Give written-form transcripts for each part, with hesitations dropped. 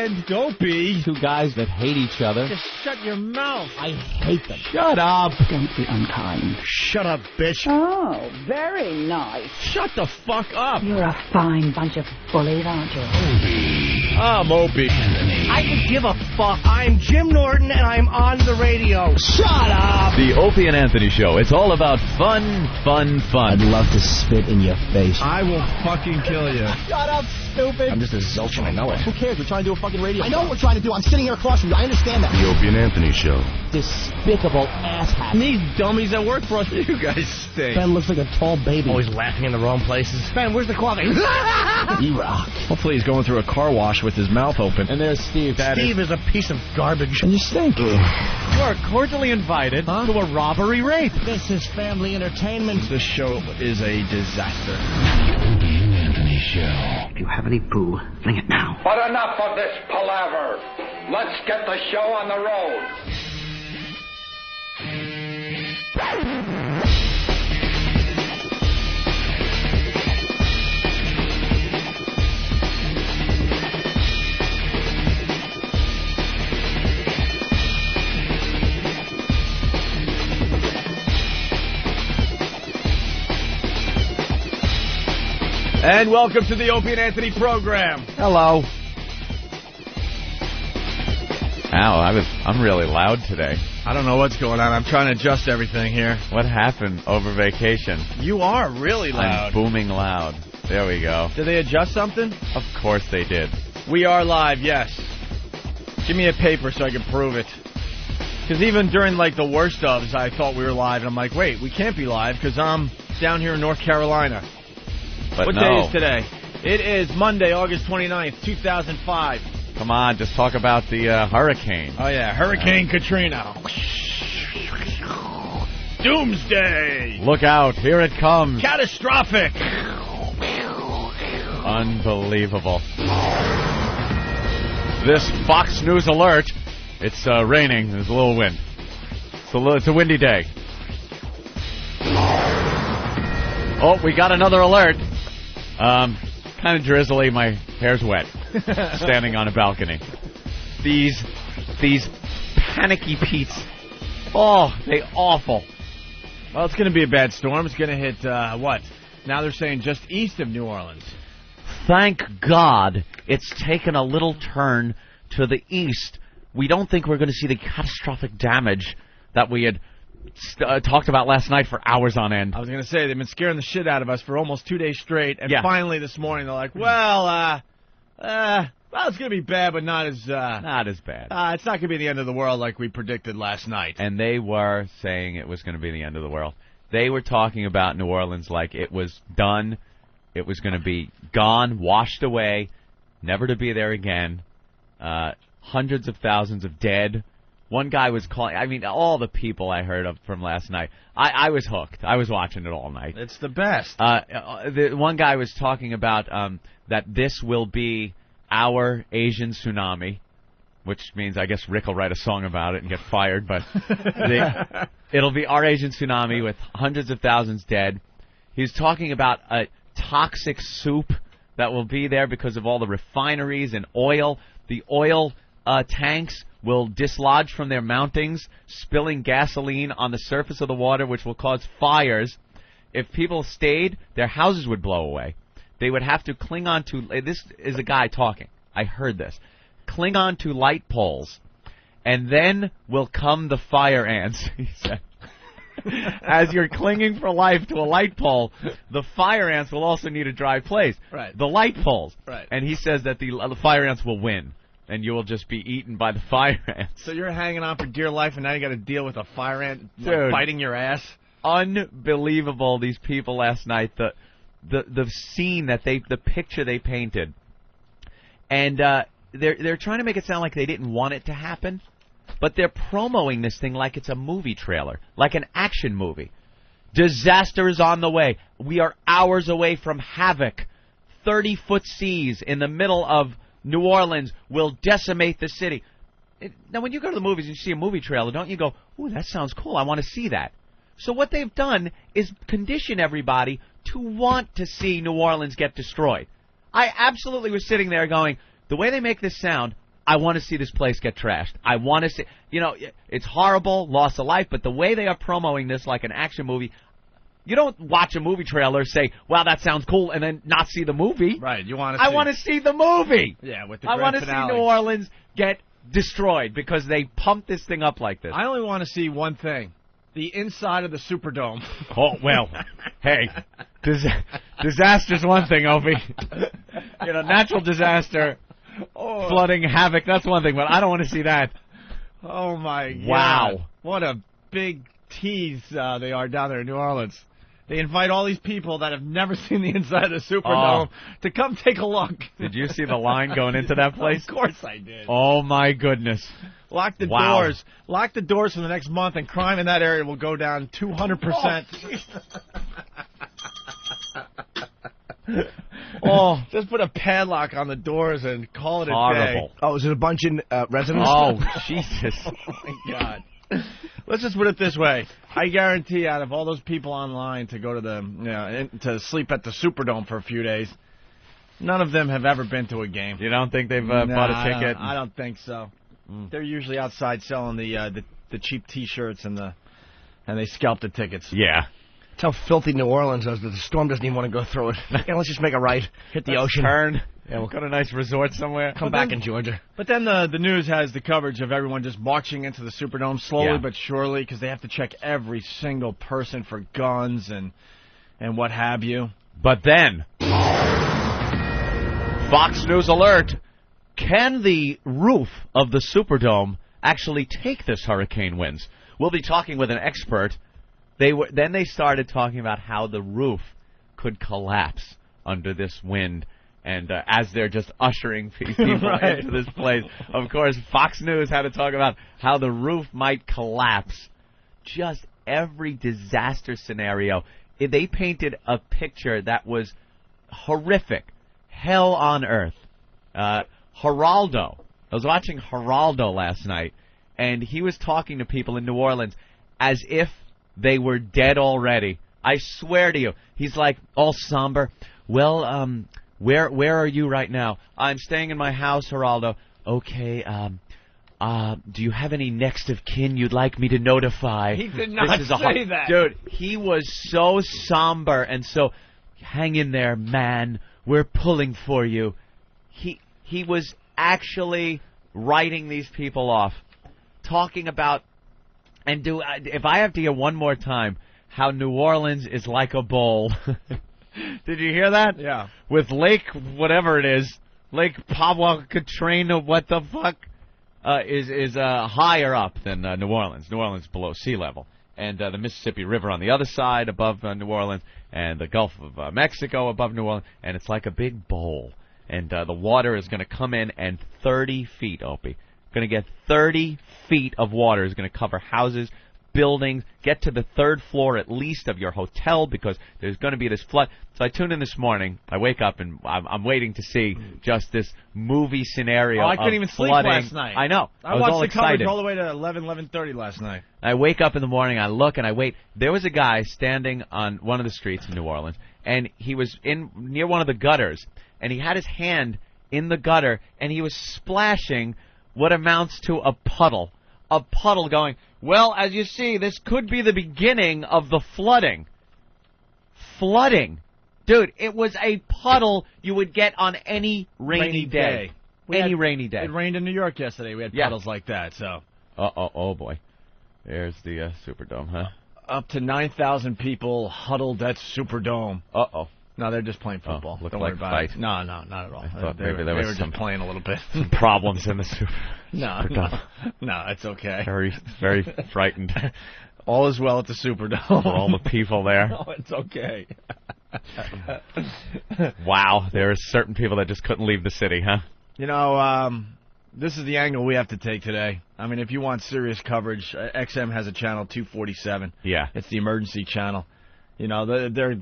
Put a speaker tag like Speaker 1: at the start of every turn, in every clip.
Speaker 1: and Dopey.
Speaker 2: Two guys that hate each other.
Speaker 1: Just shut your mouth.
Speaker 2: I hate them.
Speaker 1: Shut up.
Speaker 3: Don't be unkind.
Speaker 1: Shut up, bitch.
Speaker 3: Oh, very nice.
Speaker 1: Shut the fuck up.
Speaker 3: You're a fine bunch of bullies, aren't you?
Speaker 1: I'm Opie.
Speaker 4: I could give a fuck. I'm Jim Norton, and I'm on the radio.
Speaker 1: Shut up.
Speaker 5: The Opie and Anthony Show. It's all about fun, fun, fun.
Speaker 2: I'd love to spit in your face.
Speaker 1: I will fucking kill you.
Speaker 4: Shut up, stupid.
Speaker 2: I'm just a zilch and I know it. Who cares? We're trying to do a fucking radio.
Speaker 4: I know what we're trying to do. I'm sitting here across from you. I understand that.
Speaker 6: The Opie and Anthony Show.
Speaker 2: Despicable asshat.
Speaker 1: These dummies that work for us. You guys stink.
Speaker 2: Ben looks like a tall baby.
Speaker 4: Always laughing in the wrong places. Ben, where's the coffee?
Speaker 2: You rock.
Speaker 1: Hopefully he's going through a car wash with his mouth open.
Speaker 2: And there's Steve.
Speaker 4: Steve is a piece of garbage.
Speaker 2: And you stink.
Speaker 1: You are cordially invited to a robbery rape.
Speaker 4: This is family entertainment.
Speaker 1: This show is a disaster.
Speaker 6: Opie and Anthony Show.
Speaker 3: If you have any poo, fling it now.
Speaker 7: But enough of this palaver. Let's get the show on the road.
Speaker 1: And welcome to the Opie and Anthony program.
Speaker 5: Hello. Ow, I'm really loud today.
Speaker 1: I don't know what's going on. I'm trying to adjust everything here.
Speaker 5: What happened over vacation?
Speaker 1: You are really loud.
Speaker 5: I'm booming loud. There we go.
Speaker 1: Did they adjust something?
Speaker 5: Of course they did.
Speaker 1: We are live, yes. Give me a paper so I can prove it. Because even during, like, the worst ofs, I thought we were live. And I'm like, wait, we can't be live because I'm down here in North Carolina.
Speaker 5: But
Speaker 1: What
Speaker 5: no.
Speaker 1: day is today? It is Monday, August 29th, 2005.
Speaker 5: Come on, just talk about the hurricane.
Speaker 1: Oh, yeah, Hurricane Katrina. Doomsday.
Speaker 5: Look out, here it comes.
Speaker 1: Catastrophic.
Speaker 5: Unbelievable. This Fox News alert, it's raining, there's a little wind. It's a windy day. Oh, we got another alert. Kind of drizzly, my hair's wet. Standing on a balcony. These panicky Pete's. Oh, they awful.
Speaker 1: Well, it's going to be a bad storm. It's going to hit, what? Now they're saying just east of New Orleans.
Speaker 8: Thank God it's taken a little turn to the east. We don't think we're going to see the catastrophic damage that we had talked about last night for hours on end.
Speaker 1: I was going to say, they've been scaring the shit out of us for almost 2 days straight, and
Speaker 8: Yeah.
Speaker 1: finally this morning they're like, well, it's going to be bad, but not as
Speaker 5: Not as bad.
Speaker 1: it's not going to be the end of the world like we predicted last night.
Speaker 5: And they were saying it was going to be the end of the world. They were talking about New Orleans like it was done. It was going to be gone, washed away, never to be there again. Hundreds of thousands of dead. One guy was calling, I mean, all the people I heard of from last night. I was hooked. I was watching it all night.
Speaker 1: It's the best.
Speaker 5: The one guy was talking about that this will be our Asian tsunami, which means I guess Rick will write a song about it and get fired, but it'll be our Asian tsunami with hundreds of thousands dead. He was talking about a toxic soup that will be there because of all the refineries and oil. The oil tanks will dislodge from their mountings, spilling gasoline on the surface of the water, which will cause fires. If people stayed, their houses would blow away. They would have to cling on to, this is a guy talking, I heard this, cling on to light poles, and then will come the fire ants, he said. As you're clinging for life to a light pole, the fire ants will also need a dry place.
Speaker 1: Right.
Speaker 5: The light poles.
Speaker 1: Right.
Speaker 5: And he says that the fire ants will win, and you will just be eaten by the fire ants.
Speaker 1: So you're hanging on for dear life, and now you got to deal with a fire ant
Speaker 5: Dude.
Speaker 1: biting your ass?
Speaker 5: Unbelievable, these people last night. The scene that the picture they painted. And they're trying to make it sound like they didn't want it to happen. But they're promoting this thing like it's a movie trailer, like an action movie. Disaster is on the way. We are hours away from havoc. 30-foot seas in the middle of New Orleans will decimate the city. Now, when you go to the movies and you see a movie trailer, don't you go, ooh, that sounds cool, I want to see that. So what they've done is condition everybody to want to see New Orleans get destroyed. I absolutely was sitting there going, the way they make this sound,
Speaker 8: I want to see this place get trashed. I want to see, it's horrible, loss of life, but the way they are promoting this like an action movie, you don't watch a movie trailer, say, wow, that sounds cool, and then not see the movie.
Speaker 1: Right, you want to
Speaker 8: I want to see the movie.
Speaker 1: Yeah, with the
Speaker 8: I
Speaker 1: grand
Speaker 8: want to see
Speaker 1: finale.
Speaker 8: New Orleans get destroyed because they pumped this thing up like this.
Speaker 1: I only want to see one thing. The inside of the Superdome.
Speaker 5: Oh, well, hey, disaster's one thing, Opie. Natural disaster, flooding, havoc, that's one thing, but I don't want to see that.
Speaker 1: Oh, my God.
Speaker 5: Wow.
Speaker 1: What a big tease they are down there in New Orleans. They invite all these people that have never seen the inside of the Superdome to come take a look.
Speaker 5: Did you see the line going into that place?
Speaker 1: Of course I did.
Speaker 5: Oh, my goodness.
Speaker 1: Lock the doors. Lock the doors for the next month, and crime in that area will go down 200%. Just put a padlock on the doors and call it a
Speaker 5: Horrible.
Speaker 1: day.
Speaker 4: Oh, is it a bunch in residence?
Speaker 5: Oh, Jesus.
Speaker 1: Oh, my God. Let's just put it this way. I guarantee out of all those people online to go to to sleep at the Superdome for a few days, none of them have ever been to a game.
Speaker 5: You don't think they've bought a ticket?
Speaker 1: I don't think so. They're usually outside selling the cheap T-shirts and they scalp the tickets.
Speaker 5: Yeah.
Speaker 4: That's how filthy New Orleans is that the storm doesn't even want to go through it. Yeah, let's just make a right, hit the ocean.
Speaker 5: Turn. Yeah, we'll go to a nice resort somewhere.
Speaker 4: Come back in Georgia.
Speaker 1: But then the news has the coverage of everyone just marching into the Superdome slowly but surely because they have to check every single person for guns and what have you.
Speaker 5: But then,
Speaker 8: Fox News alert. Can the roof of the Superdome actually take this hurricane winds? We'll be talking with an expert. Then they started talking about how the roof could collapse under this wind. And as they're just ushering people into this place, of course, Fox News had to talk about how the roof might collapse. Just every disaster scenario. They painted a picture that was horrific. Hell on earth. Geraldo. I was watching Geraldo last night, and he was talking to people in New Orleans as if they were dead already. I swear to you. He's like all somber. Well, where are you right now? I'm staying in my house, Geraldo. Okay, do you have any next of kin you'd like me to notify?
Speaker 1: He did not say that.
Speaker 8: Dude, he was so somber and so, hang in there, man. We're pulling for you. He was actually writing these people off, talking about, if I have to hear one more time, how New Orleans is like a bowl. Did you hear that?
Speaker 1: Yeah.
Speaker 8: With Lake, whatever it is, Lake Pablo Katrina, what the fuck, is higher up than New Orleans. New Orleans below sea level. And the Mississippi River on the other side above New Orleans, and the Gulf of Mexico above New Orleans, and it's like a big bowl. And the water is going to come in, and 30 feet, Opie. Going to get 30 feet of water is going to cover houses, buildings, get to the third floor at least of your hotel because there's going to be this flood. So I tuned in this morning. I wake up and I'm waiting to see just this movie scenario.
Speaker 1: I couldn't even sleep
Speaker 8: flooding.
Speaker 1: last night.
Speaker 8: I know.
Speaker 1: I
Speaker 8: was
Speaker 1: watched
Speaker 8: all
Speaker 1: the
Speaker 8: excited.
Speaker 1: coverage all the way to 11:30 last night.
Speaker 8: I wake up in the morning, I look, and I wait. There was a guy standing on one of the streets in New Orleans, and he was near one of the gutters, and he had his hand in the gutter, and he was splashing what amounts to a puddle. A puddle going, well, as you see, this could be the beginning of the flooding. Flooding. Dude, it was a puddle you would get on any rainy day. Rainy day.
Speaker 1: It rained in New York yesterday. We had puddles like that, so.
Speaker 8: Oh boy. There's the Superdome, huh?
Speaker 1: Up to 9,000 people huddled at Superdome.
Speaker 8: Uh-oh.
Speaker 1: No, they're just playing football.
Speaker 8: Looked
Speaker 1: Don't
Speaker 8: like
Speaker 1: worry about
Speaker 8: fight.
Speaker 1: it. No, not at all.
Speaker 8: I thought
Speaker 1: they
Speaker 8: maybe there was
Speaker 1: were
Speaker 8: some
Speaker 1: just playing a little bit.
Speaker 8: Some problems in the
Speaker 1: No, it's okay.
Speaker 8: Very, very frightened.
Speaker 1: All is well at the Superdome.
Speaker 8: For all the people there.
Speaker 1: No, it's okay.
Speaker 8: Wow, there are certain people that just couldn't leave the city, huh?
Speaker 1: You know, this is the angle we have to take today. I mean, if you want serious coverage, XM has a channel 247.
Speaker 8: Yeah.
Speaker 1: It's the emergency channel. You know,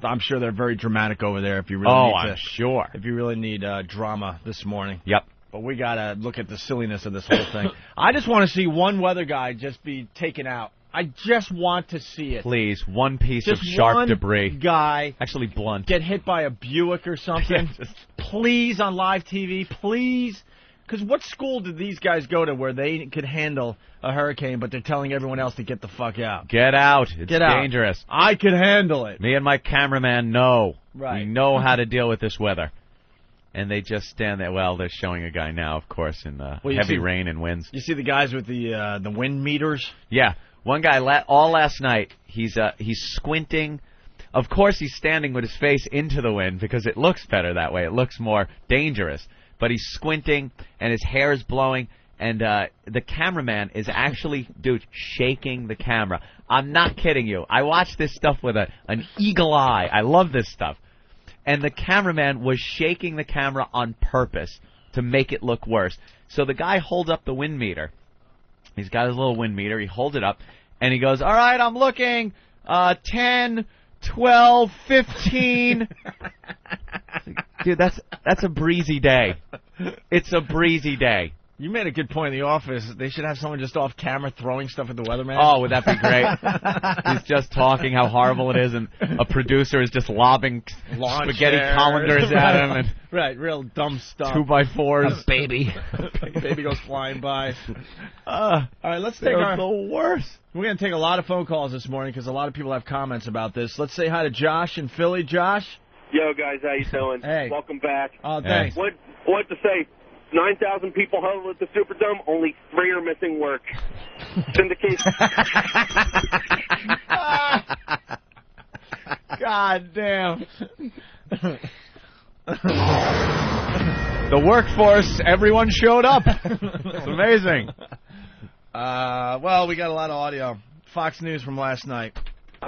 Speaker 1: I'm sure they're very dramatic over there. If you really
Speaker 8: I'm sure.
Speaker 1: If you really need drama this morning.
Speaker 8: Yep.
Speaker 1: But we gotta look at the silliness of this whole thing. I just want to see one weather guy just be taken out. I just want to see it.
Speaker 8: Please, one piece
Speaker 1: just
Speaker 8: of sharp
Speaker 1: one
Speaker 8: debris.
Speaker 1: Guy
Speaker 8: actually blunt.
Speaker 1: Get hit by a Buick or something.
Speaker 8: Yeah,
Speaker 1: please on live TV, please. Because what school did these guys go to where they could handle a hurricane, but they're telling everyone else to get the fuck out?
Speaker 5: Get out. It's
Speaker 1: Get out.
Speaker 5: dangerous.
Speaker 1: I could handle it.
Speaker 5: Me and my cameraman know.
Speaker 1: Right.
Speaker 5: We know how to deal with this weather. And they just stand there. Well, they're showing a guy now, of course, in heavy rain and winds.
Speaker 1: You see the guys with the wind meters?
Speaker 5: Yeah. One guy, all last night, he's squinting. Of course, he's standing with his face into the wind because it looks better that way. It looks more dangerous. But he's squinting, and his hair is blowing, and the cameraman is actually, dude, shaking the camera. I'm not kidding you. I watch this stuff with an eagle eye. I love this stuff. And the cameraman was shaking the camera on purpose to make it look worse. So the guy holds up the wind meter. He's got his little wind meter. He holds it up, and he goes, all right, I'm looking, 10, 12, 15. Dude, that's a breezy day. It's a breezy day.
Speaker 1: You made a good point in the office. They should have someone just off camera throwing stuff at the weatherman.
Speaker 5: Oh, would that be great? He's just talking how horrible it is, and a producer is just lobbing spaghetti colanders at him. And
Speaker 1: right, real dumb stuff.
Speaker 5: 2x4s.
Speaker 4: A baby.
Speaker 1: Baby goes flying by. All right, let's take
Speaker 5: the worst.
Speaker 1: We're going to take a lot of phone calls this morning because a lot of people have comments about this. Let's say hi to Josh in Philly. Josh?
Speaker 9: Yo, guys, how you doing?
Speaker 1: Hey.
Speaker 9: Welcome back.
Speaker 1: Oh, thanks.
Speaker 9: What to say? 9,000 people huddled at the Superdome. Only 3 are missing work. Syndication.
Speaker 1: God damn.
Speaker 5: The workforce, everyone showed up. It's amazing.
Speaker 1: Well, we got a lot of audio. Fox News from last night.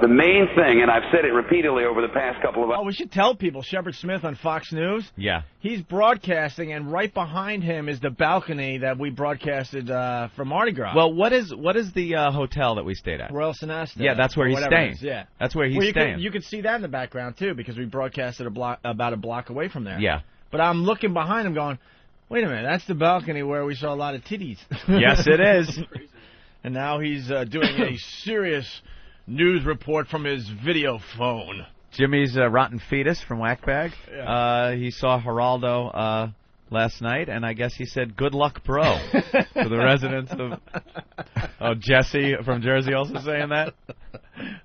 Speaker 10: The main thing, and I've said it repeatedly over the past couple of hours.
Speaker 1: Oh, we should tell people, Shepard Smith on Fox News.
Speaker 5: Yeah.
Speaker 1: He's broadcasting, and right behind him is the balcony that we broadcasted from Mardi Gras.
Speaker 5: Well, what is the hotel that we stayed at?
Speaker 1: Royal Sonesta.
Speaker 5: Yeah, that's where he's staying.
Speaker 1: Yeah.
Speaker 5: That's where he's staying.
Speaker 1: You could see that in the background, too, because we broadcasted about a block away from there.
Speaker 5: Yeah.
Speaker 1: But I'm looking behind him going, wait a minute, that's the balcony where we saw a lot of titties.
Speaker 5: Yes, it is.
Speaker 1: And now he's doing a serious news report from his video phone.
Speaker 5: Jimmy's Rotten Fetus from Whackbag.
Speaker 1: Yeah.
Speaker 5: He saw Geraldo last night, and I guess he said, good luck, bro, to the residents of... Oh, Jesse from Jersey also saying that?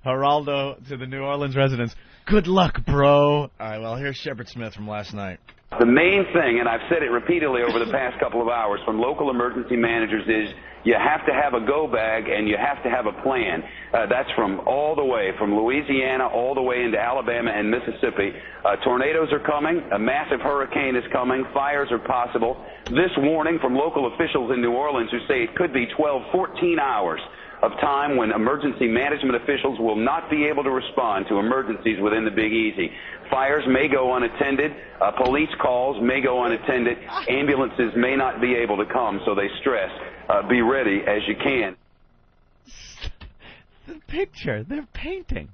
Speaker 5: Geraldo to the New Orleans residents, good luck, bro.
Speaker 1: All right, well, here's Shepard Smith from last night.
Speaker 10: The main thing, and I've said it repeatedly over the past couple of hours from local emergency managers, is you have to have a go bag and you have to have a plan. That's from all the way, from Louisiana all the way into Alabama and Mississippi. Tornadoes are coming. A massive hurricane is coming. Fires are possible. This warning from local officials in New Orleans who say it could be 12, 14 hours of time when emergency management officials will not be able to respond to emergencies within the Big Easy. Fires may go unattended. Police calls may go unattended. Ambulances may not be able to come, so they stress, be ready as you can.
Speaker 5: The picture, they're painting.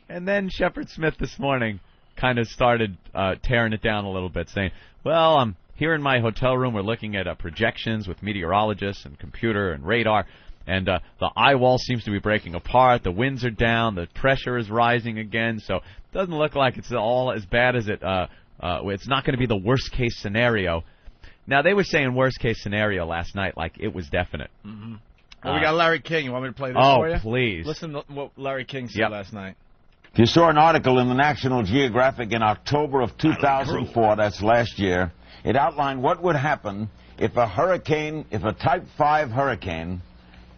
Speaker 5: And then Shepard Smith this morning kind of started tearing it down a little bit, saying, well, I'm here in my hotel room. We're looking at projections with meteorologists and computer and radar. And the eye wall seems to be breaking apart. The winds are down. The pressure is rising again. So it doesn't look like it's all as bad as it. It's not going to be the worst case scenario. Now they were saying worst case scenario last night, like it was definite.
Speaker 1: Mm-hmm. Well, we got Larry King. You want me to play this for you?
Speaker 5: Oh, please.
Speaker 1: Listen to what Larry King said last night.
Speaker 11: You saw an article in the National Geographic in October of 2004. That's last year. It outlined what would happen if a Type 5 hurricane.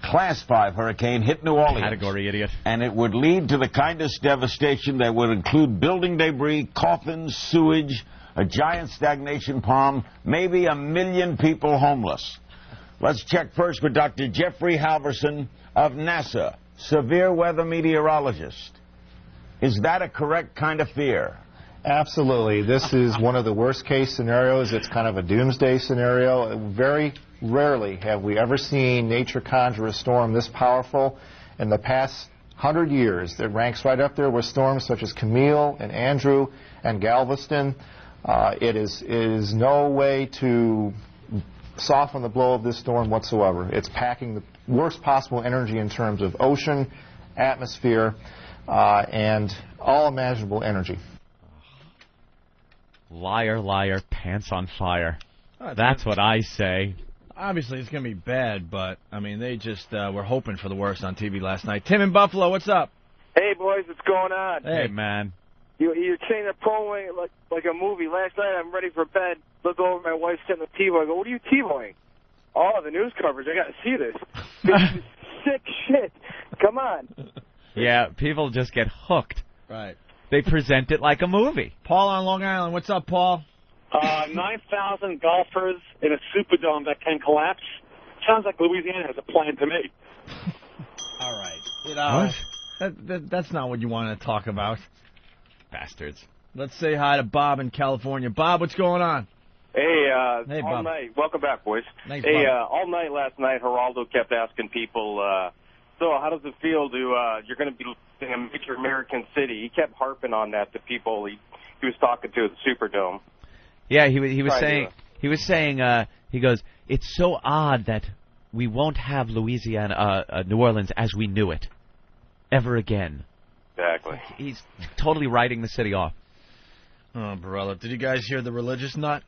Speaker 11: Class 5 hurricane hit New Orleans.
Speaker 5: Category idiot.
Speaker 11: And it would lead to the kind of devastation that would include building debris, coffins, sewage, a giant stagnation pond, maybe 1 million people homeless. Let's check first with Dr. Jeffrey Halverson of NASA, severe weather meteorologist. Is that a correct kind of fear?
Speaker 12: Absolutely. This is one of the worst case scenarios. It's kind of a doomsday scenario. Very rarely have we ever seen nature conjure a storm this powerful. In the past 100 years, it ranks right up there with storms such as Camille and Andrew and Galveston. It is no way to soften the blow of this storm whatsoever. It's packing the worst possible energy in terms of ocean, atmosphere, and all imaginable energy.
Speaker 5: Liar, liar, pants on fire. That's what I say.
Speaker 1: Obviously, it's going to be bad, but, I mean, they just were hoping for the worst on TV last night. Tim in Buffalo, what's up?
Speaker 13: Hey, boys, what's going on?
Speaker 5: Hey, man.
Speaker 13: You're saying a promo like a movie. Last night, I'm ready for bed. Look over, my wife's sitting on the TV. I go, what are you TiVoing? Oh, the news coverage. I got to see this. This is sick shit. Come on.
Speaker 5: Yeah, people just get hooked.
Speaker 1: Right.
Speaker 5: They present it like a movie.
Speaker 1: Paul on Long Island. What's up, Paul?
Speaker 14: 9,000 golfers in a Superdome that can collapse. Sounds like Louisiana has a plan to me.
Speaker 1: All right. You know, that's not what you want to talk about.
Speaker 5: Bastards.
Speaker 1: Let's say hi to Bob in California. Bob, what's going on?
Speaker 15: Hey,
Speaker 1: Hey,
Speaker 15: all
Speaker 1: Bob.
Speaker 15: night. Welcome back, boys.
Speaker 1: Thanks,
Speaker 15: hey,
Speaker 1: Bob.
Speaker 15: all night last night, Geraldo kept asking people, so how does it feel to, you're going to be in a major American city? He kept harping on that to people he was talking to at the Superdome.
Speaker 5: Yeah, he was saying, he goes, it's so odd that we won't have Louisiana, New Orleans as we knew it ever again.
Speaker 15: Exactly.
Speaker 5: He's totally writing the city off.
Speaker 1: Oh, brother. Did you guys hear the religious nut?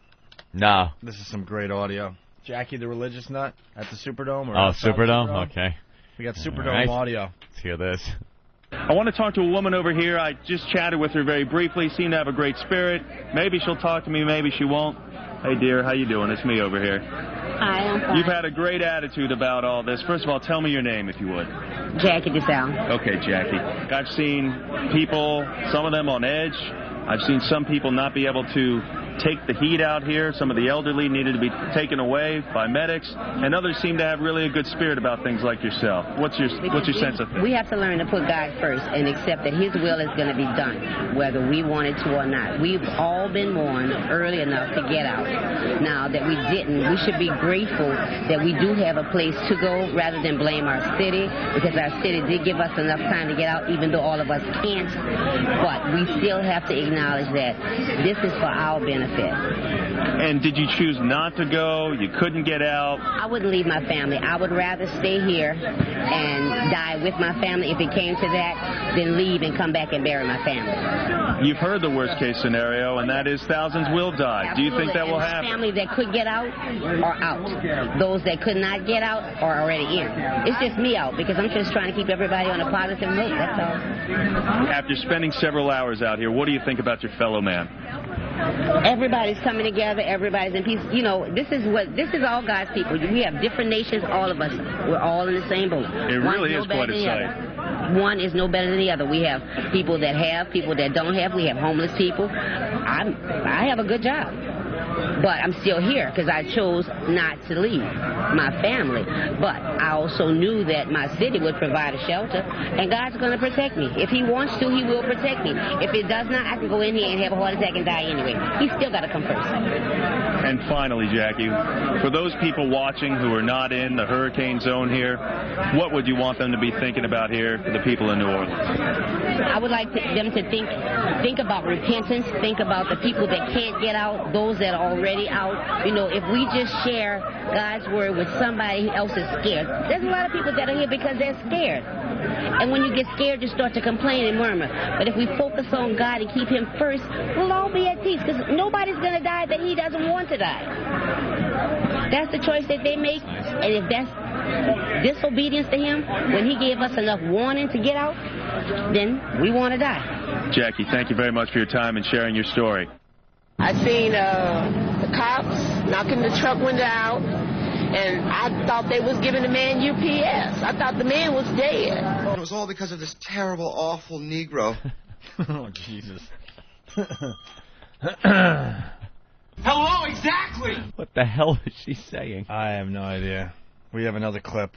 Speaker 5: No.
Speaker 1: This is some great audio. Jackie the religious nut at the Superdome? Or
Speaker 5: Oh,
Speaker 1: outside
Speaker 5: Superdome? Okay.
Speaker 1: We got Superdome
Speaker 5: All right.
Speaker 1: audio.
Speaker 5: Let's hear this.
Speaker 16: I want to talk to a woman over here. I just chatted with her very briefly. Seemed to have a great spirit. Maybe she'll talk to me. Maybe she won't. Hey, dear, how you doing? It's me over here.
Speaker 17: Hi, I'm fine.
Speaker 16: You've had a great attitude about all this. First of all, tell me your name, if you would.
Speaker 17: Jackie DeSalle.
Speaker 16: Okay, Jackie. I've seen people, some of them on edge. I've seen some people not be able to take the heat out here. Some of the elderly needed to be taken away by medics, and others seem to have really a good spirit about things like yourself. What's your sense of things?
Speaker 17: We have to learn to put God first and accept that His will is going to be done, whether we want it to or not. We've all been born early enough to get out. Now that we didn't, we should be grateful that we do have a place to go rather than blame our city, because our city did give us enough time to get out, even though all of us can't. But we still have to acknowledge that this is for our benefit.
Speaker 16: And did you choose not to go? You couldn't get out?
Speaker 17: I wouldn't leave my family. I would rather stay here and die with my family if it came to that than leave and come back and bury my family.
Speaker 16: You've heard the worst case scenario, and that is thousands will die.
Speaker 17: Absolutely.
Speaker 16: Do you think that will happen?
Speaker 17: Families that could get out are out. Those that could not get out are already in. It's just me out because I'm just trying to keep everybody on a positive note. That's all.
Speaker 16: After spending several hours out here, what do you think about your fellow man?
Speaker 17: Everybody's coming together. Everybody's in peace. You know, this is all God's people. We have different nations. All of us. We're all in the same boat.
Speaker 16: It really is quite a sight.
Speaker 17: One is no better than the other. We have people that have, people that don't have. We have homeless people. I have a good job. But I'm still here because I chose not to leave my family. But I also knew that my city would provide a shelter, and God's going to protect me. If He wants to, He will protect me. If it does not, I can go in here and have a heart attack and die anyway. He's still got to come first.
Speaker 16: And finally, Jackie, for those people watching who are not in the hurricane zone here, what would you want them to be thinking about here for the people in New Orleans?
Speaker 17: I would like them to think about repentance, think about the people that can't get out, those that are already out. You know, if we just share God's word with somebody else is scared. There's a lot of people that are here because they're scared. And when you get scared, you start to complain and murmur. But if we focus on God and keep Him first, we'll all be at peace because nobody's going to die that He doesn't want to die. That's the choice that they make. And if that's disobedience to Him, when He gave us enough warning to get out, then we want to die.
Speaker 16: Jackie, thank you very much for your time and sharing your story.
Speaker 18: I seen the cops knocking the truck window out, and I thought they was giving the man UPS. I thought the man was dead.
Speaker 19: It was all because of this terrible, awful Negro.
Speaker 1: Oh, Jesus.
Speaker 5: Hello, exactly! What the hell is she saying?
Speaker 1: I have no idea. We have another clip.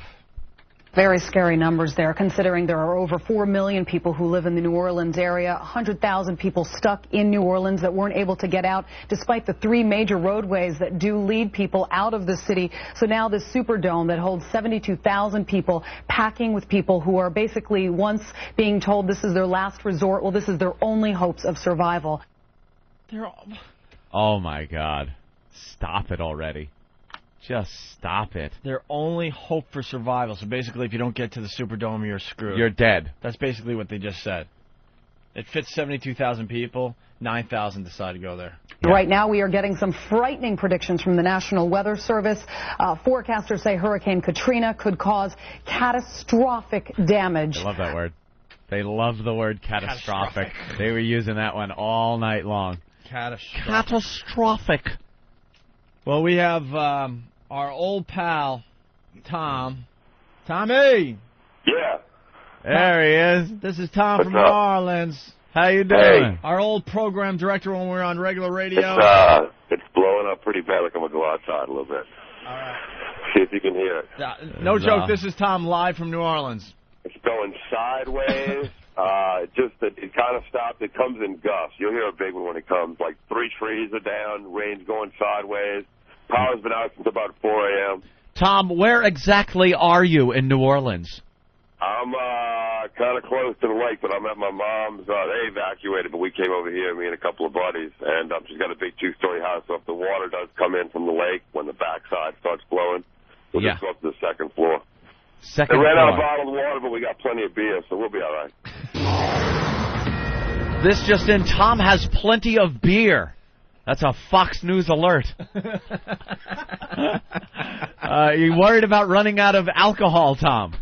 Speaker 20: Very scary numbers there, considering there are over 4 million people who live in the New Orleans area, 100,000 people stuck in New Orleans that weren't able to get out, despite the 3 major roadways that do lead people out of the city. So now this Superdome that holds 72,000 people, packing with people who are basically once being told this is their last resort. Well, this is their only hopes of survival.
Speaker 5: Oh, my God. Stop it already. Just stop it.
Speaker 1: Their only hope for survival. So basically, if you don't get to the Superdome, you're screwed.
Speaker 5: You're dead.
Speaker 1: That's basically what they just said. It fits 72,000 people. 9,000 decide to go there.
Speaker 20: Right now, we are getting some frightening predictions from the National Weather Service. Forecasters say Hurricane Katrina could cause catastrophic damage.
Speaker 5: I love that word. They love the word catastrophic. They were using that one all night long.
Speaker 1: Catastrophic. Well, we have our old pal, Tom. Tommy!
Speaker 21: Yeah.
Speaker 5: There he is.
Speaker 1: This is Tom
Speaker 21: What's
Speaker 1: from
Speaker 21: up?
Speaker 1: New Orleans.
Speaker 5: How you doing?
Speaker 21: Hey.
Speaker 1: Our old program director when we were on regular radio.
Speaker 21: It's blowing up pretty bad. Like I'm going to go outside a little bit.
Speaker 1: All right.
Speaker 21: See if you can hear it.
Speaker 1: No joke, this is Tom live from New Orleans.
Speaker 21: It's going sideways. It kind of stopped. It comes in gusts. You'll hear a big one when it comes. Like 3 trees are down, rain's going sideways. Power's been out since about 4 a.m.
Speaker 5: Tom, where exactly are you in New Orleans?
Speaker 21: I'm kind of close to the lake, but I'm at my mom's. They evacuated, but we came over here, me and a couple of buddies, and she's got a big 2-story house, so if the water does come in from the lake when the backside starts flowing, we'll just go up to the second floor.
Speaker 5: Second
Speaker 21: they ran
Speaker 5: floor.
Speaker 21: out of bottled water, but we got plenty of beer, so we'll be all right.
Speaker 5: This just in, Tom has plenty of beer. That's a Fox News alert. You worried about running out of alcohol, Tom?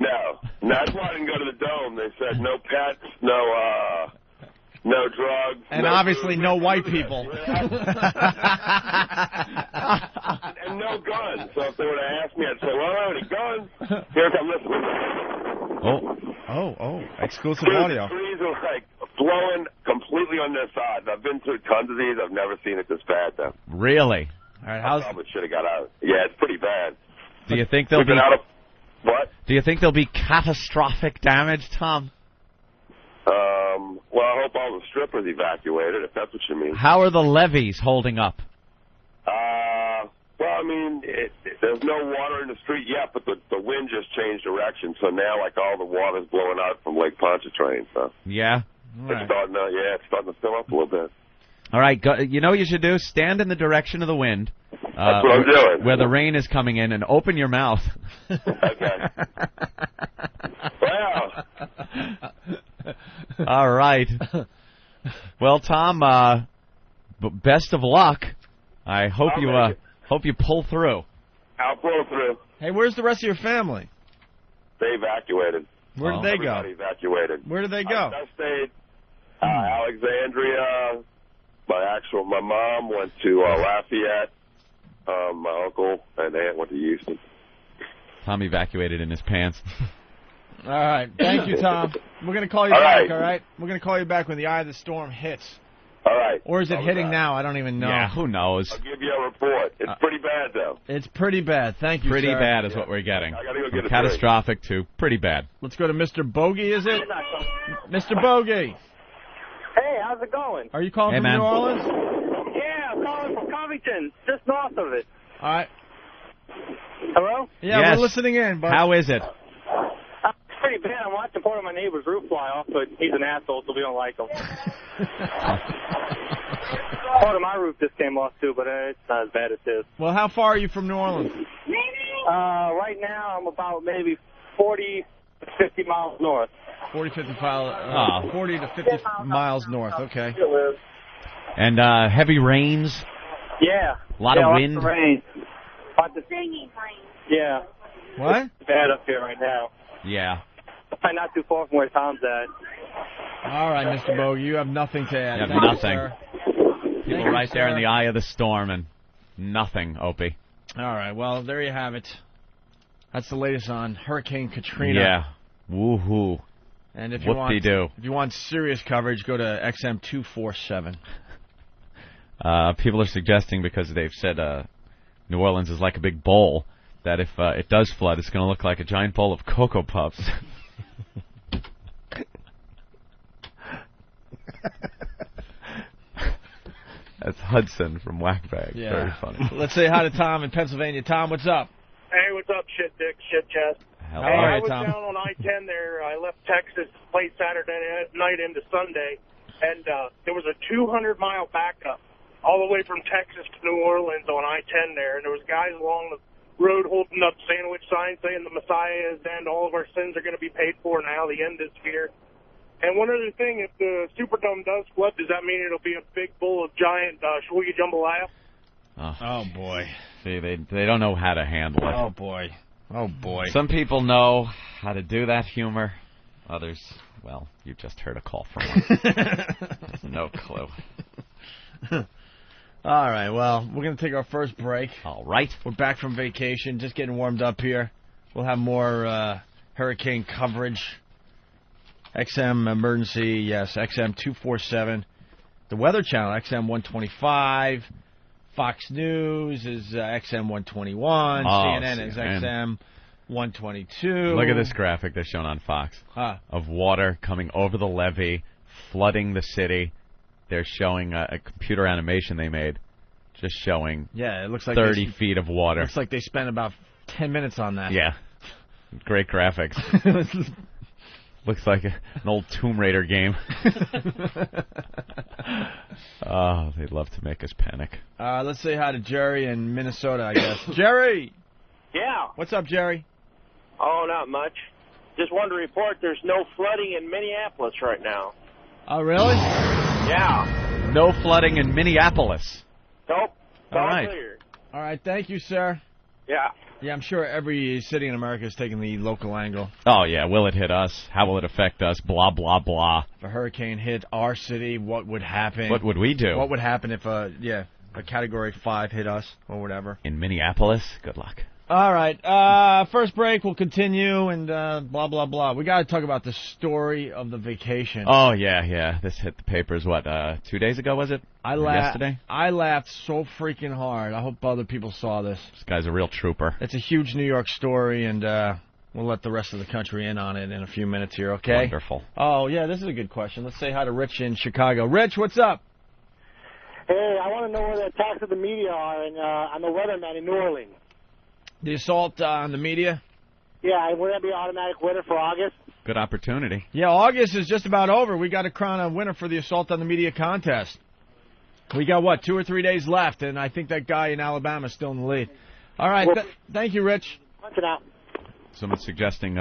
Speaker 21: No. That's why I didn't go to the Dome. They said no pets, no drugs.
Speaker 1: And
Speaker 21: no
Speaker 1: obviously
Speaker 21: food.
Speaker 1: no white people.
Speaker 21: And no guns. So if they would have asked me, I'd say, well, I don't have any guns. Here come this one.
Speaker 1: Oh, exclusive
Speaker 21: Dude,
Speaker 1: audio.
Speaker 21: The trees are like blowing completely on their sides. I've been through tons of these. I've never seen it this bad, though.
Speaker 5: Really?
Speaker 1: All right,
Speaker 21: I probably should have got out. Yeah, it's pretty bad.
Speaker 5: Do you think there'll
Speaker 21: We've been
Speaker 5: be
Speaker 21: out of what?
Speaker 5: Do you think there'll be catastrophic damage, Tom?
Speaker 21: Well, I hope all the strippers evacuated, if that's what you mean.
Speaker 5: How are the levees holding up?
Speaker 21: Well, I mean, there's no water in the street yet, but the wind just changed direction, so now, like, all the water's blowing out from Lake Pontchartrain, so.
Speaker 5: Yeah?
Speaker 21: It's starting to fill up a little bit.
Speaker 5: All right, you know what you should do? Stand in the direction of the wind.
Speaker 21: That's what I'm doing.
Speaker 5: Where the rain is coming in, and open your mouth.
Speaker 21: Okay. Well.
Speaker 5: All right. Well, Tom, best of luck. I hope you pull through.
Speaker 21: I'll pull through.
Speaker 1: Hey, where's the rest of your family?
Speaker 21: They evacuated.
Speaker 1: Where did they go?
Speaker 21: Everybody evacuated.
Speaker 1: Where did they go?
Speaker 21: I stayed Alexandria. My mom went to Lafayette. My uncle and aunt went to Houston.
Speaker 5: Tom evacuated in his pants.
Speaker 1: All right. Thank you, Tom. We're going to call you back, all right? We're going to call you back when the eye of the storm hits.
Speaker 21: All right.
Speaker 1: Or is it hitting now? I don't even know.
Speaker 5: Yeah, who knows?
Speaker 21: I'll give you a report. It's pretty bad, though.
Speaker 1: It's pretty bad. Thank you,
Speaker 5: Pretty
Speaker 1: sir.
Speaker 5: bad is what we're getting.
Speaker 21: I got to go
Speaker 5: From
Speaker 21: get a
Speaker 5: catastrophic to pretty bad.
Speaker 1: Let's go to Mr. Bogey, is it? Mr. Bogey.
Speaker 13: Hey, how's it going?
Speaker 1: Are you calling
Speaker 5: Hey,
Speaker 1: from
Speaker 5: man.
Speaker 1: New Orleans?
Speaker 13: Yeah, I'm calling from Covington, just north of it.
Speaker 1: All right.
Speaker 13: Hello?
Speaker 1: Yeah,
Speaker 5: Yes.
Speaker 1: we're listening in, bud.
Speaker 5: How is it?
Speaker 13: It's pretty bad. I'm watching part of my neighbor's roof fly off, but he's an asshole, so we don't like him. Part of my roof just came off, too, but it's not as bad as his.
Speaker 1: Well, how far are you from New Orleans?
Speaker 13: Right now, I'm about maybe 40 to 50 miles north.
Speaker 1: 40 to 50 miles north. Okay.
Speaker 5: And heavy rains?
Speaker 13: Yeah.
Speaker 5: A lot of wind?
Speaker 13: Lots of rain. Yeah.
Speaker 1: What?
Speaker 13: It's bad up here right now.
Speaker 5: Yeah.
Speaker 13: Probably not too far from where Tom's at.
Speaker 1: All right, Mr. Bogey, you have nothing to add.
Speaker 5: You have
Speaker 1: Thank you,
Speaker 5: nothing.
Speaker 1: sir.
Speaker 5: People right there in the eye of the storm and nothing, Opie.
Speaker 1: All right, well, there you have it. That's the latest on Hurricane Katrina.
Speaker 5: Yeah. Woohoo.
Speaker 1: And if you want serious coverage, go to XM 247.
Speaker 5: People are suggesting, because they've said New Orleans is like a big bowl, that if it does flood, it's going to look like a giant bowl of Cocoa Puffs. That's Hudson from Whackbag.
Speaker 1: Yeah.
Speaker 5: Very funny.
Speaker 1: Let's say hi to Tom in Pennsylvania. Tom, what's up?
Speaker 22: Hey, what's up, shit dick, shit chest?
Speaker 1: How are
Speaker 22: I
Speaker 1: you,
Speaker 22: was
Speaker 1: Tom?
Speaker 22: down on I-10 there. I left Texas late Saturday night into Sunday, and there was a 200-mile backup all the way from Texas to New Orleans on I-10 there, and there was guys along the road holding up sandwich signs saying the Messiah is dead, all of our sins are going to be paid for now, the end is here. And one other thing, if the Superdome does flood, does that mean it'll be a big bowl of giant Shwoogie Jambalaya?
Speaker 1: Oh, boy.
Speaker 5: See, they don't know how to handle it.
Speaker 1: Oh, boy. Oh, boy.
Speaker 5: Some people know how to do that humor. Others, well, you just heard a call from one. No clue.
Speaker 1: All right, well, we're going to take our first break.
Speaker 5: All right.
Speaker 1: We're back from vacation, just getting warmed up here. We'll have more hurricane coverage. XM emergency, yes, XM 247. The Weather Channel, XM 125. Fox News is XM 121. CNN is XM 122.
Speaker 5: Look at this graphic they're showing on Fox of water coming over the levee, flooding the city. They're showing a computer animation they made, just showing
Speaker 1: it looks like
Speaker 5: 30 feet of water.
Speaker 1: Looks like they spent about 10 minutes on that.
Speaker 5: Yeah. Great graphics. Looks like an old Tomb Raider game. Oh, they'd love to make us panic.
Speaker 1: Let's say hi to Jerry in Minnesota, I guess. Jerry!
Speaker 2: Yeah.
Speaker 1: What's up, Jerry?
Speaker 2: Oh, not much. Just wanted to report there's no flooding in Minneapolis right now.
Speaker 1: Oh, really?
Speaker 2: Yeah.
Speaker 5: No flooding in Minneapolis.
Speaker 2: Nope.
Speaker 1: All right.
Speaker 2: Clear.
Speaker 1: All right, thank you, sir.
Speaker 2: Yeah.
Speaker 1: Yeah, I'm sure every city in America is taking the local angle.
Speaker 5: Oh, yeah. Will it hit us? How will it affect us? Blah, blah, blah.
Speaker 1: If a hurricane hit our city, what would happen?
Speaker 5: What would we do?
Speaker 1: What would happen if, a Category 5 hit us or whatever?
Speaker 5: In Minneapolis? Good luck.
Speaker 1: All right. First break, we'll continue and blah, blah, blah. We got to talk about the story of the vacation.
Speaker 5: Oh, yeah. This hit the papers, 2 days ago, was it? Yesterday?
Speaker 1: I laughed so freaking hard. I hope other people saw this.
Speaker 5: This guy's a real trooper.
Speaker 1: It's a huge New York story, and we'll let the rest of the country in on it in a few minutes here, okay?
Speaker 5: Wonderful.
Speaker 1: Oh, yeah, this is a good question. Let's say hi to Rich in Chicago. Rich, what's up?
Speaker 22: Hey, I want to know where the attacks of the media are on the weatherman in New Orleans.
Speaker 1: The assault on the media?
Speaker 22: Yeah, would that be automatic winner for August?
Speaker 5: Good opportunity.
Speaker 1: Yeah, August is just about over. We got to crown a winner for the assault on the media contest. We got, 2 or 3 days left, and I think that guy in Alabama is still in the lead. All right, thank you, Rich.
Speaker 22: Punch it out.
Speaker 5: Someone's suggesting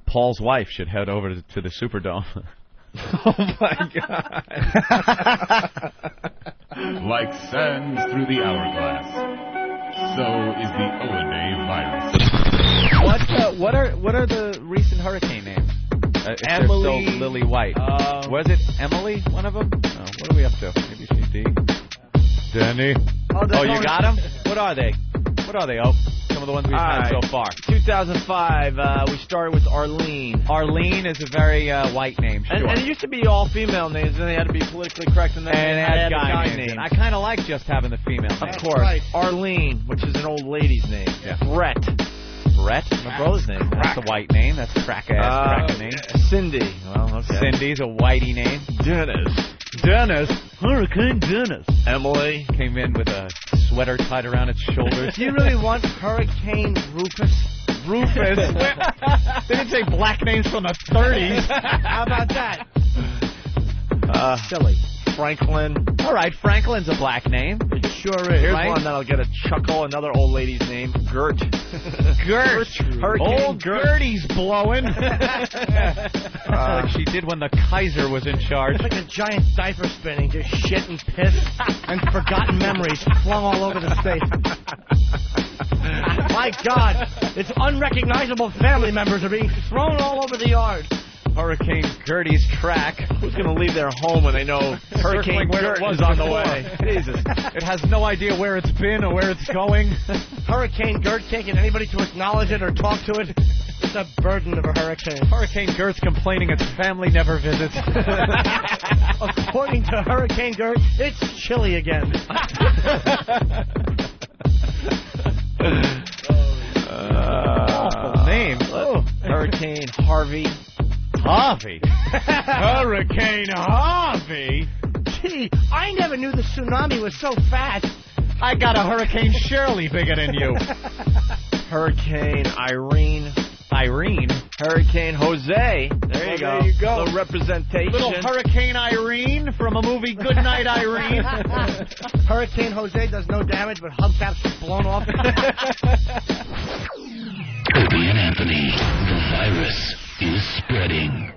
Speaker 5: Paul's wife should head over to the Superdome.
Speaker 1: Oh, my God.
Speaker 6: Like sands through the hourglass, so is the Oaday virus.
Speaker 5: What are the recent hurricane names?
Speaker 1: Emily.
Speaker 5: They're still Lily White. Was it Emily, one of them? Oh, what are we up to? Maybe she's D. Danny. Oh, you got them? What are they? Oh, some of the ones we've had so far.
Speaker 1: 2005, we started with Arlene.
Speaker 5: Arlene is a very white name, sure.
Speaker 1: And it used to be all female names, and then they had to be politically correct, and then they had guy names.
Speaker 5: I kind of like just having the female names.
Speaker 1: Of course. Right. Arlene, which is an old lady's name.
Speaker 5: Yeah.
Speaker 1: Brett,
Speaker 5: my brother's name. That's a white name. That's a crack name.
Speaker 1: Cindy. Well, okay.
Speaker 5: Cindy's a whitey name. Dennis. Hurricane Dennis.
Speaker 1: Emily.
Speaker 5: Came in with a sweater tied around its shoulders.
Speaker 4: Do you really want Hurricane Rufus?
Speaker 5: They didn't say black names from the 30s.
Speaker 4: How about that?
Speaker 1: Silly. Franklin.
Speaker 5: All right, Franklin's a black name.
Speaker 1: It sure is. Here's
Speaker 5: right?
Speaker 1: one that'll get a chuckle. Another old lady's name. Gert.
Speaker 5: Old Gertie's blowing. Like she did when the Kaiser was in charge.
Speaker 4: It's like a giant diaper spinning, just shit and piss and forgotten memories flung all over the state. My God, it's unrecognizable family members are being thrown all over the yard.
Speaker 5: Hurricane Gertie's track.
Speaker 1: Who's going to leave their home when they know Hurricane Gert was on the way?
Speaker 5: Jesus. It has no idea where it's been or where it's going.
Speaker 4: Hurricane Gert can't get anybody to acknowledge it or talk to it. It's a burden of a hurricane.
Speaker 5: Hurricane Gert's complaining its family never visits.
Speaker 4: According to Hurricane Gert, it's chilly again.
Speaker 5: Awful name.
Speaker 1: Hurricane Harvey.
Speaker 5: Hurricane Harvey?
Speaker 4: Gee, I never knew the tsunami was so fat.
Speaker 5: I got a Hurricane Shirley bigger than you.
Speaker 1: Hurricane Irene. Hurricane Jose. There you go. The representation.
Speaker 5: Little Hurricane Irene from a movie Goodnight Irene.
Speaker 4: Hurricane Jose does no damage, but hubcaps are blown off.
Speaker 23: Opie and Anthony, the virus is spreading.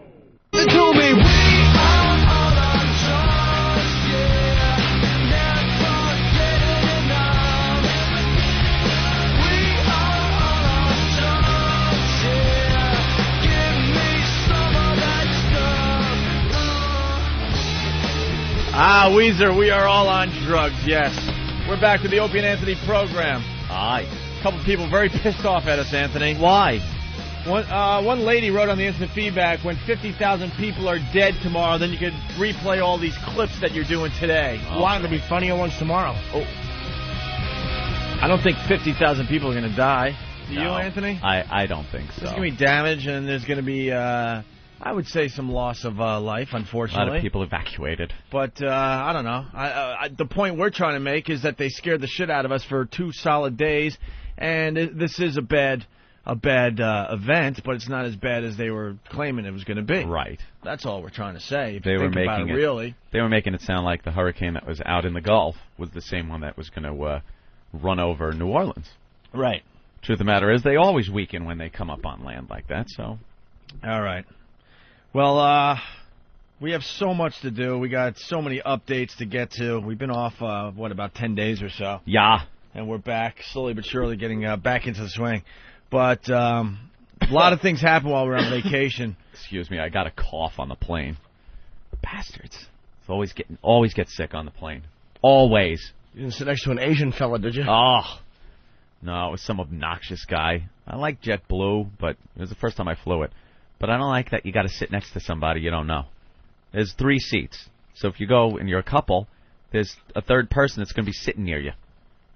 Speaker 3: They told me we are all on drugs, yeah. Never getting enough. We are all on drugs, yeah. Give me some of that stuff.
Speaker 1: Weezer, we are all on drugs, yes. We're back with the Opie and Anthony program.
Speaker 8: Aye.
Speaker 1: A couple people very pissed off at us, Anthony.
Speaker 8: Why?
Speaker 1: One lady wrote on the instant feedback, when 50,000 people are dead tomorrow, then you could replay all these clips that you're doing today.
Speaker 4: Oh, why? There'll be funnier ones tomorrow.
Speaker 1: Oh. I don't think 50,000 people are going to die. Do you, Anthony?
Speaker 5: I don't think so.
Speaker 1: There's going to be damage, and there's going to be, I would say, some loss of life, unfortunately.
Speaker 5: A lot of people evacuated.
Speaker 1: But I don't know. The point we're trying to make is that they scared the shit out of us for 2 solid days, and this is a bad event, but it's not as bad as they were claiming it was going to be.
Speaker 5: Right.
Speaker 1: That's all we're trying to say. If
Speaker 5: They
Speaker 1: you
Speaker 5: were
Speaker 1: think about
Speaker 5: making
Speaker 1: it, really.
Speaker 5: They were making it sound like the hurricane that was out in the Gulf was the same one that was going to run over New Orleans.
Speaker 1: Right.
Speaker 5: Truth of the matter is, they always weaken when they come up on land like that. So.
Speaker 1: All right. Well, we have so much to do. We got so many updates to get to. We've been off, about 10 days or so.
Speaker 5: Yeah.
Speaker 1: And we're back, slowly but surely, getting back into the swing. But a lot of things happen while we're on vacation.
Speaker 5: Excuse me, I got a cough on the plane. Bastards. Always get sick on the plane. Always.
Speaker 4: You didn't sit next to an Asian fella, did you?
Speaker 5: Oh. No, it was some obnoxious guy. I like JetBlue, but it was the first time I flew it. But I don't like that you got to sit next to somebody you don't know. There's 3 seats. So if you go and you're a couple, there's a third person that's going to be sitting near you.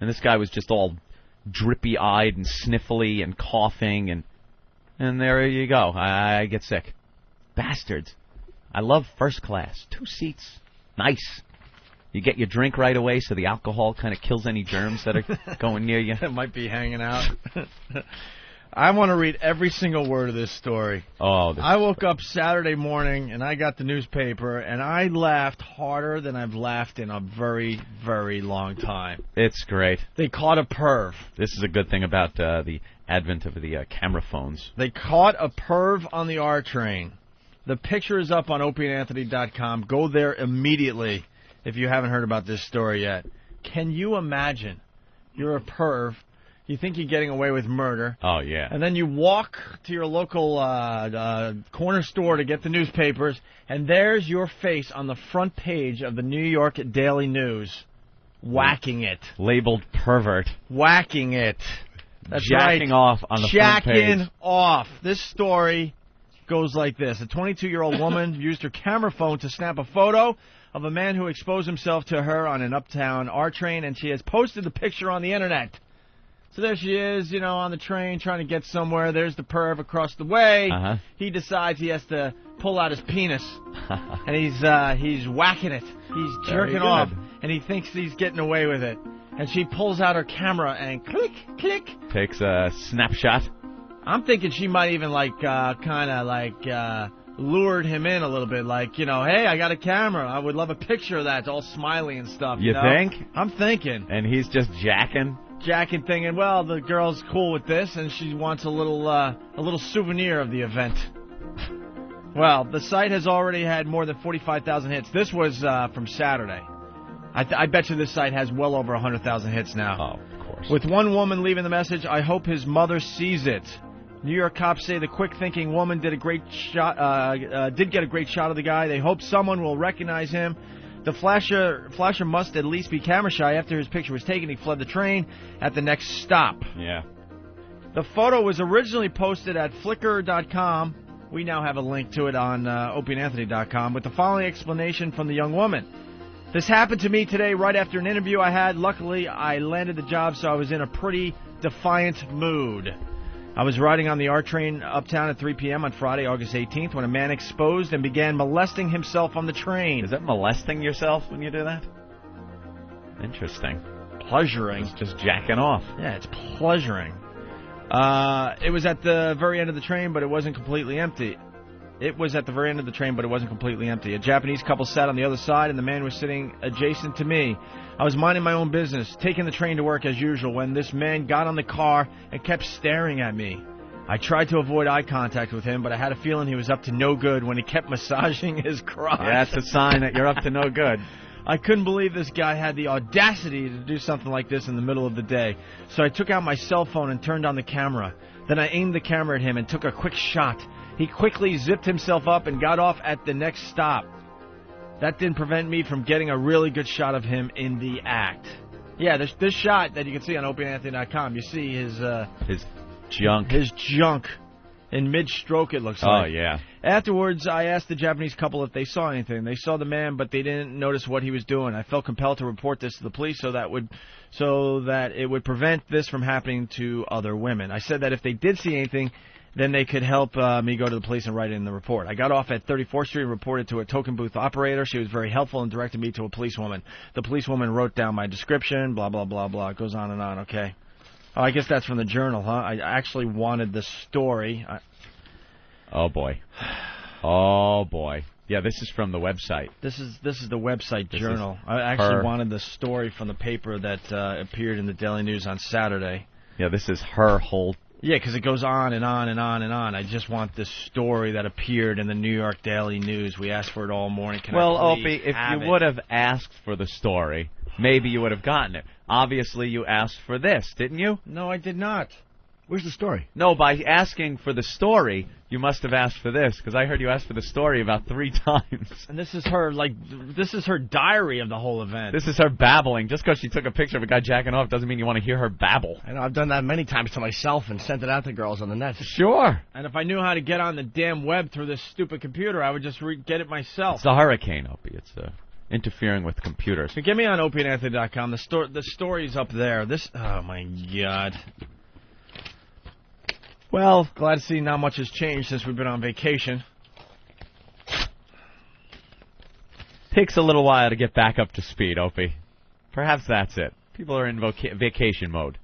Speaker 5: And this guy was just all drippy-eyed and sniffly and coughing, and there you go. I get sick. Bastards. I love first class. 2 seats. Nice. You get your drink right away, so the alcohol kind of kills any germs that are going near you.
Speaker 1: That might be hanging out. I want to read every single word of this story.
Speaker 5: Oh,
Speaker 1: I woke up Saturday morning, and I got the newspaper, and I laughed harder than I've laughed in a very, very long time.
Speaker 5: It's great.
Speaker 1: They caught a perv.
Speaker 5: This is a good thing about the advent of the camera phones.
Speaker 1: They caught a perv on the R train. The picture is up on opieandanthony.com. Go there immediately if you haven't heard about this story yet. Can you imagine? You're a perv. You think you're getting away with murder.
Speaker 5: Oh, yeah.
Speaker 1: And then you walk to your local corner store to get the newspapers, and there's your face on the front page of the New York Daily News. Whacking it.
Speaker 5: Labeled pervert.
Speaker 1: Whacking it. That's
Speaker 5: Jacking
Speaker 1: right.
Speaker 5: off on the front page.
Speaker 1: Jacking off. This story goes like this. A 22-year-old woman used her camera phone to snap a photo of a man who exposed himself to her on an uptown R train, and she has posted the picture on the Internet. So there she is, on the train trying to get somewhere. There's the perv across the way.
Speaker 5: Uh-huh.
Speaker 1: He decides he has to pull out his penis, and he's whacking it. He's jerking off, and he thinks he's getting away with it. And she pulls out her camera and click, click.
Speaker 5: Takes a snapshot.
Speaker 1: I'm thinking she might even lured him in a little bit, hey, I got a camera. I would love a picture of that. It's all smiley and stuff.
Speaker 5: You think?
Speaker 1: I'm thinking.
Speaker 5: And he's just jacking,
Speaker 1: thinking, well, the girl's cool with this, and she wants a little souvenir of the event. Well, the site has already had more than 45,000 hits. This was from Saturday. I bet you this site has well over 100,000 hits now.
Speaker 5: Oh, of course.
Speaker 1: With one woman leaving the message, I hope his mother sees it. New York cops say the quick-thinking woman did get a great shot of the guy. They hope someone will recognize him. The flasher must at least be camera shy. After his picture was taken, he fled the train at the next stop.
Speaker 5: Yeah.
Speaker 1: The photo was originally posted at Flickr.com. We now have a link to it on opieandanthony.com with the following explanation from the young woman. This happened to me today right after an interview I had. Luckily, I landed the job, so I was in a pretty defiant mood. I was riding on the R train uptown at 3 p.m. on Friday, August 18th, when a man exposed and began molesting himself on the train.
Speaker 5: Is that molesting yourself when you do that? Interesting.
Speaker 1: Pleasuring.
Speaker 5: It's just jacking off.
Speaker 1: Yeah, it's pleasuring. It was at the very end of the train, but it wasn't completely empty. A Japanese couple sat on the other side, and the man was sitting adjacent to me. I was minding my own business, taking the train to work as usual, when this man got on the car and kept staring at me. I tried to avoid eye contact with him, but I had a feeling he was up to no good when he kept massaging his crotch.
Speaker 5: Yeah, that's a sign that you're up to no good.
Speaker 1: I couldn't believe this guy had the audacity to do something like this in the middle of the day. So I took out my cell phone and turned on the camera. Then I aimed the camera at him and took a quick shot. He quickly zipped himself up and got off at the next stop. That didn't prevent me from getting a really good shot of him in the act. Yeah, this shot that you can see on OpieAnthony.com, you see his
Speaker 5: junk.
Speaker 1: His junk in mid-stroke, it looks
Speaker 5: Oh,
Speaker 1: like.
Speaker 5: yeah.
Speaker 1: Afterwards, I asked the Japanese couple if they saw anything. They saw the man, but they didn't notice what he was doing. I felt compelled to report this to the police so that it would prevent this from happening to other women. I said that if they did see anything, then they could help me go to the police and write it in the report. I got off at 34th Street and reported to a token booth operator. She was very helpful and directed me to a policewoman. The policewoman wrote down my description, blah, blah, blah, blah. It goes on and on, okay. Oh, I guess that's from the Journal, huh? I actually wanted the story.
Speaker 5: Oh, boy. Oh, boy. Yeah, this is from the website.
Speaker 1: This is the website
Speaker 5: This
Speaker 1: Journal.
Speaker 5: is
Speaker 1: I actually
Speaker 5: her.
Speaker 1: wanted the story from the paper that appeared in the Daily News on Saturday.
Speaker 5: Yeah, this is her whole...
Speaker 1: Yeah, because it goes on and on and on and on. I just want this story that appeared in the New York Daily News. We asked for it all morning. Can
Speaker 5: Well,
Speaker 1: I please
Speaker 5: Opie, if
Speaker 1: have
Speaker 5: you
Speaker 1: it?
Speaker 5: would have asked for the story, maybe you would have gotten it. Obviously, you asked for this, didn't you?
Speaker 1: No, I did not.
Speaker 4: Where's the story?
Speaker 5: No, by asking for the story, you must have asked for this, because I heard you ask for the story about 3 times.
Speaker 1: And this is her, this is her diary of the whole event.
Speaker 5: This is her babbling. Just because she took a picture of a guy jacking off doesn't mean you want to hear her babble.
Speaker 4: I know, I've done that many times to myself and sent it out to girls on the net.
Speaker 5: Sure.
Speaker 1: And if I knew how to get on the damn web through this stupid computer, I would just get it myself.
Speaker 5: It's a hurricane, Opie. It's interfering with computers.
Speaker 1: So get me on OpieAnthony.com. The story's up there. Oh, my God. Well, glad to see not much has changed since we've been on vacation.
Speaker 5: Takes a little while to get back up to speed, Opie. Perhaps that's it. People are in vacation mode.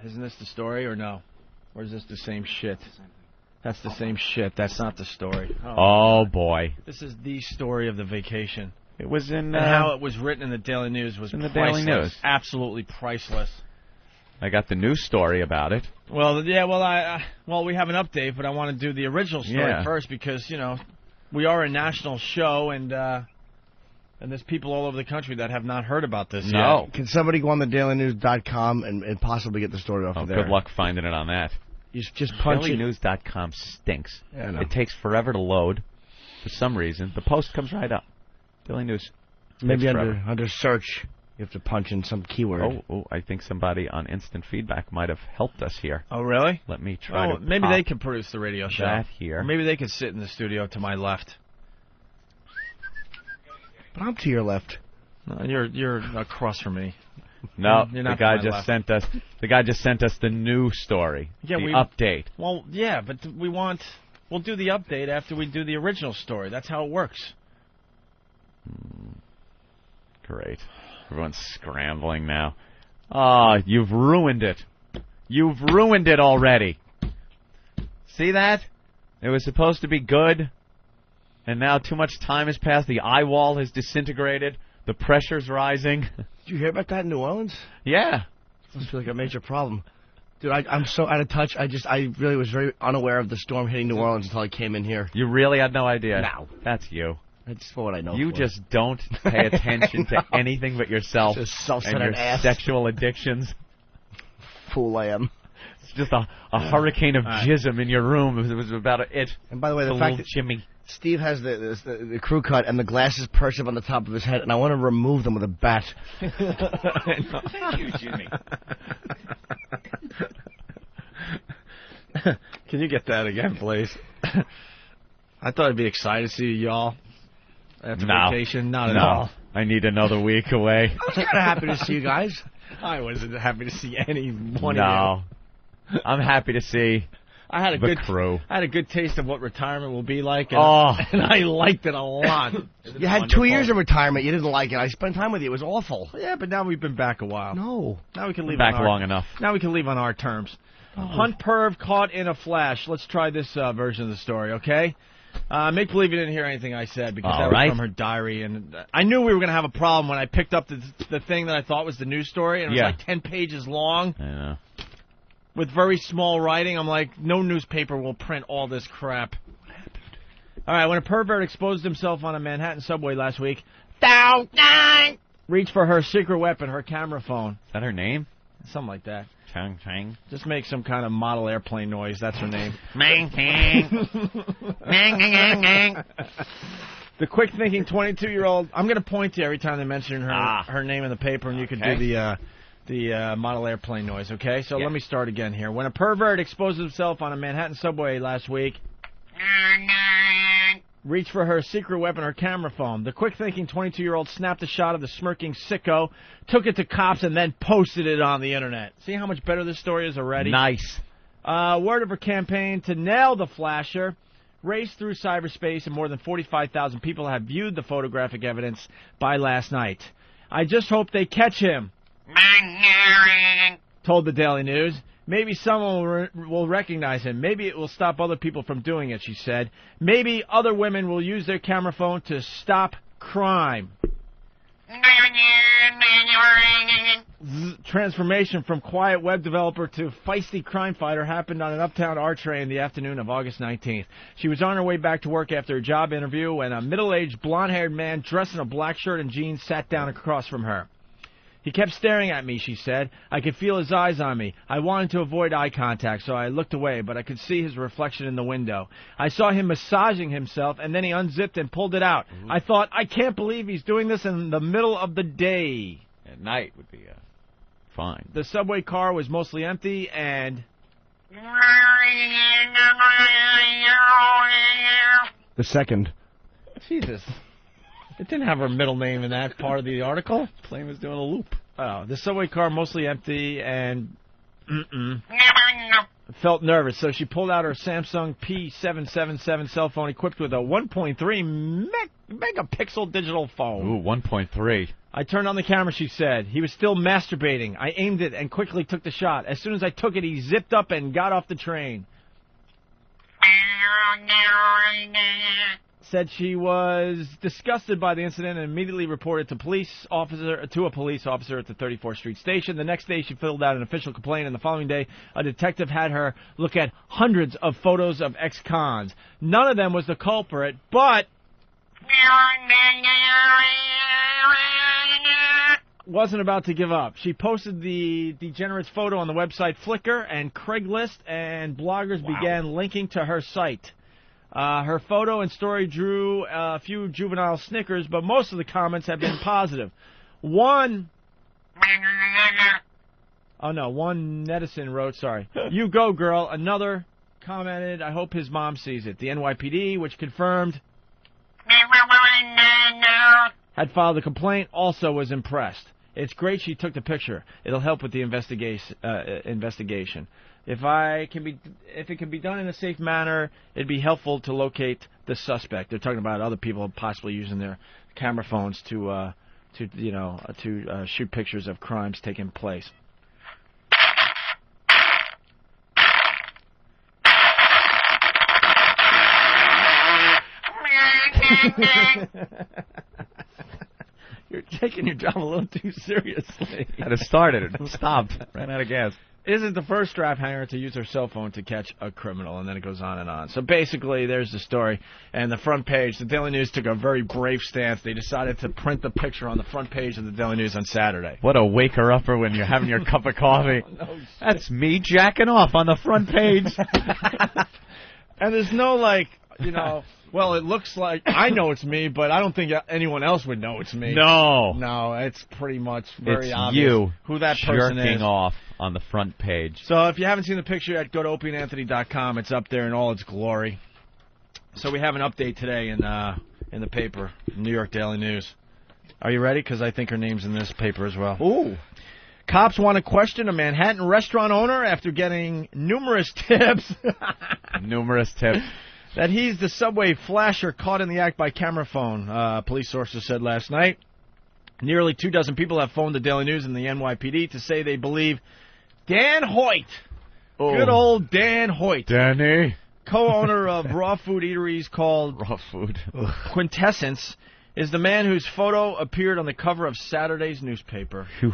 Speaker 1: Isn't this the story or no? Or is this the same shit? That's the same shit. That's not the story.
Speaker 5: Oh, boy.
Speaker 1: This is the story of the vacation.
Speaker 5: It was in...
Speaker 1: And how it was written in the Daily News was
Speaker 5: in the
Speaker 1: priceless.
Speaker 5: Daily News.
Speaker 1: Absolutely priceless.
Speaker 5: I got the news story about it.
Speaker 1: Well, yeah, well, we have an update, but I want to do the original story first because, we are a national show and there's people all over the country that have not heard about this yet.
Speaker 4: Can somebody go on the dailynews.com and possibly get the story off of there?
Speaker 5: Good luck finding it on that.
Speaker 4: You just punch it.
Speaker 5: Dailynews.com stinks.
Speaker 4: Yeah, I know.
Speaker 5: It takes forever to load for some reason. The post comes right up. Daily News.
Speaker 4: Maybe
Speaker 5: Takes forever.
Speaker 4: under search, you have to punch in some keyword.
Speaker 5: Oh, I think somebody on instant feedback might have helped us here.
Speaker 1: Oh, really?
Speaker 5: Let me try to
Speaker 1: maybe
Speaker 5: pop
Speaker 1: they could produce the radio show.
Speaker 5: that here.
Speaker 1: Or maybe they could sit in the studio to my left.
Speaker 4: But I'm to your left.
Speaker 1: No, you're across from me.
Speaker 5: No,
Speaker 1: You're
Speaker 5: the
Speaker 1: not
Speaker 5: guy
Speaker 1: to my
Speaker 5: just
Speaker 1: left.
Speaker 5: sent us. The guy just sent us the new story.
Speaker 1: Yeah,
Speaker 5: the
Speaker 1: we
Speaker 5: update.
Speaker 1: Well, yeah, but we'll do the update after we do the original story. That's how it works.
Speaker 5: Great. Everyone's scrambling now. Ah, you've ruined it. You've ruined it already. See that? It was supposed to be good, and now too much time has passed. The eye wall has disintegrated. The pressure's rising.
Speaker 4: Did you hear about that in New Orleans?
Speaker 5: Yeah.
Speaker 4: Must be like a major problem. Dude, I'm so out of touch. I really was very unaware of the storm hitting New Orleans until I came in here.
Speaker 5: You really had no idea?
Speaker 4: No.
Speaker 5: That's you.
Speaker 4: That's what I know.
Speaker 5: You
Speaker 4: for.
Speaker 5: just don't pay attention to anything but yourself
Speaker 4: Just
Speaker 5: and
Speaker 4: self-centered
Speaker 5: your
Speaker 4: ass.
Speaker 5: sexual addictions.
Speaker 4: Fool I am.
Speaker 5: It's just a hurricane of jism in your room. It was about it.
Speaker 4: And by the way, the
Speaker 5: It's a
Speaker 4: fact
Speaker 5: little
Speaker 4: that
Speaker 5: Jimmy.
Speaker 4: Steve has the crew cut and the glasses perched up on the top of his head, and I want to remove them with a bat.
Speaker 5: Thank you, Jimmy.
Speaker 1: Can you get that again, please? I thought I'd be excited to see y'all after vacation. Not at all.
Speaker 5: I need another week away.
Speaker 4: I was kind of happy to see you guys.
Speaker 1: I wasn't happy to see any one
Speaker 5: No.
Speaker 1: of you.
Speaker 5: I'm happy to see
Speaker 1: I had a
Speaker 5: the
Speaker 1: good
Speaker 5: crew.
Speaker 1: I had a good taste of what retirement will be like, and,
Speaker 5: Oh.
Speaker 1: and I liked it a lot.
Speaker 4: You had 2 years of retirement. You didn't like it. I spent time with you. It was awful.
Speaker 1: Yeah, but now we've been back a while.
Speaker 4: No.
Speaker 1: Now we can leave
Speaker 5: Back
Speaker 1: on our,
Speaker 5: long enough.
Speaker 1: Now we can leave on our terms. Hunt perv caught in a flash. Let's try this version of the story, okay? Make believe you didn't hear anything I said because that was from her diary, and I knew we were going to have a problem when I picked up the thing that I thought was the news story, and it was like 10 pages long.
Speaker 5: I know.
Speaker 1: with very small writing. I'm like, no newspaper will print all this crap. All right, when a pervert exposed himself on a Manhattan subway last week, reached for her secret weapon, her camera phone.
Speaker 5: Is that her name?
Speaker 1: Something like that.
Speaker 5: Chang Chang.
Speaker 1: Just make some kind of model airplane noise. That's her name. The quick-thinking 22-year-old. I'm going to point to you every time they mention her name in the paper, and you can do the model airplane noise, okay? So let me start again here. When a pervert exposed himself on a Manhattan subway last week, reached for her secret weapon, her camera phone. The quick-thinking 22-year-old snapped a shot of the smirking sicko, took it to cops, and then posted it on the Internet. See how much better this story is already?
Speaker 5: Nice.
Speaker 1: Word of her campaign to nail the flasher raced through cyberspace, and more than 45,000 people have viewed the photographic evidence by last night. I just hope they catch him, told the Daily News. Maybe someone will recognize him. Maybe it will stop other people from doing it, she said. Maybe other women will use their camera phone to stop crime. Transformation from quiet web developer to feisty crime fighter happened on an uptown R train the afternoon of August 19th. She was on her way back to work after a job interview when a middle-aged, blonde-haired man dressed in a black shirt and jeans sat down across from her. He kept staring at me, she said. I could feel his eyes on me. I wanted to avoid eye contact, so I looked away, but I could see his reflection in the window. I saw him massaging himself, and then he unzipped and pulled it out. I thought, I can't believe he's doing this in the middle of the day.
Speaker 5: At night would be fine.
Speaker 1: The subway car was mostly empty, and
Speaker 4: The second.
Speaker 1: Jesus. It didn't have her middle name in that part of the article.
Speaker 5: Plane was doing a loop.
Speaker 1: Oh, the subway car mostly empty and felt nervous, so she pulled out her Samsung P777 cell phone equipped with a 1.3 megapixel digital phone.
Speaker 5: Ooh, 1.3.
Speaker 1: I turned on the camera, she said. He was still masturbating. I aimed it and quickly took the shot. As soon as I took it, he zipped up and got off the train. Said she was disgusted by the incident and immediately reported to a police officer at the 34th Street station. The next day, she filled out an official complaint, and the following day, a detective had her look at hundreds of photos of ex-cons. None of them was the culprit, but wasn't about to give up. She posted the degenerate's photo on the website Flickr and Craigslist, and bloggers began linking to her site. Her photo and story drew a few juvenile snickers, but most of the comments have been positive. One netizen wrote, "You go, girl." Another commented, "I hope his mom sees it." The NYPD, which confirmed had filed a complaint, also was impressed. It's great she took the picture. It'll help with the investigation. If it can be done in a safe manner, it'd be helpful to locate the suspect. They're talking about other people possibly using their camera phones to shoot pictures of crimes taking place. You're taking your job a little too seriously.
Speaker 5: Had it started. It stopped. Ran out of gas.
Speaker 1: Isn't the first strap hanger to use her cell phone to catch a criminal, and then it goes on and on. So basically, there's the story, and the front page. The Daily News took a very brave stance. They decided to print the picture on the front page of the Daily News on Saturday.
Speaker 5: What a waker-upper when you're having your cup of coffee. That's me jacking off on the front page.
Speaker 1: And there's no, well, it looks like I know it's me, but I don't think anyone else would know it's me. No, it's pretty much very
Speaker 5: it's
Speaker 1: obvious
Speaker 5: you
Speaker 1: who that person
Speaker 5: jerking
Speaker 1: is.
Speaker 5: off on the front page.
Speaker 1: So if you haven't seen the picture yet, go to opieandanthony.com. It's up there in all its glory. So we have an update today in the paper, New York Daily News. Are you ready? Because I think her name's in this paper as well.
Speaker 4: Ooh.
Speaker 1: Cops want to question a Manhattan restaurant owner after getting numerous tips.
Speaker 5: Numerous tips.
Speaker 1: That he's the subway flasher caught in the act by camera phone, police sources said last night. Nearly 24 people have phoned the Daily News and the NYPD to say they believe Dan Hoyt, good old Dan Hoyt,
Speaker 5: Danny,
Speaker 1: co-owner of raw food eateries called
Speaker 5: Raw Food
Speaker 1: Quintessence, is the man whose photo appeared on the cover of Saturday's newspaper.
Speaker 5: Phew.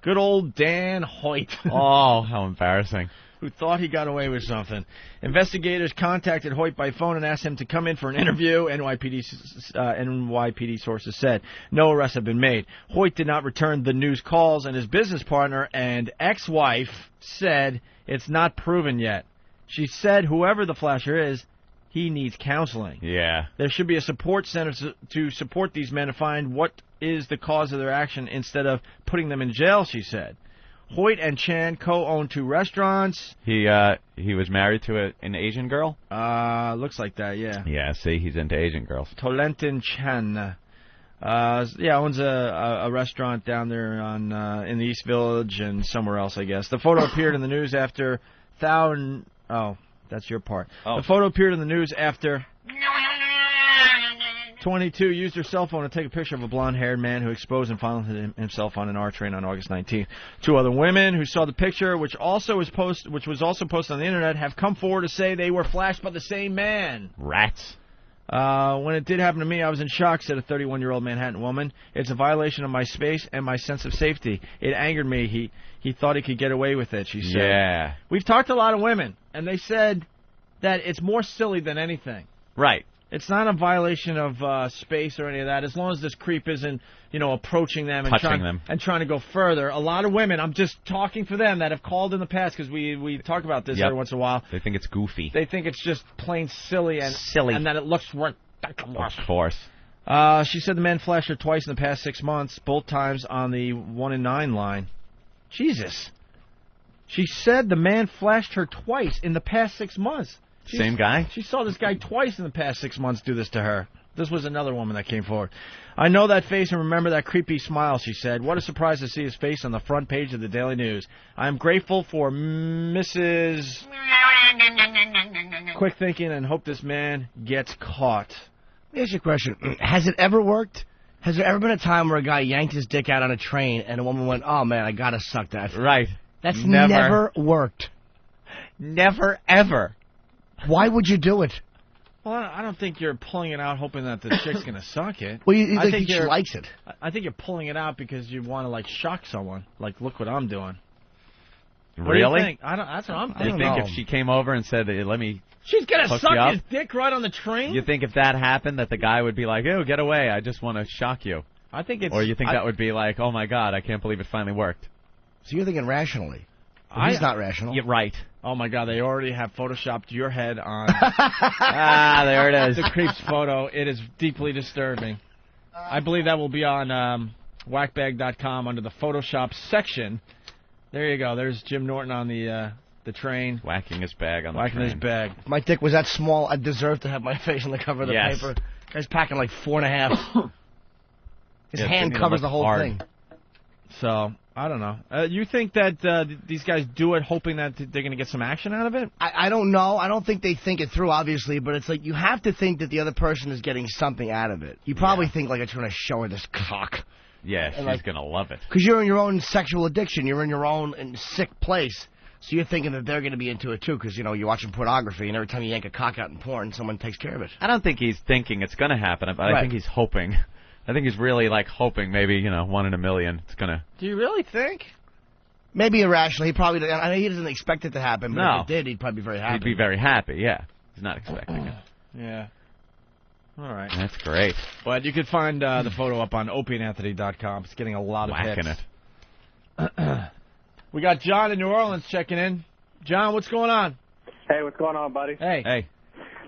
Speaker 1: Good old Dan Hoyt.
Speaker 5: Oh, how embarrassing.
Speaker 1: Who thought he got away with something. Investigators contacted Hoyt by phone and asked him to come in for an interview, NYPD sources said. No arrests have been made. Hoyt did not return the news calls, and his business partner and ex-wife said it's not proven yet. She said whoever the flasher is, he needs counseling.
Speaker 5: Yeah.
Speaker 1: There should be a support center to support these men and find what is the cause of their action instead of putting them in jail, she said. Hoyt and Chan co-own 2 restaurants.
Speaker 5: He was married to an Asian girl?
Speaker 1: Looks like that, yeah.
Speaker 5: Yeah, see, he's into Asian girls.
Speaker 1: Tolentin Chan. Owns a restaurant down there on in the East Village and somewhere else, I guess. The photo appeared in the news after Oh, that's your part.
Speaker 5: Oh.
Speaker 1: The photo appeared in the news after 22 used her cell phone to take a picture of a blonde-haired man who exposed and found himself on an R train on August 19th. 2 other women who saw the picture, which was also posted on the internet, have come forward to say they were flashed by the same man.
Speaker 5: Rats.
Speaker 1: When it did happen to me, I was in shock, said a 31-year-old Manhattan woman. It's a violation of my space and my sense of safety. It angered me. He thought he could get away with it, she said.
Speaker 5: Yeah.
Speaker 1: We've talked to a lot of women, and they said that it's more silly than anything.
Speaker 5: Right.
Speaker 1: It's not a violation of space or any of that, as long as this creep isn't, approaching them and
Speaker 5: touching them
Speaker 1: and trying to go further. A lot of women, I'm just talking for them, that have called in the past, because we talk about this every once in a while.
Speaker 5: They think it's goofy.
Speaker 1: They think it's just plain silly and that it looks ridiculous.
Speaker 5: Of course.
Speaker 1: She said the man flashed her twice in the past 6 months, both times on the 1 in 9 line. Jesus. She said the man flashed her twice in the past 6 months.
Speaker 5: Same guy?
Speaker 1: She saw this guy twice in the past 6 months do this to her. This was another woman that came forward. I know that face and remember that creepy smile, she said. What a surprise to see his face on the front page of the Daily News. I am grateful for Mrs. Quick Thinking and hope this man gets caught.
Speaker 4: Let me ask you a question. Has it ever worked? Has there ever been a time where a guy yanked his dick out on a train and a woman went, oh, man, I gotta suck that?
Speaker 5: Right.
Speaker 4: That's never worked.
Speaker 5: Never, ever.
Speaker 4: Why would you do it?
Speaker 1: Well, I don't think you're pulling it out hoping that the chick's going to suck it.
Speaker 4: Well, you
Speaker 1: I
Speaker 4: think
Speaker 1: think
Speaker 4: she likes it.
Speaker 1: I think you're pulling it out because you want to, shock someone. Like, look what I'm doing. What
Speaker 5: Really?
Speaker 1: do you think? That's what I'm thinking.
Speaker 5: You think if she came over and said, let me
Speaker 1: she's going to
Speaker 5: hook
Speaker 1: suck
Speaker 5: you up?
Speaker 1: his dick right on the train?
Speaker 5: You think if that happened that the guy would be like, ew, get away, I just want to shock you?
Speaker 1: I think it's...
Speaker 5: Or you think that would be like, oh, my God, I can't believe it finally worked?
Speaker 4: So you're thinking rationally. He's not rational.
Speaker 5: Yeah, right.
Speaker 1: Oh, my God, they already have photoshopped your head on...
Speaker 5: there it is.
Speaker 1: The creep's photo. It is deeply disturbing. I believe that will be on whackbag.com under the Photoshop section. There you go. There's Jim Norton on the train.
Speaker 5: Whacking his bag on the
Speaker 1: Whacking
Speaker 5: train.
Speaker 1: his bag.
Speaker 4: If my dick was that small, I deserve to have my face on the cover of the
Speaker 5: Yes.
Speaker 4: paper. Guy's packing like 4.5. His
Speaker 5: Yeah,
Speaker 4: hand
Speaker 5: it's
Speaker 4: covers the
Speaker 5: look
Speaker 4: whole
Speaker 5: hard.
Speaker 4: thing.
Speaker 1: So, I don't know. You think that these guys do it hoping that they're going to get some action out of it?
Speaker 4: I don't know. I don't think they think it through, obviously, but it's like you have to think that the other person is getting something out of it. You probably think like, I'm trying to show her this cock.
Speaker 5: Yeah, she's
Speaker 4: like-
Speaker 5: going to love it.
Speaker 4: Because you're in your own sexual addiction. You're in your own sick place. So you're thinking that they're going to be into it, too, because, you're watching pornography, and every time you yank a cock out in porn, someone takes care of it.
Speaker 5: I don't think he's thinking it's going to happen, but I
Speaker 4: Right.
Speaker 5: think he's hoping. I think he's really, hoping maybe, 1 in a million it's going to...
Speaker 1: Do you really think?
Speaker 4: Maybe irrationally. He probably I know he doesn't expect it to happen, but
Speaker 5: No.
Speaker 4: if it did, he'd probably be very happy.
Speaker 5: He'd be very happy, yeah. He's not expecting it.
Speaker 1: Yeah. All right.
Speaker 5: That's great.
Speaker 1: But you could find the photo up on opieandanthony.com. It's getting a lot of
Speaker 5: Whacking
Speaker 1: hits.
Speaker 5: it.
Speaker 1: We got John in New Orleans checking in. John, what's going on?
Speaker 7: Hey, what's going on, buddy?
Speaker 1: Hey.
Speaker 5: Hey.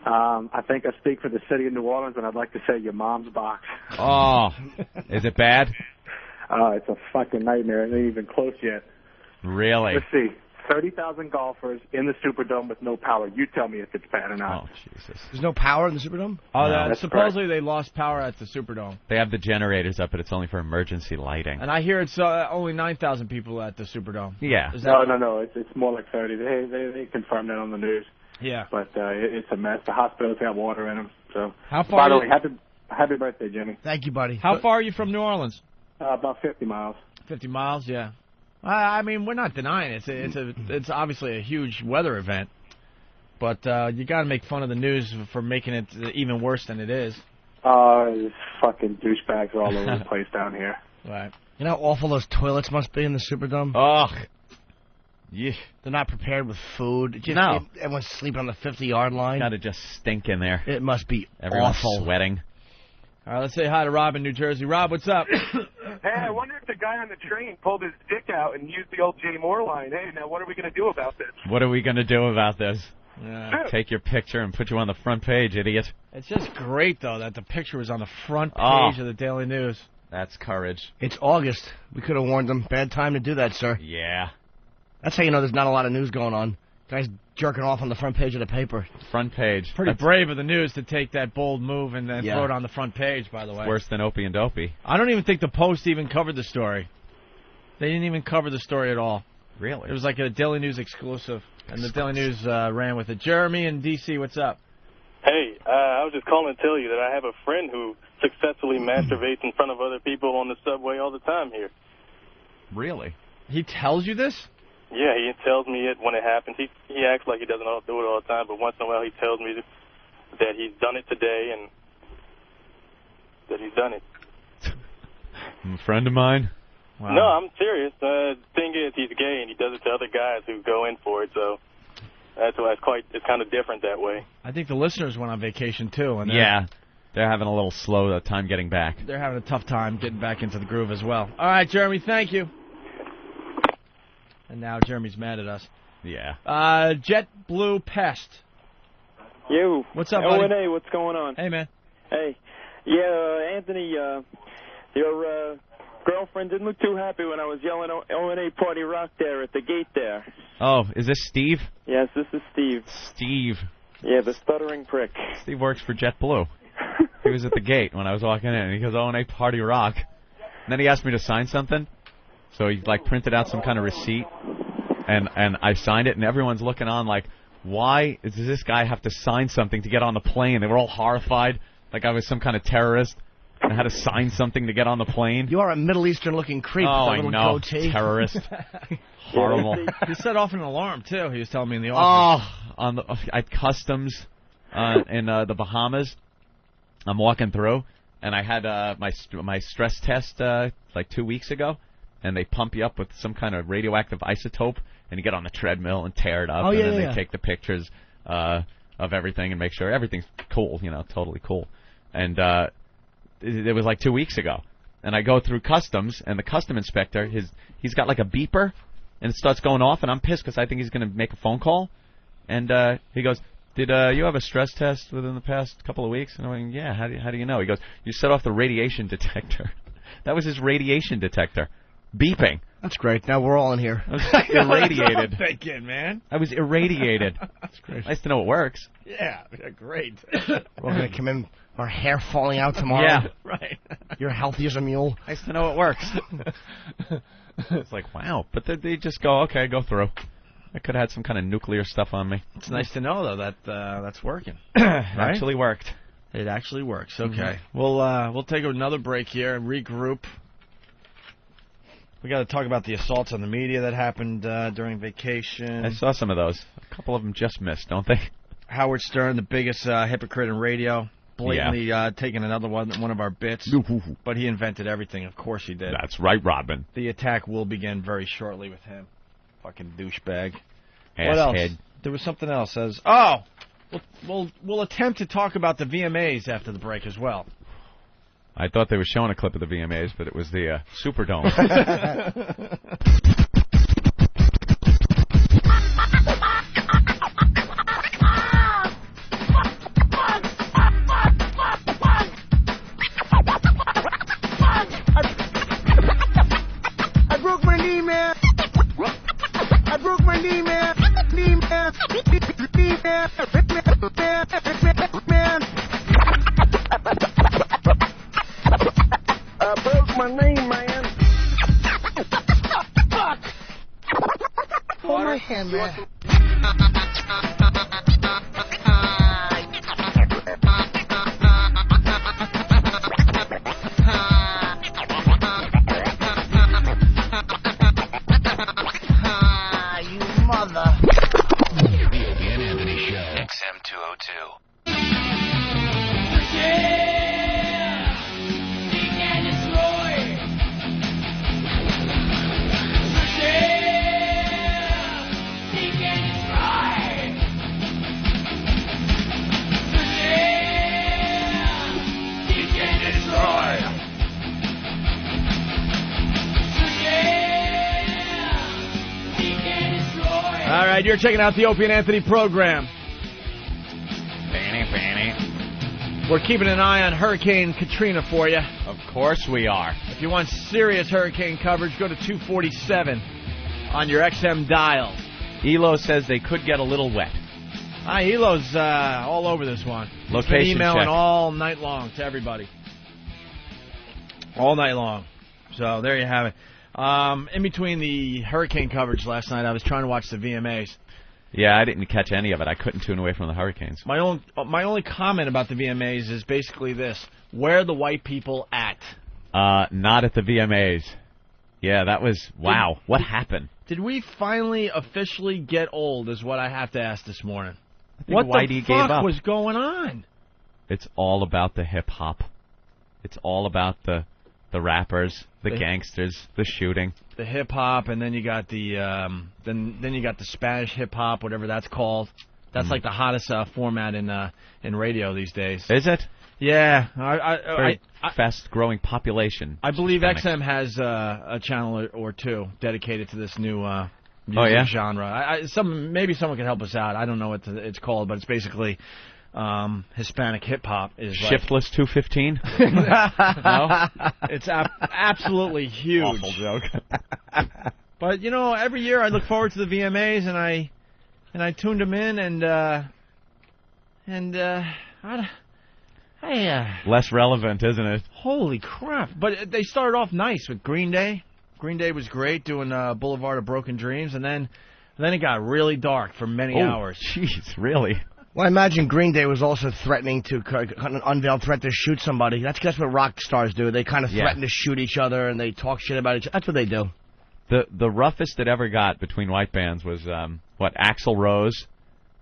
Speaker 7: I think I speak for the city of New Orleans, and I'd like to say your mom's box.
Speaker 5: Oh, is it bad?
Speaker 7: It's a fucking nightmare. It ain't even close yet.
Speaker 5: Really?
Speaker 7: Let's see. 30,000 golfers in the Superdome with no power. You tell me if it's bad or not.
Speaker 5: Oh, Jesus.
Speaker 4: There's no power in the Superdome?
Speaker 1: Oh,
Speaker 5: No.
Speaker 7: That's
Speaker 1: supposedly they lost power at the Superdome.
Speaker 5: They have the generators up, but it's only for emergency lighting.
Speaker 1: And I hear it's only 9,000 people at the Superdome.
Speaker 5: Yeah.
Speaker 1: Is that
Speaker 7: No. It's more like 30. They confirmed that on the news.
Speaker 1: Yeah.
Speaker 7: But it's a mess. The hospitals got water in them. So.
Speaker 1: How far
Speaker 7: By the
Speaker 1: is-
Speaker 7: way, happy birthday, Jimmy.
Speaker 4: Thank you, buddy.
Speaker 1: How far are you from New Orleans?
Speaker 7: About 50 miles.
Speaker 1: 50 miles, yeah. I mean, we're not denying it. It's obviously a huge weather event. But you got to make fun of the news for making it even worse than it is.
Speaker 7: There's fucking douchebags all over the place down here.
Speaker 1: Right.
Speaker 4: You know how awful those toilets must be in the Superdome?
Speaker 5: Ugh. Yeah.
Speaker 4: They're not prepared with food.
Speaker 5: No.
Speaker 4: Everyone's sleeping on the 50-yard line.
Speaker 5: Got to just stink in there.
Speaker 4: It must be
Speaker 5: Everyone's
Speaker 4: awful.
Speaker 5: sweating.
Speaker 1: All right, let's say hi to Rob in New Jersey. Rob, what's up?
Speaker 22: Hey, I wonder if the guy on the train pulled his dick out and used the old Jay Moore line. Hey, now what are we going to do about this?
Speaker 5: What are we going to do about this?
Speaker 1: Yeah.
Speaker 5: Take your picture and put you on the front page, idiot.
Speaker 1: It's just great, though, that the picture was on the front page
Speaker 5: Oh.
Speaker 1: of the Daily News.
Speaker 5: That's courage.
Speaker 4: It's August. We could have warned them. Bad time to do that, sir.
Speaker 5: Yeah.
Speaker 4: That's how you know there's not a lot of news going on. Guys jerking off on the front page of the paper.
Speaker 5: Front page.
Speaker 1: Pretty
Speaker 5: That's
Speaker 1: brave of the news to take that bold move and then
Speaker 4: Yeah.
Speaker 1: throw it on the front page, by the way.
Speaker 5: worse than Opie and Dopey.
Speaker 1: I don't even think the Post even covered the story. They didn't even cover the story at all.
Speaker 5: Really?
Speaker 1: It was like a Daily News exclusive, and the Daily News ran with it. Jeremy in D.C., what's up?
Speaker 9: Hey, I was just calling to tell you that I have a friend who successfully masturbates in front of other people on the subway all the time here.
Speaker 5: Really?
Speaker 1: He tells you this?
Speaker 9: Yeah, he tells me it when it happens. He acts like he doesn't do it all the time, but once in a while he tells me that he's done it today and that he's done it.
Speaker 5: A friend of mine?
Speaker 1: Wow.
Speaker 9: No, I'm serious. Thing is, he's gay and he does it to other guys who go in for it, so that's why it's kind of different that way.
Speaker 1: I think the listeners went on vacation, too. And
Speaker 5: Yeah. They're having a little slow time getting back.
Speaker 1: They're having a tough time getting back into the groove as well. All right, Jeremy, thank you. And now Jeremy's mad at us.
Speaker 5: Yeah.
Speaker 1: JetBlue Pest.
Speaker 10: Yo.
Speaker 1: What's up, buddy?
Speaker 10: O&A, what's going on?
Speaker 1: Hey, man.
Speaker 10: Hey. Yeah, Anthony, your girlfriend didn't look too happy when I was yelling O&A Party Rock there at the gate there.
Speaker 5: Oh, is this Steve?
Speaker 10: Yes, this is Steve.
Speaker 5: Steve.
Speaker 10: Yeah, the stuttering prick.
Speaker 5: Steve works for JetBlue. He was at the gate when I was walking in, and he goes, "O&A Party Rock." And then he asked me to sign something. So he, printed out some kind of receipt, and I signed it, and everyone's looking on like, why does this guy have to sign something to get on the plane? They were all horrified, like I was some kind of terrorist, and I had to sign something to get on the plane.
Speaker 4: You are a Middle Eastern-looking creep
Speaker 5: Oh,
Speaker 4: with a
Speaker 5: I
Speaker 4: little
Speaker 5: know.
Speaker 4: goatee.
Speaker 5: Terrorist. Horrible.
Speaker 1: He set off an alarm, too. He was telling me in the office.
Speaker 5: Oh, at customs in the Bahamas, I'm walking through, and I had my stress test like 2 weeks ago, and they pump you up with some kind of radioactive isotope, and you get on the treadmill and tear it up,
Speaker 4: Oh,
Speaker 5: and
Speaker 4: yeah,
Speaker 5: then
Speaker 4: yeah.
Speaker 5: they take the pictures of everything and make sure everything's cool, totally cool. And it was like 2 weeks ago, and I go through customs, and the custom inspector, he's got like a beeper, and it starts going off, and I'm pissed because I think he's going to make a phone call, and he goes, "Did you have a stress test within the past couple of weeks?" And I'm like, "Yeah, how do you know?" He goes, "You set off the radiation detector." That was his radiation detector. Beeping.
Speaker 4: That's great. Now we're all in here.
Speaker 5: I was irradiated.
Speaker 1: Thinking, man.
Speaker 5: I was irradiated.
Speaker 4: That's great.
Speaker 5: Nice to know it works.
Speaker 1: Yeah, great.
Speaker 4: We're going to come in, our hair falling out tomorrow.
Speaker 5: Yeah.
Speaker 1: Right.
Speaker 4: You're healthy as a mule.
Speaker 5: Nice to know it works. It's like, wow. But they just go, okay, go through. I could have had some kind of nuclear stuff on me.
Speaker 1: It's nice to know, though, that that's working.
Speaker 5: Actually worked.
Speaker 1: It actually works. Okay.
Speaker 5: Mm-hmm.
Speaker 1: We'll take another break here and regroup. We got to talk about the assaults on the media that happened during vacation.
Speaker 5: I saw some of those. A couple of them just missed, don't they?
Speaker 1: Howard Stern, the biggest hypocrite in radio, blatantly taking another one of our bits. But he invented everything. Of course he did.
Speaker 5: That's right, Robin.
Speaker 1: The attack will begin very shortly with him. Fucking douchebag.
Speaker 5: Ass
Speaker 1: What else?
Speaker 5: head.
Speaker 1: There was something else. We'll attempt to talk about the VMAs after the break as well.
Speaker 5: I thought they were showing a clip of the VMAs, but it was the Superdome.
Speaker 3: I broke my knee, man. I broke my knee, man. Knee, man. Knee, man. Man. I broke my knee, man. Hold my hand, man.
Speaker 4: You mother.
Speaker 23: The Opie and Anthony Show. XM 202.
Speaker 1: All right, you're checking out the Opie and Anthony program. We're keeping an eye on Hurricane Katrina for you.
Speaker 5: Of course we are.
Speaker 1: If you want serious hurricane coverage, go to 247 on your XM dial.
Speaker 5: Elo says they could get a little wet.
Speaker 1: Elo's all over this one. He's been
Speaker 5: Location
Speaker 1: emailing
Speaker 5: check.
Speaker 1: all night long to everybody. All night long. So there you have it. In between the hurricane coverage last night, I was trying to watch the VMAs.
Speaker 5: Yeah, I didn't catch any of it. I couldn't tune away from the Hurricanes.
Speaker 1: My only comment about the VMAs is basically this: where are the white people at?
Speaker 5: Not at the VMAs. Yeah, that was wow. What happened?
Speaker 1: Did we finally officially get old? Is what I have to ask this morning.
Speaker 5: I think
Speaker 1: What
Speaker 5: Whitey
Speaker 1: the
Speaker 5: gave
Speaker 1: fuck
Speaker 5: up.
Speaker 1: was going on?
Speaker 5: It's all about the hip hop. It's all about the rappers, the gangsters, the shooting.
Speaker 1: The hip hop, and then you got the then you got the Spanish hip hop, whatever that's called. That's like the hottest format in radio these days.
Speaker 5: Is it?
Speaker 1: Yeah,
Speaker 5: Very fast-growing population.
Speaker 1: I believe
Speaker 5: Hispanic.
Speaker 1: XM has a channel or two dedicated to this new music
Speaker 5: yeah?
Speaker 1: genre. Maybe someone can help us out. I don't know what it's called, but it's basically Hispanic hip hop. Is like,
Speaker 5: Shiftless 215?
Speaker 1: no, it's absolutely huge.
Speaker 5: Awful joke.
Speaker 1: But you know, every year I look forward to the VMAs, and I tuned them in,
Speaker 5: Less relevant, isn't it?
Speaker 1: holy crap! But they started off nice with Green Day. Green Day was great doing Boulevard of Broken Dreams, and then it got really dark for many hours.
Speaker 5: Jeez, really?
Speaker 4: Well, I imagine Green Day was also threatening to an unveiled threat to shoot somebody. That's what rock stars do. They kind of threaten to shoot each other, and they talk shit about each other. That's what they do.
Speaker 5: The roughest it ever got between white bands was Axl Rose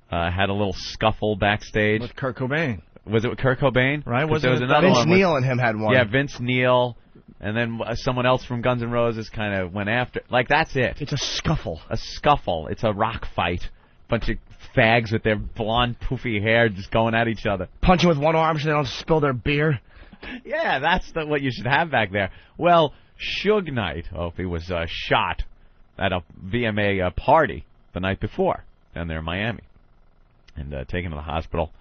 Speaker 5: had a little scuffle backstage
Speaker 1: With Kurt Cobain.
Speaker 5: Was it with Kurt Cobain?
Speaker 1: Right?
Speaker 5: 'Cause
Speaker 1: Wasn't
Speaker 5: there was
Speaker 1: it
Speaker 5: another
Speaker 4: Vince
Speaker 5: one with-
Speaker 4: Neil and him had one.
Speaker 5: Yeah, Vince Neil, and then someone else from Guns N' Roses kind of went after. Like, that's it.
Speaker 4: It's a scuffle.
Speaker 5: A scuffle. It's a rock fight. Bunch of fags with their blonde, poofy hair just going at each other.
Speaker 4: Punching with one arm so they don't spill their beer.
Speaker 5: Yeah, that's what you should have back there. Well, Suge Knight, he was shot at a VMA party the night before down there in Miami and taken to the hospital.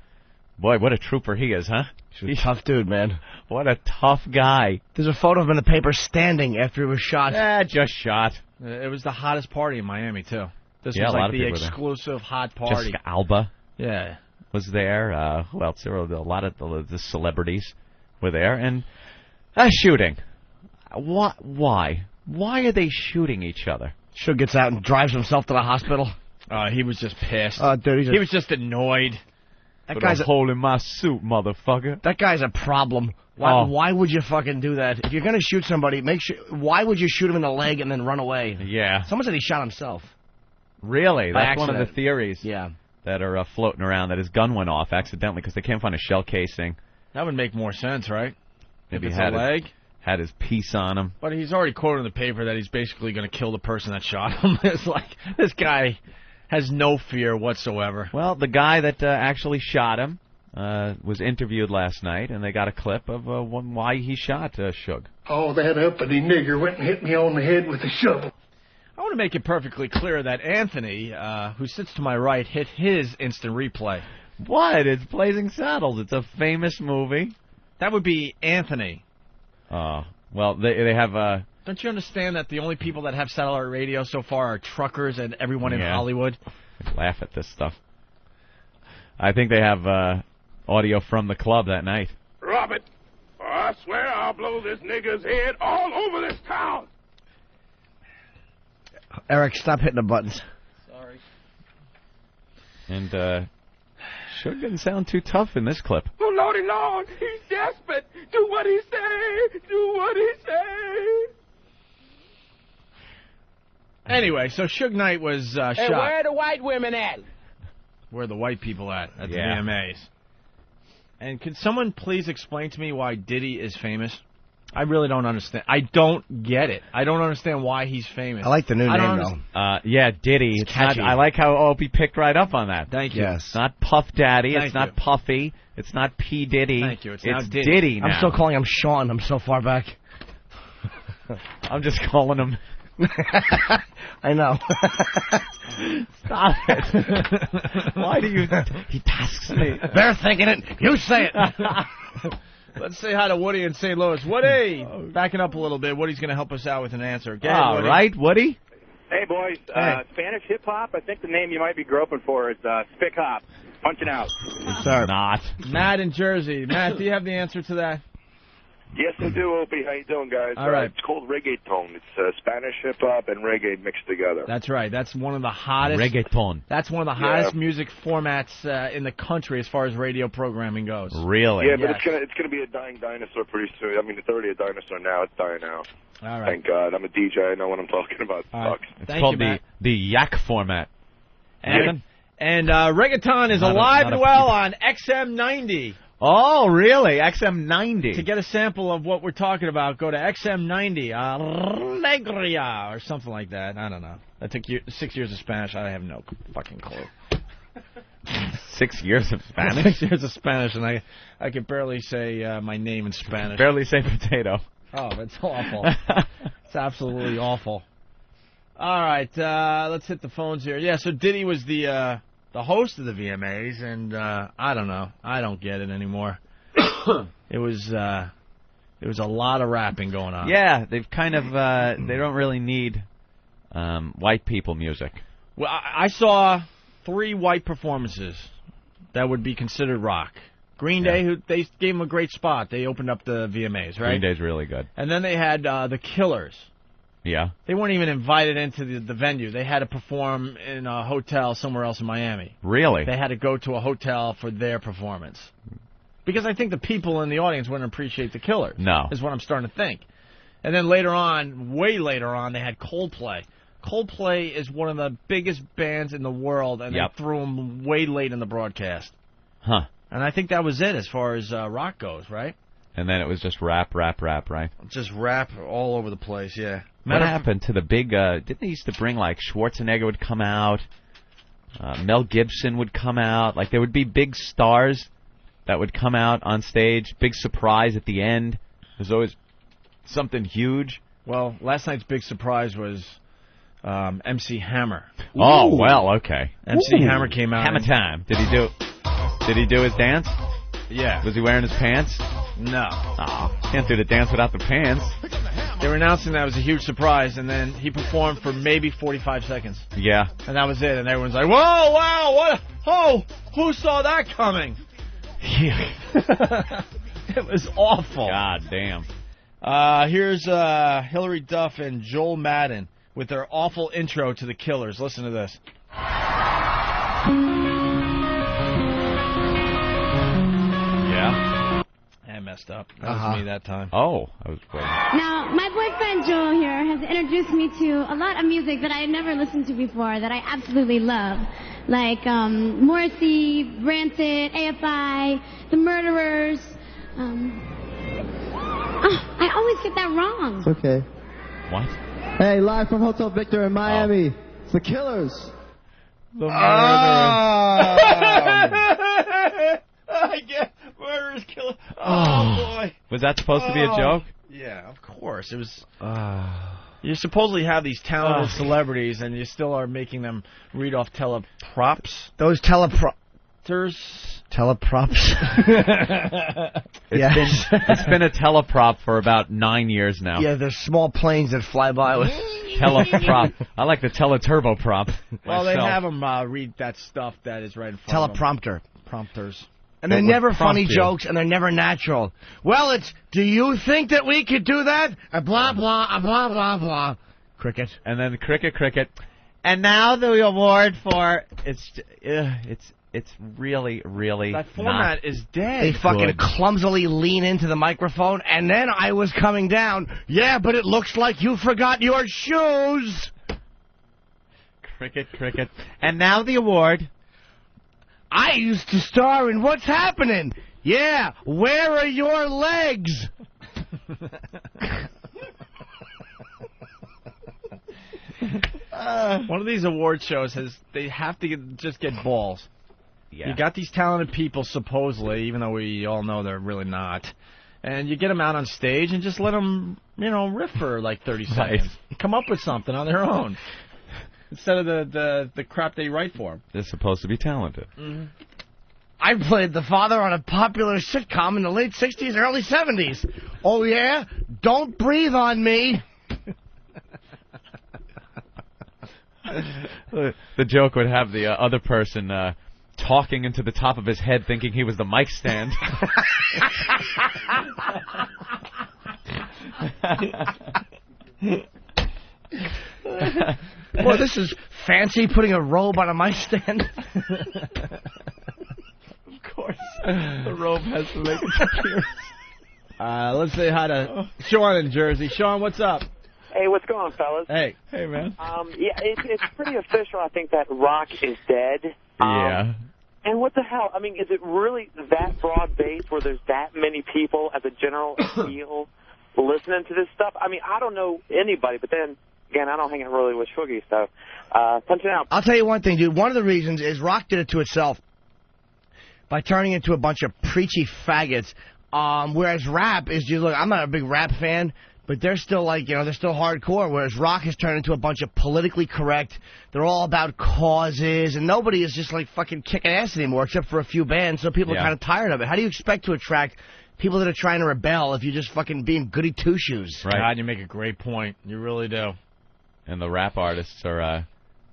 Speaker 5: Boy, what a trooper he is, huh?
Speaker 4: He's a tough dude, man.
Speaker 5: What a tough guy.
Speaker 4: There's a photo of him in the paper standing after he was shot.
Speaker 5: Just shot.
Speaker 1: It was the hottest party in Miami too. This
Speaker 5: Yeah,
Speaker 1: was
Speaker 5: a lot
Speaker 1: like
Speaker 5: of
Speaker 1: the
Speaker 5: people were there.
Speaker 1: exclusive hot party.
Speaker 5: Jessica Alba
Speaker 1: Yeah.
Speaker 5: was there. Who else? There were a lot of the celebrities were there. And shooting. Why? Why are they shooting each other?
Speaker 4: Suge gets out and drives himself to the hospital.
Speaker 1: He was just pissed.
Speaker 4: Dude,
Speaker 1: He was just annoyed.
Speaker 4: That
Speaker 5: Put
Speaker 4: guy's
Speaker 5: a hole in my suit, motherfucker.
Speaker 4: That guy's a problem. Why would you fucking do that? If you're gonna shoot somebody, make sure. Why would you shoot him in the leg and then run away?
Speaker 5: Yeah.
Speaker 4: Someone said he shot himself.
Speaker 5: Really?
Speaker 4: By
Speaker 5: That's one of the
Speaker 4: accident.
Speaker 5: theories
Speaker 4: Yeah.
Speaker 5: that are floating around, that his gun went off accidentally because they can't find a shell casing.
Speaker 1: That would make more sense, right?
Speaker 5: Maybe
Speaker 1: if it's
Speaker 5: had
Speaker 1: a leg.
Speaker 5: Had his piece on him.
Speaker 1: But he's already quoted in the paper that he's basically going to kill the person that shot him. It's like, this guy has no fear whatsoever.
Speaker 5: Well, the guy that actually shot him was interviewed last night, and they got a clip of why he shot Suge.
Speaker 11: Oh, that uppity nigger went and hit me on the head with a shovel.
Speaker 1: I want to make it perfectly clear that Anthony, who sits to my right, hit his instant replay.
Speaker 5: What? It's Blazing Saddles. It's a famous movie.
Speaker 1: That would be Anthony.
Speaker 5: Well, they have...
Speaker 1: Don't you understand that the only people that have satellite radio so far are truckers and everyone in Hollywood?
Speaker 5: I laugh at this stuff. I think they have audio from the club that night.
Speaker 11: Robert, I swear I'll blow this nigger's head all over this town.
Speaker 4: Eric, stop hitting the buttons.
Speaker 1: Sorry.
Speaker 5: And Suge didn't sound too tough in this clip.
Speaker 11: Oh, Lordy Lord, he's desperate. Do what he say. Do what he say.
Speaker 1: Anyway, so Suge Knight was shot.
Speaker 11: Hey, where the white women at?
Speaker 1: Where are the white people at the
Speaker 5: Yeah.
Speaker 1: VMAs? And can someone please explain to me why Diddy is famous? I really don't understand. I don't get it. I don't understand why he's famous.
Speaker 4: I like the new
Speaker 1: I don't
Speaker 4: name,
Speaker 1: underst-
Speaker 4: though.
Speaker 5: Yeah, Diddy. It's not,
Speaker 4: catchy.
Speaker 5: I like how Opie picked right up on that.
Speaker 1: Thank you.
Speaker 4: Yes.
Speaker 5: It's not Puff Daddy.
Speaker 1: Thank
Speaker 5: It's not
Speaker 1: you.
Speaker 5: Puffy. It's not P. Diddy.
Speaker 1: Thank you. It's now Diddy.
Speaker 5: Diddy now.
Speaker 4: I'm still calling him Sean. I'm so far back.
Speaker 5: I'm just calling him
Speaker 4: I know.
Speaker 5: Stop it. Why do you... He tasks me.
Speaker 4: They're thinking it. You say it.
Speaker 1: Let's say hi to Woody in St. Louis. Woody! Backing up a little bit, Woody's going to help us out with an answer. Go ahead,
Speaker 5: All
Speaker 1: Woody.
Speaker 5: right, Woody.
Speaker 12: Hey, boys.
Speaker 1: Hey.
Speaker 12: Spanish hip-hop, I think the name you might be groping for is Spick Hop. Punching out.
Speaker 5: Sir. Not.
Speaker 1: Matt in Jersey. Matt, do you have the answer to that?
Speaker 14: Yes, I do, Opie. How you doing, guys?
Speaker 1: All right.
Speaker 14: It's called reggaeton. It's Spanish hip-hop and reggae mixed together.
Speaker 1: That's right. That's one of the hottest...
Speaker 5: Reggaeton.
Speaker 1: That's one of the hottest music formats in the country as far as radio programming goes.
Speaker 5: Really?
Speaker 14: Yeah, but
Speaker 1: Yes.
Speaker 14: it's gonna be a dying dinosaur pretty soon. I mean, it's already a dinosaur now. It's dying out.
Speaker 1: All right.
Speaker 14: Thank God. I'm a DJ. I know what I'm talking about. It
Speaker 1: All right.
Speaker 14: sucks.
Speaker 5: It's
Speaker 1: Thank
Speaker 5: called
Speaker 1: you, Matt.
Speaker 5: the yak format.
Speaker 1: And reggaeton is
Speaker 5: Not a-
Speaker 1: alive
Speaker 5: not
Speaker 1: and
Speaker 5: a-
Speaker 1: well on XM90.
Speaker 5: Oh, really? XM90.
Speaker 1: To get a sample of what we're talking about, go to XM90, Alegria, or something like that. I don't know. That took 6 years of Spanish. I have no fucking clue.
Speaker 5: 6 years of Spanish?
Speaker 1: 6 years of Spanish, and I can barely say my name in Spanish.
Speaker 5: Barely say potato.
Speaker 1: Oh, it's awful. It's absolutely awful. All right, let's hit the phones here. Yeah, so Diddy was the host of the VMAs, and I don't know. I don't get it anymore. It was a lot of rapping going on.
Speaker 5: Yeah, they've kind of, they don't really need white people music.
Speaker 1: Well, I saw 3 white performances that would be considered rock. Green Day, who they gave them a great spot. They opened up the VMAs, right?
Speaker 5: Green Day's really good.
Speaker 1: And then they had the Killers.
Speaker 5: Yeah.
Speaker 1: They weren't even invited into the venue. They had to perform in a hotel somewhere else in Miami.
Speaker 5: Really?
Speaker 1: They had to go to a hotel for their performance. Because I think the people in the audience wouldn't appreciate the Killers.
Speaker 5: No.
Speaker 1: Is what I'm starting to think. And then later on, way later on, they had Coldplay. Coldplay is one of the biggest bands in the world, and
Speaker 5: Yep.
Speaker 1: they threw them way late in the broadcast.
Speaker 5: Huh.
Speaker 1: And I think that was it as far as rock goes, right?
Speaker 5: And then it was just rap, right?
Speaker 1: Just rap all over the place, yeah.
Speaker 5: What happened to the big, didn't they used to bring, like, Schwarzenegger would come out, Mel Gibson would come out, like, there would be big stars that would come out on stage, big surprise at the end. There's always something huge.
Speaker 1: Well, last night's big surprise was MC Hammer.
Speaker 5: Oh, well, okay.
Speaker 1: MC Hammer came out.
Speaker 5: Hammer time. Did he do his dance?
Speaker 1: Yeah.
Speaker 5: Was he wearing his pants?
Speaker 1: No.
Speaker 5: Oh, can't do the dance without the pants.
Speaker 1: They were announcing that was a huge surprise, and then he performed for maybe 45 seconds.
Speaker 5: Yeah.
Speaker 1: And that was it, and everyone's like, whoa, wow, what? Oh, who saw that coming? It was awful.
Speaker 5: God damn.
Speaker 1: Here's Hillary Duff and Joel Madden with their awful intro to the Killers. Listen to this.
Speaker 5: Yeah.
Speaker 1: I messed up. That was me that time.
Speaker 5: Oh, I was waiting.
Speaker 15: Now, my boyfriend Joel here has introduced me to a lot of music that I had never listened to before that I absolutely love. Like Morrissey, Rancid, AFI, The Murderers. I always get that wrong.
Speaker 24: It's okay.
Speaker 5: What?
Speaker 24: Hey, live from Hotel Victor in Miami. It's the Killers.
Speaker 1: The I get Murderers, Killers. Oh, boy.
Speaker 5: Was that supposed to be a joke?
Speaker 1: Yeah, of course. It was. You supposedly have these talented celebrities, and you still are making them read off teleprops.
Speaker 4: Those teleprompters.
Speaker 5: It's been a teleprop for about 9 years now.
Speaker 4: Yeah, there's small planes that fly by with
Speaker 5: Teleprop. I like the teleturboprop.
Speaker 1: Well, they
Speaker 5: myself.
Speaker 1: have them read that stuff that is right in front of
Speaker 4: teleprompter.
Speaker 1: Prompters.
Speaker 4: And they're
Speaker 5: That would
Speaker 4: never
Speaker 5: prompt
Speaker 4: funny
Speaker 5: you.
Speaker 4: jokes, and they're never natural. Well, it's, do you think that we could do that? Blah, blah, blah, blah, blah. Cricket.
Speaker 5: And then cricket. And now the award for it's really
Speaker 1: That format is dead.
Speaker 4: They fucking
Speaker 5: Good.
Speaker 4: clumsily lean into the microphone, and then I was coming down. Yeah, but it looks like you forgot your shoes.
Speaker 5: cricket. And now the award.
Speaker 4: I used to star in What's Happening. Yeah, where are your legs?
Speaker 1: One of these award shows they have to just get balls.
Speaker 5: Yeah.
Speaker 1: You got these talented people, supposedly, even though we all know they're really not. And you get them out on stage and just let them, riff for like 30 seconds.
Speaker 16: come up with something on their own instead of the crap they write for them.
Speaker 5: They're supposed to be talented.
Speaker 16: Mm-hmm.
Speaker 4: I played the father on a popular sitcom in the late 60s, early 70s. Oh, yeah? Don't breathe on me.
Speaker 5: The joke would have the other person talking into the top of his head thinking he was the mic stand.
Speaker 4: Well, this is fancy, putting a robe on a mic stand.
Speaker 16: Of course. The robe has to make its appearance. Let's say hi to Sean in Jersey. Sean, what's up?
Speaker 17: Hey, what's going on, fellas?
Speaker 16: Hey. Hey, man.
Speaker 17: Yeah, it's pretty official, I think, that Rock is dead.
Speaker 5: Yeah.
Speaker 17: And what the hell? I mean, is it really that broad-based where there's that many people as a general appeal listening to this stuff? I mean, I don't know anybody, but then, again, I don't hang out really with Shuggy, so punching out.
Speaker 4: I'll tell you one thing, dude. One of the reasons is Rock did it to itself by turning into a bunch of preachy faggots, whereas rap is just, look, I'm not a big rap fan, but they're still like, you know, they're still hardcore, whereas rock has turned into a bunch of politically correct. They're all about causes, and nobody is just like fucking kicking ass anymore except for a few bands, so people are kind of tired of it. How do you expect to attract people that are trying to rebel if you're just fucking being goody two-shoes?
Speaker 16: Right. God, you make a great point. You really do.
Speaker 5: And the rap artists are,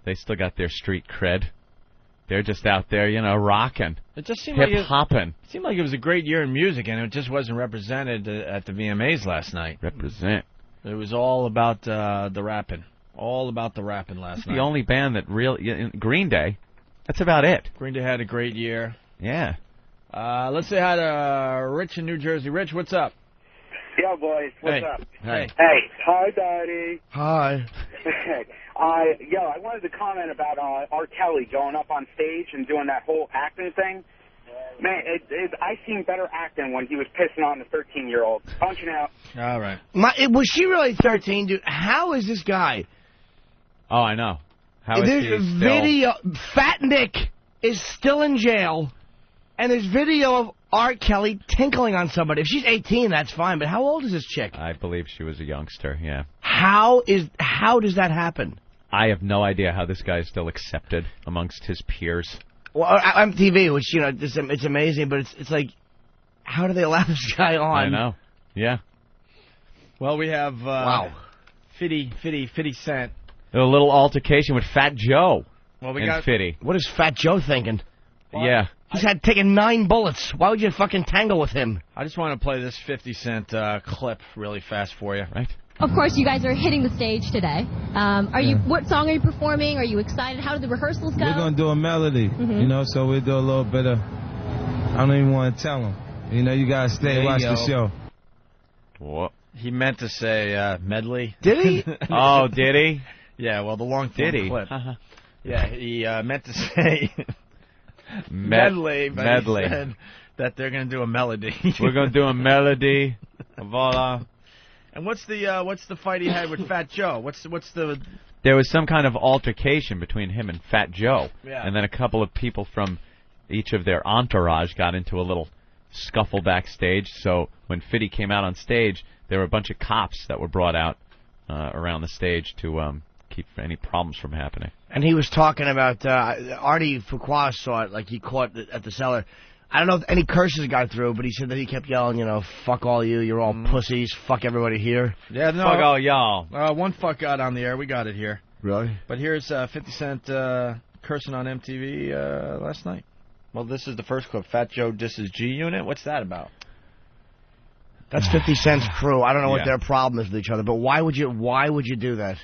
Speaker 5: they still got their street cred. They're just out there, you know, rocking.
Speaker 16: It just seemed
Speaker 5: hip-hopping.
Speaker 16: It seemed like it was a great year in music, and it just wasn't represented at the VMAs last night.
Speaker 5: Represent.
Speaker 16: It was all about the rapping. All about the rapping last night.
Speaker 5: The only band that really... Green Day. That's about it.
Speaker 16: Green Day had a great year.
Speaker 5: Yeah.
Speaker 16: Let's say hi to Rich in New Jersey. Rich, what's up?
Speaker 12: Yo, boys. What's up?
Speaker 16: Hey.
Speaker 12: Hey. Hi, Daddy.
Speaker 4: Hi.
Speaker 12: I wanted to comment about R. Kelly going up on stage and doing that whole acting thing. Man, I seen better acting when he was pissing on the 13-year-old. Punching out.
Speaker 16: All right.
Speaker 4: Was she really 13, dude? How is this guy?
Speaker 5: Oh, I know. How is
Speaker 4: There's
Speaker 5: he
Speaker 4: a
Speaker 5: still...
Speaker 4: video. Fat Nick is still in jail, and there's video of R. Kelly tinkling on somebody. If she's 18, that's fine, but how old is this chick?
Speaker 5: I believe she was a youngster, yeah.
Speaker 4: How does that happen?
Speaker 5: I have no idea how this guy is still accepted amongst his peers.
Speaker 4: Well, MTV, which, you know, it's amazing, but it's like, how do they allow this guy on?
Speaker 5: I know. Yeah.
Speaker 16: Well, we have
Speaker 4: wow.
Speaker 16: 50 Cent.
Speaker 5: A little altercation with Fat Joe.
Speaker 16: Well, we
Speaker 5: and
Speaker 16: got
Speaker 5: 50.
Speaker 4: What is Fat Joe thinking?
Speaker 5: Yeah.
Speaker 4: He's had taken 9 bullets. Why would you fucking tangle with him?
Speaker 16: I just want to play this 50 Cent clip really fast for you.
Speaker 5: Right.
Speaker 18: Of course, you guys are hitting the stage today. What song are you performing? Are you excited? How did the rehearsals go?
Speaker 19: We're going to do a melody, you know, so we'll do a little bit of, I don't even want to tell them. You know, you got to stay and watch the show.
Speaker 5: What?
Speaker 16: He meant to say medley.
Speaker 4: Did he?
Speaker 5: Oh, did he?
Speaker 16: Yeah, well, the long
Speaker 5: Did he?
Speaker 16: clip. Yeah, he meant to say medley, but he said that they're going to do a melody.
Speaker 5: We're going to do a melody. Voila.
Speaker 16: And what's the fight he had with Fat Joe? What's the?
Speaker 5: There was some kind of altercation between him and Fat Joe,
Speaker 16: Yeah.
Speaker 5: and then a couple of people from each of their entourage got into a little scuffle backstage. So when Fitty came out on stage, there were a bunch of cops that were brought out around the stage to keep any problems from happening.
Speaker 4: And he was talking about Artie Fuqua saw it, like he caught it at the cellar. I don't know if any curses got through, but he said that he kept yelling, you know, fuck all you, you're all pussies, fuck everybody here.
Speaker 16: Yeah, no,
Speaker 5: Fuck all y'all.
Speaker 16: One fuck got on the air. We got it here.
Speaker 4: Really?
Speaker 16: But here's 50 Cent cursing on MTV last night. Well, this is the first clip. Fat Joe disses G-Unit. What's that about?
Speaker 4: That's 50 Cent's crew. I don't know what their problem is with each other, but why would you do that?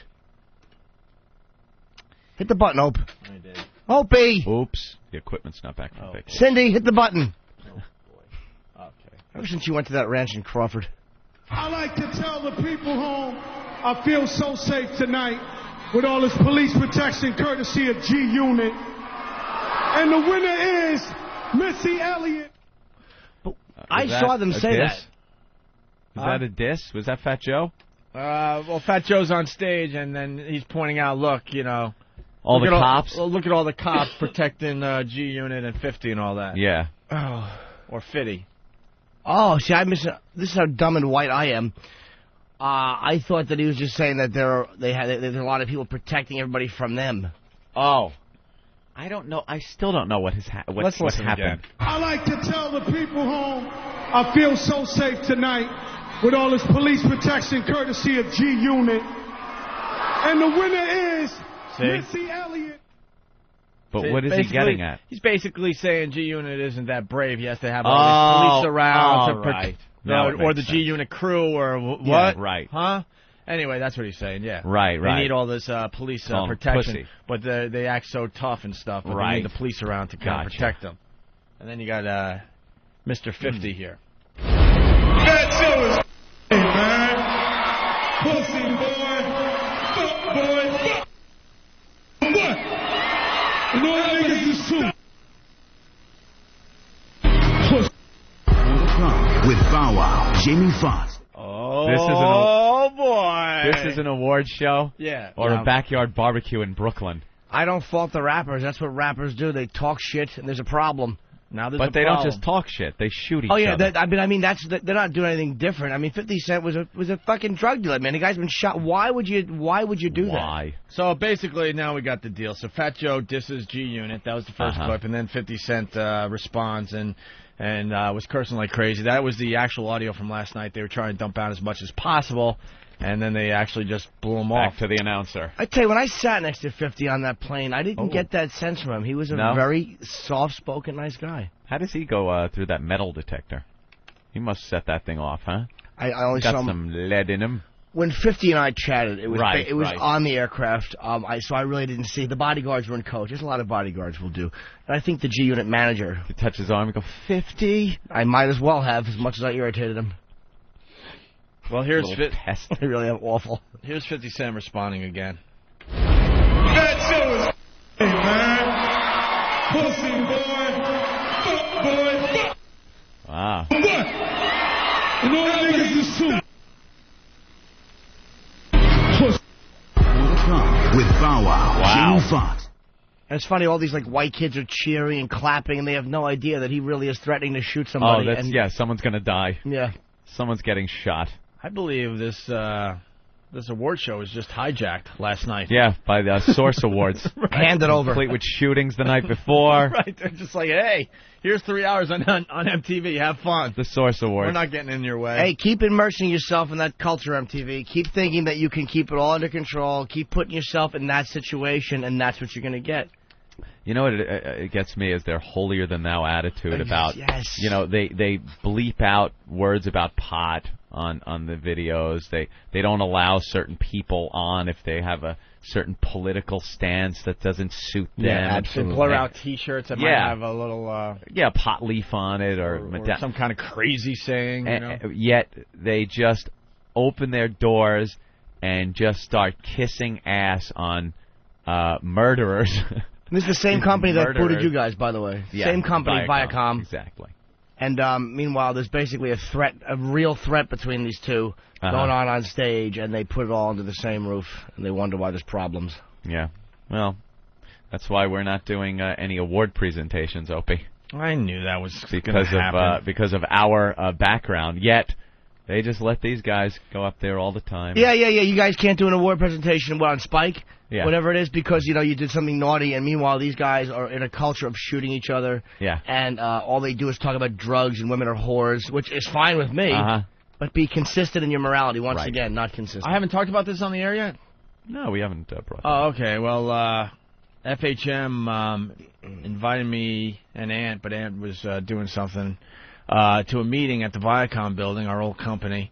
Speaker 4: Hit the button, Ope.
Speaker 16: I did.
Speaker 4: Opie!
Speaker 5: Oops. The equipment's not back from vacation.
Speaker 4: Cindy, hit the button.
Speaker 16: Oh, boy. Okay.
Speaker 4: Ever since you went to that ranch in Crawford.
Speaker 25: I like to tell the people home, I feel so safe tonight with all this police protection courtesy of G-Unit. And the winner is Missy Elliott.
Speaker 4: I saw them say that.
Speaker 5: Was that a diss? Was that Fat Joe?
Speaker 16: Well, Fat Joe's on stage, and then he's pointing out, look, you know.
Speaker 5: All the cops?
Speaker 16: Look at all the cops protecting G-Unit and 50 and all that.
Speaker 5: Yeah.
Speaker 16: Oh. Or 50.
Speaker 4: Oh, see, this is how dumb and white I am. I thought that he was just saying that there's a lot of people protecting everybody from them.
Speaker 5: Oh. I don't know. I still don't know what what happened.
Speaker 25: Again. I like to tell the people home, I feel so safe tonight with all this police protection courtesy of G Unit. And the winner is Missy Elliott.
Speaker 5: But what is he getting at?
Speaker 1: He's basically saying G Unit isn't that brave. He has to have all these police around to protect, or the G Unit crew, or what?
Speaker 5: Yeah, right.
Speaker 1: Huh? Anyway, that's what he's saying. Yeah.
Speaker 5: Right.
Speaker 1: They need all this police protection,
Speaker 5: pussy.
Speaker 1: but they act so tough and stuff. But they need the police around to kind of protect them. And then you got Mr. 50 here.
Speaker 25: That show is hey, man. Pussy boy. Fuck boy. Fuck. What? You know what niggas is true.
Speaker 23: With Bow Wow, Jamie Foxx.
Speaker 1: Oh, boy.
Speaker 5: This is an award show?
Speaker 1: Yeah.
Speaker 5: Or a backyard barbecue in Brooklyn.
Speaker 4: I don't fault the rappers. That's what rappers do. They talk shit, and there's a problem.
Speaker 1: Now there's
Speaker 5: But they don't just talk shit. They shoot each
Speaker 4: Oh yeah,
Speaker 5: other.
Speaker 4: I mean they're not doing anything different. I mean, 50 Cent was a fucking drug dealer, man. The guy's been shot. Why would you do that?
Speaker 1: So basically, now we got the deal. So Fat Joe disses G Unit. That was the first clip, and then 50 Cent responds and was cursing like crazy. That was the actual audio from last night. They were trying to dump out as much as possible, and then they actually just blew him off.
Speaker 5: Back to the announcer.
Speaker 4: I tell you, when I sat next to 50 on that plane, I didn't get that sense from him. He was a very soft-spoken, nice guy.
Speaker 5: How does he go through that metal detector? He must set that thing off, huh?
Speaker 4: I only
Speaker 5: got
Speaker 4: saw
Speaker 5: some lead in him.
Speaker 4: When 50 and I chatted, it was
Speaker 5: Right.
Speaker 4: on the aircraft. So I really didn't see. The bodyguards were in coach. There's a lot of bodyguards will do. And I think the G Unit manager.
Speaker 5: To touch his arm and go, 50?
Speaker 4: I might as well have, as much as I irritated him.
Speaker 1: Well, here's
Speaker 4: I really am awful.
Speaker 1: Here's 50 Cent responding again.
Speaker 25: That show is hey, man. Pussy boy. Fuck boy. Fuck.
Speaker 5: Wow.
Speaker 25: What? You know what niggas is true.
Speaker 23: With Bow Wow, Jamie Foxx.
Speaker 4: And it's funny, all these like white kids are cheering and clapping, and they have no idea that he really is threatening to shoot somebody.
Speaker 5: Someone's gonna die.
Speaker 4: Yeah.
Speaker 5: Someone's getting shot.
Speaker 1: I believe this award show was just hijacked last night.
Speaker 5: Yeah, by the Source Awards.
Speaker 4: Handed over.
Speaker 5: Complete with shootings the night before.
Speaker 1: Right, they're just like, hey, here's 3 hours on MTV. Have fun.
Speaker 5: The Source Awards.
Speaker 1: We're not getting in your way.
Speaker 4: Hey, keep immersing yourself in that culture, MTV. Keep thinking that you can keep it all under control. Keep putting yourself in that situation, and that's what you're going to get.
Speaker 5: You know what it gets me is their holier-than-thou attitude about, you know, they bleep out words about pot on the videos. They don't allow certain people on if they have a certain political stance that doesn't suit them.
Speaker 1: Yeah, absolutely. They blur out T-shirts that might have a little...
Speaker 5: pot leaf on it or
Speaker 1: some kind of crazy saying. You know?
Speaker 5: Yet they just open their doors and just start kissing ass on murderers.
Speaker 4: This is the same company that booted you guys, by the way.
Speaker 5: Yeah,
Speaker 4: same company, Viacom.
Speaker 5: Exactly.
Speaker 4: And meanwhile, there's basically a real threat between these two going on stage, and they put it all under the same roof, and they wonder why there's problems.
Speaker 5: Yeah. Well, that's why we're not doing any award presentations, Opie.
Speaker 1: I knew that was
Speaker 5: because of our background. Yet they just let these guys go up there all the time.
Speaker 4: Yeah. You guys can't do an award presentation on Spike, whatever it is, because you did something naughty, and meanwhile these guys are in a culture of shooting each other.
Speaker 5: Yeah.
Speaker 4: And all they do is talk about drugs and women are whores, which is fine with me. But be consistent in your morality. Once again, not consistent.
Speaker 1: I haven't talked about this on the air yet.
Speaker 5: No, we haven't brought.
Speaker 1: Oh, okay. Well, FHM invited me and Ant, but Ant was doing something to a meeting at the Viacom building, our old company,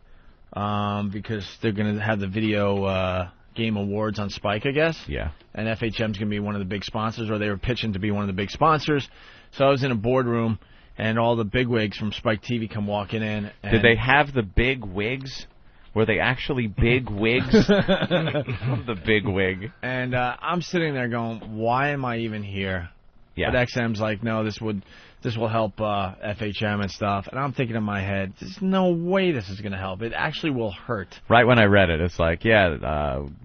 Speaker 1: because they're going to have the video game awards on Spike, I guess.
Speaker 5: Yeah.
Speaker 1: And FHM's going to be one of the big sponsors, or they were pitching to be one of the big sponsors. So I was in a boardroom, and all the bigwigs from Spike TV come walking in. And
Speaker 5: did they have the big wigs? Were they actually big wigs? The big wig.
Speaker 1: And I'm sitting there going, why am I even here?
Speaker 5: Yeah.
Speaker 1: But XM's like, no, this will help FHM and stuff. And I'm thinking in my head, there's no way this is going to help. It actually will hurt.
Speaker 5: Right when I read it, it's like,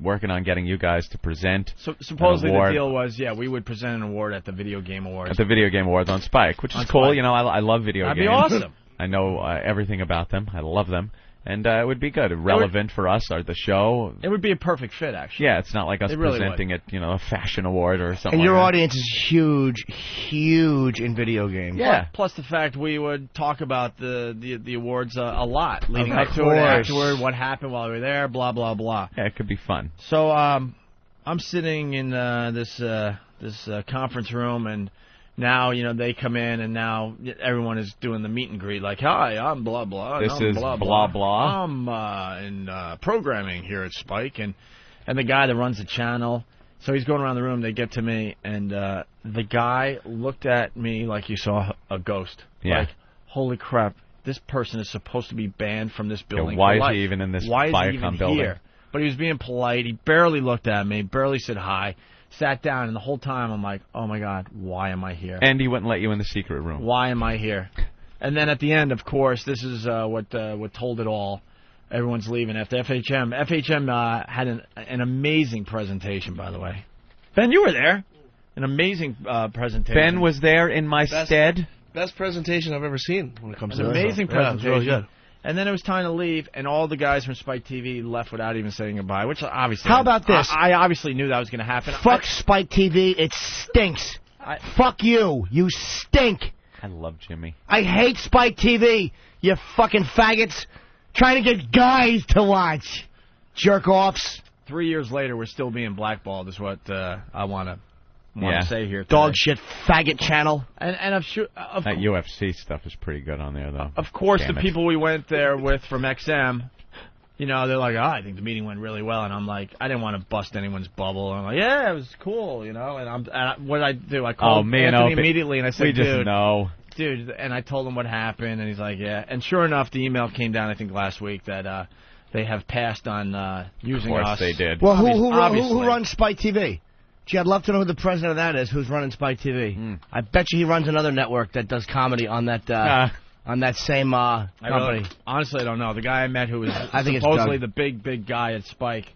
Speaker 5: working on getting you guys to present.
Speaker 1: So supposedly the deal was, we would present an award at the Video Game Awards.
Speaker 5: At the Video Game Awards on Spike, which is cool.
Speaker 1: Spike.
Speaker 5: You know, I love video games.
Speaker 1: That'd be awesome.
Speaker 5: I know everything about them. I love them. And it would be good, relevant for us, or the show.
Speaker 1: It would be a perfect fit, actually.
Speaker 5: Yeah, it's not like us
Speaker 1: It really
Speaker 5: presenting it, a fashion award or something.
Speaker 4: And your
Speaker 5: like
Speaker 4: audience is huge in video games.
Speaker 1: Yeah. Plus the fact we would talk about the awards a lot, leading
Speaker 4: Of
Speaker 1: up to it,
Speaker 4: course.
Speaker 1: afterward, what happened while we were there, blah blah blah.
Speaker 5: Yeah, it could be fun.
Speaker 1: So I'm sitting in this conference room, and now they come in, and now everyone is doing the meet and greet. Like, hi, I'm blah blah. and
Speaker 5: This
Speaker 1: I'm
Speaker 5: is
Speaker 1: blah
Speaker 5: blah, blah.
Speaker 1: I'm in programming here at Spike, and the guy that runs the channel. So he's going around the room. They get to me, and the guy looked at me like you saw a ghost.
Speaker 5: Yeah.
Speaker 1: Like, holy crap, this person is supposed to be banned from this building.
Speaker 5: why
Speaker 1: for
Speaker 5: is
Speaker 1: life.
Speaker 5: he even in this
Speaker 1: Why is he
Speaker 5: Viacom
Speaker 1: even
Speaker 5: building?
Speaker 1: here? But he was being polite. He barely looked at me, barely said hi, sat down, and the whole time I'm like, oh my God, why am I here?
Speaker 5: And he wouldn't let you in the secret room.
Speaker 1: Why am I here? And then at the end, of course, this is what told it all. Everyone's leaving after FHM. FHM had an amazing presentation, by the way. Ben, you were there. An amazing presentation.
Speaker 5: Ben was there in my stead.
Speaker 2: Best presentation I've ever seen when it comes
Speaker 1: An
Speaker 2: to
Speaker 1: amazing
Speaker 2: this. Yeah, it was
Speaker 1: presentation.
Speaker 2: really good.
Speaker 1: And then it was time to leave, and all the guys from Spike TV left without even saying goodbye, which obviously...
Speaker 4: How about this?
Speaker 1: I obviously knew that was going to happen.
Speaker 4: Fuck Spike TV. It stinks. Fuck you. You stink.
Speaker 5: I love Jimmy.
Speaker 4: I hate Spike TV. You fucking faggots. Trying to get guys to watch. Jerk offs.
Speaker 1: 3 years later, we're still being blackballed, is what I want to say here today.
Speaker 4: Dog shit faggot channel.
Speaker 1: And I'm sure...
Speaker 5: That UFC stuff is pretty good on there, though.
Speaker 1: Of course,
Speaker 5: Damn
Speaker 1: the
Speaker 5: it.
Speaker 1: people we went there with from XM, they're like, I think the meeting went really well. And I'm like, I didn't want to bust anyone's bubble. And I'm like, yeah, it was cool, And what did I do? I called Anthony
Speaker 5: Opie,
Speaker 1: immediately, and I said,
Speaker 5: we just
Speaker 1: dude,
Speaker 5: know.
Speaker 1: Dude, and I told him what happened, and he's like, yeah. And sure enough, the email came down, I think, last week that they have passed on using
Speaker 5: Of course
Speaker 1: us.
Speaker 5: they did.
Speaker 4: Well, who
Speaker 1: Obviously.
Speaker 4: runs Spike TV? Gee, I'd love to know who the president of that is. Who's running Spike TV? I bet you he runs another network that does comedy on that same company.
Speaker 1: Honestly, I don't know. The guy I met who was
Speaker 4: I think it's
Speaker 1: supposedly
Speaker 4: Doug.
Speaker 1: the big guy at Spike,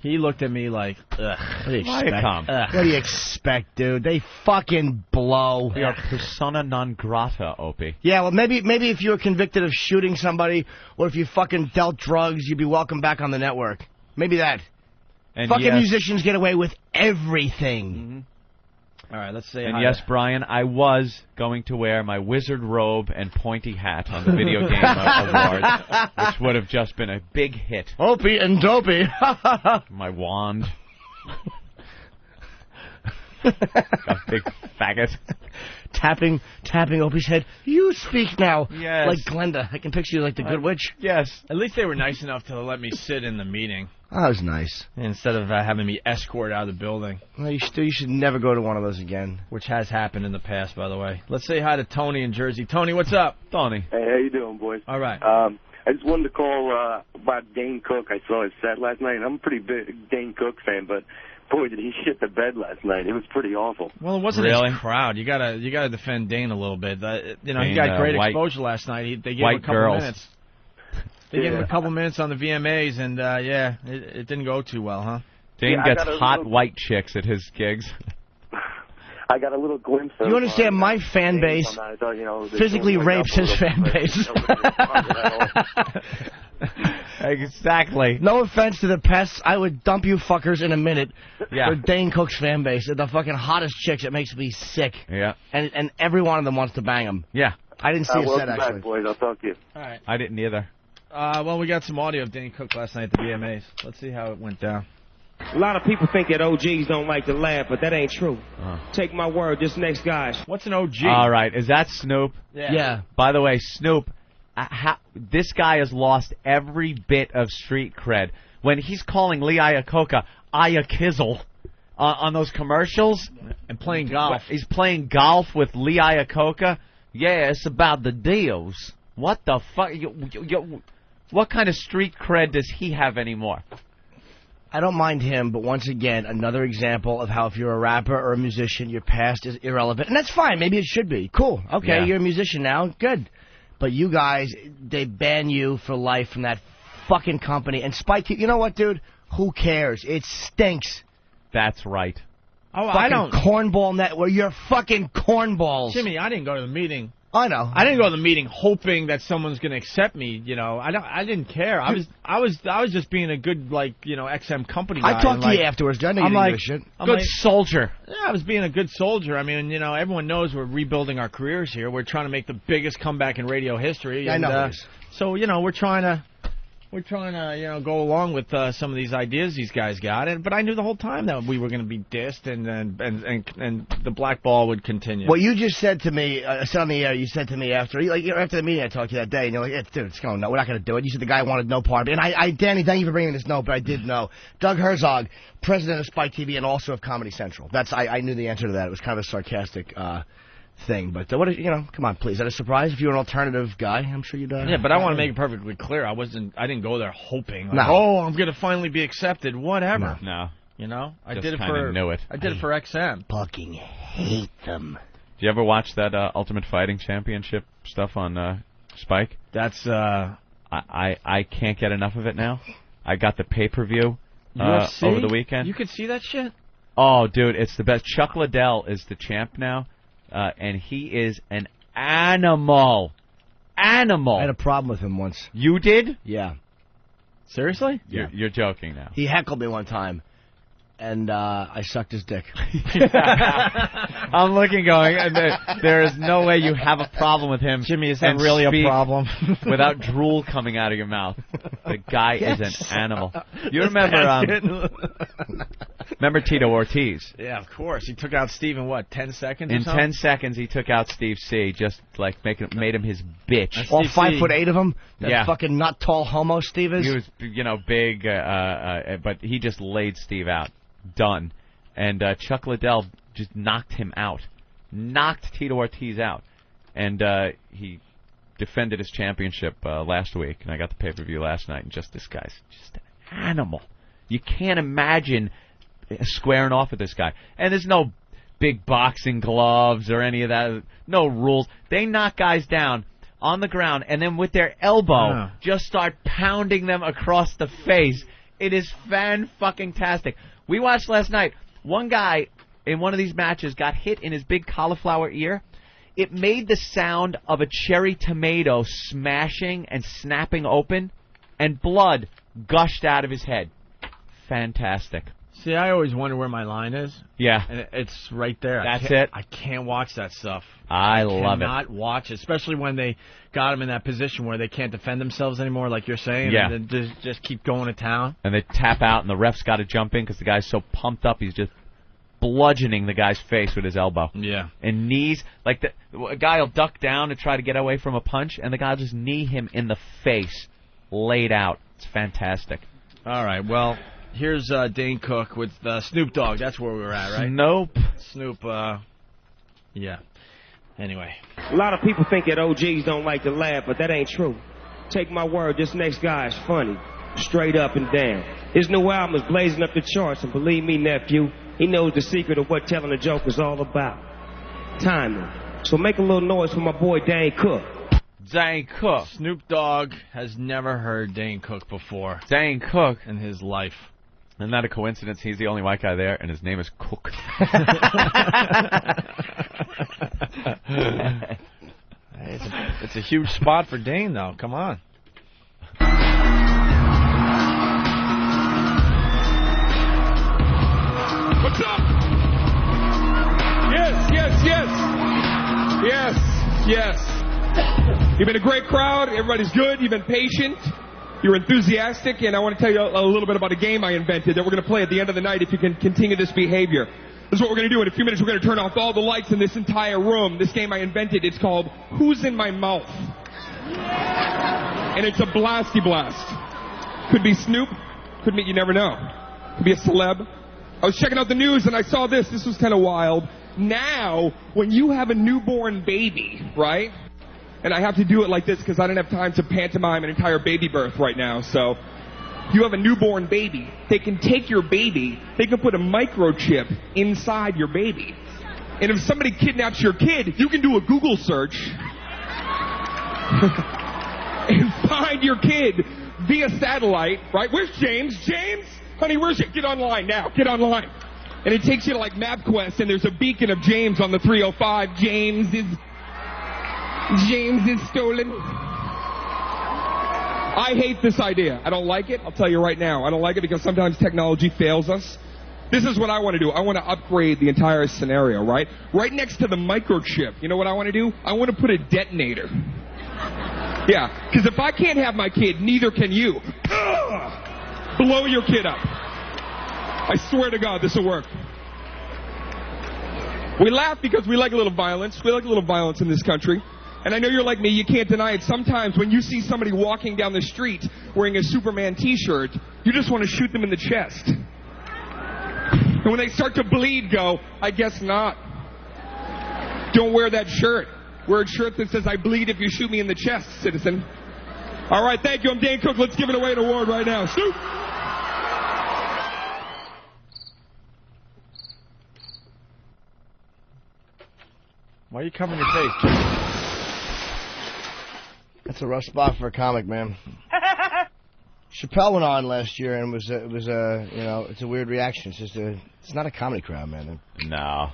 Speaker 1: he looked at me like, ugh.
Speaker 4: What do you expect?
Speaker 5: Viacom.
Speaker 4: What do you expect, dude? They fucking blow.
Speaker 5: We are persona non grata, Opie.
Speaker 4: Yeah, well, maybe if you were convicted of shooting somebody, or if you fucking dealt drugs, you'd be welcome back on the network. Maybe that.
Speaker 5: And
Speaker 4: Fucking
Speaker 5: yes,
Speaker 4: musicians get away with everything.
Speaker 1: All right, let's say
Speaker 5: And
Speaker 1: hi
Speaker 5: yes,
Speaker 1: to-
Speaker 5: Brian, I was going to wear my wizard robe and pointy hat on the video game awards, which would have just been a big hit.
Speaker 4: Opie and Dopey.
Speaker 5: My wand. A big faggot.
Speaker 4: tapping Opie's head. You speak now.
Speaker 1: Yes.
Speaker 4: Like Glenda. I can picture you like the good witch.
Speaker 5: Yes.
Speaker 1: At least they were nice enough to let me sit in the meeting
Speaker 4: That was nice.
Speaker 1: instead of having me escort out of the building,
Speaker 4: Well, you should never go to one of those again.
Speaker 1: which has happened in the past, by the way. Let's say hi to Tony in Jersey. Tony, what's up?
Speaker 5: Tony.
Speaker 14: Hey, how you doing, boys?
Speaker 1: All right.
Speaker 14: I just wanted to call about Dane Cook. I saw his set last night, and I'm a pretty big Dane Cook fan, but boy, did he shit the bed last night. It was pretty awful.
Speaker 1: Well, it wasn't
Speaker 5: Really?
Speaker 1: his crowd. You gotta defend Dane a little bit. He
Speaker 5: Dane,
Speaker 1: got great
Speaker 5: white-
Speaker 1: exposure last night. They gave him
Speaker 5: white
Speaker 1: a couple
Speaker 5: girls.
Speaker 1: minutes. They gave him a couple minutes on the VMAs, and it didn't go too well, huh?
Speaker 5: Dane
Speaker 14: Yeah, I
Speaker 5: gets
Speaker 14: got a
Speaker 5: hot
Speaker 14: little-
Speaker 5: white chicks at his gigs.
Speaker 14: I got a little glimpse of
Speaker 4: You understand my fan
Speaker 14: Dane
Speaker 4: base
Speaker 14: from that. I thought, they
Speaker 4: physically
Speaker 14: showed me
Speaker 4: rapes
Speaker 14: up a
Speaker 4: his
Speaker 14: little
Speaker 4: fan
Speaker 14: bit.
Speaker 4: base.
Speaker 5: Exactly.
Speaker 4: No offense to the pests, I would dump you fuckers in a minute
Speaker 5: Yeah.
Speaker 4: for Dane Cook's fan base. They're the fucking hottest chicks. It makes me sick.
Speaker 5: Yeah.
Speaker 4: And every one of them wants to bang him.
Speaker 5: Yeah.
Speaker 4: I didn't see a set,
Speaker 14: welcome
Speaker 4: actually.
Speaker 14: back, boys. I'll talk to you.
Speaker 1: All right.
Speaker 5: I didn't either.
Speaker 1: Well, we got some audio of Dane Cook last night at the VMAs. Let's see how it went down.
Speaker 6: A lot of people think that OGs don't like to laugh, but that ain't true. Take my word, this next guy.
Speaker 1: What's an OG?
Speaker 5: All right. Is that Snoop?
Speaker 4: Yeah.
Speaker 5: By the way, Snoop, this guy has lost every bit of street cred. When he's calling Lee Iacocca Iakizzle on those commercials.
Speaker 1: And playing golf.
Speaker 5: He's playing golf with Lee Iacocca. Yeah, it's about the deals. What the fuck? What kind of street cred does he have anymore?
Speaker 4: I don't mind him, but once again, another example of how if you're a rapper or a musician, your past is irrelevant. And that's fine. Maybe it should be. Cool. Okay,
Speaker 5: Yeah.
Speaker 4: you're a musician now. Good. But you guys, they ban you for life from that fucking company. And Spike, you know what, dude? Who cares? It stinks.
Speaker 5: That's right.
Speaker 1: Oh,
Speaker 4: Fucking
Speaker 1: I don't.
Speaker 4: cornball network. You're fucking cornballs.
Speaker 1: Jimmy, I didn't go to the meeting.
Speaker 4: I know.
Speaker 1: I didn't go to the meeting hoping that someone's going to accept me. You know, I didn't care. I was just being a good XM company guy.
Speaker 4: I talked to you afterwards. I know you didn't give a shit.
Speaker 1: Good soldier. Yeah, I was being a good soldier. I mean, everyone knows we're rebuilding our careers here. We're trying to make the biggest comeback in radio history.
Speaker 4: Yeah,
Speaker 1: and,
Speaker 4: I know it is.
Speaker 1: So we're trying to go along with some of these ideas these guys got, but I knew the whole time that we were going to be dissed, and the black ball would continue.
Speaker 4: What you just said to me, said on the air, you said to me after the meeting I talked to you that day, and you're like, dude, it's going, no, we're not going to do it. You said the guy wanted no part of it. And Danny, thank you for bringing this note, but I did know. Doug Herzog, president of Spike TV and also of Comedy Central. I knew the answer to that. It was kind of a sarcastic thing, but come on, please. Is that a surprise? If you were an alternative guy, I'm sure you'd.
Speaker 1: Yeah, but I want to make it perfectly clear. I didn't go there hoping.
Speaker 4: No.
Speaker 1: I'm going to finally be accepted. Whatever.
Speaker 5: No.
Speaker 1: I
Speaker 5: Just
Speaker 1: did it
Speaker 5: kinda knew it.
Speaker 1: I did it for XM.
Speaker 4: Fucking hate them.
Speaker 5: Do you ever watch that Ultimate Fighting Championship stuff on Spike?
Speaker 1: That's
Speaker 5: I can't get enough of it now. I got the pay-per-view
Speaker 1: UFC?
Speaker 5: over the weekend.
Speaker 1: You could see that shit?
Speaker 5: Oh, dude, it's the best. Chuck Liddell is the champ now, and he is an animal. Animal.
Speaker 4: I had a problem with him once.
Speaker 5: You did?
Speaker 4: Yeah.
Speaker 1: Seriously?
Speaker 5: You're joking now.
Speaker 4: He heckled me one time, and I sucked his dick.
Speaker 5: I'm looking going, and there is no way you have a problem with him.
Speaker 1: Jimmy, is that really a problem?
Speaker 5: Without drool coming out of your mouth. The guy is an animal. You remember remember Tito Ortiz?
Speaker 1: Yeah, of course. He took out Steve in, 10 seconds
Speaker 5: In 10 seconds, he took out Steve C. Just like made him his bitch.
Speaker 4: All 5'8" of him? That
Speaker 5: Yeah.
Speaker 4: fucking not tall homo Steve is?
Speaker 5: He was, big, but he just laid Steve out. Done. And Chuck Liddell just knocked him out. Knocked Tito Ortiz out. And he defended his championship last week, and I got the pay-per-view last night, and this guy's just an animal. You can't imagine squaring off with this guy. And there's no big boxing gloves or any of that. No rules. They knock guys down on the ground, and then with their elbow, just start pounding them across the face. It is fan-fucking-tastic. We watched last night. One guy in one of these matches got hit in his big cauliflower ear. It made the sound of a cherry tomato smashing and snapping open, and blood gushed out of his head. Fantastic.
Speaker 1: See, I always wonder where my line is.
Speaker 5: Yeah.
Speaker 1: And it's right there.
Speaker 5: That's it.
Speaker 1: I can't watch that stuff.
Speaker 5: I love it.
Speaker 1: Cannot watch it, especially when they got them in that position where they can't defend themselves anymore, like you're saying.
Speaker 5: Yeah.
Speaker 1: And then just keep going to town.
Speaker 5: And they tap out, and the ref's got to jump in because the guy's so pumped up, he's just bludgeoning the guy's face with his elbow.
Speaker 1: Yeah.
Speaker 5: And knees. Like, a guy will duck down to try to get away from a punch, and the guy will just knee him in the face, laid out. It's fantastic.
Speaker 1: All right, well, here's Dane Cook with Snoop Dogg. That's where we were at, right? Snoop, yeah. Anyway.
Speaker 6: A lot of people think that OGs don't like to laugh, but that ain't true. Take my word, this next guy is funny. Straight up and down. His new album is blazing up the charts, and believe me, nephew, he knows the secret of what telling a joke is all about. Timing. So make a little noise for my boy Dane Cook.
Speaker 1: Dane Cook. Snoop Dogg has never heard Dane Cook before.
Speaker 5: Dane Cook.
Speaker 1: In his life.
Speaker 5: Isn't that a coincidence? He's the only white guy there, and his name is Cook.
Speaker 1: It's a huge spot for Dane, though. Come on.
Speaker 11: What's up? Yes. You've been a great crowd. Everybody's good. You've been patient. You're enthusiastic. And I want to tell you a little bit about a game I invented that we're going to play at the end of the night if you can continue this behavior. This is what we're going to do. In a few minutes, we're going to turn off all the lights in this entire room. This game I invented, it's called Who's in My Mouth? And it's a blasty blast. Could be Snoop. Could be, you never know. Could be a celeb. I was checking out the news and I saw this. This was kind of wild. Now, when you have a newborn baby, right? And I have to do it like this because I don't have time to pantomime an entire baby birth right now. So, you have a newborn baby. They can take your baby. They can put a microchip inside your baby. And if somebody kidnaps your kid, you can do a Google search and find your kid via satellite, right? Where's James? James? Honey, where's you? Get online now. Get online. And it takes you to like MapQuest, and there's a beacon of James on the 305. James is... James is stolen. I hate this idea. I don't like it. I'll tell you right now. I don't like it because sometimes technology fails us. This is what I want to do. I want to upgrade the entire scenario, right? Right next to the microchip. You know what I want to do? I want to put a detonator. Yeah, because if I can't have my kid, neither can you. Blow your kid up. I swear to God, this will work. We laugh because we like a little violence. We like a little violence in this country. And I know you're like me, you can't deny it. Sometimes when you see somebody walking down the street wearing a Superman t-shirt, you just want to shoot them in the chest. And when they start to bleed, go, I guess not. Don't wear that shirt. Wear a shirt that says, I bleed if you shoot me in the chest, citizen. All right, thank you. I'm Dane Cook. Let's give it away an award right now. Snoop!
Speaker 1: Why are you covering your face?
Speaker 4: That's a rough spot for a comic, man. Chappelle went on last year and it's a weird reaction. It's not a comedy crowd, man.
Speaker 5: No.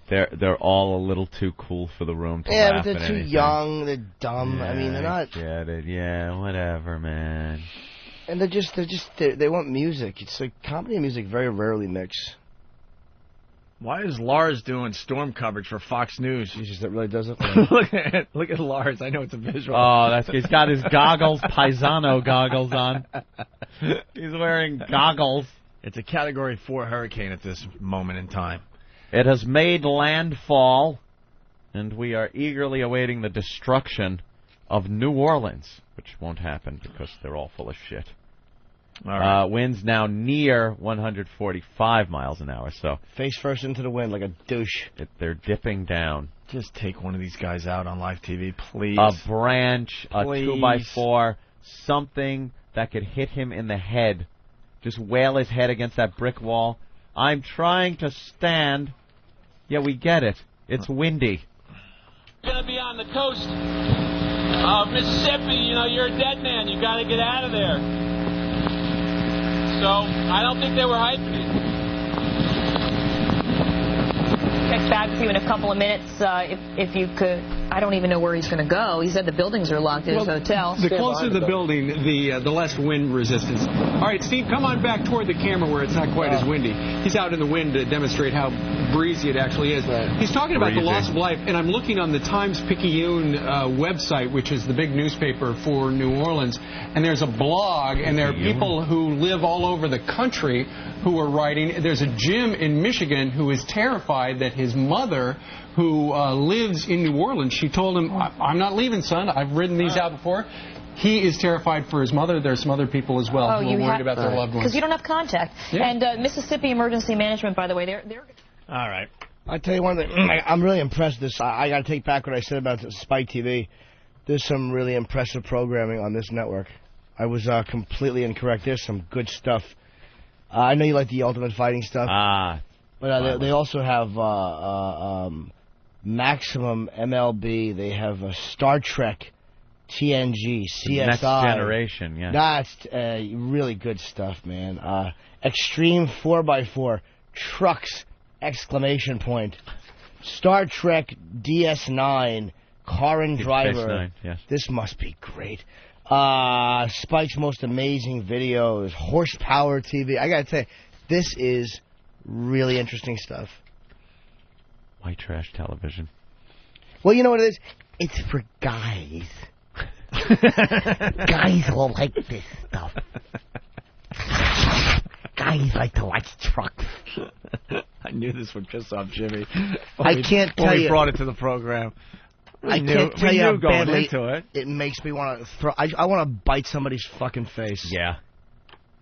Speaker 5: They're all a little too cool for the room to
Speaker 4: Yeah,
Speaker 5: laugh
Speaker 4: but they're
Speaker 5: at
Speaker 4: too
Speaker 5: anything.
Speaker 4: young, they're dumb.
Speaker 5: Yeah,
Speaker 4: I mean, they're not.
Speaker 5: Get it? Yeah, whatever, man.
Speaker 4: And they want music. It's like comedy and music very rarely mix.
Speaker 1: Why is Lars doing storm coverage for Fox News?
Speaker 4: Jesus, that really does it.
Speaker 1: look at Lars. I know it's a visual.
Speaker 5: Oh, he's got his goggles, Paisano goggles on. He's wearing goggles.
Speaker 1: It's a Category 4 hurricane at this moment in time.
Speaker 5: It has made landfall, and we are eagerly awaiting the destruction of New Orleans, which won't happen because they're all full of shit.
Speaker 1: All right.
Speaker 5: Winds now near 145 miles an hour, so...
Speaker 4: Face first into the wind like a douche.
Speaker 5: They're dipping down.
Speaker 1: Just take one of these guys out on live TV, please.
Speaker 5: A branch,
Speaker 1: Please.
Speaker 5: a 2x4, something that could hit him in the head. Just wail his head against that brick wall. I'm trying to stand. Yeah, we get it. It's windy.
Speaker 3: You're going to be on the coast of Mississippi. You know, you're a dead man. You got to get out of there. So, I don't think they were hyping it.
Speaker 7: Check back with you in a couple of minutes. If you could, I don't even know where he's going to go. He said the buildings are locked in his hotel.
Speaker 8: The closer the building, the less wind resistance. All right, Steve, come on back toward the camera where it's not quite as windy. He's out in the wind to demonstrate how breezy it actually is. He's talking about the loss of life, and I'm looking on the Times-Picayune website, which is the big newspaper for New Orleans, and there's a blog, and there are people who live all over the country who are writing. There's a Jim in Michigan who is terrified that his mother, who lives in New Orleans, she told him, I'm not leaving, son. I've ridden these out before. He is terrified for his mother. There's some other people as well who are worried about their loved ones.
Speaker 7: Because you don't have contact.
Speaker 8: Yeah.
Speaker 7: And Mississippi Emergency Management, by the way, they're
Speaker 1: All right.
Speaker 4: I'll tell you one thing. I'm really impressed with this. I got to take back what I said about Spike TV. There's some really impressive programming on this network. I was completely incorrect. There's some good stuff. I know you like the Ultimate Fighting stuff. But they also have Maximum MLB. They have Star Trek, TNG, CSI.
Speaker 5: Next Generation, yeah.
Speaker 4: That's really good stuff, man. Extreme 4x4, Trucks, exclamation point. Star Trek DS9, Car and Driver.
Speaker 5: DS9, yes.
Speaker 4: This must be great. Spike's Most Amazing Videos, Horsepower TV. I gotta tell you, this is really interesting stuff.
Speaker 5: White trash television.
Speaker 4: Well, you know what it is? It's for guys. Guys will like this stuff. Guys like to watch trucks.
Speaker 1: I knew this would piss off Jimmy.
Speaker 4: I can't tell
Speaker 1: when we
Speaker 4: you.
Speaker 1: brought it to the program.
Speaker 4: I can't tell you how
Speaker 1: going
Speaker 4: badly
Speaker 1: into it.
Speaker 4: makes me want to throw. I want to bite somebody's fucking face.
Speaker 5: Yeah.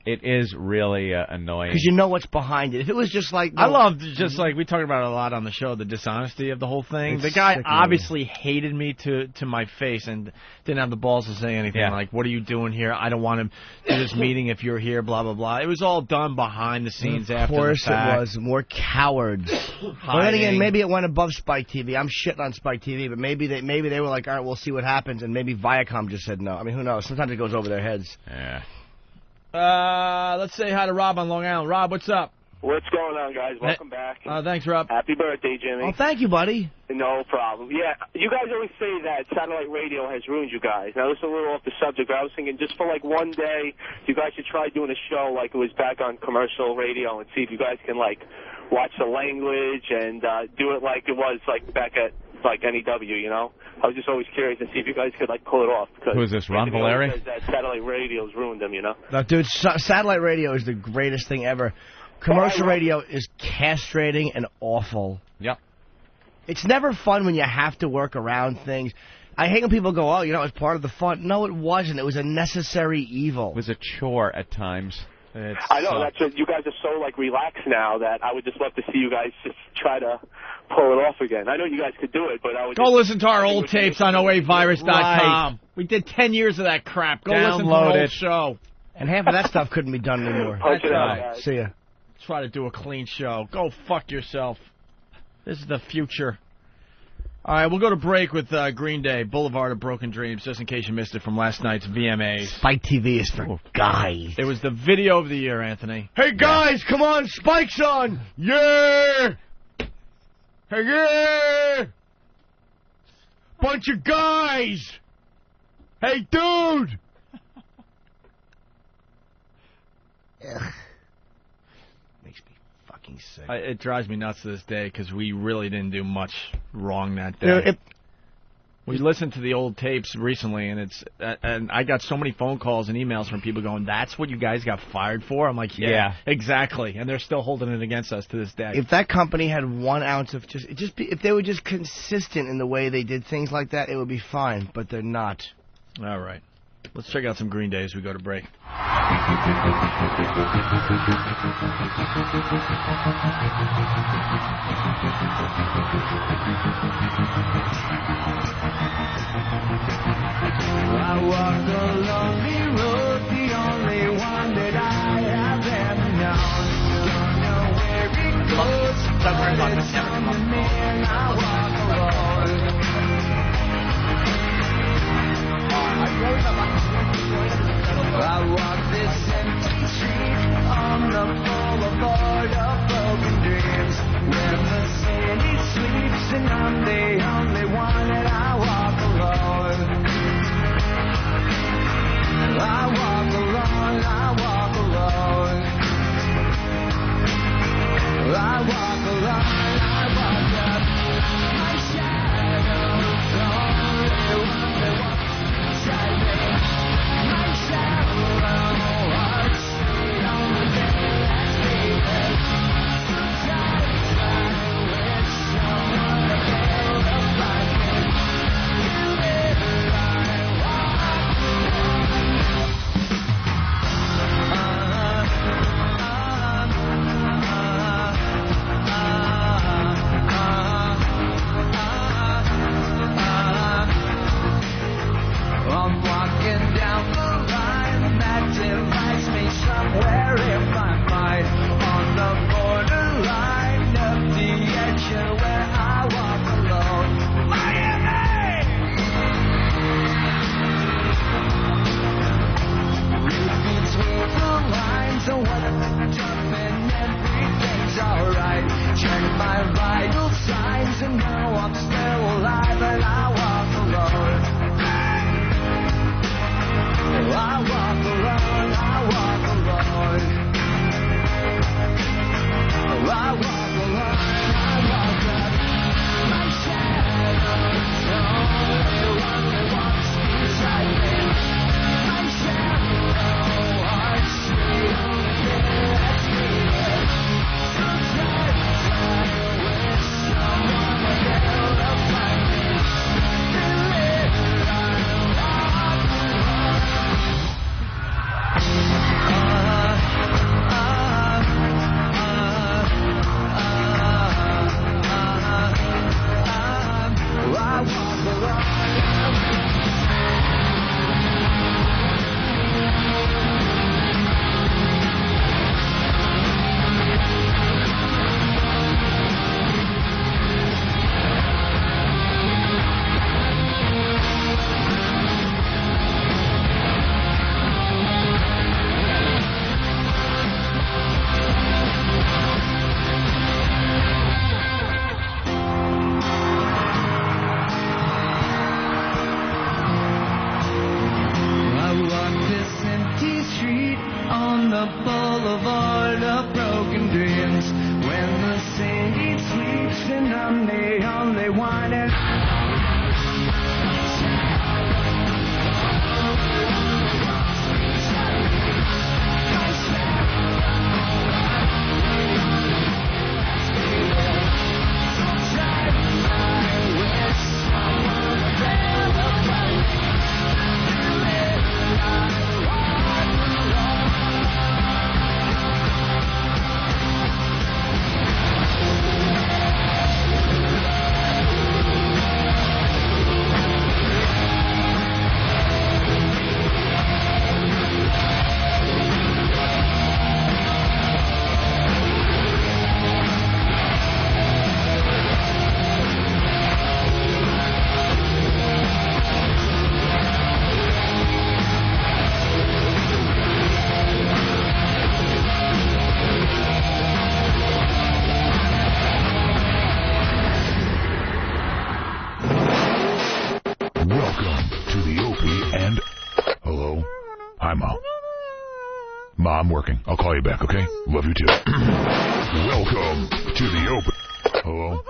Speaker 5: It is really annoying.
Speaker 4: Because you know what's behind it. If it was just like...
Speaker 1: I love, just like we talked about it a lot on the show, the dishonesty of the whole thing.
Speaker 4: It's
Speaker 1: the guy
Speaker 4: sickening.
Speaker 1: obviously hated me to my face and didn't have the balls to say anything like, what are you doing here? I don't want to do this meeting if you're here, blah, blah, blah. It was all done behind the scenes after the fact.
Speaker 4: Of course it was. More cowards. But then again, maybe it went above Spike TV. I'm shitting on Spike TV, but maybe they were like, all right, we'll see what happens, and maybe Viacom just said no. I mean, who knows? Sometimes it goes over their heads.
Speaker 5: Yeah.
Speaker 1: Let's say hi to Rob on Long Island. Rob, what's up?
Speaker 14: What's going on, guys? Welcome back.
Speaker 1: Thanks, Rob.
Speaker 14: Happy birthday, Jimmy.
Speaker 4: Oh, thank you, buddy.
Speaker 14: No problem. Yeah, you guys always say that satellite radio has ruined you guys. Now, this is a little off the subject, but I was thinking just for like one day, you guys should try doing a show like it was back on commercial radio and see if you guys can like watch the language and do it like it was like back at like NEW, you know? I was just always curious to see if you guys could like pull it off.
Speaker 5: Who is this, Ron Valeri?
Speaker 14: That satellite radio's ruined them, you know?
Speaker 4: No, dude, satellite radio is the greatest thing ever. Commercial radio is castrating and awful.
Speaker 5: Yep.
Speaker 4: It's never fun when you have to work around things. I hate when people go, oh, you know, it's part of the fun. No, it wasn't. It was a necessary evil.
Speaker 5: It was a chore at times.
Speaker 14: I know, that's what, you guys are so like relaxed now that I would just love to see you guys just try to pull it off again. I know you guys could do it, but I would
Speaker 1: Go listen to our old tapes on 08virus.com.
Speaker 4: Right.
Speaker 1: We did 10 years of that crap. Go listen to
Speaker 4: Download
Speaker 1: our
Speaker 4: it.
Speaker 1: old show.
Speaker 4: And half of that stuff couldn't be done anymore.
Speaker 14: Punch it out,
Speaker 1: Right.
Speaker 14: guys.
Speaker 4: See ya.
Speaker 1: Try to do a clean show. Go fuck yourself. This is the future. All right, we'll go to break with Green Day, Boulevard of Broken Dreams, just in case you missed it from last night's VMAs.
Speaker 4: Spike TV is for guys.
Speaker 1: It was the video of the year, Anthony.
Speaker 4: Hey, guys, come on, Spike's on. Yeah. Hey, yeah. Bunch of guys. Hey, dude. Ugh. Makes me fucking sick.
Speaker 1: It drives me nuts to this day because we really didn't do much wrong that day.
Speaker 4: You know,
Speaker 1: we listened to the old tapes recently, and I got so many phone calls and emails from people going, "That's what you guys got fired for?" I'm like, "Yeah, exactly." And they're still holding it against us to this day.
Speaker 4: If that company had 1 ounce of if they were just consistent in the way they did things like that, it would be fine. But they're not.
Speaker 1: All right, let's check out some Green Day as we go to break.
Speaker 3: I walk a lonely road, the only one that I have ever known. Don't know where it goes, but it's on me and I walk alone. I walk this empty street on the boulevard of broken dreams, where the city sleeps and I'm the only one that I walk alone. I walk alone, I walk alone. I walk alone, I walk up my shadow. The only one that walks beside me. My shadow walks the only thing that's leaving. Sometimes I wish someone to build up like me. I'm walking down the line that divides me somewhere in my mind, on the borderline of the edge where I walk alone. Miami! Read between the lines of what's tough and everything's alright. Check my vital signs and know I'm still alive and I walk alone. I walk alone, I walk alone. I walk alone, I walk up my shadow. The only one that walks beside me. My shadow walks the only thing that's needed. Sometimes I wish someone would build up like me. I'm the only one.
Speaker 9: Ma, I'm working. I'll call you back, okay? Love you too. Welcome to the open. Hello?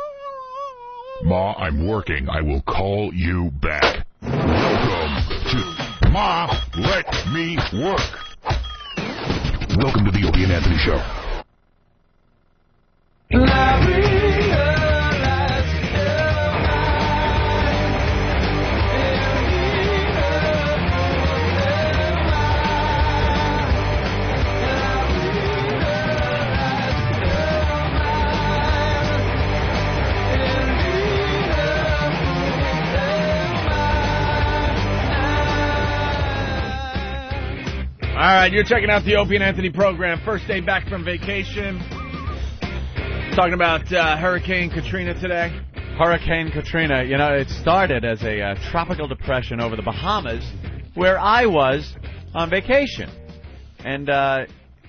Speaker 9: Ma, I'm working. I will call you back. Welcome to... Ma, let me work. Welcome to the Opie and Anthony Show.
Speaker 1: All right, you're checking out the Opie and Anthony program. First day back from vacation. Talking about Hurricane Katrina today.
Speaker 5: Hurricane Katrina, you know, it started as a tropical depression over the Bahamas, where I was on vacation. And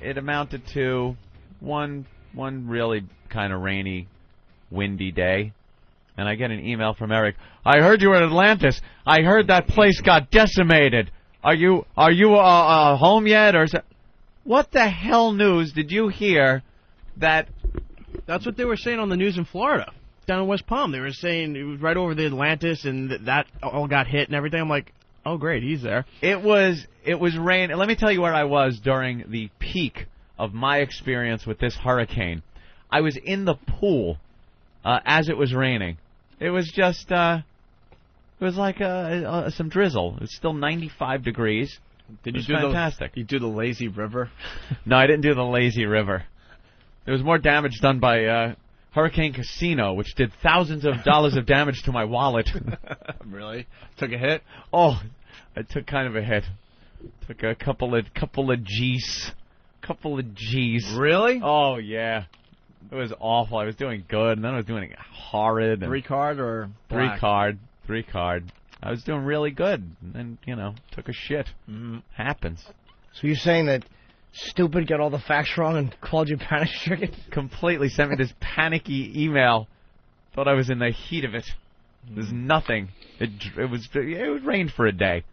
Speaker 5: it amounted to one really kind of rainy, windy day. And I get an email from Eric. I heard you were in Atlantis. I heard that place got decimated. Are you home yet? Or is it... What the hell news did you hear that...
Speaker 4: That's what they were saying on the news in Florida, down in West Palm. They were saying it was right over the Atlantis, and that all got hit and everything. I'm like, oh, great, he's there.
Speaker 5: It was rain. Let me tell you where I was during the peak of my experience with this hurricane. I was in the pool as it was raining. It was just... It was like some drizzle. It was still 95 degrees.
Speaker 1: Did
Speaker 5: it
Speaker 1: you
Speaker 5: was
Speaker 1: do
Speaker 5: fantastic.
Speaker 1: You do the lazy river?
Speaker 5: No, I didn't do the lazy river. There was more damage done by Hurricane Casino, which did thousands of dollars of damage to my wallet.
Speaker 1: Really? Took a hit?
Speaker 5: Oh, I took kind of a hit. Took a couple of G's. Couple of G's.
Speaker 1: Really?
Speaker 5: Oh, yeah. It was awful. I was doing good, and then I was doing horrid. And
Speaker 1: 3-card or black?
Speaker 5: 3-card. I was doing really good, and then, you know, took a shit. Happens.
Speaker 4: So you're saying that Stupid got all the facts wrong and called you panic-stricken?
Speaker 5: Completely sent me this panicky email. Thought I was in the heat of it. There's nothing. It rained for a day,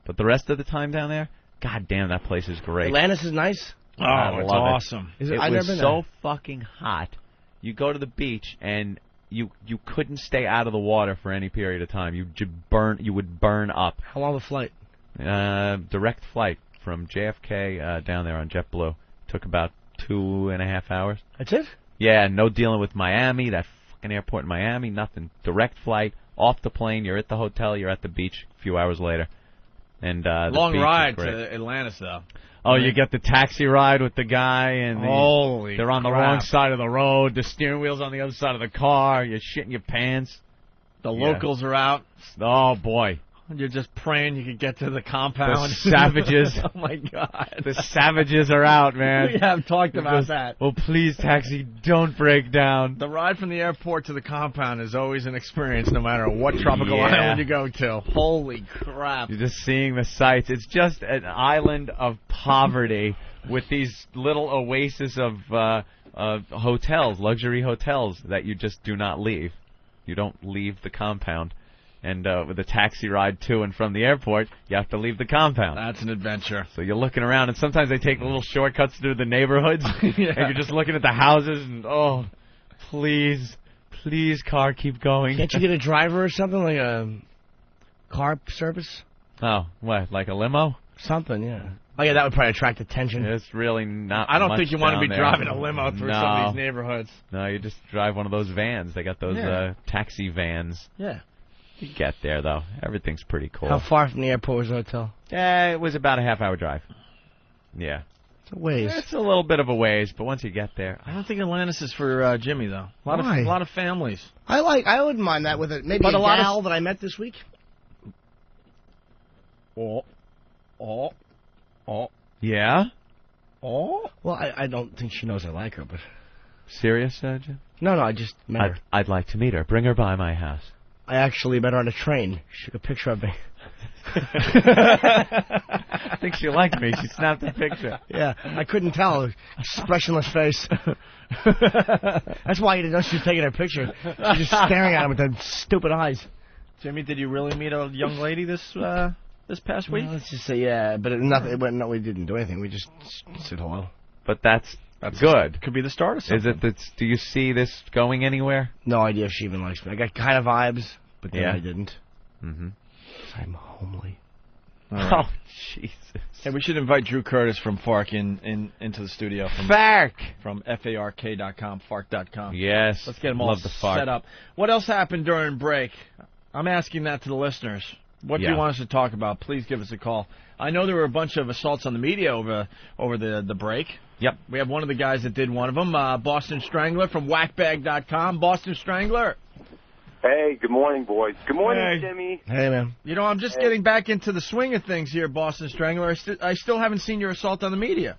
Speaker 5: but the rest of the time down there, god damn, that place is great.
Speaker 4: Atlantis is nice.
Speaker 5: I
Speaker 1: it's
Speaker 5: love
Speaker 1: awesome.
Speaker 5: It was so fucking hot. You go to the beach and you couldn't stay out of the water for any period of time. You would burn up.
Speaker 4: How long the flight?
Speaker 5: Direct flight from JFK down there on JetBlue. Took about 2.5 hours.
Speaker 4: That's it?
Speaker 5: Yeah, no dealing with Miami, that fucking airport in Miami, nothing. Direct flight, off the plane, you're at the hotel, you're at the beach a few hours later. And
Speaker 1: long
Speaker 5: the beach
Speaker 1: ride
Speaker 5: is great.
Speaker 1: to Atlantis, though.
Speaker 5: Oh, you get the taxi ride with the guy, and they're on the
Speaker 1: crap.
Speaker 5: wrong side of the road. The steering wheel's on the other side of the car. You're shitting your pants.
Speaker 1: The locals are out.
Speaker 5: Oh, boy.
Speaker 1: You're just praying you can get to the compound.
Speaker 5: The savages.
Speaker 1: Oh, my God.
Speaker 5: The savages are out, man.
Speaker 1: We have talked about that.
Speaker 5: Oh, please, taxi, don't break down.
Speaker 1: The ride from the airport to the compound is always an experience, no matter what tropical island you go to. Holy crap.
Speaker 5: You're just seeing the sights. It's just an island of poverty with these little oases of hotels, luxury hotels, that you just do not leave. You don't leave the compound. And with a taxi ride to and from the airport, you have to leave the compound.
Speaker 1: That's an adventure.
Speaker 5: So you're looking around, and sometimes they take little shortcuts through the neighborhoods, and you're just looking at the houses, and oh, please, Please, car, keep going.
Speaker 4: Can't you get a driver or something, like a car service?
Speaker 5: Oh, what, like a limo?
Speaker 4: Something, yeah. Oh, yeah, that would probably attract attention.
Speaker 5: It's really not
Speaker 1: I don't
Speaker 5: much
Speaker 1: think you want to be
Speaker 5: down there.
Speaker 1: driving a limo through some of these neighborhoods.
Speaker 5: No, you just drive one of those vans. They got those
Speaker 1: Yeah.
Speaker 5: taxi vans.
Speaker 4: Yeah.
Speaker 5: You get there, though. Everything's pretty cool.
Speaker 4: How far from the airport was the hotel?
Speaker 5: It was about a half-hour drive. Yeah.
Speaker 4: It's a ways.
Speaker 5: It's a little bit of a ways, but once you get there...
Speaker 1: I don't think Atlantis is for Jimmy, though. A
Speaker 4: Why?
Speaker 1: lot of families.
Speaker 4: I wouldn't mind that with it. Maybe
Speaker 1: But
Speaker 4: a
Speaker 1: a lot of-
Speaker 4: gal that I met this week.
Speaker 5: Yeah?
Speaker 4: Well, I don't think she knows I like her, but...
Speaker 5: Serious, Jim?
Speaker 4: No, I just met her.
Speaker 5: I'd like to meet her. Bring her by my house.
Speaker 4: I actually met her on a train. She took a picture of me.
Speaker 5: I think she liked me. She snapped a picture.
Speaker 4: Yeah, I couldn't tell. Expressionless face. That's why you didn't know she was taking her picture. She was just staring at him with them stupid eyes.
Speaker 1: Jimmy, did you really meet a young lady this past week?
Speaker 4: Well, let's just say, yeah, but no, we didn't do anything. We just said hello.
Speaker 5: But that's good.
Speaker 1: Could be the start of something.
Speaker 5: Do you see this going anywhere?
Speaker 4: No idea if she even likes me. I got kind of vibes, but then
Speaker 5: Yeah.
Speaker 4: I didn't.
Speaker 5: Mm-hmm.
Speaker 4: I'm homely.
Speaker 5: Oh, Jesus.
Speaker 1: Hey, we should invite Drew Curtis from Fark into the studio. From
Speaker 5: Fark!
Speaker 1: From FARK.com, Fark.com.
Speaker 5: Yes.
Speaker 1: Let's get them all
Speaker 5: Love the Fark.
Speaker 1: set up. What else happened during break? I'm asking that to the listeners. What do you want us to talk about? Please give us a call. I know there were a bunch of assaults on the media over the break.
Speaker 5: Yep.
Speaker 1: We have one of the guys that did one of them, Boston Strangler from Whackbag.com. Boston Strangler.
Speaker 10: Hey, good morning, boys. Good morning,
Speaker 1: Hey.
Speaker 10: Jimmy.
Speaker 4: Hey, man.
Speaker 1: You know, I'm just getting back into the swing of things here, Boston Strangler. I still haven't seen your assault on the media.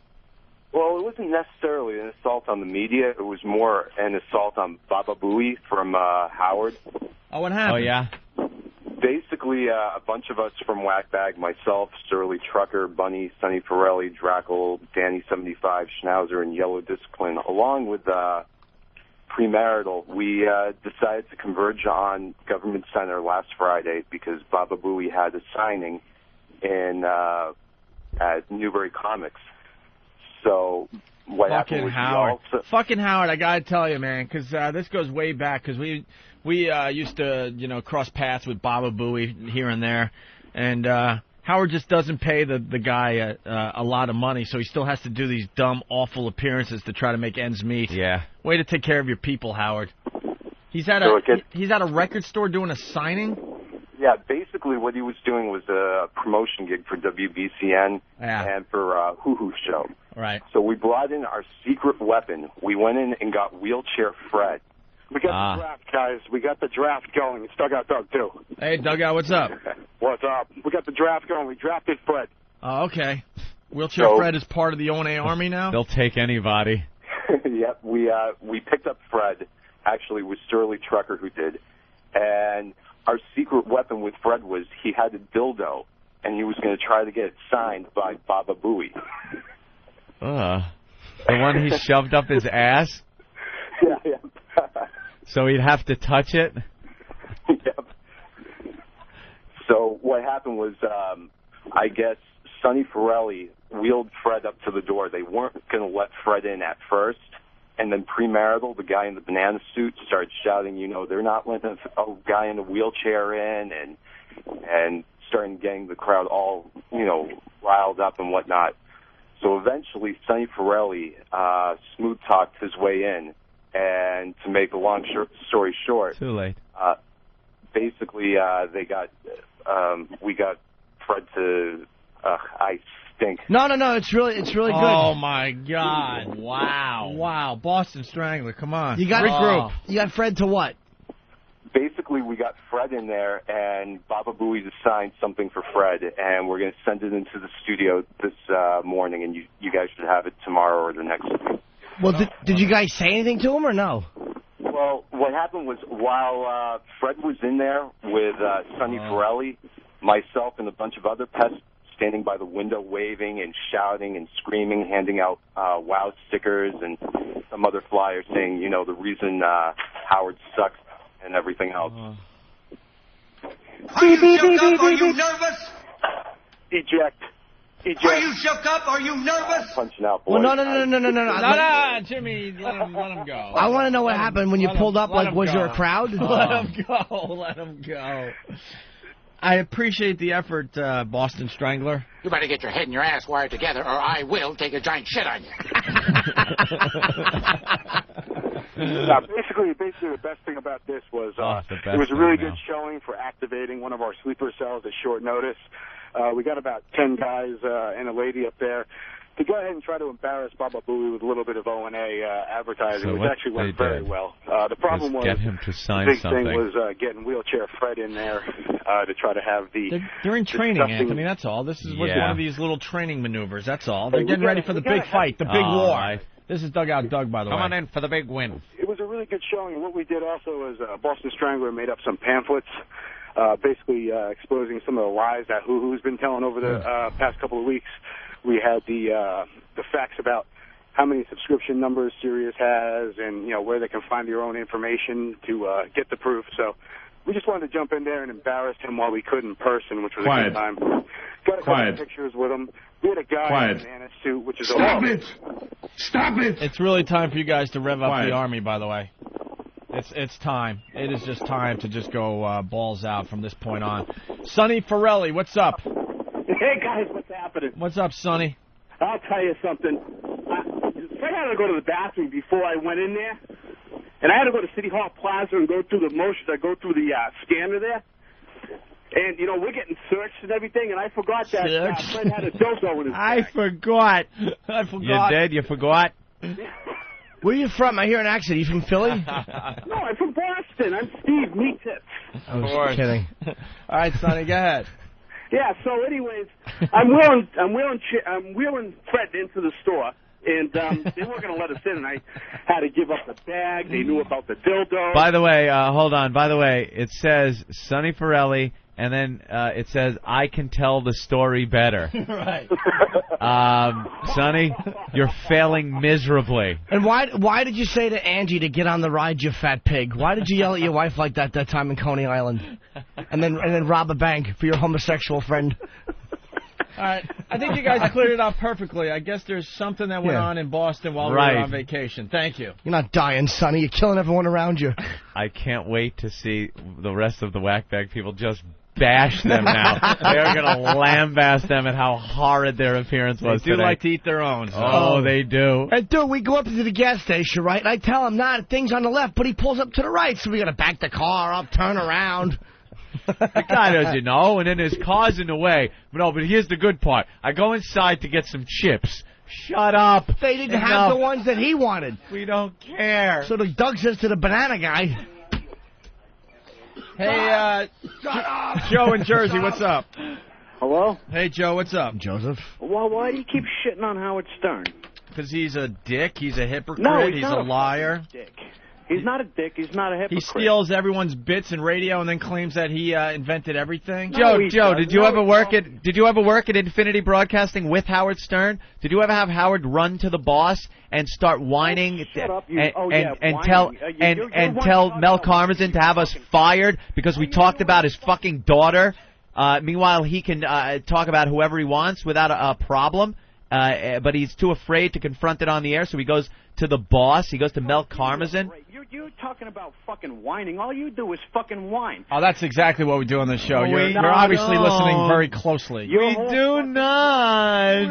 Speaker 10: Well, it wasn't necessarily an assault on the media. It was more an assault on Baba Booey from Howard.
Speaker 1: Oh, what happened?
Speaker 5: Oh, yeah?
Speaker 10: Basically, a bunch of us from Whackbag, myself, Surly Trucker, Bunny, Sonny Ferrelli, Drackle, Danny 75, Schnauzer, and Yellow Discipline, along with Premarital, we decided to converge on Government Center last Friday because Baba Booey had a signing at Newbury Comics. So what happened was
Speaker 1: Fucking Howard, I gotta tell you, man, because this goes way back. Because we used to cross paths with Baba Booey here and there, and Howard just doesn't pay the guy a lot of money, so he still has to do these dumb, awful appearances to try to make ends meet.
Speaker 5: Yeah.
Speaker 1: Way to take care of your people, Howard. He's at a record store doing a signing.
Speaker 10: Yeah, basically what he was doing was a promotion gig for WBCN and for Hoo Hoo Show.
Speaker 1: Right.
Speaker 10: So we brought in our secret weapon. We went in and got Wheelchair Fred.
Speaker 13: We got the draft, guys. We got the draft going. It's Dugout Doug, too.
Speaker 1: Hey, Dugout, what's up?
Speaker 13: What's up? We got the draft going. We drafted Fred.
Speaker 1: Oh, okay. Wheelchair Fred is part of the O&A Army now?
Speaker 5: They'll take anybody.
Speaker 10: Yep, we picked up Fred. Actually, it was Surly Trucker who did. And our secret weapon with Fred was he had a dildo, and he was going to try to get it signed by Baba Booey.
Speaker 5: The one he shoved up his ass?
Speaker 10: Yeah.
Speaker 5: So he'd have to touch it?
Speaker 10: Yep. So what happened was, I guess Sonny Ferrelli wheeled Fred up to the door. They weren't going to let Fred in at first. And then Premarital, the guy in the banana suit, started shouting, they're not letting a guy in a wheelchair in, and starting getting the crowd all, riled up and whatnot. So eventually, Sonny Ferrelli smooth-talked his way in, and to make a long story short,
Speaker 5: too late.
Speaker 10: Basically, we got Fred to, I stink.
Speaker 4: No, it's really good.
Speaker 1: Oh, my God. Wow. Boston Strangler, come on.
Speaker 4: You got
Speaker 1: regroup.
Speaker 4: You got Fred to what?
Speaker 10: Basically, we got Fred in there, and Baba Booey signed something for Fred, and we're going to send it into the studio this morning, and you guys should have it tomorrow or the next week.
Speaker 4: Well, did you guys say anything to him or no?
Speaker 10: Well, what happened was while Fred was in there with Sonny Ferrelli, myself, and a bunch of other pests standing by the window waving and shouting and screaming, handing out WOW stickers and some other flyers saying, the reason Howard sucks and everything else.
Speaker 13: Are you nervous? Eject.
Speaker 3: Are you shook up? Are you nervous?
Speaker 10: Punching out
Speaker 4: Well,
Speaker 10: boys.
Speaker 4: no,
Speaker 1: Jimmy, let him go.
Speaker 4: I want to know what happened when you pulled up. Like, was there a crowd?
Speaker 1: Let him go. Let him go. I appreciate the effort, Boston Strangler.
Speaker 15: You better get your head and your ass wired together, or I will take a giant shit on you.
Speaker 13: Basically, the best thing about this was it was a really good showing for activating one of our sleeper cells at short notice. We got about 10 guys and a lady up there to go ahead and try to embarrass Baba Booey with a little bit of O&A advertising, which actually went very well. The problem was
Speaker 5: get him to sign
Speaker 13: the big
Speaker 5: something.
Speaker 13: thing was getting Wheelchair Fred in there to try to have the...
Speaker 1: They're in training,
Speaker 13: disgusting-
Speaker 1: Anthony, that's all. This is one
Speaker 5: Yeah.
Speaker 1: of these little training maneuvers, that's all. They're
Speaker 13: Hey,
Speaker 1: getting
Speaker 13: we
Speaker 1: ready
Speaker 13: gotta-
Speaker 1: for the
Speaker 13: we gotta
Speaker 1: big fight, the big
Speaker 5: All
Speaker 1: war.
Speaker 5: right.
Speaker 1: This is Dugout Doug, by the way.
Speaker 5: Come on in for the big win.
Speaker 13: It was a really good showing. And what we did also is Boston Strangler made up some pamphlets, basically exposing some of the lies that Hoo-Hoo's been telling over the past couple of weeks. We had the facts about how many subscription numbers Sirius has, and where they can find your own information to get the proof. So we just wanted to jump in there and embarrass him while we could in person, which was a good time. Got a couple of pictures with him. We had a guy in a banana suit, which is
Speaker 25: Stop it! Stop it!
Speaker 1: It's really time for you guys to rev up the Army, by the way. It's time. It is just time to just go balls out from this point on. Sonny Forelli, what's up?
Speaker 20: Hey, guys, what's happening?
Speaker 1: What's up, Sonny?
Speaker 20: I'll tell you something. Fred had to go to the bathroom before I went in there, and I had to go to City Hall Plaza and go through the motions. I go through the scanner there. And, we're getting searched and everything, and I forgot that Fred had a dildo in his bag.
Speaker 1: forgot.
Speaker 5: You did? You forgot?
Speaker 4: Where are you from? I hear an accent. Are you from Philly?
Speaker 20: No, I'm from Boston. I'm Steve Meat Tips.
Speaker 4: I was kidding.
Speaker 1: All right, Sonny, go ahead.
Speaker 20: Yeah, so anyways, I'm wheeling Fred into the store, and they weren't going to let us in, and I had to give up the bag. They knew about the dildo.
Speaker 5: By the way, hold on. By the way, it says Sonny Forelli, and then it says, I can tell the story better.
Speaker 4: Right.
Speaker 5: Sonny, you're failing miserably.
Speaker 4: And why did you say to Angie to get on the ride, you fat pig? Why did you yell at your wife like that time in Coney Island? And then rob a bank for your homosexual friend?
Speaker 1: All right, I think you guys cleared it up perfectly. I guess there's something that went on in Boston while we were on vacation. Thank you.
Speaker 4: You're not dying, Sonny. You're killing everyone around you.
Speaker 5: I can't wait to see the rest of the whackbag people just bash them now. They're going to lambast them at how horrid their appearance was
Speaker 1: They do
Speaker 5: today.
Speaker 1: like to eat their own. So.
Speaker 5: Oh, they do.
Speaker 4: And dude, we go up to the gas station, right? And I tell him, the thing's on the left, but he pulls up to the right, so we got to back the car up, turn around.
Speaker 5: The guy doesn't know, and then his car's in the way. But here's the good part. I go inside to get some chips. Shut up.
Speaker 4: They didn't have the ones that he wanted.
Speaker 5: We don't care.
Speaker 4: So the Doug says to the banana guy,
Speaker 1: Hey, Joe in Jersey, what's up?
Speaker 20: Hello?
Speaker 1: Hey, Joe, what's up?
Speaker 4: Joseph.
Speaker 20: Well, why do you keep shitting on Howard Stern?
Speaker 1: Because he's a dick, he's a hypocrite,
Speaker 20: No,
Speaker 1: he's
Speaker 20: not
Speaker 1: a liar.
Speaker 20: Dick. He's not a dick. He's not a hypocrite.
Speaker 1: He steals everyone's bits in radio and then claims that he invented everything.
Speaker 20: No,
Speaker 5: Joe, did you ever work at Infinity Broadcasting with Howard Stern? Did you ever have Howard run to the boss and start whining and tell Mel Karmazin to have us fired because we talked about his fucking daughter? Meanwhile, he can talk about whoever he wants without a problem, but he's too afraid to confront it on the air, so he goes to the boss. He goes to Mel Karmazin.
Speaker 20: You're talking about fucking whining. All you do is fucking whine.
Speaker 1: Oh, that's exactly what we do on the show.
Speaker 20: No,
Speaker 1: You're obviously listening very closely.
Speaker 5: We do not.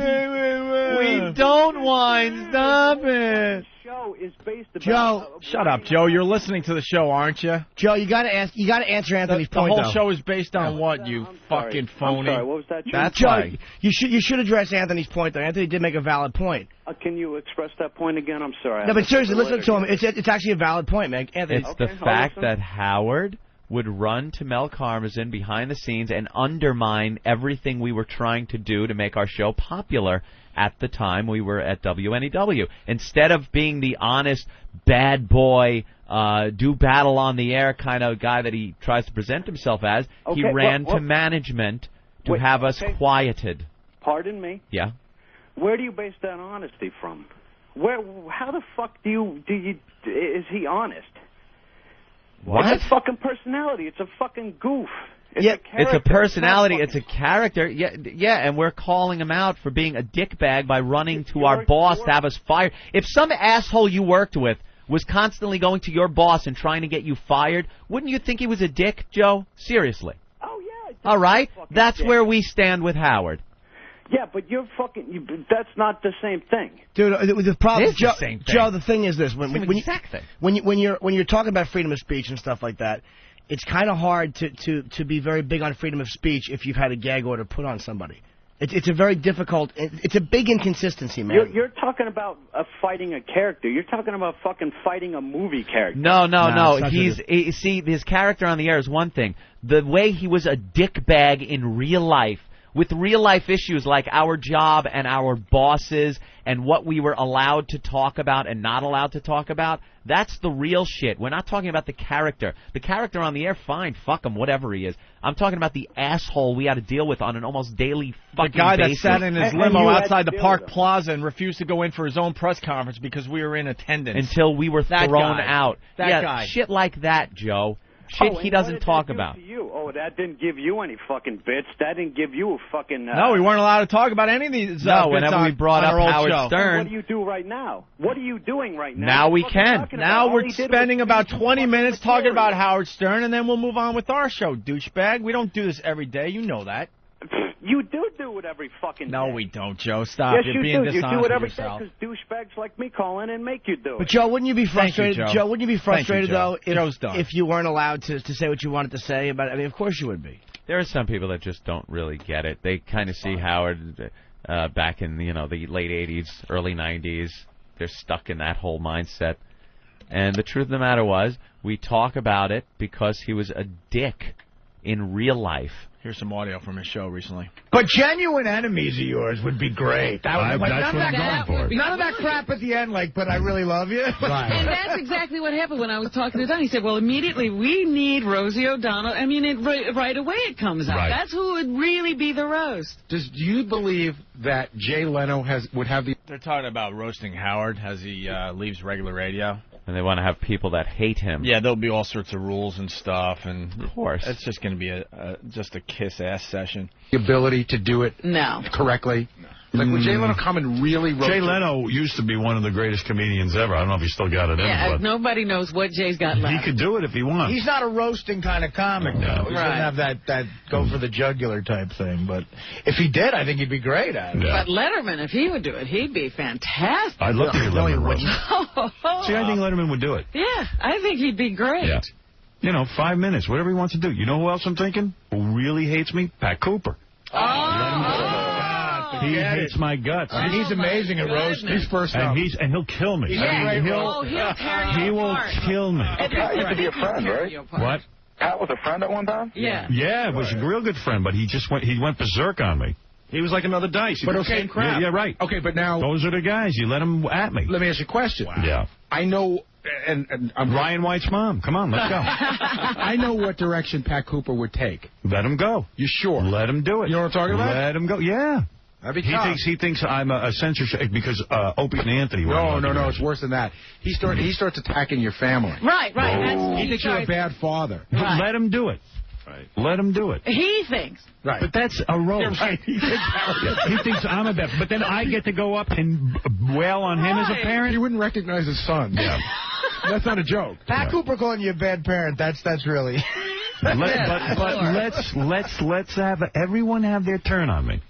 Speaker 5: We don't whine. Stop it.
Speaker 20: Show is based about
Speaker 4: Joe,
Speaker 1: shut up, Joe. You're listening to the show, aren't you?
Speaker 4: Joe, you got to answer Anthony's
Speaker 1: The
Speaker 4: point.
Speaker 1: whole
Speaker 4: though.
Speaker 1: show is based on what, you fucking phony?
Speaker 20: I'm sorry, what was that, Joe?
Speaker 1: That's
Speaker 4: Joe,
Speaker 1: right.
Speaker 4: you should address Anthony's point though. Anthony did make a valid point.
Speaker 20: Can you express that point again? I'm sorry.
Speaker 4: No, but seriously, listen to him. It's actually a valid point, man. Anthony.
Speaker 5: It's the fact that Howard would run to Mel Karmazin behind the scenes and undermine everything we were trying to do to make our show popular at the time we were at WNEW. Instead of being the honest, bad boy, do battle on the air kind of guy that he tries to present himself as, he ran to management to have us quieted.
Speaker 20: Pardon me?
Speaker 5: Yeah.
Speaker 20: Where do you base that honesty from? How the fuck is he honest?
Speaker 5: What?
Speaker 20: It's a fucking personality. It's a fucking goof.
Speaker 5: It's a personality. It's a character. Yeah, and we're calling him out for being a dickbag by running to our boss to have us fired. If some asshole you worked with was constantly going to your boss and trying to get you fired, wouldn't you think he was a dick, Joe? Seriously.
Speaker 12: Oh, yeah.
Speaker 5: All right? That's
Speaker 12: dick.
Speaker 5: where we stand with Howard.
Speaker 12: Yeah, but you're fucking. That's not the same thing.
Speaker 4: Dude, the problem,
Speaker 5: It is
Speaker 4: Joe,
Speaker 5: the same thing.
Speaker 4: Joe, the thing is this:
Speaker 5: Same exact thing.
Speaker 4: when you're talking about freedom of speech and stuff like that, it's kind of hard to be very big on freedom of speech if you've had a gag order put on somebody. It's a very difficult. It's a big inconsistency, man.
Speaker 12: You're talking about fighting a character. You're talking about fucking fighting a movie character.
Speaker 5: No.
Speaker 4: it's not
Speaker 5: See, his character on the air is one thing. The way he was a dickbag in real life, with real-life issues like our job and our bosses and what we were allowed to talk about and not allowed to talk about, that's the real shit. We're not talking about the character. The character on the air, fine, fuck him, whatever he is. I'm talking about the asshole we had to deal with on an almost daily fucking
Speaker 1: The guy
Speaker 5: basis.
Speaker 1: that sat in his limo outside the Park Plaza and refused to go in for his own press conference because we were in attendance.
Speaker 5: Until we were
Speaker 1: That
Speaker 5: thrown
Speaker 1: guy.
Speaker 5: out.
Speaker 1: That guy.
Speaker 5: Shit like that, Joe. Shit
Speaker 12: Oh,
Speaker 5: he
Speaker 12: and
Speaker 5: doesn't
Speaker 12: what did
Speaker 5: talk
Speaker 12: that do
Speaker 5: about.
Speaker 12: to you? Oh, that didn't give you any fucking bits. That didn't give you a fucking.
Speaker 1: No, we weren't allowed to talk about any of these.
Speaker 5: No,
Speaker 1: bits
Speaker 5: whenever
Speaker 1: on,
Speaker 5: we brought
Speaker 1: on
Speaker 5: up
Speaker 1: our old
Speaker 5: Howard
Speaker 1: show.
Speaker 5: Stern.
Speaker 12: What do you do right now? What are you doing right now?
Speaker 5: Now we
Speaker 12: What are you
Speaker 5: can.
Speaker 12: talking
Speaker 1: Now
Speaker 12: about? All
Speaker 1: we're
Speaker 12: he did
Speaker 1: spending
Speaker 12: was
Speaker 1: about
Speaker 12: feed you
Speaker 1: 20
Speaker 12: fucking
Speaker 1: minutes talking
Speaker 12: material.
Speaker 1: about Howard Stern, and then we'll move on with our show, douchebag. We don't do this every day. You know that.
Speaker 12: You do it every fucking
Speaker 1: No,
Speaker 12: day.
Speaker 1: we don't, Joe. Stop.
Speaker 12: Yes,
Speaker 1: You're
Speaker 12: you
Speaker 1: being
Speaker 12: do. You
Speaker 1: dishonest
Speaker 12: do it
Speaker 1: with
Speaker 12: every
Speaker 1: yourself.
Speaker 12: day because douchebags like me call in and make you do it.
Speaker 4: But Joe, wouldn't you be
Speaker 1: Thank you,
Speaker 4: frustrated?
Speaker 1: Joe.
Speaker 4: Wouldn't you be
Speaker 1: Thank you,
Speaker 4: frustrated
Speaker 1: Joe.
Speaker 4: though
Speaker 1: Joe's done.
Speaker 4: if you weren't allowed to say what you wanted to say about it? I mean, of course you would be.
Speaker 5: There are some people that just don't really get it. They kind of see Howard back in the late 80s, early 90s. They're stuck in that whole mindset. And the truth of the matter was, we talk about it because he was a dick in real life.
Speaker 1: Here's some audio from his show recently.
Speaker 17: But genuine enemies of yours would be great. That would, like,
Speaker 9: that's what I'm going for.
Speaker 17: None of that crap at the end, like, but I really love you.
Speaker 21: And that's exactly what happened when I was talking to Don. He said, well, immediately we need Rosie O'Donnell. I mean, right away it comes out.
Speaker 17: Right.
Speaker 21: That's who would really be the roast.
Speaker 17: Do you believe that Jay Leno would have the...
Speaker 1: They're talking about roasting Howard as he leaves regular radio.
Speaker 5: And they want to have people that hate him.
Speaker 1: Yeah, there'll be all sorts of rules and stuff, and
Speaker 5: of course,
Speaker 1: it's just going to be just a kiss-ass session.
Speaker 17: the ability to do it
Speaker 21: No.
Speaker 17: correctly? Like, would Jay Leno come and really roast
Speaker 9: Jay
Speaker 17: you?
Speaker 9: Leno used to be one of the greatest comedians ever. I don't know if he still got it in
Speaker 21: Yeah,
Speaker 9: him, but
Speaker 21: nobody knows what Jay's got left.
Speaker 9: he could do it if he wants.
Speaker 17: He's not a roasting kind of comic, though. He doesn't have that go for the jugular type thing. But if he did, I think he'd be great at it.
Speaker 21: But Letterman, if he would do it, he'd be fantastic.
Speaker 9: I'd love to hear Letterman roast.
Speaker 21: Oh,
Speaker 9: See, I think Letterman would do it.
Speaker 21: yeah, I think he'd be great.
Speaker 9: Yeah. 5 minutes, whatever he wants to do. You know who else I'm thinking? Who really hates me? Pat Cooper. He hates my guts.
Speaker 17: And he's amazing at roasting. He's first
Speaker 9: and
Speaker 17: up.
Speaker 9: he'll kill me.
Speaker 21: Yeah. He'll tear you
Speaker 9: he will
Speaker 21: apart.
Speaker 9: kill me.
Speaker 21: Pat used to be a friend, right?
Speaker 9: What?
Speaker 15: Pat was a friend at one time?
Speaker 21: Yeah.
Speaker 9: Yeah, it was a real good friend, but he went berserk on me. He was like another Dice. He
Speaker 17: But
Speaker 9: did
Speaker 17: okay,
Speaker 9: the same crap. Yeah, right.
Speaker 17: Okay, but now...
Speaker 9: Those are the guys. You let them at me.
Speaker 17: Let me ask you a question.
Speaker 9: Yeah.
Speaker 17: I know... And I'm
Speaker 9: Ryan White's mom. Come on, let's go.
Speaker 17: I know what direction Pat Cooper would take.
Speaker 9: Let him go.
Speaker 17: You sure?
Speaker 9: Let him do it.
Speaker 17: You know what I'm talking about?
Speaker 9: Let him go. Yeah.
Speaker 17: That'd be tough.
Speaker 9: He thinks I'm a censorship because Opie and Anthony.
Speaker 17: No, it's worse than that. He starts attacking your family.
Speaker 21: Right.
Speaker 17: He thinks you're a bad father.
Speaker 21: Right.
Speaker 9: Let him do it. Right. Let him do it.
Speaker 21: He thinks.
Speaker 17: Right.
Speaker 9: But that's a roast.
Speaker 17: Right.
Speaker 9: He thinks I'm a bad. But then I get to go up and wail on him as a parent.
Speaker 17: He wouldn't recognize his son.
Speaker 9: Yeah.
Speaker 17: That's not a joke. Pat Cooper calling you a bad parent. That's really.
Speaker 9: But let's have everyone have their turn on me.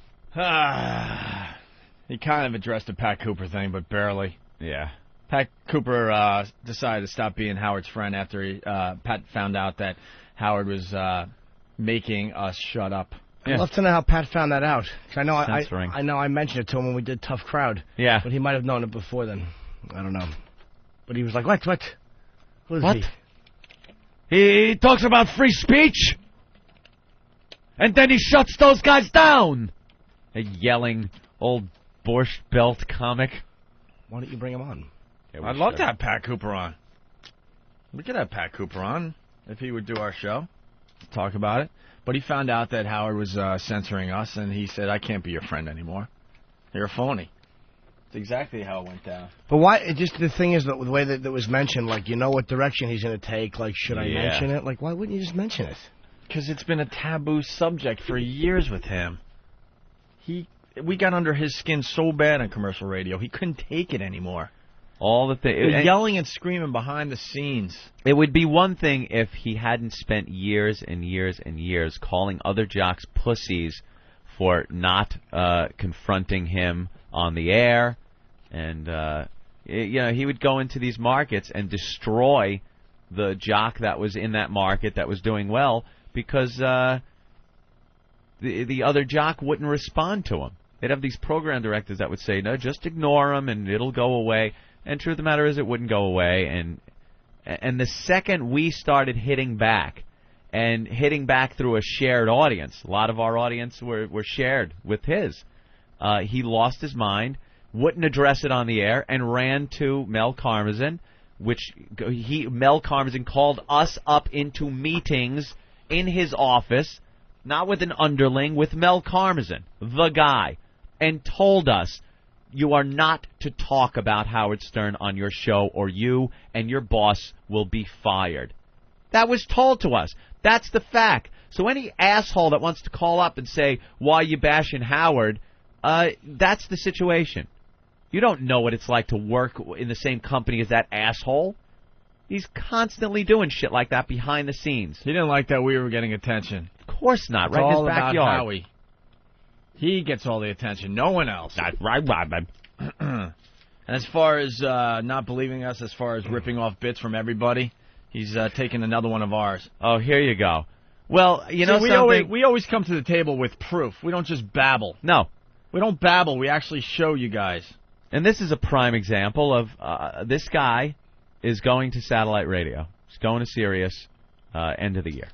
Speaker 1: He kind of addressed the Pat Cooper thing, but barely.
Speaker 5: Yeah.
Speaker 1: Pat Cooper decided to stop being Howard's friend after Pat found out that Howard was making us shut up.
Speaker 4: I'd love to know how Pat found that out. 'Cause
Speaker 1: Censoring.
Speaker 4: I know I mentioned it to him when we did Tough Crowd.
Speaker 5: Yeah.
Speaker 4: But he might have known it before then. I don't know. But he was like, what? Who is
Speaker 5: What?
Speaker 4: he?
Speaker 5: He talks about free speech, and then he shuts those guys down. A yelling old Borscht Belt comic.
Speaker 4: Why don't you bring him on?
Speaker 1: I'd love to have Pat Cooper on. We could have Pat Cooper on if he would do our show, talk about it. But he found out that Howard was censoring us, and he said, I can't be your friend anymore. You're a phony. That's exactly how it went down.
Speaker 4: But why? Just the thing is, the way that was mentioned, like, you know what direction he's going to take. Like, should I mention it? Like, why wouldn't you just mention it?
Speaker 1: Because it's been a taboo subject for years with him. We got under his skin so bad on commercial radio. He couldn't take it anymore.
Speaker 5: All the things.
Speaker 1: Yelling and screaming behind the scenes.
Speaker 5: It would be one thing if he hadn't spent years and years and years calling other jocks pussies for not confronting him on the air. And, he would go into these markets and destroy the jock that was in that market that was doing well because the other jock wouldn't respond to him. They'd have these program directors that would say, no, just ignore him and it'll go away. And truth of the matter is it wouldn't go away. And the second we started hitting back, and hitting back through a shared audience, a lot of our audience were shared with his, he lost his mind, wouldn't address it on the air, and ran to Mel Karmazin, which Mel Karmazin called us up into meetings in his office, not with an underling, with Mel Karmazin, the guy, and told us, you are not to talk about Howard Stern on your show or you and your boss will be fired. That was told to us. That's the fact. So any asshole that wants to call up and say, why you bashing Howard, that's the situation. You don't know what it's like to work in the same company as that asshole. He's constantly doing shit like that behind the scenes.
Speaker 1: He didn't like that we were getting attention.
Speaker 5: Of course not.
Speaker 1: It's
Speaker 5: Right in
Speaker 1: all
Speaker 5: his backyard.
Speaker 1: about Howie. He gets all the attention. No one else.
Speaker 5: That's right, Robin.
Speaker 1: And as far as not believing us, as far as ripping off bits from everybody, he's taking another one of ours.
Speaker 5: Oh, here you go. Well, you know something?
Speaker 1: We always come to the table with proof. We don't just babble.
Speaker 5: No.
Speaker 1: We don't babble. We actually show you guys.
Speaker 5: And this is a prime example of this guy is going to satellite radio. He's going to Sirius end of the year.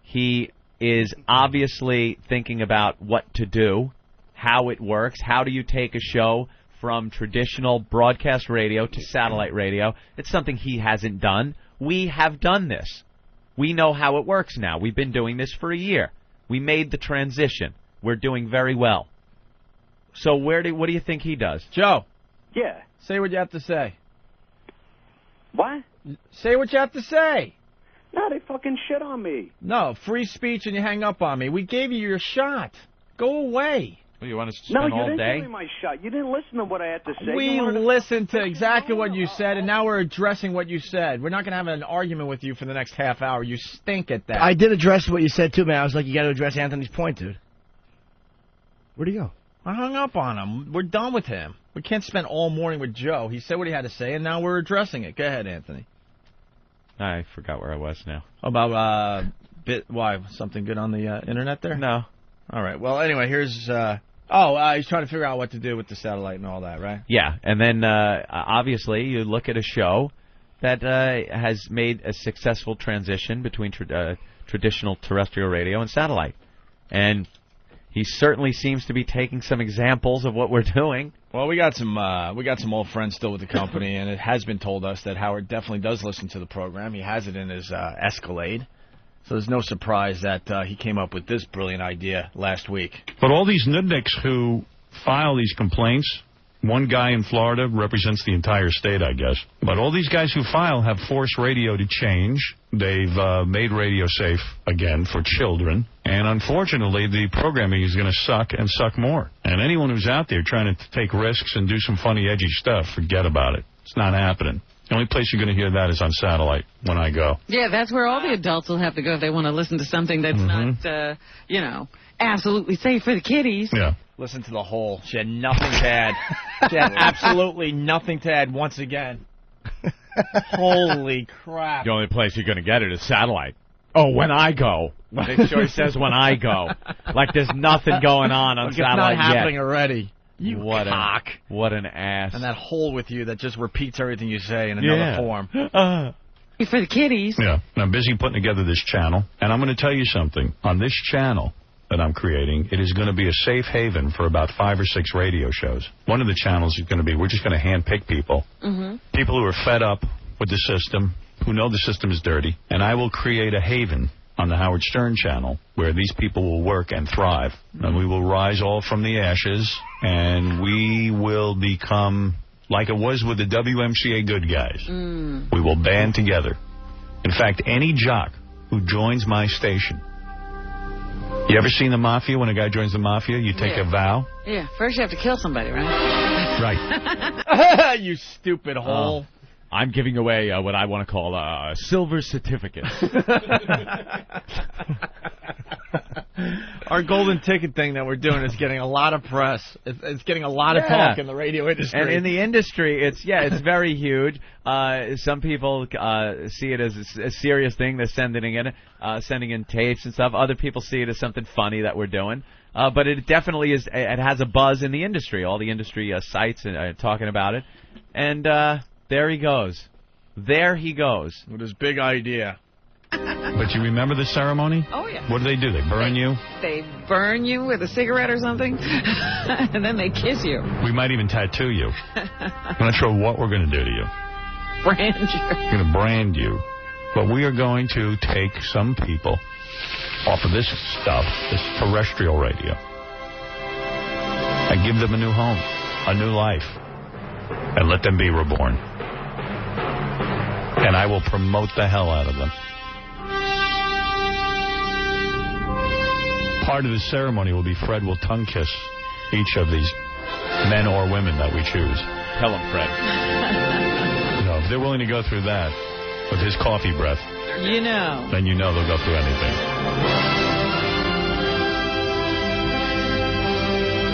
Speaker 5: He is obviously thinking about what to do, how it works, how do you take a show from traditional broadcast radio to satellite radio. It's something he hasn't done. We have done this. We know how it works now. We've been doing this for a year. We made the transition. We're doing very well. So what do you think he does?
Speaker 1: Joe.
Speaker 12: Yeah.
Speaker 1: Say what you have to say.
Speaker 12: What?
Speaker 1: Say what you have to say.
Speaker 12: No, they fucking shit on me.
Speaker 1: No, free speech and you hang up on me. We gave you your shot. Go away.
Speaker 5: Well, you want to
Speaker 12: No,
Speaker 5: spend
Speaker 12: you
Speaker 5: all
Speaker 12: didn't
Speaker 5: day?
Speaker 12: give me my shot. You didn't listen to what I had to say.
Speaker 1: We
Speaker 12: You wanted to-
Speaker 1: listened to exactly what you said, and now we're addressing what you said. We're not going to have an argument with you for the next half hour. You stink at that.
Speaker 4: I did address what you said, too, man. I was like, you got to address Anthony's point, dude. Where'd he go?
Speaker 1: I hung up on him. We're done with him. We can't spend all morning with Joe. He said what he had to say, and now we're addressing it. Go ahead, Anthony.
Speaker 5: I forgot where I was now.
Speaker 1: About why? Something good on the internet there?
Speaker 5: No.
Speaker 1: All right. Well, anyway, here's. He's trying to figure out what to do with the satellite and all that, right?
Speaker 5: Yeah, and then obviously you look at a show that has made a successful transition between traditional terrestrial radio and satellite, and he certainly seems to be taking some examples of what we're doing.
Speaker 1: Well, we got some old friends still with the company, and it has been told us that Howard definitely does listen to the program. He has it in his Escalade. So there's no surprise that he came up with this brilliant idea last week.
Speaker 16: But all these nudniks who file these complaints, one guy in Florida represents the entire state, I guess. But all these guys who file have forced radio to change. They've made radio safe again for children. And unfortunately, the programming is going to suck and suck more. And anyone who's out there trying to take risks and do some funny, edgy stuff, forget about it. It's not happening. The only place you're going to hear that is on satellite when I go.
Speaker 21: Yeah, that's where all the adults will have to go if they want to listen to something that's not, absolutely safe for the kiddies.
Speaker 16: Yeah.
Speaker 1: Listen to the whole. She had nothing to add. She had absolutely nothing to add once again. Holy crap.
Speaker 5: The only place you're going to get it is satellite. Oh, when I go. Make sure he says when I go. Like there's nothing going on
Speaker 1: Like
Speaker 5: satellite
Speaker 1: it's not happening
Speaker 5: yet.
Speaker 1: already. You
Speaker 5: What
Speaker 1: cock.
Speaker 5: What an ass.
Speaker 1: And that hole with you that just repeats everything you say in another form.
Speaker 21: For the kiddies.
Speaker 16: Yeah. And I'm busy putting together this channel. And I'm going to tell you something. On this channel that I'm creating, it is going to be a safe haven for about 5 or 6 radio shows. One of the channels is going to be, we're just going to handpick people. People who are fed up with the system, who know the system is dirty. And I will create a haven on the Howard Stern channel where these people will work and thrive. And we will rise all from the ashes, and we will become like it was with the WMCA good guys. We will band together. In fact, any jock who joins my station You ever seen the Mafia? When a guy joins the Mafia, you take a vow?
Speaker 21: Yeah, first you have to kill somebody, right?
Speaker 16: Right.
Speaker 1: You stupid hole.
Speaker 5: I'm giving away what I want to call a silver certificate.
Speaker 1: Our golden ticket thing that we're doing is getting a lot of press. It's getting a lot of talk in the radio industry.
Speaker 5: And in the industry, it's very huge. Some people see it as a serious thing. They're sending in tapes and stuff. Other people see it as something funny that we're doing. But it definitely is. It has a buzz in the industry. All the industry sites are talking about it. And there he goes. There he goes.
Speaker 1: With his big idea.
Speaker 16: But you remember the ceremony?
Speaker 21: Oh, yeah.
Speaker 16: What do? They burn you?
Speaker 21: They burn you with a cigarette or something, and then they kiss you.
Speaker 16: We might even tattoo you. I'm not sure what we're going to do to you.
Speaker 21: Brand you.
Speaker 16: We're going to brand you. But we are going to take some people off of this stuff, this terrestrial radio, and give them a new home, a new life, and let them be reborn. And I will promote the hell out of them. Part of the ceremony will be Fred will tongue kiss each of these men or women that we choose.
Speaker 5: Tell him, Fred.
Speaker 16: If they're willing to go through that with his coffee breath,
Speaker 21: you know,
Speaker 16: then you know they'll go through anything.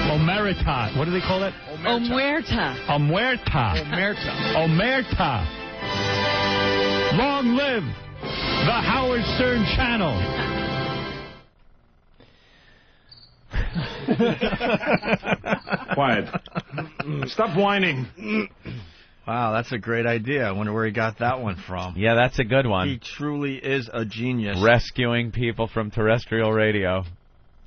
Speaker 16: Omerta. What do they call that?
Speaker 21: Omerta.
Speaker 16: Omerta.
Speaker 1: Omerta.
Speaker 16: Omerta. Long live the Howard Stern Channel.
Speaker 25: Quiet. Stop whining.
Speaker 1: Wow, that's a great idea. I wonder where he got that one from.
Speaker 5: Yeah, that's a good one.
Speaker 1: He truly is a genius.
Speaker 5: Rescuing people from terrestrial radio.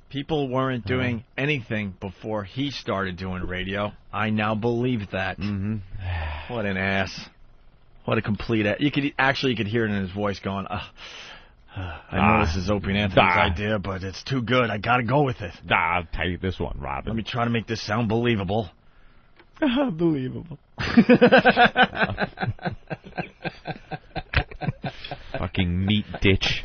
Speaker 1: People weren't doing anything before he started doing radio. I now believe that.
Speaker 5: Mm-hmm.
Speaker 1: What an ass. What a complete ass. You could hear it in his voice going, I know this is Opie and Anthony's idea, but it's too good. I gotta go with it.
Speaker 5: I'll take this one, Robin.
Speaker 1: Let me try to make this sound believable. Believable.
Speaker 5: Fucking meat ditch.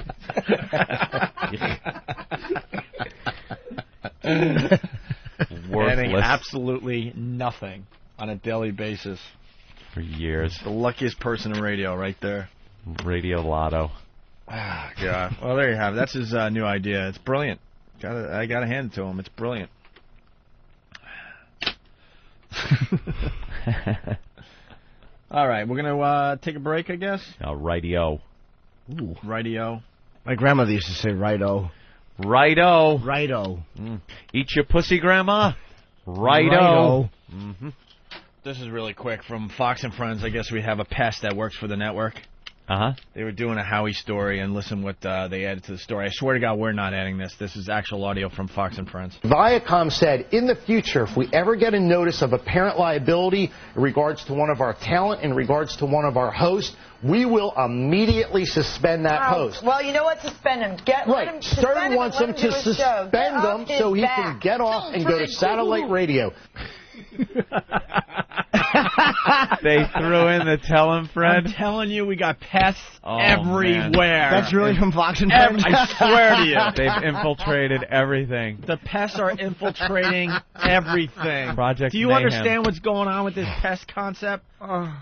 Speaker 5: Worthless.
Speaker 1: Adding absolutely nothing on a daily basis.
Speaker 5: For years.
Speaker 1: The luckiest person in radio right there.
Speaker 5: Radio Lotto.
Speaker 1: Ah, God. Well, there you have it. That's his new idea. It's brilliant. I gotta hand it to him. It's brilliant. All right, we're gonna take a break, I guess.
Speaker 5: Radio.
Speaker 1: Ooh, radio.
Speaker 4: My grandmother used to say righto.
Speaker 5: Righto.
Speaker 4: Righto.
Speaker 5: Eat your pussy, Grandma. Righto.
Speaker 4: Righto.
Speaker 5: Mm-hmm.
Speaker 1: This is really quick from Fox and Friends. I guess we have a pest that works for the network.
Speaker 5: Uh-huh.
Speaker 1: They were doing a Howie story, and listen what they added to the story. I swear to God, we're not adding this. This is actual audio from Fox and Friends.
Speaker 18: Viacom said, in the future, if we ever get a notice of apparent liability in regards to one of our talent, in regards to one of our hosts, we will immediately suspend that host.
Speaker 19: Well, you know what? Suspend him. Let him,
Speaker 18: Stern wants him to suspend him so he can get off and go to satellite radio.
Speaker 5: They threw in the tell him, Fred.
Speaker 1: I'm telling you, we got pests everywhere.
Speaker 5: Man.
Speaker 4: That's really from Fox and Friends?
Speaker 1: I swear to you.
Speaker 5: They've infiltrated everything.
Speaker 1: The pests are infiltrating everything.
Speaker 5: Project
Speaker 1: Do you
Speaker 5: Mayhem.
Speaker 1: understand what's going on with this pest concept?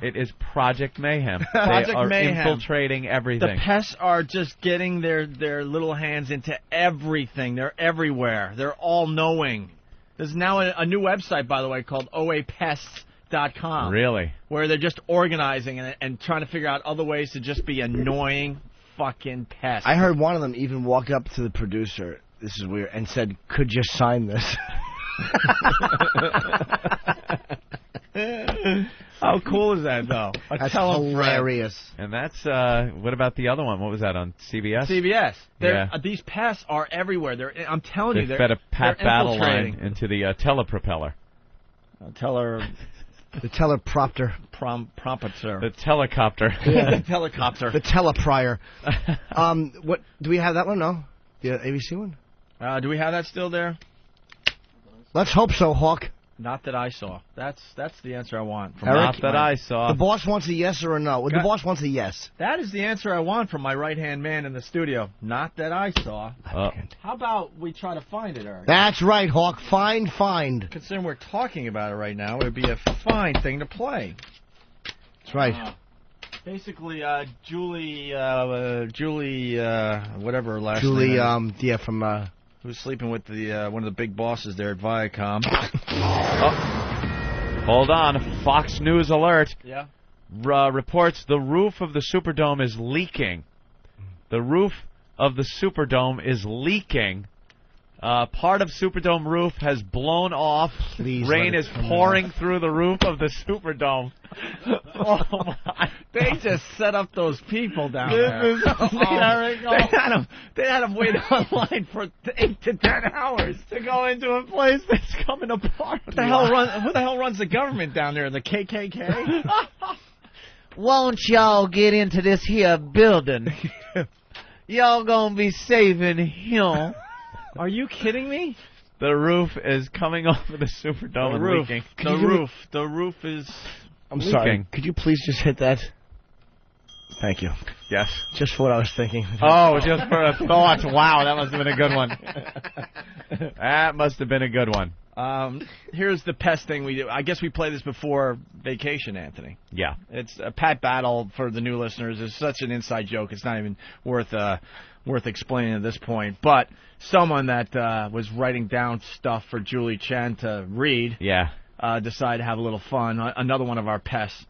Speaker 5: It is Project Mayhem.
Speaker 1: Project
Speaker 5: they are
Speaker 1: Mayhem.
Speaker 5: infiltrating everything.
Speaker 1: The pests are just getting their little hands into everything. They're everywhere. They're all-knowing. There's now a new website, by the way, called oapests.com.
Speaker 5: Really?
Speaker 1: Where they're just organizing and trying to figure out other ways to just be annoying fucking pests.
Speaker 4: I heard one of them even walk up to the producer, this is weird, and said, could you sign this?
Speaker 1: How cool is that, though?
Speaker 4: That's hilarious.
Speaker 5: And that's, what about the other one? What was that, on CBS?
Speaker 1: CBS.
Speaker 5: Yeah.
Speaker 1: These pests are everywhere. I'm telling you,
Speaker 5: They fed a Pat
Speaker 1: they're
Speaker 5: Battle
Speaker 1: infiltrating.
Speaker 5: line into the telepropeller.
Speaker 4: The teleprompter.
Speaker 1: Prompter.
Speaker 5: The telecopter.
Speaker 4: Yeah.
Speaker 1: The helicopter.
Speaker 4: The teleprior. What do we have that one? No? The ABC one?
Speaker 1: Do we have that still there?
Speaker 4: Let's hope so, Hawk.
Speaker 1: Not that I saw. That's the answer I want. From
Speaker 4: Eric?
Speaker 1: Not that I saw.
Speaker 4: The boss wants a yes or a no. Well, the boss wants a yes.
Speaker 1: That is the answer I want from my right-hand man in the studio. Not that I saw. How about we try to find it, Eric?
Speaker 4: That's right, Hawk. Find.
Speaker 1: Considering we're talking about it right now, it would be a fine thing to play.
Speaker 4: That's right.
Speaker 1: Basically, Julie, whatever her last
Speaker 4: Julie,
Speaker 1: name is.
Speaker 4: yeah, from,
Speaker 1: who's sleeping with the one of the big bosses there at Viacom.
Speaker 5: Hold on. Fox News alert.
Speaker 1: Yeah.
Speaker 5: Reports the roof of the Superdome is leaking. The roof of the Superdome is leaking. Part of Superdome roof has blown off.
Speaker 4: Please
Speaker 5: Rain
Speaker 4: let it
Speaker 5: is
Speaker 4: come
Speaker 5: pouring through the roof of the Superdome. Oh my!
Speaker 1: They just set up those people down
Speaker 5: This
Speaker 1: there.
Speaker 5: is Eric.
Speaker 1: They had them wait online for 8 to 10 hours
Speaker 5: to go into a place that's coming apart.
Speaker 1: Who the hell runs the government down there? The KKK?
Speaker 5: Won't y'all get into this here building? Y'all gonna be saving him.
Speaker 1: Are you kidding me?
Speaker 5: The roof is coming off of the Superdome and leaking.
Speaker 1: The roof is.
Speaker 4: I'm
Speaker 5: leaking.
Speaker 4: sorry. Could you please just hit that? Thank you.
Speaker 5: Yes.
Speaker 4: Just for what I was thinking.
Speaker 5: Oh, just for a thought. Wow, that must have been a good one. That must have been a good one.
Speaker 1: Here's the pest thing we do. I guess we played this before vacation, Anthony.
Speaker 5: Yeah.
Speaker 1: It's a Pat Battle for the new listeners. It's such an inside joke. It's not even worth explaining at this point. But someone that was writing down stuff for Julie Chen to read.
Speaker 5: Yeah.
Speaker 1: Decided to have a little fun. Another one of our pests.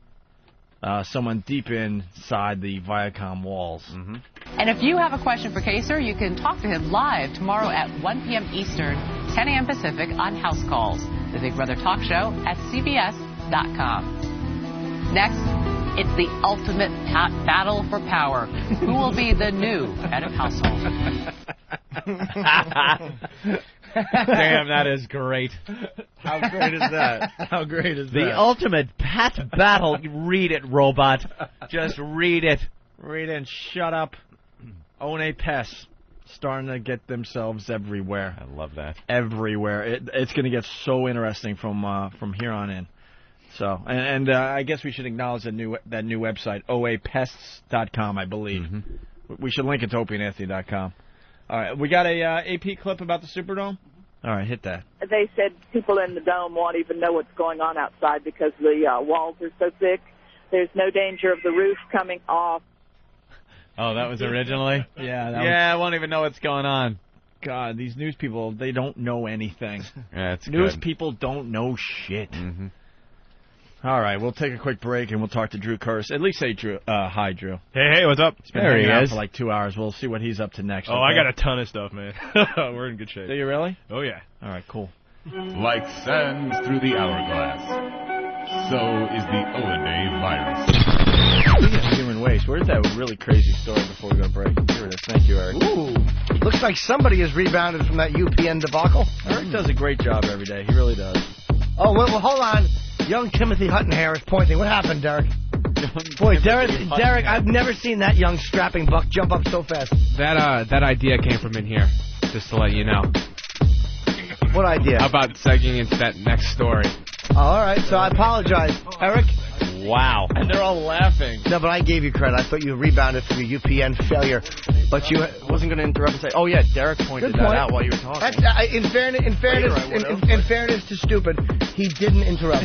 Speaker 1: Someone deep inside the Viacom walls. Mm-hmm.
Speaker 2: And if you have a question for Kaser, you can talk to him live tomorrow at 1 p.m. Eastern, 10 a.m. Pacific on House Calls, the Big Brother Talk Show at CBS.com. Next, it's the ultimate battle for power. Who will be the new head of household?
Speaker 5: Damn, that is great.
Speaker 1: How great is that? How great is that?
Speaker 5: The ultimate Pat Battle. Read it, robot. Just read it.
Speaker 1: Read it and shut up. One Pest starting to get themselves everywhere.
Speaker 5: I love that.
Speaker 1: Everywhere. It's going to get so interesting from here on in. So, and I guess we should acknowledge that new website, oapests.com, I believe. Mm-hmm. We should link it to opieandanthony.com. All right, we got a AP clip about the Superdome? All right, hit that.
Speaker 6: They said people in the dome won't even know what's going on outside because the walls are so thick. There's no danger of the roof coming off.
Speaker 5: Oh, that was originally?
Speaker 1: Yeah.
Speaker 5: I won't even know what's going on.
Speaker 1: God, these news people, they don't know anything.
Speaker 5: Yeah, it's
Speaker 1: News
Speaker 5: good.
Speaker 1: people don't know shit.
Speaker 5: Mm-hmm.
Speaker 1: All right, we'll take a quick break and we'll talk to Drew Curse. At least say Drew. Hi, Drew.
Speaker 22: Hey, what's up?
Speaker 1: He's been hanging out for like 2 hours. We'll see what he's up to next.
Speaker 22: Oh,
Speaker 1: okay?
Speaker 22: I got a ton of stuff, man. We're in good shape.
Speaker 1: Do you really?
Speaker 22: Oh, yeah.
Speaker 1: All right, cool.
Speaker 23: Like sands through the hourglass, so is the Oaday virus.
Speaker 1: Speaking of human waste, where's that really crazy story before we go to break? Here it is. Thank you, Eric.
Speaker 4: Ooh. Looks like somebody has rebounded from that UPN debacle.
Speaker 1: Eric does a great job every day. He really does.
Speaker 4: Oh, well, hold on. Young Timothy Hutton hair is pointing. What happened, Derek? Boy, Derek, I've never seen that young strapping buck jump up so fast.
Speaker 24: That idea came from in here, just to let you know.
Speaker 4: What idea?
Speaker 24: About segueing into that next story.
Speaker 4: Oh, all right, so I apologize. Eric?
Speaker 5: Wow.
Speaker 1: And they're all laughing.
Speaker 4: No, but I gave you credit. I thought you rebounded from your UPN failure. But you
Speaker 1: wasn't going to interrupt and say, oh, yeah, Derek pointed that out while you were talking.
Speaker 4: That's, in fairness to Stupid, he didn't interrupt.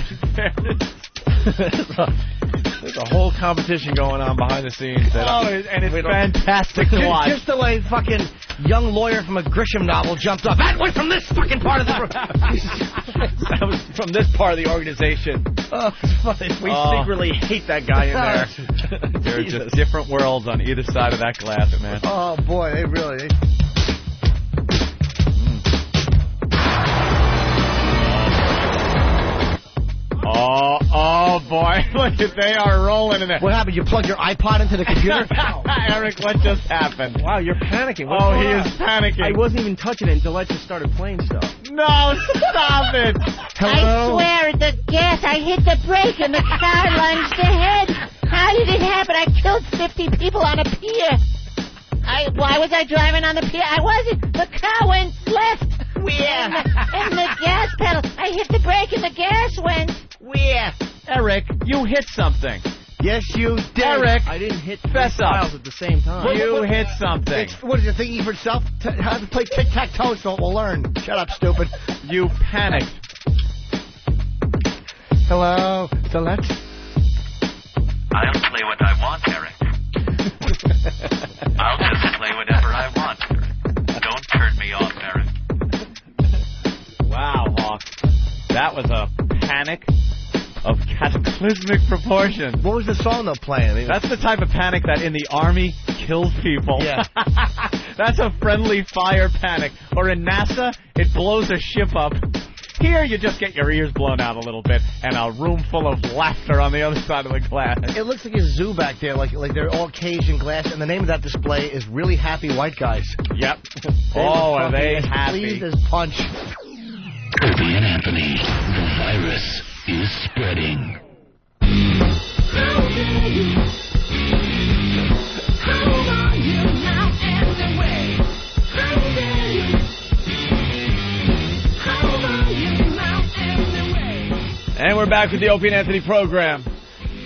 Speaker 1: There's a whole competition going on behind the scenes.
Speaker 5: And it's fantastic to watch.
Speaker 4: Just the way fucking young lawyer from a Grisham novel jumped up. That was from this fucking part of the room.
Speaker 1: That was from this part of the organization. We secretly hate that guy in there.
Speaker 5: There are just different worlds on either side of that glass, man.
Speaker 4: Oh, boy, they really...
Speaker 5: Oh, boy. Look, they are rolling in there.
Speaker 4: What happened? You plugged your iPod into the computer?
Speaker 5: Eric, what just happened?
Speaker 1: Wow, you're panicking.
Speaker 5: He is panicking.
Speaker 1: I wasn't even touching it until I just started playing stuff.
Speaker 5: No, stop it.
Speaker 26: I swear, the gas, I hit the brake and the car lunged ahead. How did it happen? I killed 50 people on a pier. Why was I driving on the pier? I wasn't. The car went left. Where? And the gas pedal. I hit the brake and the gas went.
Speaker 5: Where? Eric, you hit something.
Speaker 4: Yes, you did.
Speaker 5: Eric,
Speaker 4: I didn't hit
Speaker 5: fess
Speaker 4: three
Speaker 5: up.
Speaker 4: files at the same time.
Speaker 5: You hit something.
Speaker 4: What is it thinking for itself? How to play tic-tac-toe so it will learn. Shut up, stupid.
Speaker 5: You panicked.
Speaker 4: Hello, Celeste.
Speaker 3: I'll play what I want, Eric. I'll just play whatever I want, Eric. Don't turn me off, Eric.
Speaker 5: Wow, Hawk. That was a panic of cataclysmic proportions.
Speaker 4: What was the song though playing? I mean,
Speaker 5: that's the type of panic that in the Army kills people.
Speaker 4: Yeah.
Speaker 5: That's a friendly fire panic. Or in NASA, it blows a ship up. Here, you just get your ears blown out a little bit and a room full of laughter on the other side of the glass.
Speaker 4: It looks like a zoo back there, like they're all caged in glass, and the name of that display is Really Happy White Guys.
Speaker 5: Yep. Oh, are they
Speaker 4: as
Speaker 5: happy?
Speaker 4: Pleased as punch.
Speaker 3: Opie and Anthony, the virus is spreading.
Speaker 1: And we're back with the Opie and Anthony program.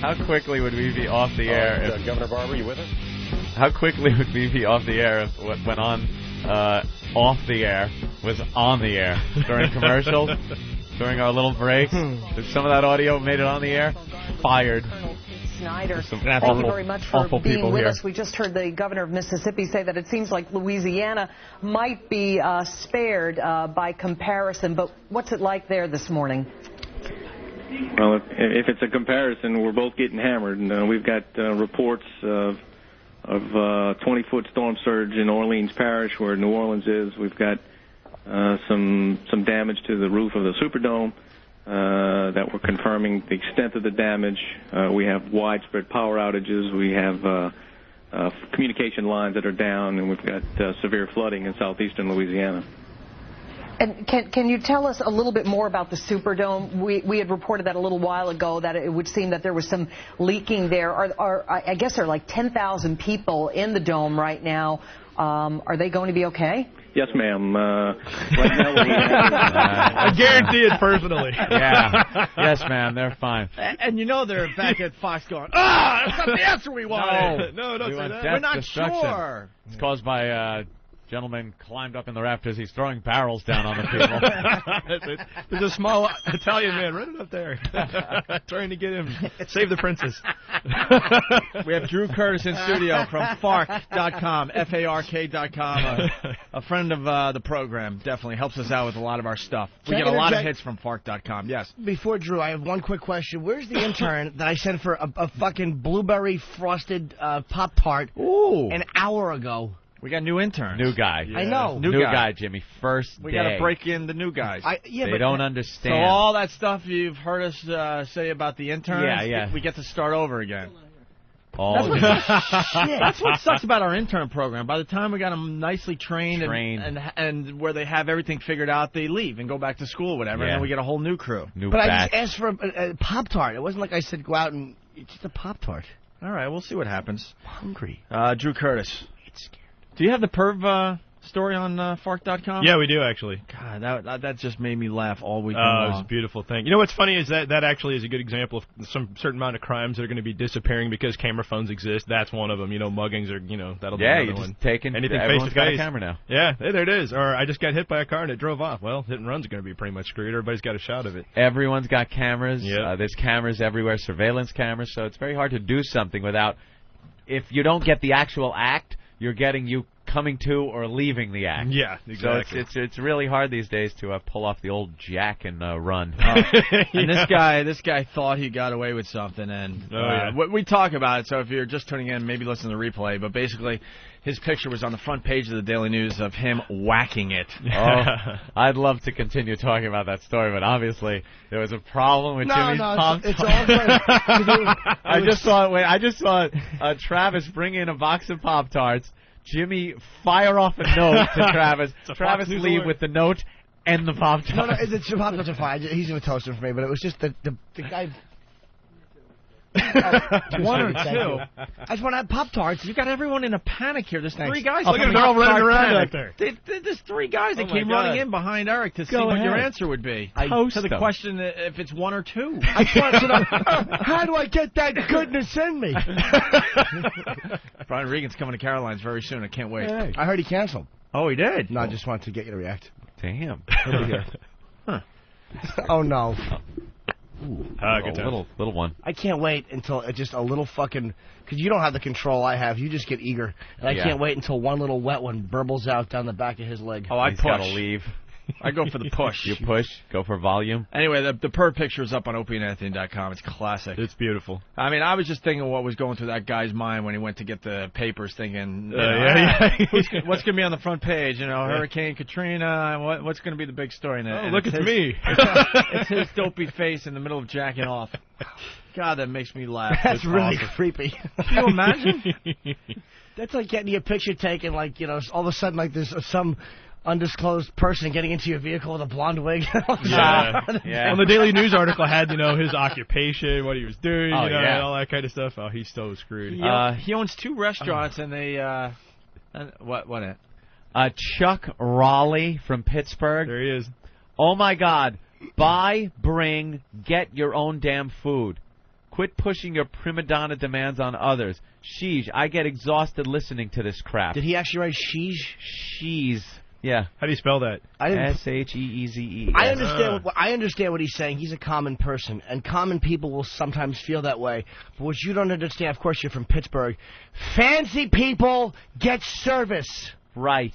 Speaker 5: How quickly would we be off the air? If,
Speaker 16: Governor Barber, you with us?
Speaker 5: How quickly would we be off the air if what went on off the air was on the air during commercials, during our little breaks? If some of that audio made it on the air, fired.
Speaker 19: Snyder,
Speaker 5: Some
Speaker 19: thank
Speaker 5: awful,
Speaker 19: you very much for
Speaker 5: awful
Speaker 19: being
Speaker 5: people
Speaker 19: with
Speaker 5: here.
Speaker 19: us. We just heard the governor of Mississippi say that it seems like Louisiana might be spared by comparison, but what's it like there this morning?
Speaker 7: Well, if it's a comparison, we're both getting hammered, and we've got reports of 20-foot storm surge in Orleans Parish, where New Orleans is. We've got some damage to the roof of the Superdome that we're confirming the extent of the damage. We have widespread power outages. We have communication lines that are down, and we've got severe flooding in southeastern Louisiana.
Speaker 19: And can you tell us a little bit more about the Superdome? We had reported that a little while ago, that it would seem that there was some leaking there. I guess there are like 10,000 people in the dome right now. Are they going to be okay?
Speaker 7: Yes, ma'am. Right now we
Speaker 22: I guarantee it personally.
Speaker 5: Yeah. Yes, ma'am. They're fine.
Speaker 4: And you know they're back at Fox going, that's not the answer we wanted.
Speaker 22: No, don't
Speaker 5: We
Speaker 22: say
Speaker 5: want
Speaker 22: that.
Speaker 5: death,
Speaker 4: We're not
Speaker 5: destruction.
Speaker 4: sure.
Speaker 5: It's caused by a gentleman climbed up in the rafters. He's throwing barrels down on the people.
Speaker 22: There's a small Italian man running up there trying to get him. Save the princess.
Speaker 1: We have Drew Curtis in studio from FARC.com, FARK.com, a friend of the program. Definitely helps us out with a lot of our stuff. We
Speaker 4: Can I
Speaker 1: get a lot of
Speaker 4: interject?
Speaker 1: hits from FARC.com, yes.
Speaker 4: Before Drew, I have one quick question. Where's the intern that I sent for a fucking blueberry frosted Pop-Tart an hour ago?
Speaker 1: We got a new intern.
Speaker 5: New guy.
Speaker 4: I know.
Speaker 5: New guy, Jimmy. First
Speaker 1: We
Speaker 5: day.
Speaker 1: got to break in the new guys.
Speaker 5: They don't understand.
Speaker 1: So all that stuff you've heard us say about the interns,
Speaker 5: Yeah.
Speaker 1: we get to start over again.
Speaker 5: All
Speaker 1: That's
Speaker 5: the-
Speaker 1: what, that's what sucks about our intern program. By the time we got them nicely trained. And where they have everything figured out, they leave and go back to school, whatever, and
Speaker 5: Yeah.
Speaker 1: then we get a whole new crew.
Speaker 4: But I just asked for a Pop-Tart. It wasn't like I said go out and... It's just a Pop-Tart.
Speaker 1: All right, we'll see what happens.
Speaker 4: I'm hungry.
Speaker 1: Drew Curtis. Do you have the perv story on FARC.com?
Speaker 22: Yeah, we do, actually.
Speaker 1: God, that just made me laugh all weekend
Speaker 22: It
Speaker 1: long.
Speaker 22: was a beautiful thing. You know what's funny is that actually is a good example of some certain amount of crimes that are going to be disappearing because camera phones exist. That's one of them. You know, muggings are, that'll be
Speaker 5: Yeah,
Speaker 22: another
Speaker 5: you're
Speaker 22: one.
Speaker 5: just taking...
Speaker 22: Anything
Speaker 5: everyone's got a
Speaker 22: face-to-face.
Speaker 5: camera now.
Speaker 22: Yeah, hey, there it is. Or I just got hit by a car and it drove off. Well, hit and run's going to be pretty much screwed. Everybody's got a shot of it.
Speaker 5: Everyone's got cameras.
Speaker 22: Yep.
Speaker 5: There's cameras everywhere, surveillance cameras, so it's very hard to do something without... If you don't get the actual act, you're getting you coming to or leaving the act.
Speaker 22: Yeah, exactly.
Speaker 5: So it's really hard these days to pull off the old jack and run.
Speaker 1: And this guy thought he got away with something, and we talk about it. So if you're just tuning in, maybe listen to the replay. But basically, his picture was on the front page of the Daily News of him whacking it.
Speaker 5: Oh, I'd love to continue talking about that story, but obviously there was a problem with Jimmy's Pop.
Speaker 4: It's all good.
Speaker 5: I just saw Travis bring in a box of Pop-Tarts. Jimmy fire off a note to Travis. Travis
Speaker 22: Fox News
Speaker 5: leave
Speaker 22: alert.
Speaker 5: with the note and the Pop-Tarts.
Speaker 4: No, the Pop-Tarts are fine. He's even toasting for me, but it was just the guy...
Speaker 1: One or
Speaker 4: Thank
Speaker 1: two.
Speaker 4: you. I just want to have Pop-Tarts.
Speaker 1: You got everyone in a panic here. There's three guys.
Speaker 22: Look at them, they're all running around out there.
Speaker 1: There's three guys that
Speaker 22: Oh, my
Speaker 1: came
Speaker 22: God.
Speaker 1: running in behind Eric to see
Speaker 22: Go
Speaker 1: what your
Speaker 22: ahead.
Speaker 1: answer would be.
Speaker 22: Toast
Speaker 1: to the
Speaker 22: them.
Speaker 1: question if it's one or two.
Speaker 4: I just want to know, how do I get that goodness in me?
Speaker 1: Brian Regan's coming to Caroline's very soon. I can't wait.
Speaker 4: I heard he canceled.
Speaker 1: Oh, he did?
Speaker 4: No, I just wanted to get you to react.
Speaker 5: Damn.
Speaker 4: He'll be here. Oh, no.
Speaker 22: Good time.
Speaker 5: Little one.
Speaker 4: I can't wait until just a little fucking... Because you don't have the control I have. You just get eager. And I
Speaker 5: Yeah.
Speaker 4: can't wait until one little wet one burbles out down the back of his leg.
Speaker 1: Oh, I
Speaker 5: He's
Speaker 1: push.
Speaker 5: gotta leave.
Speaker 1: I go for the push.
Speaker 5: You push, go for volume.
Speaker 1: Anyway, the per picture is up on opieandanthony.com. It's classic.
Speaker 22: It's beautiful.
Speaker 1: I mean, I was just thinking what was going through that guy's mind when he went to get the papers, thinking, what's going to be on the front page? You know, Hurricane Katrina. What's going to be the big story? And
Speaker 22: look, it's me.
Speaker 1: It's his dopey face in the middle of jacking off. God, that makes me laugh.
Speaker 4: That's
Speaker 1: It's
Speaker 4: really
Speaker 1: awesome.
Speaker 4: creepy.
Speaker 1: Can you imagine?
Speaker 4: That's like getting your picture taken, like, you know, all of a sudden, like, there's some undisclosed person getting into your vehicle with a blonde wig.
Speaker 22: Yeah. On the Daily News article had, you know, his occupation, what he was doing,
Speaker 1: Oh,
Speaker 22: you know,
Speaker 1: yeah.
Speaker 22: and all that kind of stuff. Oh, he's so screwed.
Speaker 1: He owns two restaurants, and they what?
Speaker 5: Chuck Raleigh from Pittsburgh.
Speaker 22: There he is.
Speaker 5: Oh my God! Buy, bring, get your own damn food. Quit pushing your prima donna demands on others. Sheesh, I get exhausted listening to this crap.
Speaker 4: Did he actually write sheesh?
Speaker 5: Sheesh. Yeah.
Speaker 22: How do you spell that?
Speaker 5: S-H-E-E-Z-E.
Speaker 4: I understand what he's saying. He's a common person, and common people will sometimes feel that way. But what you don't understand, of course, you're from Pittsburgh. Fancy people get service.
Speaker 5: Right.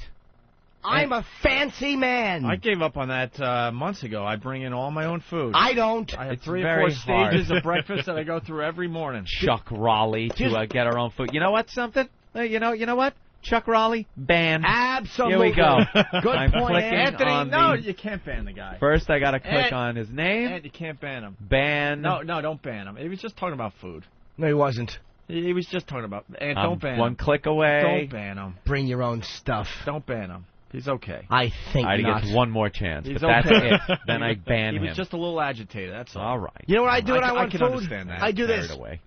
Speaker 4: I'm a fancy man.
Speaker 1: I gave up on that months ago. I bring in all my own food.
Speaker 4: I don't.
Speaker 1: I have
Speaker 5: It's
Speaker 1: 3 or
Speaker 5: very
Speaker 1: 4 stages
Speaker 5: hard.
Speaker 1: of breakfast that I go through every morning.
Speaker 5: Chuck Raleigh to get our own food. You know what? Something. You know what? Chuck Raleigh ban.
Speaker 4: Absolutely.
Speaker 5: Here we go.
Speaker 4: Good
Speaker 5: I'm
Speaker 4: point,
Speaker 5: clicking
Speaker 1: Anthony,
Speaker 5: on
Speaker 1: no,
Speaker 5: the-
Speaker 1: you can't ban the guy.
Speaker 5: First, I got to click
Speaker 1: Ed.
Speaker 5: on his name.
Speaker 1: And you can't ban him.
Speaker 5: Ban.
Speaker 1: No, don't ban him. He was just talking about food.
Speaker 4: No, he wasn't.
Speaker 1: He was just talking about. And
Speaker 5: I'm
Speaker 1: don't ban
Speaker 5: one
Speaker 1: him.
Speaker 5: click away.
Speaker 1: Don't ban him.
Speaker 4: Bring your own stuff.
Speaker 1: Don't ban him. He's okay.
Speaker 4: I think
Speaker 5: He
Speaker 4: not.
Speaker 5: gets one more chance.
Speaker 1: He's
Speaker 5: But that's
Speaker 1: okay.
Speaker 5: it. Then I ban
Speaker 1: He
Speaker 5: him.
Speaker 1: was just a little agitated. That's all.
Speaker 5: All right.
Speaker 4: You know what I do when I want
Speaker 1: can
Speaker 4: food?
Speaker 1: understand that.
Speaker 4: I do this.
Speaker 5: Carried away.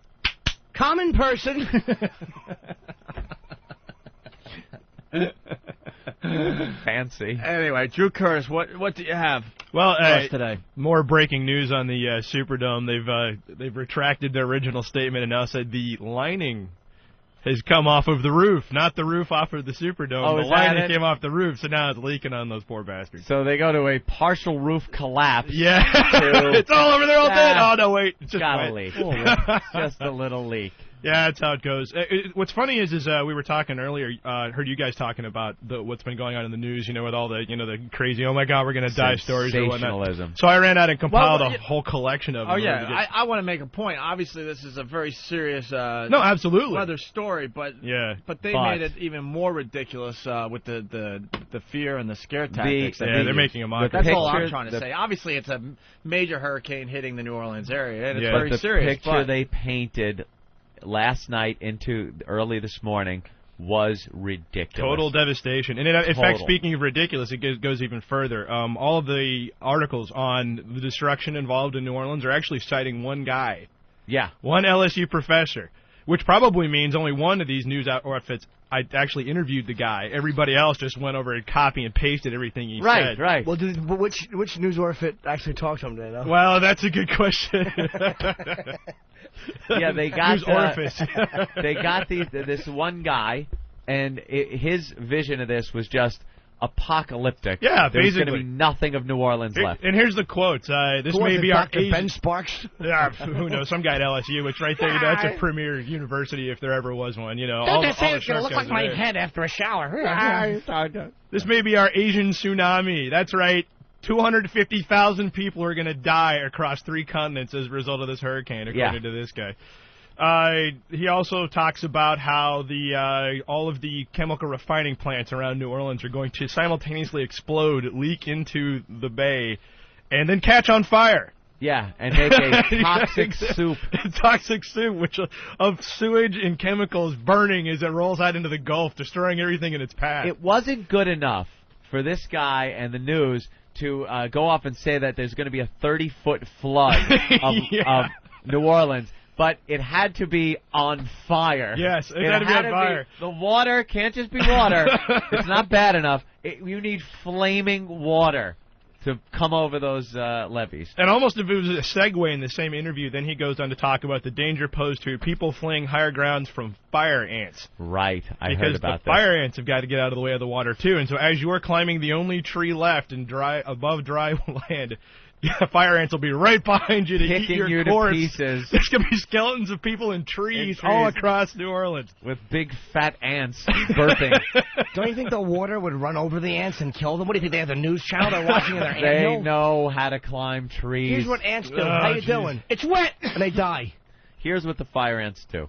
Speaker 4: Common person.
Speaker 5: Fancy.
Speaker 1: Anyway, Drew Curtis, what do you have?
Speaker 22: Well,
Speaker 1: for us today?
Speaker 22: More breaking news on the Superdome. They've retracted their original statement and now said the lining has come off of the roof, not the roof off of the Superdome.
Speaker 5: Oh,
Speaker 22: the
Speaker 5: is that
Speaker 22: lining
Speaker 5: it?
Speaker 22: came off the roof, so now it's leaking on those poor bastards.
Speaker 5: So they go to a partial roof collapse.
Speaker 22: Yeah,
Speaker 5: to-
Speaker 22: it's all over there all day.
Speaker 5: Ah,
Speaker 22: Oh no, wait, it's just
Speaker 5: Gotta
Speaker 22: wet.
Speaker 5: leak. Just a little leak.
Speaker 22: Yeah, that's how it goes. What's funny is we were talking earlier. Heard you guys talking about what's been going on in the news. You know, with all the the crazy "oh my God, we're gonna die" stories or whatnot.
Speaker 5: Sensationalism.
Speaker 22: So I ran out and compiled
Speaker 1: Well,
Speaker 22: a whole collection of them.
Speaker 1: Oh
Speaker 22: in order
Speaker 1: yeah,
Speaker 22: to get-
Speaker 1: I want to make a point. Obviously, this is a very serious
Speaker 22: No, absolutely.
Speaker 1: weather story, but they
Speaker 5: But-
Speaker 1: made it even more ridiculous with the fear and the scare tactics. that
Speaker 22: they're
Speaker 1: they
Speaker 22: making
Speaker 1: use.
Speaker 22: a mockery.
Speaker 1: That's all I'm
Speaker 5: picture-
Speaker 1: trying to say. Obviously, it's a major hurricane hitting the New Orleans area, and it's
Speaker 22: Yeah.
Speaker 1: very
Speaker 5: But the
Speaker 1: serious.
Speaker 5: picture
Speaker 1: but
Speaker 5: they painted last night into early this morning was ridiculous.
Speaker 22: Total devastation. And in fact,
Speaker 5: Total.
Speaker 22: speaking of ridiculous, it goes even further. All of the articles on the destruction involved in New Orleans are actually citing one guy.
Speaker 5: Yeah.
Speaker 22: One LSU professor, which probably means only one of these news outfits I actually interviewed the guy. Everybody else just went over and copy and pasted everything he said.
Speaker 5: Right.
Speaker 4: Well, but which news outfit actually talked to him today, though?
Speaker 22: Well, that's a good question.
Speaker 5: Yeah, they got
Speaker 22: News orifice.
Speaker 5: they got this one guy, and his vision of this was just apocalyptic.
Speaker 22: Yeah,
Speaker 5: There's going to
Speaker 22: basically.
Speaker 5: be nothing of New Orleans left.
Speaker 22: And here's the quotes. This
Speaker 4: Who was
Speaker 22: may
Speaker 4: it,
Speaker 22: be our
Speaker 4: Dr.
Speaker 22: Asian-
Speaker 4: Ben Sparks?
Speaker 22: Yeah, who knows? Some guy at LSU, which right there, that's a premier university if there ever was one.
Speaker 26: Don't
Speaker 22: all
Speaker 26: just
Speaker 22: the
Speaker 26: say it's going to
Speaker 22: sharp
Speaker 26: look
Speaker 22: guys
Speaker 26: like
Speaker 22: are
Speaker 26: my
Speaker 22: there.
Speaker 26: head after a shower.
Speaker 22: This may be our Asian tsunami. That's right. 250,000 people are going to die across 3 continents as a result of this hurricane, according to this guy. He also talks about how all of the chemical refining plants around New Orleans are going to simultaneously explode, leak into the bay, and then catch on fire.
Speaker 5: Yeah, and make a toxic soup.
Speaker 22: Toxic soup, which of sewage and chemicals burning as it rolls out into the Gulf, destroying everything in its path.
Speaker 5: It wasn't good enough for this guy and the news to go off and say that there's going to be a 30-foot flood of New Orleans. but it had to be on fire.
Speaker 22: Yes, it had to be on fire.
Speaker 5: The water can't just be water. It's not bad enough. You need flaming water to come over those levees.
Speaker 22: And almost if it was a segue in the same interview, then he goes on to talk about the danger posed to people fleeing higher grounds from fire ants.
Speaker 5: Right, I heard about
Speaker 22: Because the fire ants have got to get out of the way of the water, too. And so as you are climbing the only tree left in above dry land, fire ants will be right behind you to eat your corpse.
Speaker 5: To pieces.
Speaker 22: There's going to be skeletons of people in trees all across New Orleans.
Speaker 5: With big fat ants burping.
Speaker 4: Don't you think the water would run over the ants and kill them? What do you think, they have the news channel they're watching in their
Speaker 5: They
Speaker 4: anthill?
Speaker 5: know how to climb trees.
Speaker 4: Here's what ants do. How you doing? It's wet! And they die.
Speaker 5: Here's what the fire ants do.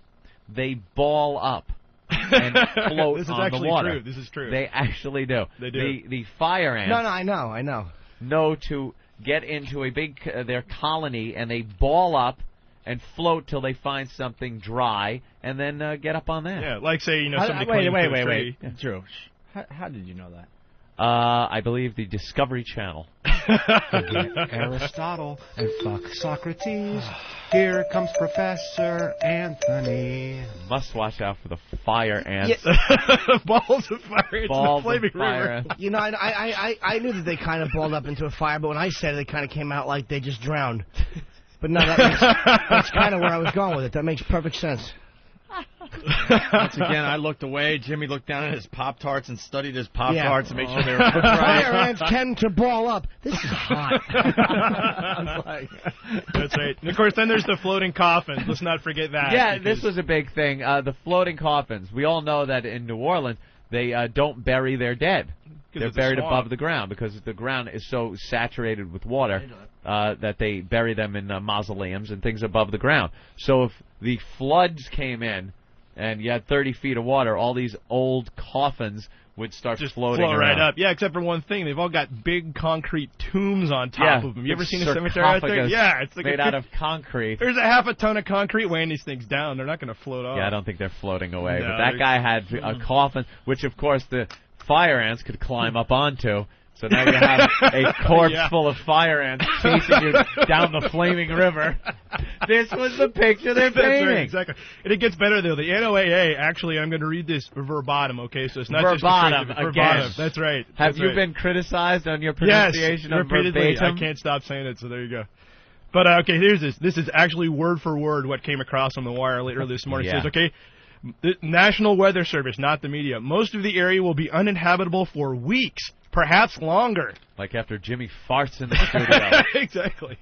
Speaker 5: They ball up and float
Speaker 22: This is
Speaker 5: on
Speaker 22: actually
Speaker 5: the water.
Speaker 22: true. This is true.
Speaker 5: They actually do.
Speaker 22: They do.
Speaker 5: The fire ants
Speaker 4: No, I know.
Speaker 5: know to get into a big their colony, and they ball up and float till they find something dry, and then get up on that.
Speaker 22: Yeah, like say, somebody climbs to a tree.
Speaker 1: Yeah. Drew, how did you know that?
Speaker 5: I believe the Discovery Channel.
Speaker 24: Forget Aristotle and fuck Socrates. Here comes Professor Anthony.
Speaker 5: Must watch out for the fire ants.
Speaker 22: Balls of fire ants in the flaming river.
Speaker 5: Ants.
Speaker 4: I knew that they kind of balled up into a fire, but when I said it, they kind of came out like they just drowned. But no, that's kind of where I was going with it. That makes perfect sense.
Speaker 1: Once again, I looked away. Jimmy looked down at his Pop-Tarts and studied his Pop-Tarts to make sure they were
Speaker 4: Fire ants tend to ball up. This is hot.
Speaker 22: That's right. And of course, then there's the floating coffins. Let's not forget that.
Speaker 5: Yeah, this was a big thing. The floating coffins. We all know that in New Orleans, they don't bury their dead. They're buried above the ground because the ground is so saturated with water that they bury them in mausoleums and things above the ground. So if the floods came in and you had 30 feet of water, all these old coffins would start
Speaker 22: just
Speaker 5: floating
Speaker 22: float
Speaker 5: around.
Speaker 22: right up. Yeah, except for one thing. They've all got big concrete tombs on top of them. You ever seen a cemetery out there? Yeah, it's like
Speaker 5: made out of concrete.
Speaker 22: There's a half a ton of concrete weighing these things down. They're not going to float off.
Speaker 5: Yeah, I don't think they're floating away.
Speaker 22: No,
Speaker 5: but that guy had a coffin, which, of course, the fire ants could climb up onto. So now you have a corpse full of fire ants chasing you down the flaming river. This was the picture they're painting.
Speaker 22: Right, exactly. And it gets better, though. The NOAA, actually, I'm going to read this verbatim, okay? So it's not
Speaker 5: verbatim,
Speaker 22: just verbatim. That's right.
Speaker 5: Have you been criticized on your pronunciation of
Speaker 22: repeatedly.
Speaker 5: verbatim?
Speaker 22: I can't stop saying it, so there you go. But, okay, here's this. This is actually word for word what came across on the wire earlier this morning. It says, okay, the National Weather Service, not the media, most of the area will be uninhabitable for weeks, perhaps longer.
Speaker 5: Like after Jimmy farts in the studio.
Speaker 22: Exactly.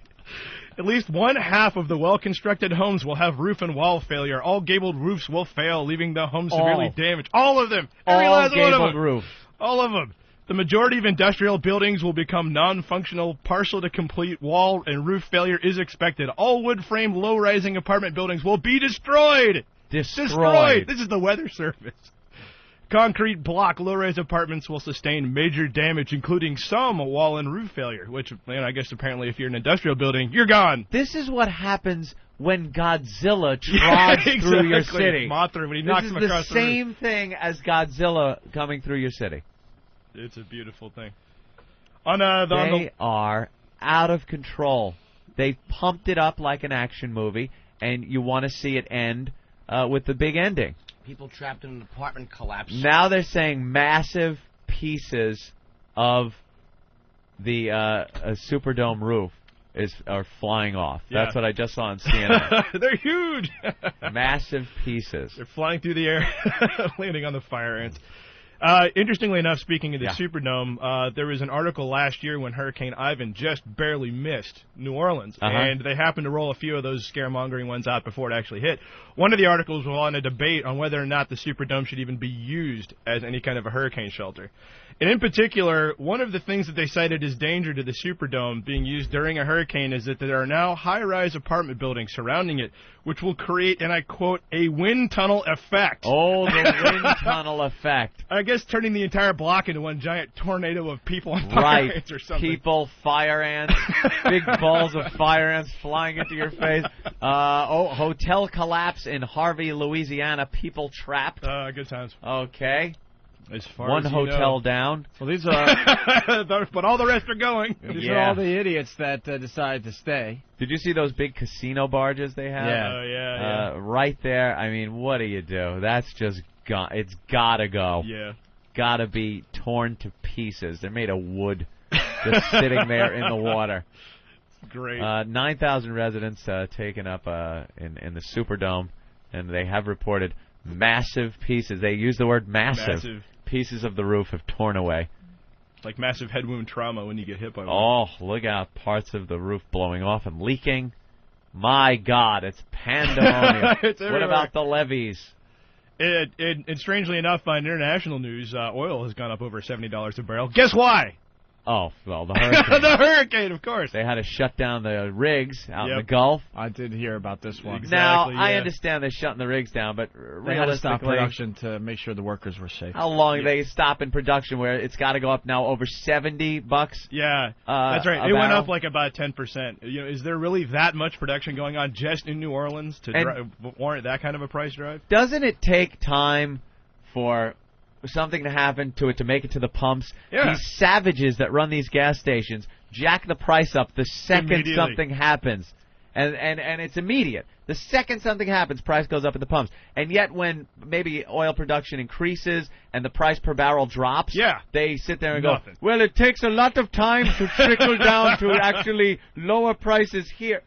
Speaker 22: At least one half of the well-constructed homes will have roof and wall failure. All gabled roofs will fail, leaving the home severely damaged. All of them. Every last one of them.
Speaker 5: All gabled roofs.
Speaker 22: All of them. The majority of industrial buildings will become non-functional. Partial to complete wall and roof failure is expected. All wood-framed, low-rising apartment buildings will be destroyed.
Speaker 5: Destroyed.
Speaker 22: This is the Weather Service. Concrete block low-rise apartments will sustain major damage, including some wall and roof failure, which, I guess apparently if you're in an industrial building, you're gone.
Speaker 5: This is what happens when Godzilla trods through your city.
Speaker 22: Mothra, when he knocks him across the
Speaker 5: roof. This is the same thing as Godzilla coming through your city.
Speaker 22: It's a beautiful thing.
Speaker 5: They are out of control. They pumped it up like an action movie, and you want to see it end with the big ending.
Speaker 4: People trapped in an apartment collapse.
Speaker 5: Now they're saying massive pieces of the Superdome roof are flying off.
Speaker 22: Yeah.
Speaker 5: That's what I just saw on CNN.
Speaker 22: They're huge.
Speaker 5: Massive pieces.
Speaker 22: They're flying through the air, landing on the fire ants. Interestingly enough, speaking of the Superdome, there was an article last year when Hurricane Ivan just barely missed New Orleans, and they happened to roll a few of those scaremongering ones out before it actually hit. One of the articles was on a debate on whether or not the Superdome should even be used as any kind of a hurricane shelter. And in particular, one of the things that they cited as danger to the Superdome being used during a hurricane is that there are now high-rise apartment buildings surrounding it, which will create, and I quote, a wind tunnel effect.
Speaker 5: Oh, the wind tunnel effect.
Speaker 22: I guess turning the entire block into one giant tornado of people on fire ants or something.
Speaker 5: People, fire ants, big balls of fire ants flying into your face. Hotel collapse in Harvey, Louisiana. People trapped.
Speaker 22: Good times.
Speaker 5: Okay.
Speaker 22: As far
Speaker 5: One
Speaker 22: as you
Speaker 5: hotel
Speaker 22: know.
Speaker 5: down.
Speaker 1: Well, these are...
Speaker 22: but all the rest are going.
Speaker 1: These are all the idiots that decide to stay.
Speaker 5: Did you see those big casino barges they have?
Speaker 1: Yeah.
Speaker 22: Oh, yeah.
Speaker 5: Right there. I mean, what do you do? That's just gone. It's gotta go.
Speaker 22: Yeah.
Speaker 5: Gotta be torn to pieces. They're made of wood, just sitting there in the water.
Speaker 22: Great.
Speaker 5: 9,000 residents taken up in the Superdome, and they have reported massive pieces. They use the word massive. Pieces of the roof have torn away.
Speaker 22: Like massive head wound trauma when you get hit by one.
Speaker 5: Oh, look out. Parts of the roof blowing off and leaking. My God, it's pandemonium.
Speaker 22: It's
Speaker 5: what
Speaker 22: everywhere.
Speaker 5: about the levees?
Speaker 22: And strangely enough, on international news, oil has gone up over $70 a barrel. Guess why?
Speaker 5: Oh, well, the hurricane.
Speaker 22: The hurricane, of course.
Speaker 5: They had to shut down the rigs out in
Speaker 22: Yep.
Speaker 5: the Gulf.
Speaker 1: I did hear about this one.
Speaker 5: Now,
Speaker 22: Exactly,
Speaker 5: I
Speaker 22: yeah.
Speaker 5: understand they're shutting the rigs down, but
Speaker 1: They had to stop
Speaker 5: realistically,
Speaker 1: production to make sure the workers were safe.
Speaker 5: how long they stop in production where it's got to go up now over $70?
Speaker 22: Yeah, that's right.
Speaker 5: a
Speaker 22: It went
Speaker 5: barrel?
Speaker 22: up like about 10%. You know, is there really that much production going on just in New Orleans to warrant that kind of a price drive?
Speaker 5: Doesn't it take time for something to happen to it to make it to the pumps?
Speaker 22: Yeah.
Speaker 5: These savages that run these gas stations jack the price up the second
Speaker 22: Immediately.
Speaker 5: something happens. And it's immediate. The second something happens, price goes up at the pumps. And yet when maybe oil production increases and the price per barrel drops, they sit there and
Speaker 22: Nothing.
Speaker 5: go, well, it takes a lot of time to trickle down to actually lower prices here.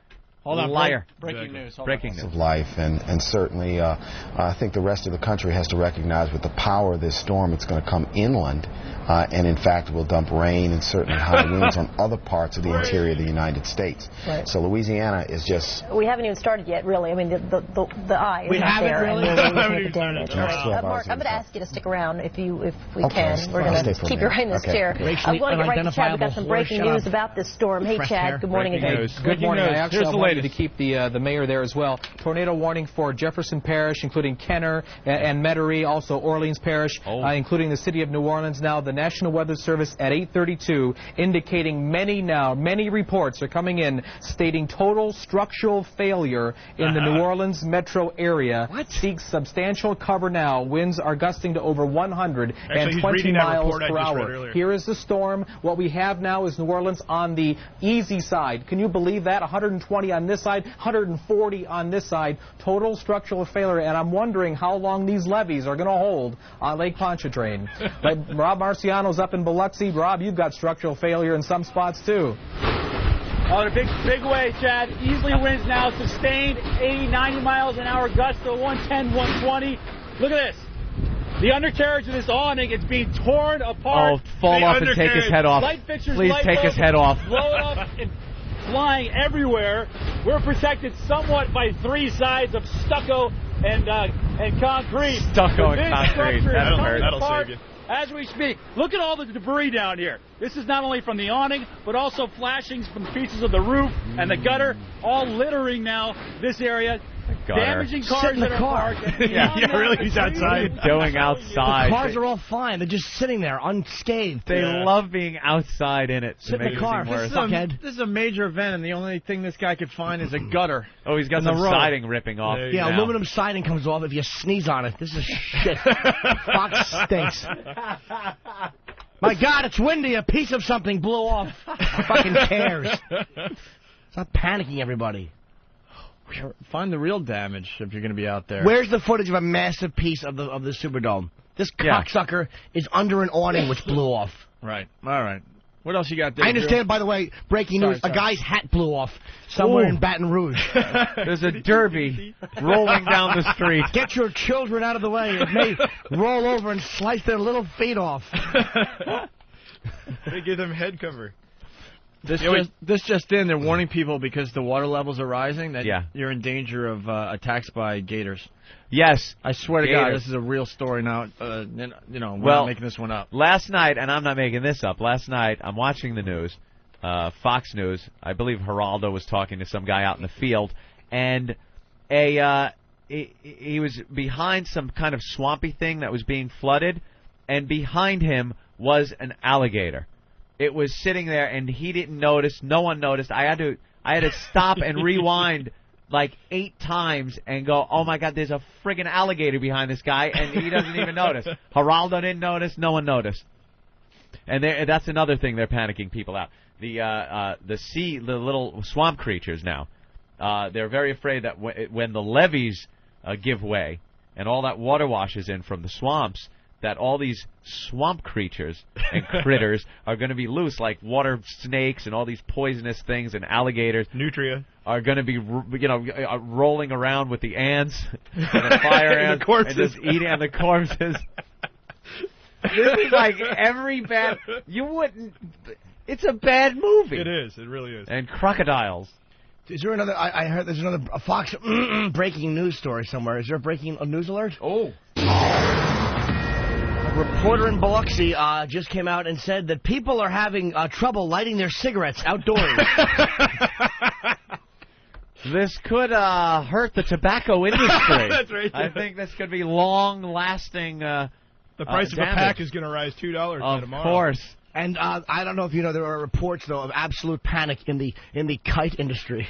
Speaker 1: Hold on,
Speaker 5: liar.
Speaker 1: breaking news. Hold
Speaker 5: Breaking
Speaker 1: on.
Speaker 5: news.
Speaker 8: Of life, and certainly I think the rest of the country has to recognize with the power of this storm, it's going to come inland, and in fact will dump rain and certainly high winds on other parts of the interior of the United States.
Speaker 10: Right.
Speaker 8: So Louisiana is just...
Speaker 10: We haven't even started yet, really. I mean, the eye
Speaker 8: We
Speaker 10: is not
Speaker 8: haven't
Speaker 10: there.
Speaker 8: really?
Speaker 10: And
Speaker 8: Haven't
Speaker 10: we're
Speaker 8: even
Speaker 10: damage.
Speaker 8: started. Next 12
Speaker 10: Mark,
Speaker 8: hours
Speaker 10: I'm going to ask you to stick around if we
Speaker 8: Okay.
Speaker 10: can. We're
Speaker 8: I'll
Speaker 10: going
Speaker 8: stay
Speaker 10: to
Speaker 8: for a
Speaker 10: keep your
Speaker 8: minute.
Speaker 10: eye in this
Speaker 8: Okay.
Speaker 10: chair.
Speaker 8: Racially
Speaker 10: I want to get right to Chad. We've got
Speaker 8: unidentifiable
Speaker 10: some breaking
Speaker 8: horse.
Speaker 10: news
Speaker 8: Shut
Speaker 10: about this storm. Hey,
Speaker 8: Fresh
Speaker 10: Chad.
Speaker 8: hair.
Speaker 10: Good morning
Speaker 8: Breaking
Speaker 10: again.
Speaker 8: news.
Speaker 24: Good morning. I actually
Speaker 1: Here's the
Speaker 24: wanted to
Speaker 1: latest.
Speaker 24: keep the mayor there as well. Tornado warning for Jefferson Parish, including Kenner and Metairie, also Orleans Parish, including the city of New Orleans. Now, the National Weather Service at 8:32 indicating many reports are coming in stating total structural failure in the New Orleans metro area. Seeks substantial cover now. Winds are gusting to over 120
Speaker 22: Actually, he's reading that
Speaker 24: miles
Speaker 22: report I
Speaker 24: per
Speaker 22: just read
Speaker 24: hour.
Speaker 22: earlier.
Speaker 24: Here is the storm. What we have now is New Orleans on the easy side. Can you believe that? 120 on this side, 140 on this side. Total structural failure, and I'm wondering how long these levees are going to hold on Lake Pontchartrain. Like Rob Marciano's up in Biloxi. Rob, you've got structural failure in some spots too.
Speaker 11: Oh, the big way, Chad. Easily winds now, sustained 80, 90 miles an hour, gusts to 110, 120. Look at this. The undercarriage of this awning, it's being torn apart.
Speaker 5: Oh, fall off and take his head off.
Speaker 11: Light fixtures,
Speaker 5: Please
Speaker 11: light
Speaker 5: take his
Speaker 11: bulbs,
Speaker 5: head off.
Speaker 11: Blow it up and flying everywhere. We're protected somewhat by three sides of stucco and concrete.
Speaker 5: Stucco and
Speaker 11: This
Speaker 5: concrete.
Speaker 11: structure is
Speaker 5: That'll
Speaker 11: coming
Speaker 5: hurt.
Speaker 11: apart
Speaker 22: That'll save
Speaker 11: as we speak. Look at all the debris down here. This is not only from the awning, but also flashings from pieces of the roof and the gutter, all littering now this area.
Speaker 5: Gutter.
Speaker 11: Damaging
Speaker 4: Sit
Speaker 11: cars
Speaker 4: in the
Speaker 11: that
Speaker 4: car.
Speaker 11: are parked. And beyond that,
Speaker 22: really,
Speaker 11: the
Speaker 22: he's
Speaker 11: trees-
Speaker 22: outside.
Speaker 5: Going outside.
Speaker 4: The cars are all fine. They're just sitting there unscathed.
Speaker 5: They love being outside in it.
Speaker 4: Sit in the
Speaker 5: Makes
Speaker 4: car.
Speaker 5: it worse.
Speaker 1: This is a major event, and the only thing this guy could find is a gutter.
Speaker 5: Oh, he's got
Speaker 1: in the
Speaker 5: some
Speaker 1: road.
Speaker 5: siding ripping off.
Speaker 4: Yeah,
Speaker 5: now.
Speaker 4: aluminum siding comes off if you sneeze on it. This is shit. Fox stinks. My God, it's windy. A piece of something blew off. Who fucking cares? Stop panicking, everybody.
Speaker 1: Find the real damage if you're going to be out there.
Speaker 4: Where's the footage of a massive piece of the Superdome? This cocksucker is under an awning which blew off.
Speaker 1: Right. All right. What else you got there?
Speaker 4: I understand, by the way, breaking news, a guy's hat blew off somewhere in Baton Rouge.
Speaker 5: There's a derby rolling down the street.
Speaker 4: Get your children out of the way. It may roll over and slice their little feet off.
Speaker 22: They give them head cover.
Speaker 1: This just in, they're warning people because the water levels are rising that
Speaker 5: Yeah.
Speaker 1: you're in danger of attacks by gators.
Speaker 5: Yes.
Speaker 1: I swear to God,
Speaker 5: Gators.
Speaker 1: this is a real story now. We're
Speaker 5: Well,
Speaker 1: not making this one up.
Speaker 5: Last night, and I'm not making this up, last night I'm watching the news, Fox News. I believe Geraldo was talking to some guy out in the field, and he was behind some kind of swampy thing that was being flooded, and behind him was an alligator. It was sitting there, and he didn't notice. No one noticed. I had to stop and rewind like 8 times and go, oh my God, there's a friggin' alligator behind this guy, and he doesn't even notice. Geraldo didn't notice. No one noticed. And that's another thing they're panicking people out. The little swamp creatures now, they're very afraid that when the levees give way and all that water washes in from the swamps, that all these swamp creatures and critters are going to be loose, like water snakes and all these poisonous things, and alligators.
Speaker 22: Nutria
Speaker 5: are going to be, rolling around with the ants and the fire ants
Speaker 22: the corpses.
Speaker 5: and just eating on the corpses. This is like every bad. You wouldn't. It's a bad movie.
Speaker 22: It is. It really is.
Speaker 5: And crocodiles.
Speaker 4: Is there another? I heard there's another Fox breaking news story somewhere. Is there a breaking news alert?
Speaker 5: Oh.
Speaker 4: A reporter in Biloxi just came out and said that people are having trouble lighting their cigarettes outdoors.
Speaker 5: This could hurt the tobacco industry.
Speaker 22: That's right.
Speaker 5: I think this could be long-lasting.
Speaker 22: The price of a pack is going to rise $2 by tomorrow.
Speaker 5: Of course.
Speaker 4: And I don't know if you know, there are reports though of absolute panic in the kite industry.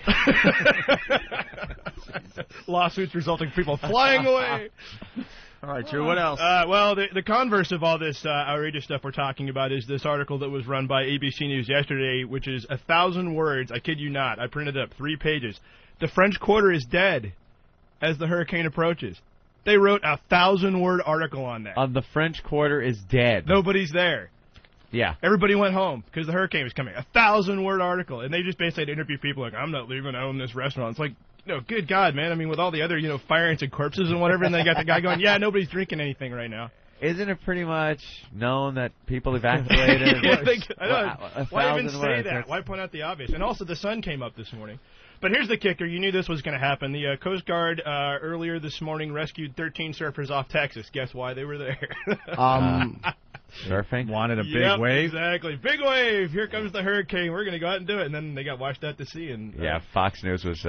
Speaker 22: Lawsuits resulting in people flying away.
Speaker 1: All right, Drew, what else?
Speaker 22: Well, the converse of all this outrageous stuff we're talking about is this article that was run by ABC News yesterday, which is 1,000 words. I kid you not. I printed it up, 3 pages. The French Quarter is dead as the hurricane approaches. They wrote a 1,000-word article on that.
Speaker 5: The French Quarter is dead.
Speaker 22: Nobody's there.
Speaker 5: Yeah.
Speaker 22: Everybody went home because the hurricane was coming. 1,000-word article. And they just basically interview people like, I'm not leaving. I own this restaurant. It's like, good God, man. I mean, with all the other, fire ants and corpses and whatever, and they got the guy going, yeah, nobody's drinking anything right now.
Speaker 5: Isn't it pretty much known that people evacuated?
Speaker 22: Why even say that? Why point out the obvious? And also, the sun came up this morning. But here's the kicker. You knew this was going to happen. The Coast Guard earlier this morning rescued 13 surfers off Texas. Guess why they were there?
Speaker 5: Surfing?
Speaker 1: Wanted a big wave?
Speaker 22: Exactly. Big wave. Here comes the hurricane. We're going to go out and do it. And then they got washed out to sea. And
Speaker 5: yeah, Fox News was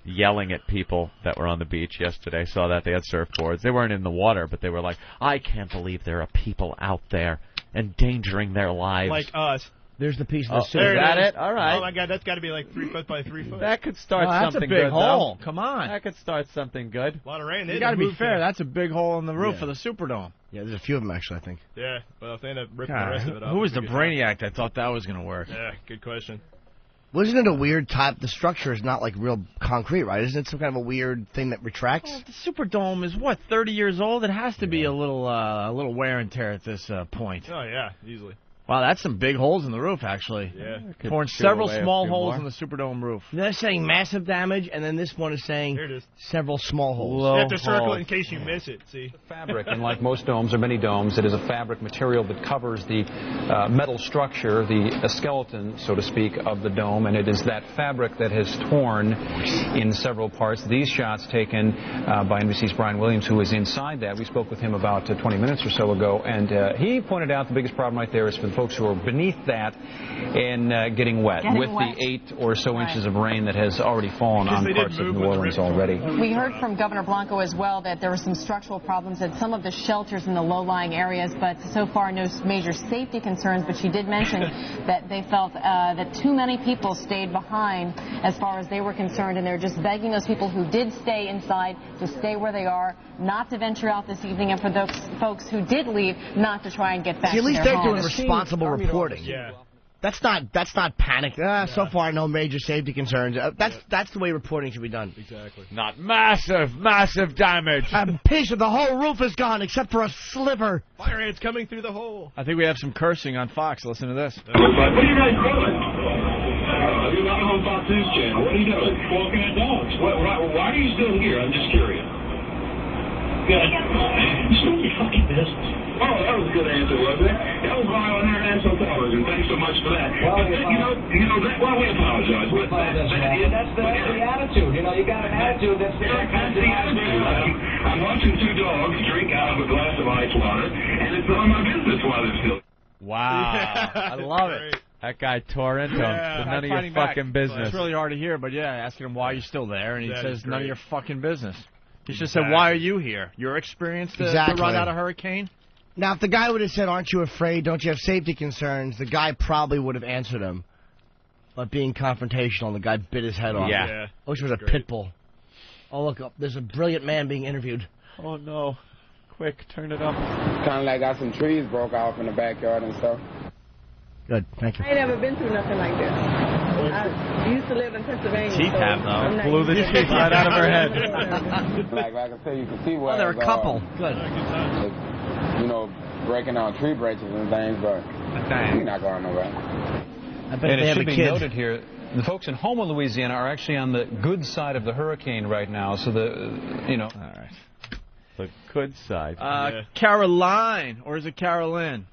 Speaker 5: yelling at people that were on the beach yesterday. Saw that they had surfboards. They weren't in the water, but they were like, I can't believe there are people out there endangering their lives.
Speaker 22: Like us.
Speaker 4: There's the piece of the suit.
Speaker 22: There
Speaker 5: Is that it? All right.
Speaker 22: Oh, my God, that's got to be like 3 foot by 3 foot.
Speaker 5: That could start
Speaker 1: that's
Speaker 5: something
Speaker 1: a big
Speaker 5: good,
Speaker 1: hole.
Speaker 5: though.
Speaker 1: Come on.
Speaker 5: That could start something good.
Speaker 22: A lot of rain.
Speaker 1: You got to be fair. That's a big hole in the roof of the Superdome.
Speaker 4: Yeah, there's a few of them, actually, I think.
Speaker 22: Yeah, well, if they end up ripping the rest of it off.
Speaker 1: Who was the brainiac that thought that was going to work?
Speaker 22: Yeah, good question.
Speaker 4: Wasn't it a weird type? The structure is not like real concrete, right? Isn't it some kind of a weird thing that retracts?
Speaker 1: Well, the Superdome is, 30 years old? It has to be a little wear and tear at this point.
Speaker 22: Oh, yeah, easily.
Speaker 1: Wow, that's some big holes in the roof, actually.
Speaker 22: Yeah.
Speaker 1: Torn several small holes in the Superdome roof.
Speaker 4: They're saying massive damage, and then this one is saying several small holes.
Speaker 22: You have to circle in case you miss it, see?
Speaker 9: Fabric, and like most domes or many domes, it is a fabric material that covers the metal structure, the skeleton, so to speak, of the dome, and it is that fabric that has torn in several parts. These shots taken by NBC's Brian Williams, who is inside that. We spoke with him about 20 minutes or so ago, and he pointed out the biggest problem right there is for the folks who are beneath that and getting wet with the 8 or so inches of rain that has already fallen on parts of New Orleans already.
Speaker 13: We heard from Governor Blanco as well that there were some structural problems at some of the shelters in the low-lying areas, but so far no major safety concerns. But she did mention that they felt that too many people stayed behind as far as they were concerned, and they're just begging those people who did stay inside to stay where they are, not to venture out this evening, and for those folks who did leave, not to try and get back
Speaker 4: at least
Speaker 13: to their
Speaker 4: they're
Speaker 13: homes.
Speaker 4: doing responsible reporting.
Speaker 22: Yeah.
Speaker 4: That's not panic. So far, no major safety concerns. That's the way reporting should be done.
Speaker 22: Exactly.
Speaker 5: Not massive damage.
Speaker 4: A piece of the whole roof is gone except for a sliver.
Speaker 22: Fire ants coming through the hole.
Speaker 1: I think we have some cursing on Fox. Listen to this.
Speaker 14: What are you guys doing? You're not on Fox News Channel. What are you doing? Walking the dogs. Why are you still here? I'm just curious. Good. It's not your fucking business. Oh, that was a good answer, wasn't it? That was why on International Television. Thanks so much for that. Well, we apologize. That's the attitude. You got an attitude that's the attitude. I'm watching 2 dogs drink out of a glass of ice water, and it's none of my business why they're still.
Speaker 5: Wow. I love it. That guy tore into him. It's none of your fucking business.
Speaker 1: It's really hard to hear, but yeah, asking him why you're still there, and he says none of your fucking business. He just said, why are you here? Your experience to run out a hurricane?
Speaker 4: Now, if the guy would have said, aren't you afraid, don't you have safety concerns, the guy probably would have answered him. But being confrontational, the guy bit his head off.
Speaker 5: Yeah.
Speaker 4: I wish it was a pit bull. Oh, look up. There's a brilliant man being interviewed.
Speaker 5: Oh, no. Quick, turn it up.
Speaker 12: Kind of like got some trees broke off in the backyard and stuff.
Speaker 4: Good, thank you.
Speaker 15: I ain't never been through nothing like this. I used to live in Pennsylvania.
Speaker 5: Teeth have, though. Blew the teeth right out of her head.
Speaker 12: Like I said, you can see where
Speaker 4: they're a couple. Good.
Speaker 12: You know, breaking down tree branches and things, but we're not going nowhere.
Speaker 4: I bet
Speaker 9: And
Speaker 4: they
Speaker 9: it
Speaker 4: have
Speaker 9: should
Speaker 4: a
Speaker 9: be
Speaker 4: kid.
Speaker 9: noted here, the folks in Houma, Louisiana, are actually on the good side of the hurricane right now. So
Speaker 5: All right. The good side.
Speaker 1: Caroline, or is it Carolyn?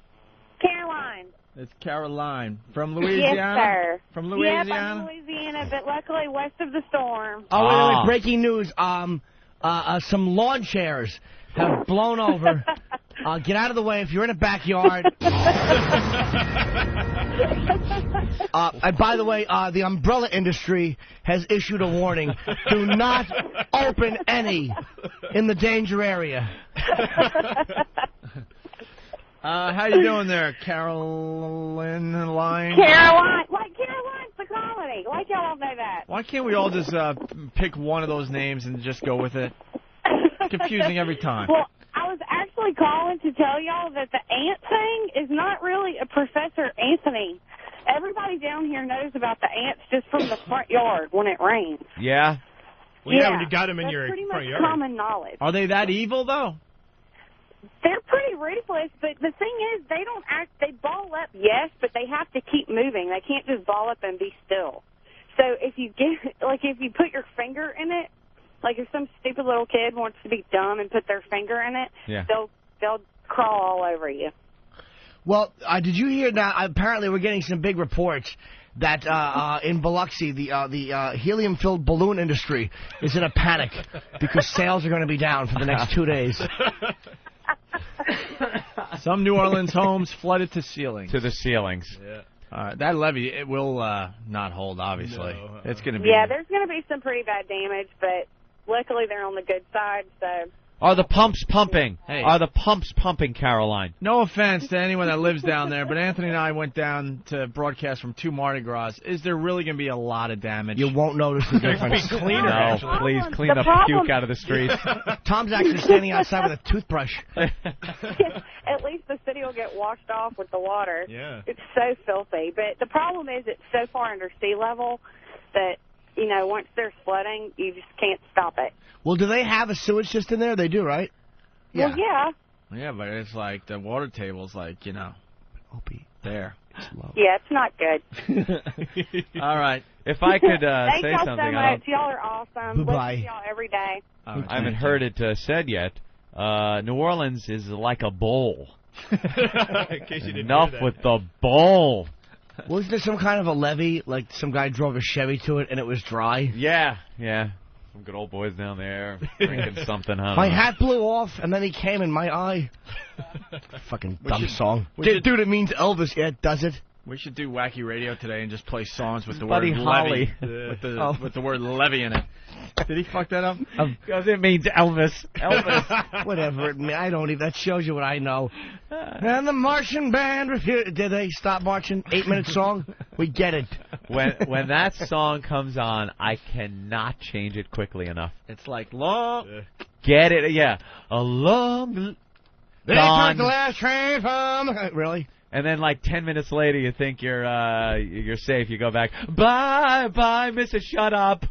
Speaker 17: Caroline.
Speaker 1: It's Caroline from Louisiana.
Speaker 17: Yes, sir.
Speaker 1: From
Speaker 17: Yep,
Speaker 1: Louisiana.
Speaker 17: I'm from Louisiana, but luckily west of the storm.
Speaker 4: Oh, wait, breaking news. Some lawn chairs have blown over. Get out of the way if you're in a backyard. And by the way, the umbrella industry has issued a warning. Do not open any in the danger area.
Speaker 1: How you doing there, Caroline?
Speaker 17: Caroline. Like Caroline's the colony. Like y'all all know that.
Speaker 1: Why can't we all just pick one of those names and just go with it? Confusing every time.
Speaker 17: Well, I was actually calling to tell y'all that the ant thing is not really a Professor Anthony. Everybody down here knows about the ants just from the front yard when it rains.
Speaker 5: Yeah?
Speaker 22: Well, yeah, when you got them in
Speaker 17: That's
Speaker 22: your
Speaker 17: pretty
Speaker 22: front
Speaker 17: much
Speaker 22: yard.
Speaker 17: common knowledge.
Speaker 1: Are they that evil, though?
Speaker 17: They're pretty ruthless, but the thing is, they don't act. They ball up, yes, but they have to keep moving. They can't just ball up and be still. So if you if you put your finger in it, like if some stupid little kid wants to be dumb and put their finger in it, they'll crawl all over you.
Speaker 4: Well, did you hear now? Apparently, we're getting some big reports that in Biloxi, the helium-filled balloon industry is in a panic because sales are going to be down for the next 2 days.
Speaker 1: Some New Orleans homes flooded to ceilings.
Speaker 5: To the ceilings.
Speaker 1: Yeah. That levee, it will not hold, obviously.
Speaker 22: No,
Speaker 1: It's going to be...
Speaker 17: Yeah, there's going to be some pretty bad damage, but luckily they're on the good side, so...
Speaker 5: Are the pumps pumping?
Speaker 1: Hey.
Speaker 5: Are the pumps pumping, Caroline?
Speaker 1: No offense to anyone that lives down there, but Anthony and I went down to broadcast from 2 Mardi Gras. Is there really going to be a lot of damage?
Speaker 4: You won't notice the difference.
Speaker 1: It'll be cleaner,
Speaker 5: No,
Speaker 1: actually.
Speaker 5: please clean the puke out of the streets.
Speaker 4: Tom's actually standing outside with a toothbrush.
Speaker 17: At least the city will get washed off with the water.
Speaker 22: Yeah.
Speaker 17: It's so filthy. But the problem is it's so far under sea level that, once there's flooding, you just can't stop it.
Speaker 4: Well, do they have a sewage system there? They do, right?
Speaker 17: Well, yeah.
Speaker 1: Yeah, but it's like the water table's like,
Speaker 4: Opie.
Speaker 1: there.
Speaker 17: Yeah, it's not good.
Speaker 5: All right. If I could
Speaker 17: Thank
Speaker 5: say
Speaker 17: y'all
Speaker 5: something,
Speaker 17: so much. Y'all are awesome.
Speaker 4: Bye-bye.
Speaker 17: Listen to y'all every day.
Speaker 5: I haven't heard it said yet. New Orleans is like a bowl.
Speaker 22: In case you didn't
Speaker 5: Enough
Speaker 22: hear that.
Speaker 5: with the bowl.
Speaker 4: Wasn't there some kind of a levee, like some guy drove a Chevy to it and it was dry?
Speaker 5: Yeah. Some good old boys down there drinking something. I don't
Speaker 4: My
Speaker 5: know.
Speaker 4: hat blew off and then he came in my eye. Fucking dumb song. Dude, it means Elvis. Yeah, does it?
Speaker 1: We should do wacky radio today and just play songs with the
Speaker 5: Buddy
Speaker 1: word
Speaker 5: Holly.
Speaker 1: levy, with the word levy in it. Did he fuck that up?
Speaker 5: Because it means Elvis. Elvis.
Speaker 4: Whatever. I don't even. That shows you what I know. And the Martian band refused. Did they stop marching? 8-minute song. We get it.
Speaker 5: When that song comes on, I cannot change it quickly enough.
Speaker 1: It's like long.
Speaker 5: Get it? Yeah. A long.
Speaker 4: They
Speaker 5: gone.
Speaker 4: took the last train from. Really?
Speaker 5: And then, like 10 minutes later, you think you're safe. You go back. Bye, Mrs. Shut Up.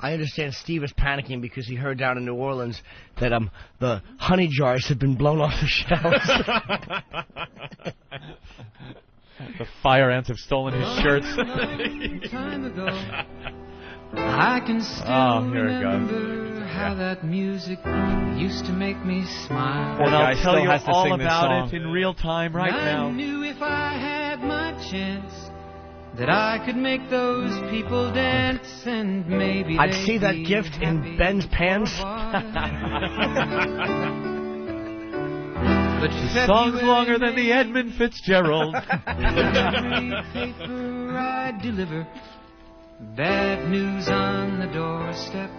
Speaker 4: I understand Steve is panicking because he heard down in New Orleans that the honey jars had been blown off the shelves.
Speaker 5: The fire ants have stolen his shirts.
Speaker 20: I can still
Speaker 5: here it goes.
Speaker 20: remember how that music used to make me smile.
Speaker 5: And I'll tell you
Speaker 1: has to
Speaker 5: all
Speaker 1: sing this
Speaker 5: about
Speaker 1: song.
Speaker 5: it in real time right
Speaker 20: I
Speaker 5: now.
Speaker 20: knew if I had my chance that I could make those people dance and maybe
Speaker 4: I'd
Speaker 20: they'd
Speaker 4: see that
Speaker 20: be
Speaker 4: gift in
Speaker 20: happy
Speaker 4: Ben's pants.
Speaker 20: But
Speaker 5: The song's longer than the Edmund Fitzgerald.
Speaker 20: Every paper I deliver, bad news on the doorstep.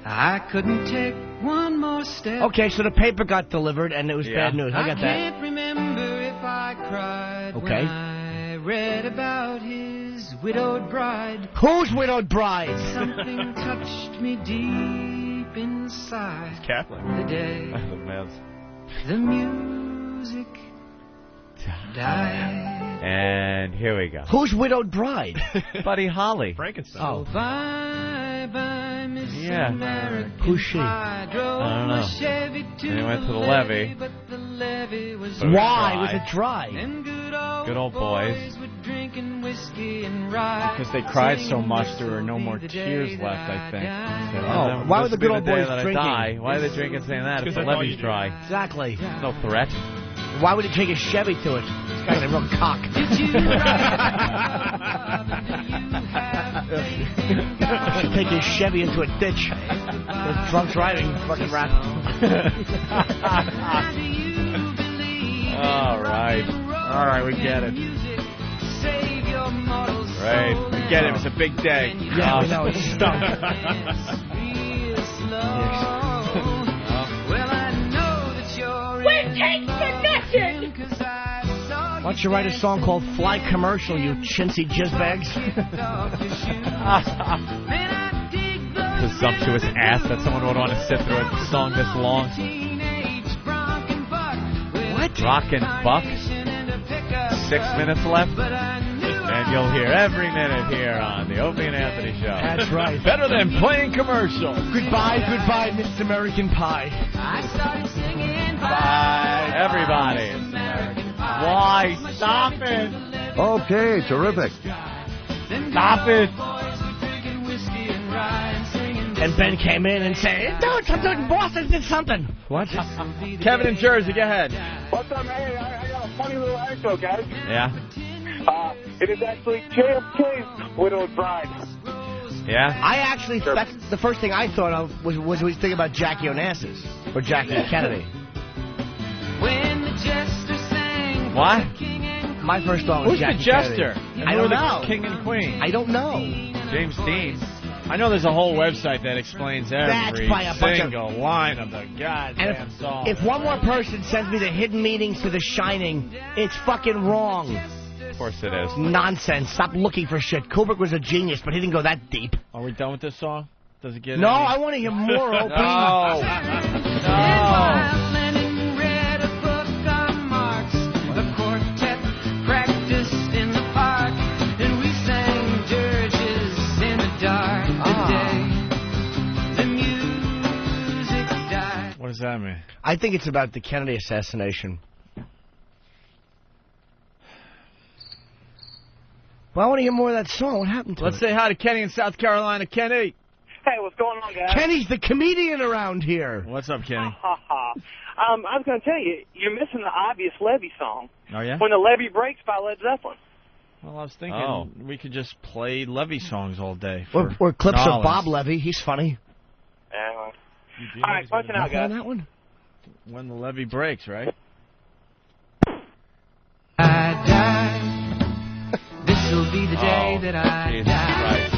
Speaker 20: I couldn't take one more step.
Speaker 4: Okay, so the paper got delivered and it was bad news. I got that.
Speaker 20: can't remember if I cried
Speaker 4: Okay.
Speaker 20: when I read about his widowed bride.
Speaker 4: Whose widowed bride?
Speaker 20: Something touched me deep inside.
Speaker 22: Catholic.
Speaker 20: The day the music died.
Speaker 5: And here we go.
Speaker 4: Whose widowed bride?
Speaker 5: Buddy Holly.
Speaker 22: Frankenstein.
Speaker 4: Oh.
Speaker 20: Bye bye, Miss
Speaker 5: Yeah.
Speaker 20: American.
Speaker 4: Who's she?
Speaker 20: I drove
Speaker 5: I don't know.
Speaker 20: my Chevy to
Speaker 5: They went to the
Speaker 20: the
Speaker 5: levee.
Speaker 20: But the levee was
Speaker 4: Why
Speaker 5: dry.
Speaker 4: was it dry?
Speaker 20: And
Speaker 5: Good old boys.
Speaker 20: were drinking whiskey and rye.
Speaker 1: Because they cried so much, there were no more tears left, I think.
Speaker 4: Oh, why were the good old boys drinking?
Speaker 5: Why are they drinking saying that if the
Speaker 22: Because I thought
Speaker 5: levee's
Speaker 22: you
Speaker 5: dry?
Speaker 4: Exactly.
Speaker 5: No threat.
Speaker 4: Why would he take a Chevy to it? This guy's a real cock. Take his Chevy into a ditch. That's drunk driving, fucking rap.
Speaker 5: All right.
Speaker 1: All right, we get it.
Speaker 5: Right.
Speaker 1: We get it. It was a big day.
Speaker 4: Yeah, we know. It stunk.
Speaker 26: We're taking possession!
Speaker 4: Why don't you write a song called Fly Commercial, you chintzy jizzbags?
Speaker 5: Presumptuous ass that someone would want to sit through a song this long.
Speaker 4: What?
Speaker 5: Rockin' Buck. 6 minutes left. And you'll hear every minute here on the Opie and Anthony Show.
Speaker 4: That's right.
Speaker 1: Better than playing commercial.
Speaker 4: Goodbye, goodbye, Mr. American Pie.
Speaker 5: Bye, everybody. Why? Stop it.
Speaker 2: Okay, terrific.
Speaker 5: Stop it.
Speaker 4: And Ben came in and said, "Dude, something, Boston did something." What?
Speaker 1: Kevin in Jersey, go ahead.
Speaker 6: What's up, hey? I got a funny little anecdote, guys.
Speaker 5: Yeah.
Speaker 6: It is actually JFK's widowed bride.
Speaker 5: Yeah?
Speaker 4: I actually, that's the first thing I thought of was we thinking about Jackie Onassis or Jackie Kennedy.
Speaker 5: What?
Speaker 4: My first thought was
Speaker 1: Who's
Speaker 4: Jackie
Speaker 1: the jester?
Speaker 4: Kennedy.
Speaker 1: And
Speaker 4: I
Speaker 1: who
Speaker 4: don't
Speaker 1: are
Speaker 4: know.
Speaker 1: the king and queen?
Speaker 4: I don't know.
Speaker 5: James Dean.
Speaker 1: I know there's a whole website that explains every
Speaker 4: by a bunch of-
Speaker 1: single line of the goddamn song.
Speaker 4: If one more person sends me the hidden meanings to The Shining, it's fucking wrong.
Speaker 5: Of course it is.
Speaker 4: Nonsense. Stop looking for shit. Kubrick was a genius, but he didn't go that deep.
Speaker 1: Are we done with this song? Does it get
Speaker 4: No,
Speaker 1: any...
Speaker 4: I want to hear more, Opie.
Speaker 1: No. What does that mean?
Speaker 4: I think it's about the Kennedy assassination. Well, I want to hear more of that song. What happened to
Speaker 1: Let's
Speaker 4: it?
Speaker 1: say hi to Kenny in South Carolina. Kenny.
Speaker 6: Hey, what's going on, guys?
Speaker 4: Kenny's the comedian around here.
Speaker 1: What's up, Kenny?
Speaker 6: I was going to tell you, you're missing the obvious Levy song.
Speaker 1: Oh, yeah?
Speaker 6: When the Levee Breaks by Led Zeppelin.
Speaker 1: Well, I was thinking we could just play Levy songs all day.
Speaker 4: Or clips
Speaker 1: dollars.
Speaker 4: of Bob Levy. He's funny.
Speaker 6: All right, punching out, guys.
Speaker 4: That one?
Speaker 1: When the levee breaks, right?
Speaker 20: I die. This'll be the day that I
Speaker 5: Jesus
Speaker 20: die.
Speaker 5: Christ.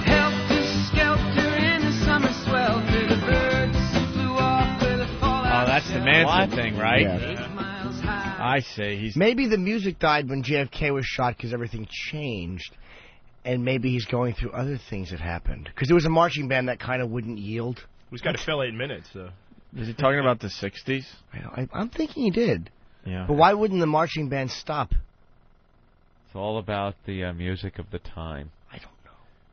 Speaker 20: Helter skelter in the summer swelter, the birds flew off with a fallout.
Speaker 1: Oh, that's the Manson thing, right?
Speaker 4: Yeah.
Speaker 1: I see. He's
Speaker 4: Maybe the music died when JFK was shot because everything changed. And maybe he's going through other things that happened. Because there was a marching band that kind of wouldn't yield.
Speaker 22: He's got to fill 8 minutes, so.
Speaker 1: Is he talking about the 60s?
Speaker 4: I'm thinking he did.
Speaker 1: Yeah.
Speaker 4: But why wouldn't the marching band stop?
Speaker 5: It's all about the music of the time.
Speaker 4: I don't know.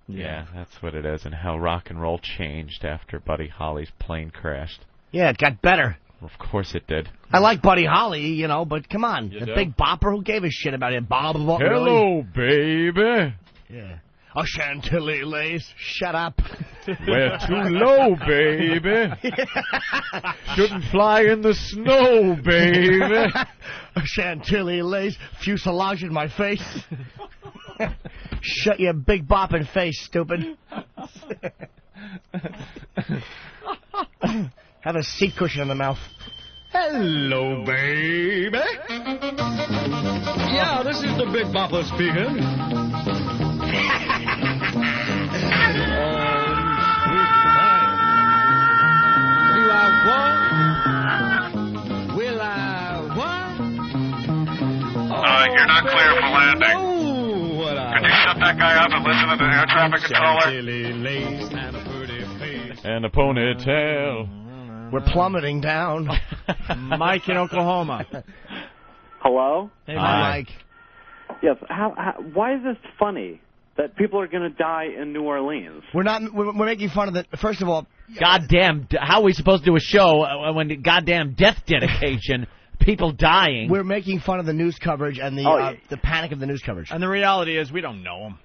Speaker 5: Yeah, that's what it is, and how rock and roll changed after Buddy Holly's plane crashed.
Speaker 4: Yeah, it got better.
Speaker 5: Of course it did.
Speaker 4: I like Buddy Holly, you know, but come on.
Speaker 5: You
Speaker 4: The
Speaker 5: do?
Speaker 4: big bopper, who gave a shit about him? Bob,
Speaker 1: Hello, baby.
Speaker 4: Yeah. A Chantilly lace. Shut up.
Speaker 1: We're too low, baby. Shouldn't fly in the snow, baby.
Speaker 4: A Chantilly lace. Fuselage in my face. Shut your big bopping face, stupid. Have a seat cushion in the mouth.
Speaker 2: Hello, baby. Yeah, this is the Big Bopper speaking. Do I want? Will I want?
Speaker 14: All right, You're not clear for landing. Could you shut that guy up and listen to the air traffic controller?
Speaker 5: And a ponytail.
Speaker 4: We're plummeting down.
Speaker 1: Mike in Oklahoma.
Speaker 3: Hello?
Speaker 4: Hey, Mike.
Speaker 3: Yes. Why is this funny that people are going to die in New Orleans?
Speaker 4: We're not. We're making fun of the. First of all,
Speaker 5: Goddamn! How are we supposed to do a show when the goddamn death dedication, people dying?
Speaker 4: we're making fun of the news coverage and the panic of the news coverage.
Speaker 1: And the reality is, we don't know him.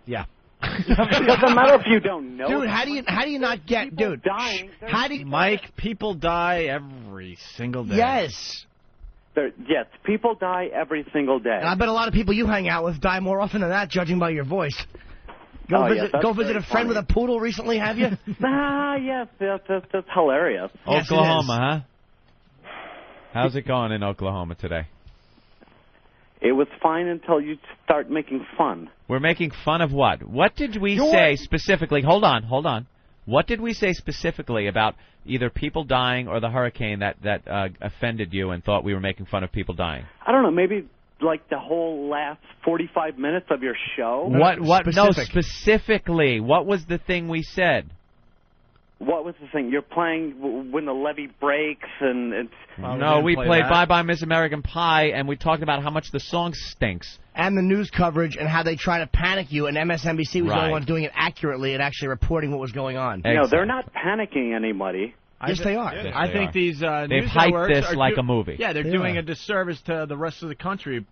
Speaker 4: Yeah.
Speaker 3: It doesn't matter if you don't know.
Speaker 4: Dude, how do you not get, dude?
Speaker 3: Dying.
Speaker 4: How do you,
Speaker 1: Mike? People die every single day.
Speaker 4: Yes.
Speaker 3: Yes, people die every single day.
Speaker 4: And I bet a lot of people you hang out with die more often than that, judging by your voice. Go visit a friend with a poodle recently, have you?
Speaker 3: Yes, that's hilarious.
Speaker 5: Oklahoma, huh? How's it going in Oklahoma today?
Speaker 3: It was fine until you start making fun.
Speaker 5: We're making fun of what? What did we say specifically? Hold on. What did we say specifically about either people dying or the hurricane that offended you and thought we were making fun of people dying?
Speaker 3: I don't know, maybe like the whole last 45 minutes of your show?
Speaker 5: What? No, specifically. What was the thing we said?
Speaker 3: What was the thing? You're playing when the levee breaks and...
Speaker 5: No, we played Bye Bye Miss American Pie, and we talked about how much the song stinks.
Speaker 4: And the news coverage and how they try to panic you, and MSNBC was the only one doing it accurately and actually reporting what was going on.
Speaker 3: No, they're not panicking anybody.
Speaker 4: Yes, they are.
Speaker 1: I think these
Speaker 5: They've
Speaker 1: news
Speaker 5: hyped
Speaker 1: networks
Speaker 5: this
Speaker 1: are
Speaker 5: like a movie.
Speaker 1: Yeah, they're doing a disservice to the rest of the country,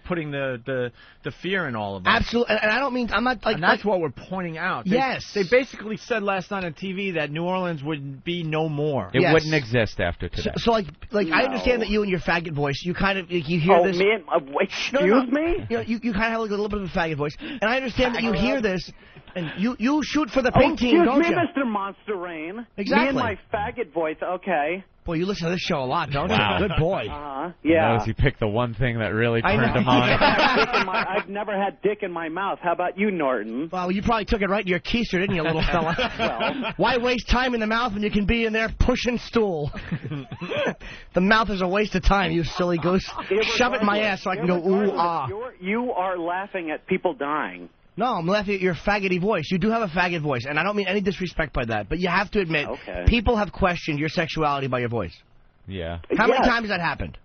Speaker 1: putting the fear in all of us.
Speaker 4: Absolutely, and I don't mean, I'm not like...
Speaker 1: And that's what we're pointing out.
Speaker 4: Yes.
Speaker 1: They basically said last night on TV that New Orleans would be no more.
Speaker 5: It wouldn't exist after today.
Speaker 4: So I understand that you and your faggot voice, you kind of, you hear this...
Speaker 3: me? Excuse me?
Speaker 4: You kind of have like a little bit of a faggot voice. And I understand that you hear this, and you shoot for the pink team, don't you?
Speaker 3: Excuse me, Mr. Monster Rain.
Speaker 4: Exactly.
Speaker 3: Me and my faggot voice, okay.
Speaker 4: Boy, you listen to this show a lot, don't
Speaker 5: Wow.
Speaker 4: you? Good boy.
Speaker 3: Yeah.
Speaker 5: He knows he picked the one thing that really turned him on.
Speaker 3: I've never had dick in my mouth. How about you, Norton?
Speaker 4: Well, you probably took it right in your keister, didn't you, little fella?
Speaker 3: Well.
Speaker 4: Why waste time in the mouth when you can be in there pushing stool? The mouth is a waste of time, you silly goose. Shove it in my ass so I can go ooh, ah.
Speaker 3: You are laughing at people dying.
Speaker 4: No, I'm laughing at your faggoty voice. You do have a faggot voice, and I don't mean any disrespect by that, but you have to admit, people have questioned your sexuality by your voice.
Speaker 5: Yeah.
Speaker 4: How many times has that happened?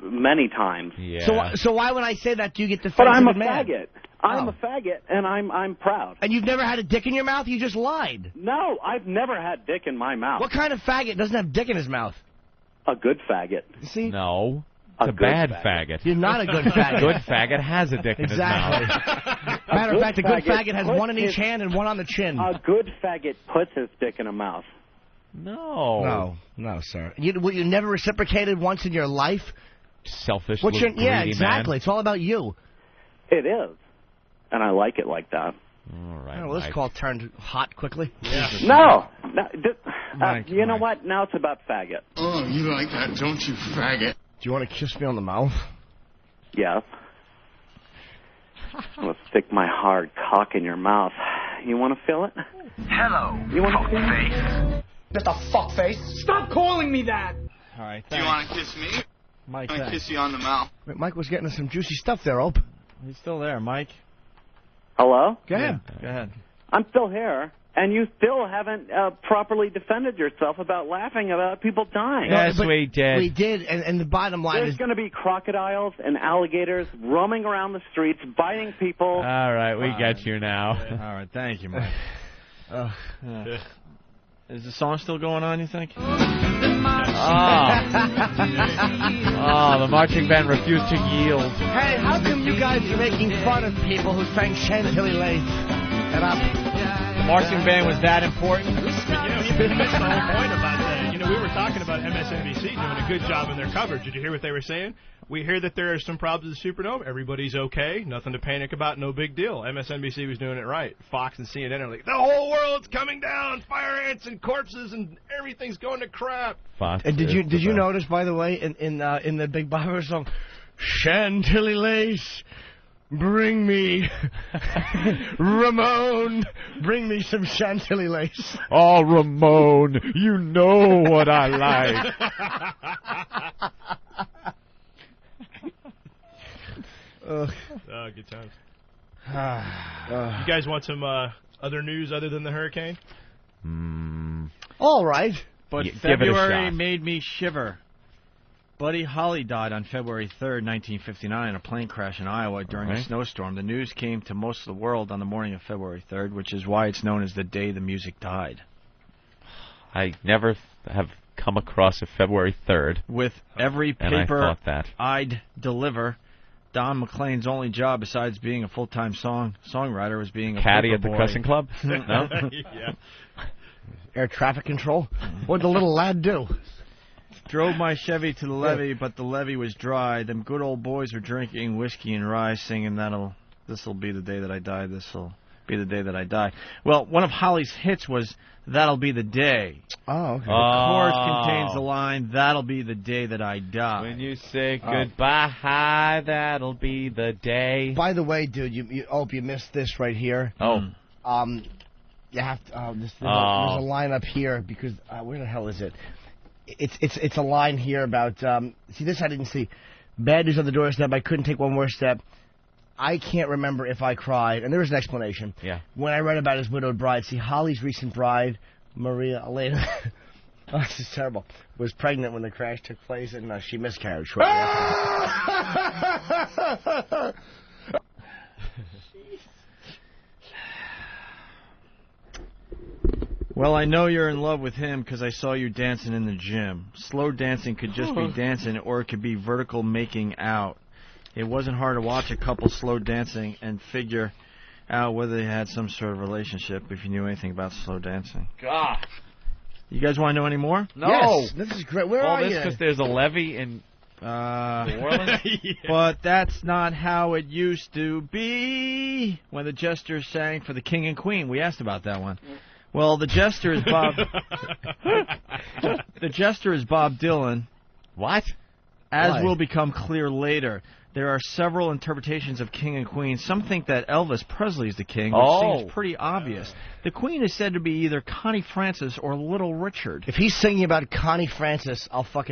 Speaker 3: Many times.
Speaker 5: Yeah.
Speaker 4: So why when I say that do you get defensive?
Speaker 3: But I'm a
Speaker 4: and mad?
Speaker 3: faggot. I'm a faggot, and I'm proud.
Speaker 4: And you've never had a dick in your mouth? You just lied.
Speaker 3: No, I've never had dick in my mouth.
Speaker 4: What kind of faggot doesn't have dick in his mouth?
Speaker 3: A good faggot.
Speaker 4: See?
Speaker 5: No. It's a bad faggot.
Speaker 4: You're not a good faggot.
Speaker 5: Good faggot has a dick in his mouth.
Speaker 4: Matter of fact, a good faggot has one in each hand and one on the chin.
Speaker 3: A good faggot puts his dick in a mouth.
Speaker 5: No.
Speaker 4: No, sir. You never reciprocated once in your life?
Speaker 5: Selfish
Speaker 4: What's your,
Speaker 5: greedy
Speaker 4: yeah, exactly.
Speaker 5: man.
Speaker 4: It's all about you.
Speaker 3: It is. And I like it like that.
Speaker 5: All right.
Speaker 4: Well, this call turned hot quickly.
Speaker 3: Yeah. You know what? Now it's about faggot.
Speaker 14: Oh, you like that, don't you, faggot?
Speaker 4: Do you want to kiss me on the mouth?
Speaker 3: Yes. I'm going to stick my hard cock in your mouth. You want to feel it?
Speaker 14: Hello,
Speaker 3: You want to feel it?
Speaker 14: Mr. Fuckface. Stop calling me that!
Speaker 1: All right,
Speaker 14: Do you want to kiss me?
Speaker 1: Mike,
Speaker 14: I want to kiss you on the mouth.
Speaker 4: Wait, Mike was getting us some juicy stuff there, Ope.
Speaker 1: He's still there, Mike.
Speaker 3: Hello?
Speaker 4: Go ahead.
Speaker 1: Go ahead.
Speaker 3: I'm still here. And you still haven't properly defended yourself about laughing about people dying.
Speaker 5: Yes, we did.
Speaker 4: We did, and the bottom line
Speaker 3: There's going to be crocodiles and alligators roaming around the streets, biting people.
Speaker 5: All right, we get you now.
Speaker 1: All right, thank you, Mike. Is the song still going on, you think?
Speaker 5: Oh, the marching band refused to yield.
Speaker 4: Hey, how come you guys are making fun of people who sang Chantilly Lace? And
Speaker 1: The marching band was that important?
Speaker 22: You missed the whole point about that. We were talking about MSNBC doing a good job in their coverage. Did you hear what they were saying? We hear that there are some problems with the Superdome. Everybody's okay. Nothing to panic about. No big deal. MSNBC was doing it right. Fox and CNN are like, the whole world's coming down. Fire ants and corpses and everything's going to crap.
Speaker 5: Fox.
Speaker 4: And did you notice, by the way, in the Big Bopper song, Chantilly Lace, bring me, Ramon, bring me some Chantilly Lace.
Speaker 5: Oh, Ramon, you know what I like.
Speaker 22: good times. You guys want some other news other than the hurricane?
Speaker 4: All right.
Speaker 1: But
Speaker 5: Give it a
Speaker 1: February
Speaker 5: shot.
Speaker 1: made me shiver. Buddy Holly died on February 3rd, 1959, in a plane crash in Iowa during a snowstorm. The news came to most of the world on the morning of February 3rd, which is why it's known as the day the music died.
Speaker 5: I never have come across a February 3rd.
Speaker 1: With every
Speaker 5: And I
Speaker 1: paper
Speaker 5: thought that.
Speaker 1: I'd deliver, Don McLean's only job, besides being a full-time songwriter, was being a
Speaker 5: Caddy
Speaker 1: paper
Speaker 5: at the
Speaker 1: boy.
Speaker 5: cussing club? No?
Speaker 22: Yeah.
Speaker 4: Air traffic control. What'd the little lad do?
Speaker 1: Drove my Chevy to the levee, but the levee was dry. Them good old boys were drinking whiskey and rye, singing this'll be the day that I die, this'll be the day that I die. Well, one of Holly's hits was That'll Be the Day.
Speaker 4: Oh, okay.
Speaker 1: The chorus contains the line, That'll be the day that I die.
Speaker 5: When you say goodbye, that'll be the day.
Speaker 4: By the way, dude, you hope you missed this right here.
Speaker 5: Oh.
Speaker 4: You have to. There's a line up here because where the hell is it? It's a line here about. See, this I didn't see. Bad news on the doorstep. I couldn't take one more step. I can't remember if I cried, and there was an explanation.
Speaker 5: Yeah.
Speaker 4: When I read about his widowed bride, see, Holly's recent bride, Maria Elena, oh, this is terrible, was pregnant when the crash took place, and she miscarried shortly after.
Speaker 1: Well, I know you're in love with him because I saw you dancing in the gym. Slow dancing could just be dancing, or it could be vertical making out. It wasn't hard to watch a couple slow dancing and figure out whether they had some sort of relationship if you knew anything about slow dancing.
Speaker 5: God.
Speaker 1: You guys want to know any more?
Speaker 5: No.
Speaker 4: Yes, this is great. Where are
Speaker 5: All this
Speaker 4: you?
Speaker 5: because there's a levee in New Orleans?
Speaker 22: Yeah.
Speaker 1: But that's not how it used to be when the Jesters sang for the King and Queen. We asked about that one. Well, the Jester is Bob. The Jester is Bob Dylan.
Speaker 5: What?
Speaker 1: As
Speaker 4: Why?
Speaker 1: will become clear later. There are several interpretations of King and Queen. Some think that Elvis Presley is the king, which seems pretty obvious. The Queen is said to be either Connie Francis or Little Richard.
Speaker 4: If he's singing about Connie Francis, I'll put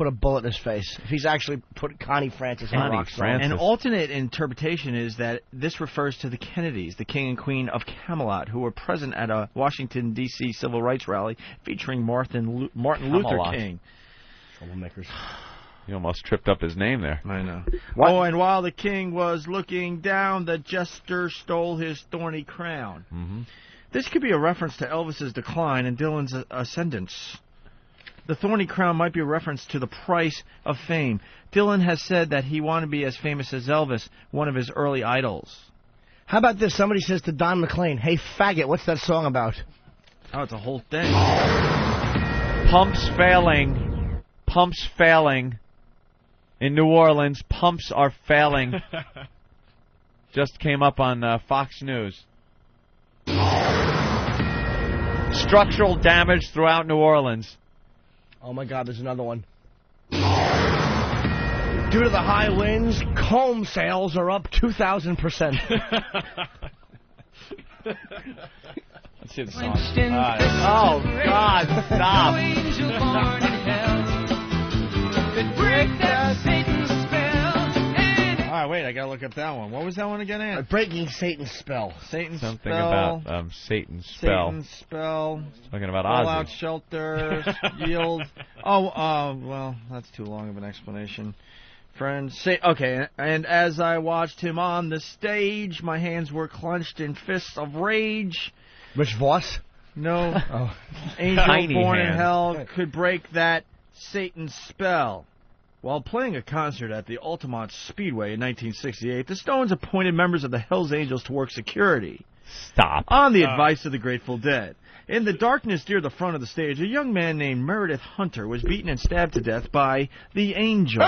Speaker 4: a bullet in his face. If he's actually put Connie Francis in a rock song.
Speaker 1: An alternate interpretation is that this refers to the Kennedys, the King and Queen of Camelot, who were present at a Washington, D.C. civil rights rally featuring Martin Luther
Speaker 5: Camelot.
Speaker 1: King.
Speaker 4: Troublemakers.
Speaker 5: You almost tripped up his name there.
Speaker 1: I know.
Speaker 4: What?
Speaker 1: Oh, and while the king was looking down, the Jester stole his thorny crown.
Speaker 5: Mm-hmm.
Speaker 1: This could be a reference to Elvis's decline and Dylan's ascendance. The thorny crown might be a reference to the price of fame. Dylan has said that he wanted to be as famous as Elvis, one of his early idols.
Speaker 4: How about this? Somebody says to Don McLean, "Hey, faggot, what's that song about?"
Speaker 1: Oh, it's a whole thing.
Speaker 5: Pumps failing. In New Orleans, pumps are failing. Just came up on Fox News. Structural damage throughout New Orleans.
Speaker 4: Oh, my God, there's another one. Due to the high winds, comb sales are up 2,000%.
Speaker 1: Let's see the song.
Speaker 5: Oh, God, stop.
Speaker 1: All right, wait, I gotta look up that one. What was that one again, Ann?
Speaker 4: Breaking Satan's spell.
Speaker 1: Satan's
Speaker 5: Something
Speaker 1: spell.
Speaker 5: about Satan's spell.
Speaker 1: Satan's spell.
Speaker 5: Talking about
Speaker 1: Fallout
Speaker 5: Ozzy.
Speaker 1: shelter. Yield. Well, that's too long of an explanation. Friends, okay, and as I watched him on the stage, my hands were clenched in fists of rage.
Speaker 4: Rich Voss?
Speaker 1: No.
Speaker 4: Oh.
Speaker 1: Angel
Speaker 5: Tiny
Speaker 1: born in
Speaker 5: hands.
Speaker 1: hell could break that Satan's spell. While playing a concert at the Altamont Speedway in 1968, the Stones appointed members of the Hells Angels to work security.
Speaker 5: Stop.
Speaker 1: On the advice of the Grateful Dead. In the darkness near the front of the stage, a young man named Meredith Hunter was beaten and stabbed to death by the Angels.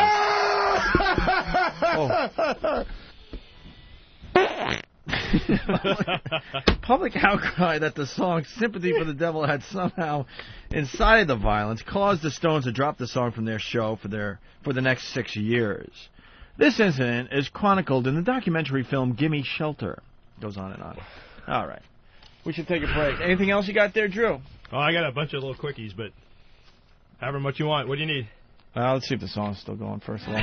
Speaker 1: Public outcry that the song Sympathy for the Devil had somehow incited the violence caused the Stones to drop the song from their show for the next 6 years. This incident is chronicled in the documentary film Gimme Shelter. Goes on and on. All right. We should take a break. Anything else you got there, Drew?
Speaker 22: Oh, I got a bunch of little quickies, but however much you want. What do you need?
Speaker 1: Let's see if the song's still going first of all.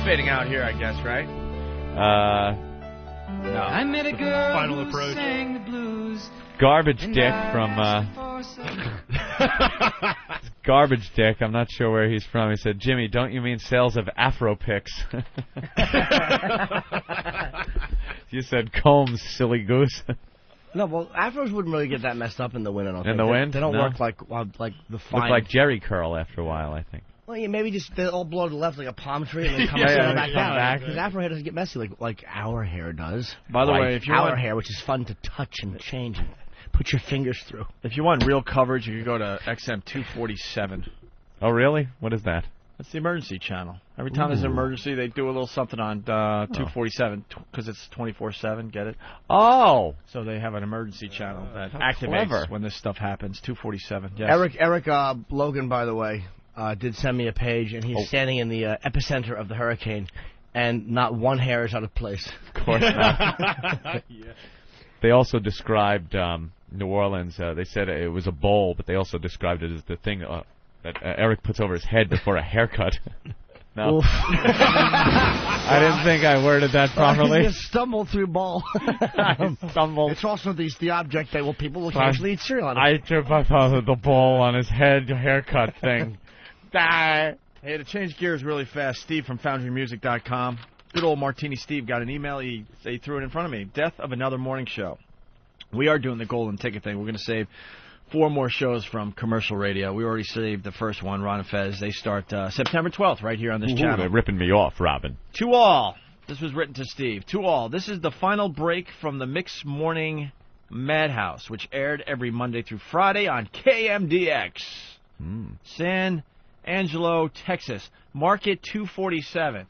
Speaker 1: fading out here, I guess, right?
Speaker 5: No.
Speaker 20: I met a girl
Speaker 22: Final
Speaker 20: who
Speaker 22: approach.
Speaker 20: sang the blues.
Speaker 5: Garbage Dick from Garbage Dick. I'm not sure where he's from. He said, "Jimmy, don't you mean sales of Afro picks?" You said combs, silly goose.
Speaker 4: No, well, afros wouldn't really get that messed up in the wind. I don't think.
Speaker 5: the wind?
Speaker 4: They don't
Speaker 5: No.
Speaker 4: work like the fine.
Speaker 5: Look like Jerry curl after a while, I think.
Speaker 4: Well, yeah, maybe just they all blow to the left like a palm tree and then come back down. Because afro hair doesn't get messy like our hair does.
Speaker 1: By the way, if you
Speaker 4: our
Speaker 1: want
Speaker 4: hair, which is fun to touch and change and put your fingers through.
Speaker 1: If you want real coverage, you can go to XM 247.
Speaker 5: Oh, really? What is that?
Speaker 1: That's the emergency channel. Every time there's an emergency, they do a little something on 247 because it's 24/7. Get it?
Speaker 5: Oh,
Speaker 1: so they have an emergency channel that
Speaker 5: How
Speaker 1: activates
Speaker 5: clever.
Speaker 1: when this stuff happens. 247. Yes.
Speaker 4: Eric Logan, by the way, did send me a page, and he's standing in the epicenter of the hurricane, and not one hair is out of place.
Speaker 5: Of course not. They also described New Orleans. They said it was a bowl, but they also described it as the thing that Eric puts over his head before a haircut. No. I didn't think I worded that properly.
Speaker 4: He just stumbled through ball.
Speaker 5: Stumbled.
Speaker 4: It's also the object that people will occasionally eat cereal on.
Speaker 5: I trip up over the ball on his head haircut thing.
Speaker 1: Hey, to change gears really fast, Steve from FoundryMusic.com. Good old Martini Steve got an email. He threw it in front of me. Death of another morning show. We are doing the golden ticket thing. We're going to save 4 more shows from commercial radio. We already saved the first one, Ron and Fez. They start September 12th right here on this channel.
Speaker 5: They're ripping me off, Robin.
Speaker 1: To all. This was written to Steve. To all. This is the final break from the Mix Morning Madhouse, which aired every Monday through Friday on KMDX. San Angelo, Texas. Market 247.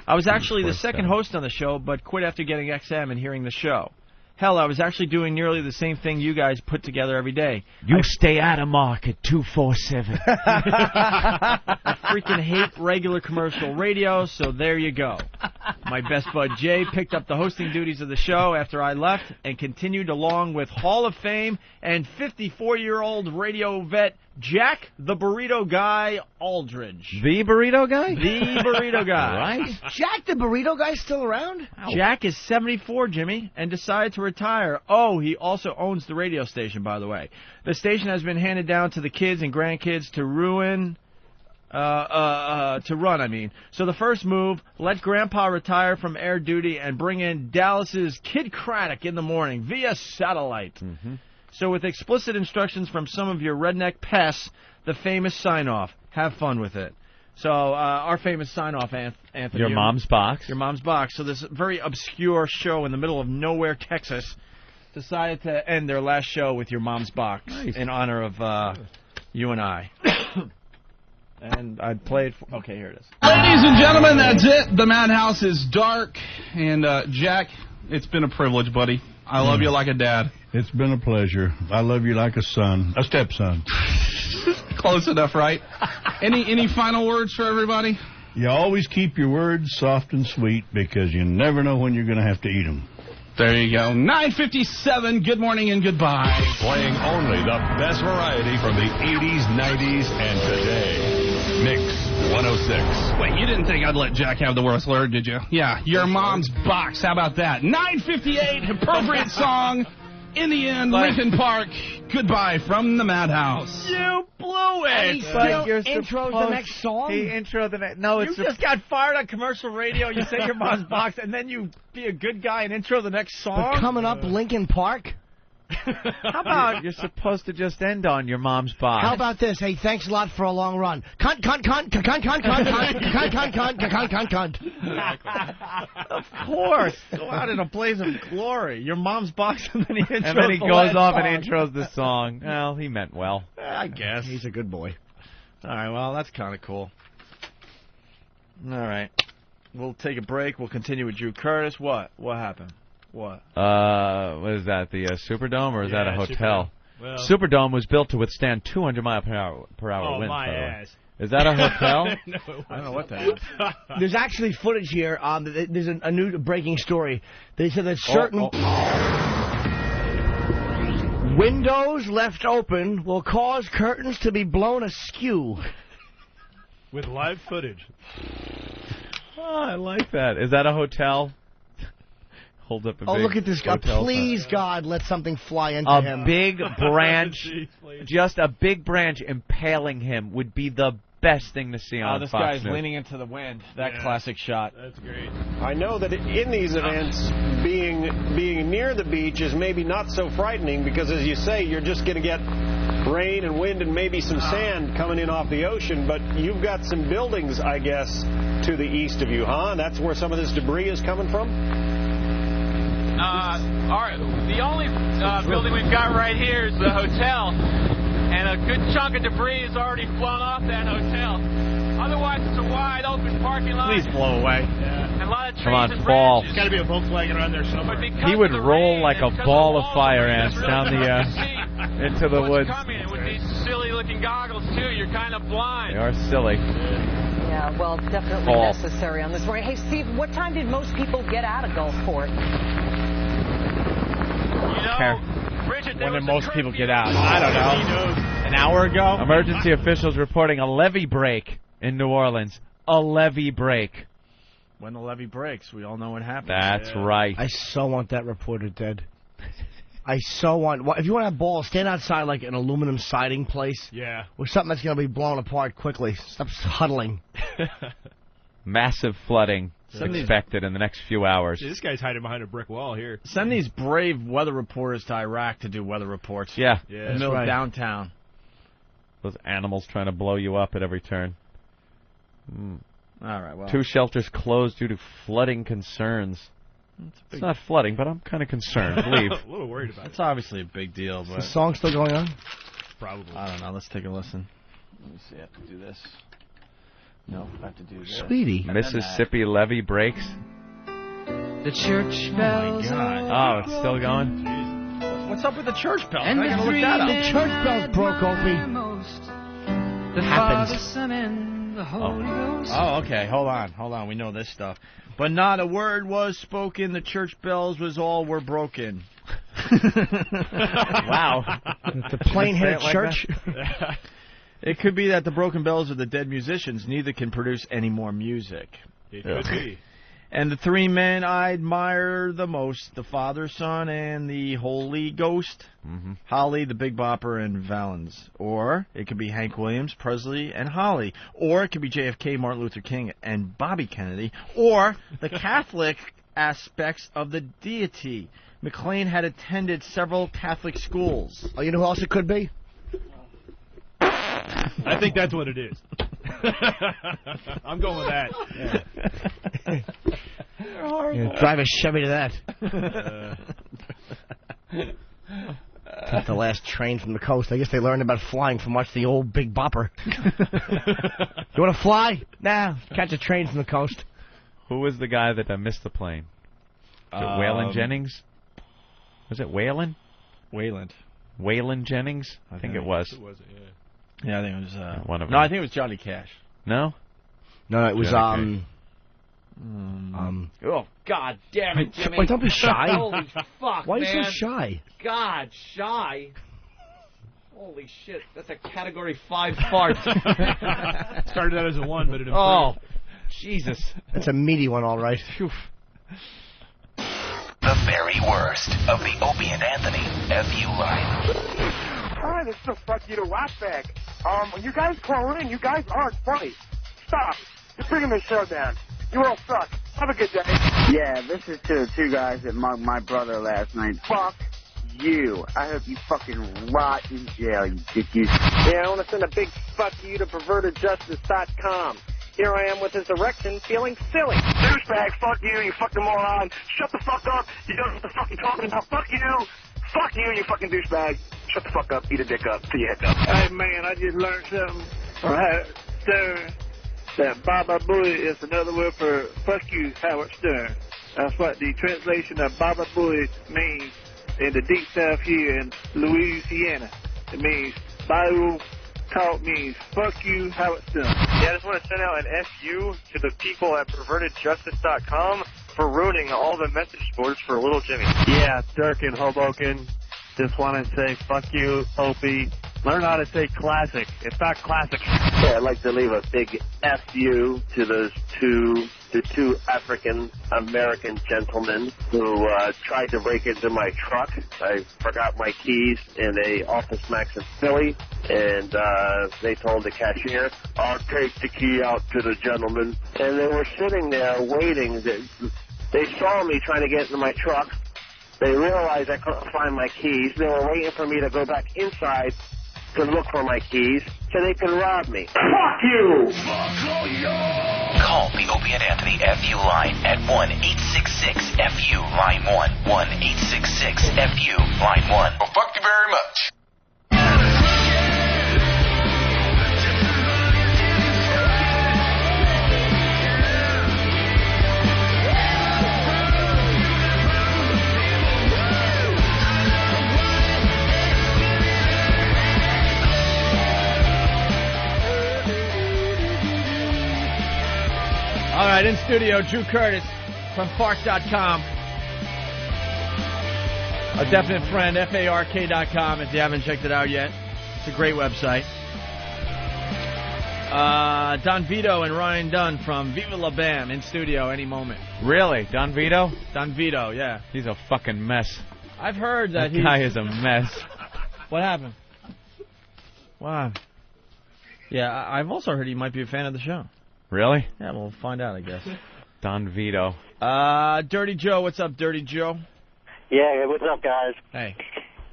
Speaker 1: I was actually the second host on the show, but quit after getting XM and hearing the show. Hell, I was actually doing nearly the same thing you guys put together every day.
Speaker 5: You stay out of Market 247.
Speaker 1: I freaking hate regular commercial radio, so there you go. My best bud Jay picked up the hosting duties of the show after I left and continued along with Hall of Fame and 54-year-old radio vet Jack the Burrito Guy Aldridge.
Speaker 5: The Burrito Guy?
Speaker 1: The Burrito Guy.
Speaker 5: Right.
Speaker 4: Is Jack the Burrito Guy still around?
Speaker 1: Jack is 74, Jimmy, and decided to retire. Oh, he also owns the radio station, by the way. The station has been handed down to the kids and grandkids to run, I mean. So the first move, let Grandpa retire from air duty and bring in Dallas's Kid Craddock in the morning via satellite. So with explicit instructions from some of your redneck pests, the famous sign-off. Have fun with it. So our famous sign-off, Anthony.
Speaker 5: Your mom's box.
Speaker 1: Your mom's box. So this very obscure show in the middle of nowhere, Texas, decided to end their last show with your mom's box in honor of you and I. And I'd play it for... Okay, here it is.
Speaker 16: Ladies and gentlemen, that's it. The Madhouse is dark. And, Jack, it's been a privilege, buddy. I love you like a dad.
Speaker 2: It's been a pleasure. I love you like a son, a stepson.
Speaker 16: Close enough, right? Any final words for everybody?
Speaker 2: You always keep your words soft and sweet because you never know when you're going to have to eat them.
Speaker 16: There you go. 9:57. Good morning and goodbye.
Speaker 18: Playing only the best variety from the 80s, 90s, and today. Mix 106.
Speaker 16: Wait, you didn't think I'd let Jack have the worst word, did you? Yeah, your mom's box. How about that? 9:58. Appropriate song. In the end, Lincoln Park. Goodbye from the Madhouse.
Speaker 1: You blew it.
Speaker 4: And he still intros the next song?
Speaker 5: He intro the next... No, it's...
Speaker 1: You just got fired on commercial radio. You say your mom's box, and then you be a good guy and intro the next song?
Speaker 4: But coming up, Lincoln Park.
Speaker 5: How about you're supposed to just end on your mom's box?
Speaker 4: How about this? Hey, thanks a lot for a long run. Cunt.
Speaker 1: Of course. Go out in a blaze of glory. Your mom's box, and then he intros
Speaker 5: And then he
Speaker 1: the
Speaker 5: goes
Speaker 1: last
Speaker 5: off
Speaker 1: song.
Speaker 5: and intros the song. Well, he meant well.
Speaker 1: I guess.
Speaker 4: He's a good boy.
Speaker 1: All right, well, that's kind of cool. All right. We'll take a break. We'll continue with Drew Curtis. What? What happened? What?
Speaker 5: What is that, the Superdome, or is that a hotel? Superdome was built to withstand 200 mile per hour winds.
Speaker 22: my
Speaker 5: by the way.
Speaker 22: ass.
Speaker 5: Is that a hotel?
Speaker 22: No,
Speaker 1: I don't know what that is.
Speaker 4: There's actually footage here. There's a new breaking story. They said that certain windows left open will cause curtains to be blown askew.
Speaker 22: With live footage.
Speaker 5: Oh, I like that. Is that a hotel? Hold up a
Speaker 4: Oh,
Speaker 5: big
Speaker 4: look at this guy.
Speaker 5: hotel
Speaker 4: Please, God, let something fly into him.
Speaker 5: A big branch, just a big branch impaling him would be the best thing to see on
Speaker 1: this
Speaker 5: Fox
Speaker 1: guy's
Speaker 5: News.
Speaker 1: leaning into the wind. That classic shot.
Speaker 22: That's great.
Speaker 7: I know that in these events, being near the beach is maybe not so frightening because, as you say, you're just going to get rain and wind and maybe some sand coming in off the ocean. But you've got some buildings, I guess, to the east of you, huh? That's where some of this debris is coming from?
Speaker 11: The only building we've got right here is the hotel, and a good chunk of debris has already flown off that hotel. Otherwise, it's a wide open parking lot.
Speaker 1: Please blow away.
Speaker 11: And a lot of trees
Speaker 5: Come on,
Speaker 11: and
Speaker 5: fall.
Speaker 11: branches.
Speaker 22: There's got to be a Volkswagen around there somewhere.
Speaker 5: He would roll like a ball of fire ants down the into the woods.
Speaker 11: Coming. It would be silly-looking goggles too. You're kind of blind.
Speaker 5: They are silly.
Speaker 10: Yeah, well, it's definitely
Speaker 5: Fall.
Speaker 10: necessary on this morning. Hey, Steve, what time did most people get out of Gulfport?
Speaker 1: When did most people get out? I don't know. An hour ago?
Speaker 5: Emergency officials reporting a levee break in New Orleans. A levee break.
Speaker 1: When the levee breaks, we all know what happens.
Speaker 5: That's right.
Speaker 4: I so want that reporter dead. I so want... If you want to have balls, stand outside like an aluminum siding place.
Speaker 22: Yeah.
Speaker 4: Or something that's going to be blown apart quickly. Stop huddling.
Speaker 5: Massive flooding expected in the next few hours.
Speaker 22: This guy's hiding behind a brick wall here.
Speaker 1: Send these brave weather reporters to Iraq to do weather reports.
Speaker 5: Yeah.
Speaker 1: In the middle of downtown.
Speaker 5: Those animals trying to blow you up at every turn.
Speaker 1: All right, well.
Speaker 5: 2 shelters closed due to flooding concerns. It's not flooding, but I'm kind of concerned. Leave.
Speaker 22: A little worried about it.
Speaker 1: It's obviously a big deal, but...
Speaker 4: Is the song still going on?
Speaker 22: Probably.
Speaker 1: I don't know. Let's take a listen. Let me see. I have to do this. No, I have to do this.
Speaker 4: Sweetie.
Speaker 5: Mississippi levee breaks.
Speaker 20: The church bells.
Speaker 1: Oh, my God.
Speaker 5: Oh, it's still going?
Speaker 1: What's up with the church bells?
Speaker 20: And
Speaker 1: I gotta
Speaker 20: the
Speaker 1: look that up.
Speaker 4: The church bells broke, Opie.
Speaker 20: The
Speaker 4: Happens.
Speaker 20: Father, Son, and the Holy Ghost.
Speaker 1: Oh, okay. Hold on. We know this stuff. But not a word was spoken. The church bells was all were broken.
Speaker 5: Wow.
Speaker 4: The plain-headed
Speaker 1: Like
Speaker 4: church.
Speaker 1: It could be that the broken bells are the dead musicians. Neither can produce any more music.
Speaker 22: It could be.
Speaker 1: And the 3 men I admire the most, the Father, Son, and the Holy Ghost.
Speaker 5: Mm-hmm.
Speaker 1: Holly, the Big Bopper, and Valens. Or it could be Hank Williams, Presley, and Holly. Or it could be JFK, Martin Luther King, and Bobby Kennedy. Or the Catholic aspects of the deity. McLean had attended several Catholic schools.
Speaker 4: Oh, you know who else it could be?
Speaker 22: I think that's what it is. I'm going with that.
Speaker 4: Yeah, drive a Chevy to that. That's the last train from the coast. I guess they learned about flying from watching the old Big Bopper. You want to fly? Nah, catch a train from the coast.
Speaker 5: Who was the guy that missed the plane? Was it Waylon Jennings? Was it Waylon? Waylon Jennings? I think it was.
Speaker 1: Yeah, I think it was.
Speaker 5: One of
Speaker 1: no,
Speaker 5: them.
Speaker 1: I think it was Johnny Cash.
Speaker 5: No?
Speaker 4: No, it was
Speaker 5: Johnny
Speaker 1: Oh, God damn it, Jimmy.
Speaker 4: Wait, don't be shy.
Speaker 11: Holy fuck,
Speaker 4: Why are
Speaker 11: man.
Speaker 4: you so shy?
Speaker 11: God, shy. Holy shit, that's a Category 5 fart.
Speaker 22: Started out as a 1, but it improved.
Speaker 11: Oh, Jesus.
Speaker 4: That's a meaty one, all right.
Speaker 19: The very worst of the Opie and Anthony FU line.
Speaker 6: Hi, this is a fuck you to Whackbag. When you guys call in, you guys aren't funny. Stop. You're bringing the show down. You all suck. Have a good day.
Speaker 21: Yeah, this is to the 2 guys that mugged my brother last night. Fuck you. I hope you fucking rot in jail, you dickies.
Speaker 6: Yeah, I want to send a big fuck you to pervertedjustice.com. Here I am with this erection feeling silly. Douchebag, fuck you fucking moron. Shut the fuck up. You don't know what the fuck you're talking about. Fuck you. Fuck you fucking douchebag. Shut the fuck up. Eat a dick up. See you head up. Hey, man, I just learned something from Howard Stern. That Baba Booey is another word for fuck you, Howard Stern. That's what the translation of Baba Booey means in the deep south here in Louisiana. It means Bayou Talk means fuck you, Howard Stern.
Speaker 23: Yeah, I just want to send out an FU to the people at pervertedjustice.com for ruining all the message boards for Little Jimmy.
Speaker 6: Yeah, Dirk in Hoboken. Just want to say fuck you, Opie.
Speaker 23: Learn how to say classic. It's not classic.
Speaker 6: Yeah, I'd like to leave a big F-U to the two African-American gentlemen who tried to break into my truck. I forgot my keys in a Office Max in Philly, and they told the cashier, I'll take the key out to the gentleman. And they were sitting there waiting. They saw me trying to get into my truck. They realized I couldn't find my keys. They were waiting for me to go back inside to look for my keys so they could rob me. Fuck you!
Speaker 19: Call the Opie and Anthony FU line at 1-866-FU line 1. 1-866-FU line 1. Well, fuck you very much.
Speaker 1: All right, in studio, Drew Curtis from Fark.com. A definite friend, FARK.com, if you haven't checked it out yet. It's a great website. Don Vito and Ryan Dunn from Viva La Bam in studio any moment.
Speaker 5: Really? Don Vito?
Speaker 1: Don Vito, yeah.
Speaker 5: He's a fucking mess.
Speaker 1: I've heard that
Speaker 5: guy is a mess.
Speaker 1: What happened? Wow. Yeah, I've also heard he might be a fan of the show.
Speaker 5: Really?
Speaker 1: Yeah, we'll find out, I guess.
Speaker 5: Don Vito.
Speaker 1: Dirty Joe, what's up, Dirty Joe?
Speaker 8: Yeah, what's up, guys?
Speaker 1: Hey.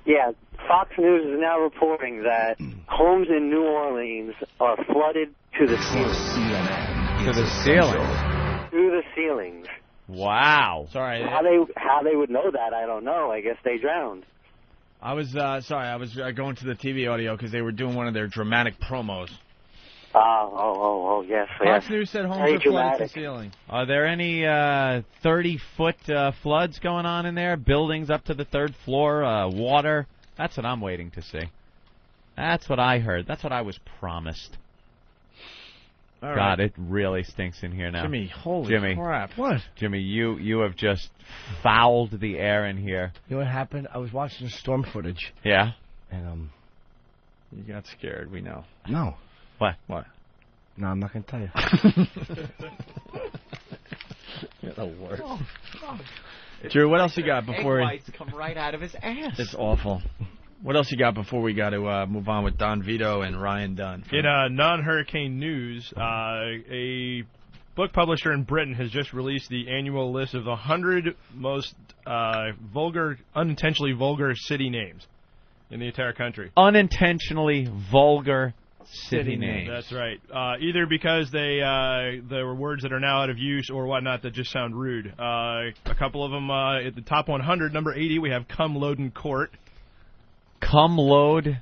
Speaker 8: Yeah, Fox News is now reporting that homes in New Orleans are flooded to the ceiling.
Speaker 5: To the ceiling?
Speaker 8: To the ceilings.
Speaker 5: Wow.
Speaker 1: Sorry.
Speaker 8: How they would know that, I don't know. I guess they drowned.
Speaker 1: I was going to the TV audio because they were doing one of their dramatic promos.
Speaker 8: Yes.
Speaker 1: Fox News said homes are flooded to the ceiling.
Speaker 5: Are there any 30-foot floods going on in there? Buildings up to the third floor, water? That's what I'm waiting to see. That's what I heard. That's what I was promised.
Speaker 1: All
Speaker 5: God,
Speaker 1: right.
Speaker 5: it really stinks in here now.
Speaker 1: Jimmy, holy crap. What?
Speaker 5: Jimmy, you have just fouled the air in here.
Speaker 4: You know what happened? I was watching storm footage.
Speaker 5: Yeah?
Speaker 4: And,
Speaker 1: You got scared, we know.
Speaker 4: No.
Speaker 5: What?
Speaker 4: No, I'm not going to tell you.
Speaker 1: You're the worst. Drew, what else you got before...
Speaker 5: Egg whites come right out of his ass.
Speaker 1: It's awful. What else you got before we got to move on with Don Vito and Ryan Dunn?
Speaker 22: In non-hurricane news, a book publisher in Britain has just released the annual list of the 100 most unintentionally vulgar city names in the entire country.
Speaker 5: Unintentionally vulgar city names.
Speaker 22: That's right. Either because there were words that are now out of use or whatnot that just sound rude. A couple of them at the top 100, number 80, we have Cumloden Court.
Speaker 5: Cumloden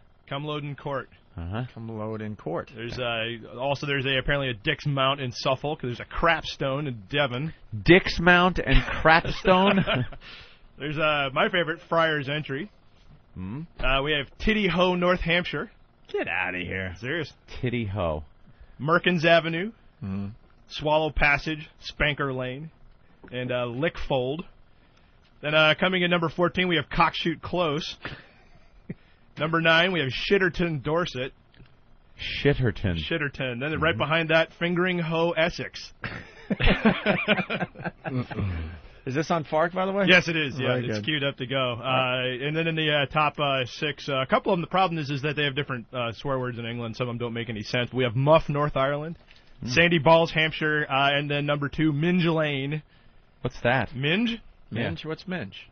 Speaker 22: Court.
Speaker 1: Cumloden Court.
Speaker 22: There's apparently a Dick's Mount in Suffolk. There's a Crapstone in Devon.
Speaker 5: Dick's Mount and Crapstone.
Speaker 22: There's my favorite, Friar's Entry. We have Titty Ho, North Hampshire.
Speaker 1: Get out of here.
Speaker 22: Serious.
Speaker 5: Titty Ho.
Speaker 22: Merkins Avenue. Swallow Passage, Spanker Lane, and Lickfold. Then coming in number 14, we have Cockshoot Close. Number 9, we have Shitterton, Dorset.
Speaker 5: Shitterton.
Speaker 22: Then right behind that, Fingering Hoe, Essex.
Speaker 1: Is this on Fark, by the way?
Speaker 22: Yes, it is. Yeah,
Speaker 1: Very
Speaker 22: it's
Speaker 1: good.
Speaker 22: queued up to go. And then in the top 6, a couple of them, the problem is that they have different swear words in England. Some of them don't make any sense. We have Muff, North Ireland. Sandy Balls, Hampshire. And then number 2, Minge Lane.
Speaker 5: What's that?
Speaker 22: Minge?
Speaker 1: Minge? Yeah. What's Minge?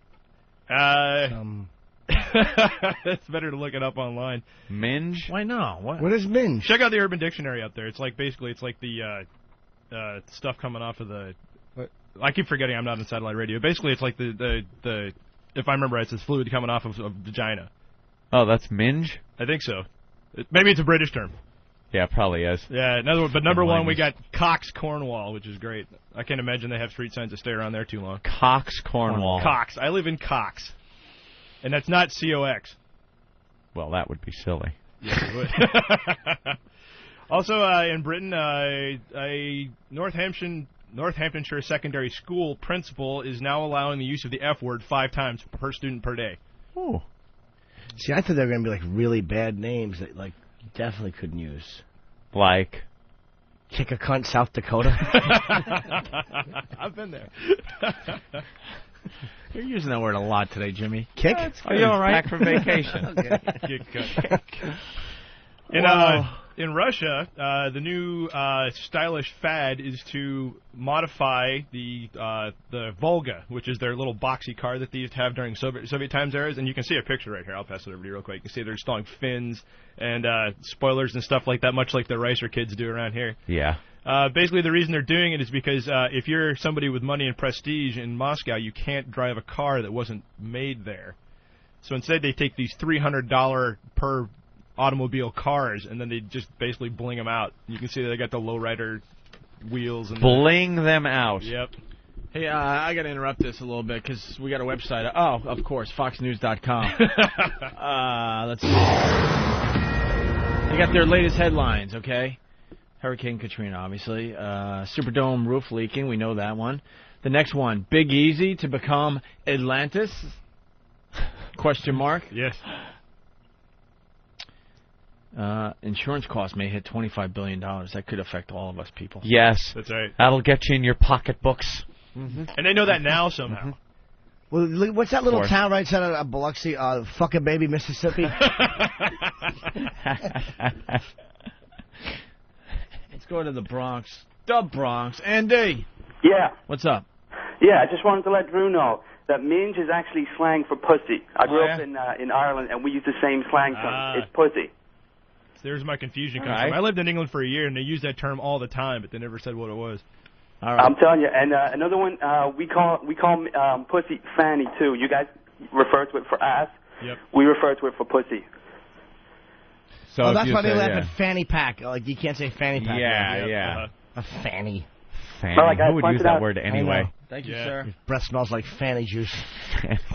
Speaker 22: It's better to look it up online.
Speaker 5: Minge?
Speaker 1: Why not?
Speaker 4: What is Minge?
Speaker 22: Check out the Urban Dictionary out there. It's like the stuff coming off of the... I keep forgetting I'm not on satellite radio. Basically, it's like the if I remember right, it's fluid coming off of vagina.
Speaker 5: Oh, that's minge?
Speaker 22: I think so. Maybe it's a British term.
Speaker 5: Yeah, probably is.
Speaker 22: Yeah, but number 1, we got Cox, Cornwall, which is great. I can't imagine they have street signs that stay around there too long.
Speaker 5: Cox, Cornwall.
Speaker 22: Cox. I live in Cox. And that's not C-O-X.
Speaker 5: Well, that would be silly.
Speaker 22: Yes, it would. Also, in Britain, a Northamptonshire secondary school principal is now allowing the use of the F word 5 times per student per day.
Speaker 5: Ooh.
Speaker 4: See, I thought they were going to be like really bad names that like you definitely couldn't use.
Speaker 5: Like?
Speaker 4: Kick a cunt, South Dakota.
Speaker 22: I've been there.
Speaker 1: You're using that word a lot today, Jimmy.
Speaker 4: Kick?
Speaker 1: Are you all right?
Speaker 5: Back from vacation.
Speaker 22: Kick cut. In Russia, the new stylish fad is to modify the Volga, which is their little boxy car that they used to have during Soviet times eras. And you can see a picture right here. I'll pass it over to you real quick. You can see they're installing fins and spoilers and stuff like that, much like the Ricer kids do around here.
Speaker 5: Yeah.
Speaker 22: Basically, the reason they're doing it is because if you're somebody with money and prestige in Moscow, you can't drive a car that wasn't made there. So instead, they take these $300 per automobile cars, and then they just basically bling them out. You can see that they got the lowrider wheels. And
Speaker 5: Bling them out.
Speaker 22: Yep.
Speaker 1: Hey, I got to interrupt this a little bit because we got a website. Oh, of course, FoxNews.com. Let's see. They got their latest headlines, okay? Hurricane Katrina, obviously. Superdome roof leaking. We know that one. The next one, Big Easy to become Atlantis? Question mark.
Speaker 22: Yes.
Speaker 1: Insurance costs may hit $25 billion. That could affect all of us people.
Speaker 5: Yes.
Speaker 22: That's right.
Speaker 5: That'll get you in your pocketbooks.
Speaker 22: Mm-hmm. And they know that now somehow.
Speaker 4: Well, what's that little town right outside of Biloxi? Fucking Baby, Mississippi?
Speaker 1: Let's go to the Bronx. The Bronx. Andy.
Speaker 8: Yeah.
Speaker 1: What's up?
Speaker 8: Yeah, I just wanted to let Drew know that minge is actually slang for pussy. I grew up in Ireland, and we use the same slang term. It's pussy.
Speaker 22: There's my confusion comes from. I lived in England for a year, and they use that term all the time, but they never said what it was.
Speaker 1: All right.
Speaker 8: I'm telling you. And another one, we call pussy fanny, too. You guys refer to it for ass.
Speaker 22: Yep.
Speaker 8: We refer to it for pussy.
Speaker 5: So
Speaker 4: that's why they laugh at fanny pack. Like, you can't say fanny pack.
Speaker 5: Yeah, yeah.
Speaker 4: A fanny.
Speaker 5: Fanny.
Speaker 8: Well, like
Speaker 5: Who would use that word anyway?
Speaker 1: Thank you, sir.
Speaker 4: Your breath smells like fanny juice.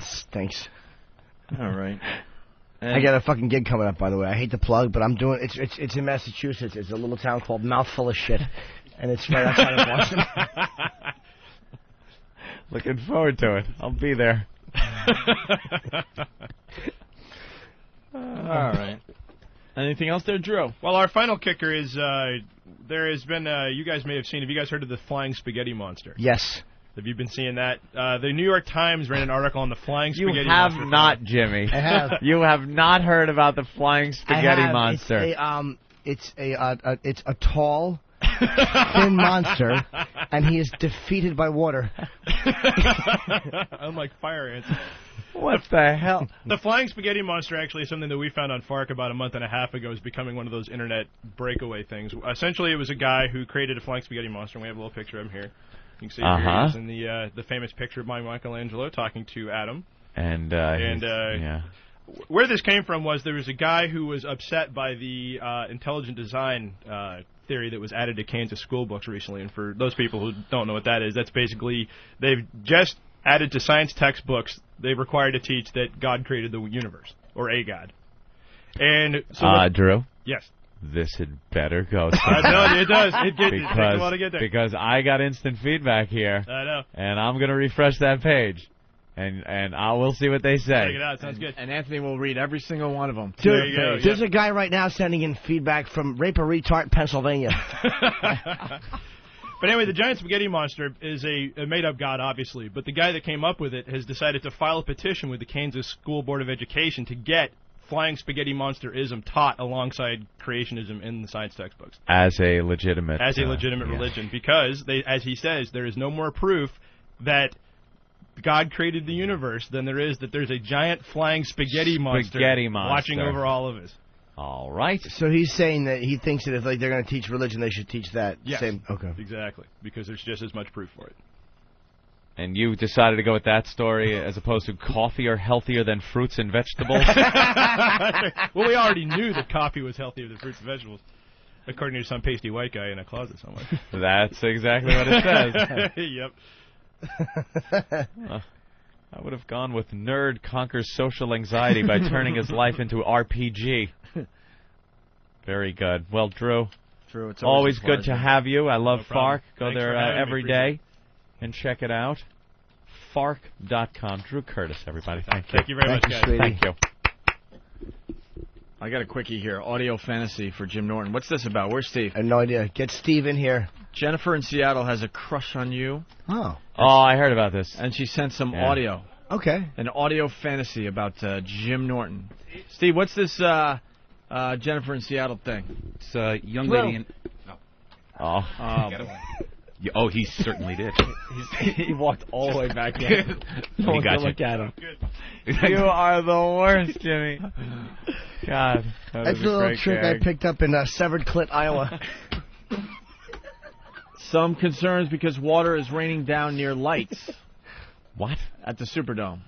Speaker 4: Stinks.
Speaker 1: All right.
Speaker 4: I got a fucking gig coming up, by the way. I hate to plug, but I'm doing it's in Massachusetts. It's a little town called Mouthful of Shit, and it's right outside of Boston.
Speaker 5: Looking forward to it. I'll be there.
Speaker 1: All right. Anything else there, Drew?
Speaker 22: Well, our final kicker is there has been, you guys may have seen, have you guys heard of the Flying Spaghetti Monster?
Speaker 4: Yes.
Speaker 22: Have you been seeing that? The New York Times ran an article on the Flying Spaghetti Monster.
Speaker 5: You have not, Jimmy.
Speaker 4: I have.
Speaker 5: You have not heard about the Flying Spaghetti Monster.
Speaker 4: It's a tall, thin monster, and he is defeated by water.
Speaker 22: Unlike fire ants.
Speaker 5: What the hell?
Speaker 22: The Flying Spaghetti Monster actually is something that we found on FARC about a month and a half ago. Is becoming one of those internet breakaway things. Essentially, it was a guy who created a Flying Spaghetti Monster, and we have a little picture of him here. You can see here he's in the famous picture by Michelangelo talking to Adam. And where this came from was there was a guy who was upset by the intelligent design theory that was added to Kansas school books recently. And for those people who don't know what that is, that's basically they've just added to science textbooks, they've required to teach that God created the universe, or a God. And so
Speaker 5: Drew?
Speaker 22: Yes.
Speaker 5: This had better go.
Speaker 22: I know, it does. It takes a while to get there.
Speaker 5: Because I got instant feedback here.
Speaker 22: I know.
Speaker 5: And I'm going to refresh that page. And I will see what they say.
Speaker 22: Check it out. Sounds good.
Speaker 1: And Anthony will read every single one of them.
Speaker 22: There you go.
Speaker 4: There's a guy right now sending in feedback from Rape-A-Retard, Pennsylvania.
Speaker 22: But anyway, the giant spaghetti monster is a made-up god, obviously. But the guy that came up with it has decided to file a petition with the Kansas School Board of Education to get Flying Spaghetti Monster-ism taught alongside creationism in the science textbooks.
Speaker 5: As a legitimate
Speaker 22: religion. Because, as he says, there is no more proof that God created the universe than there is that there's a giant flying spaghetti monster watching over all of us.
Speaker 5: All right.
Speaker 4: So he's saying that he thinks that if they're going to teach religion, they should teach that same. Okay.
Speaker 22: Exactly. Because there's just as much proof for it.
Speaker 5: And you decided to go with that story as opposed to coffee are healthier than fruits and vegetables?
Speaker 22: Well, we already knew that coffee was healthier than fruits and vegetables, according to some pasty white guy in a closet somewhere.
Speaker 5: That's exactly what it says.
Speaker 22: Yep.
Speaker 5: I would have gone with nerd conquers social anxiety by turning his life into RPG. Very good. Well, Drew,
Speaker 1: it's
Speaker 5: always good to have you. I love FARC. Go
Speaker 22: Thanks
Speaker 5: there every
Speaker 22: me.
Speaker 5: day and check it out. FARC.com. Drew Curtis, everybody. Thank you.
Speaker 22: Thank you very much, guys.
Speaker 5: Thank you.
Speaker 1: I got a quickie here. Audio fantasy for Jim Norton. What's this about? Where's Steve?
Speaker 4: I have no idea. Get Steve in here.
Speaker 1: Jennifer in Seattle has a crush on you.
Speaker 4: Oh.
Speaker 5: Oh, I heard about this.
Speaker 1: And she sent some audio.
Speaker 4: Okay.
Speaker 1: An audio fantasy about Jim Norton. Steve, what's this Jennifer in Seattle thing?
Speaker 9: It's a young lady in...
Speaker 5: Oh.
Speaker 9: Yeah, oh, he certainly did.
Speaker 1: He walked all the way back in.
Speaker 9: No one got
Speaker 1: look at him. You are the worst, Jimmy. God.
Speaker 4: That's a little trick I picked up in Severed Clit, Iowa.
Speaker 1: Some concerns because water is raining down near lights.
Speaker 5: What?
Speaker 1: At the Superdome.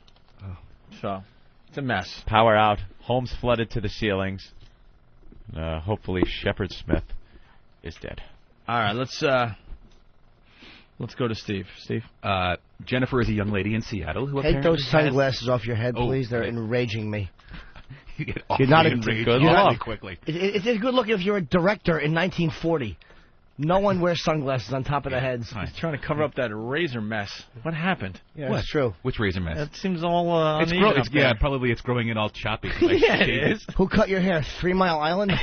Speaker 1: Oh. So, it's a mess.
Speaker 5: Power out. Homes flooded to the ceilings. Hopefully Shepard Smith is dead.
Speaker 1: All right, let's go to Steve. Steve?
Speaker 9: Jennifer is a young lady in Seattle who
Speaker 4: Take
Speaker 9: apparently
Speaker 4: those sunglasses off your head, please. They're enraging me. You're not
Speaker 9: enraged quickly.
Speaker 4: It's a good look if you're a director in 1940. No one wears sunglasses on top of their heads.
Speaker 1: He's trying to cover up that razor mess. What happened?
Speaker 4: Yeah, that's true.
Speaker 9: Which razor mess?
Speaker 1: That seems all
Speaker 9: yeah, probably it's growing in all choppy.
Speaker 1: Yeah, it is.
Speaker 4: Who cut your hair? 3 Mile Island?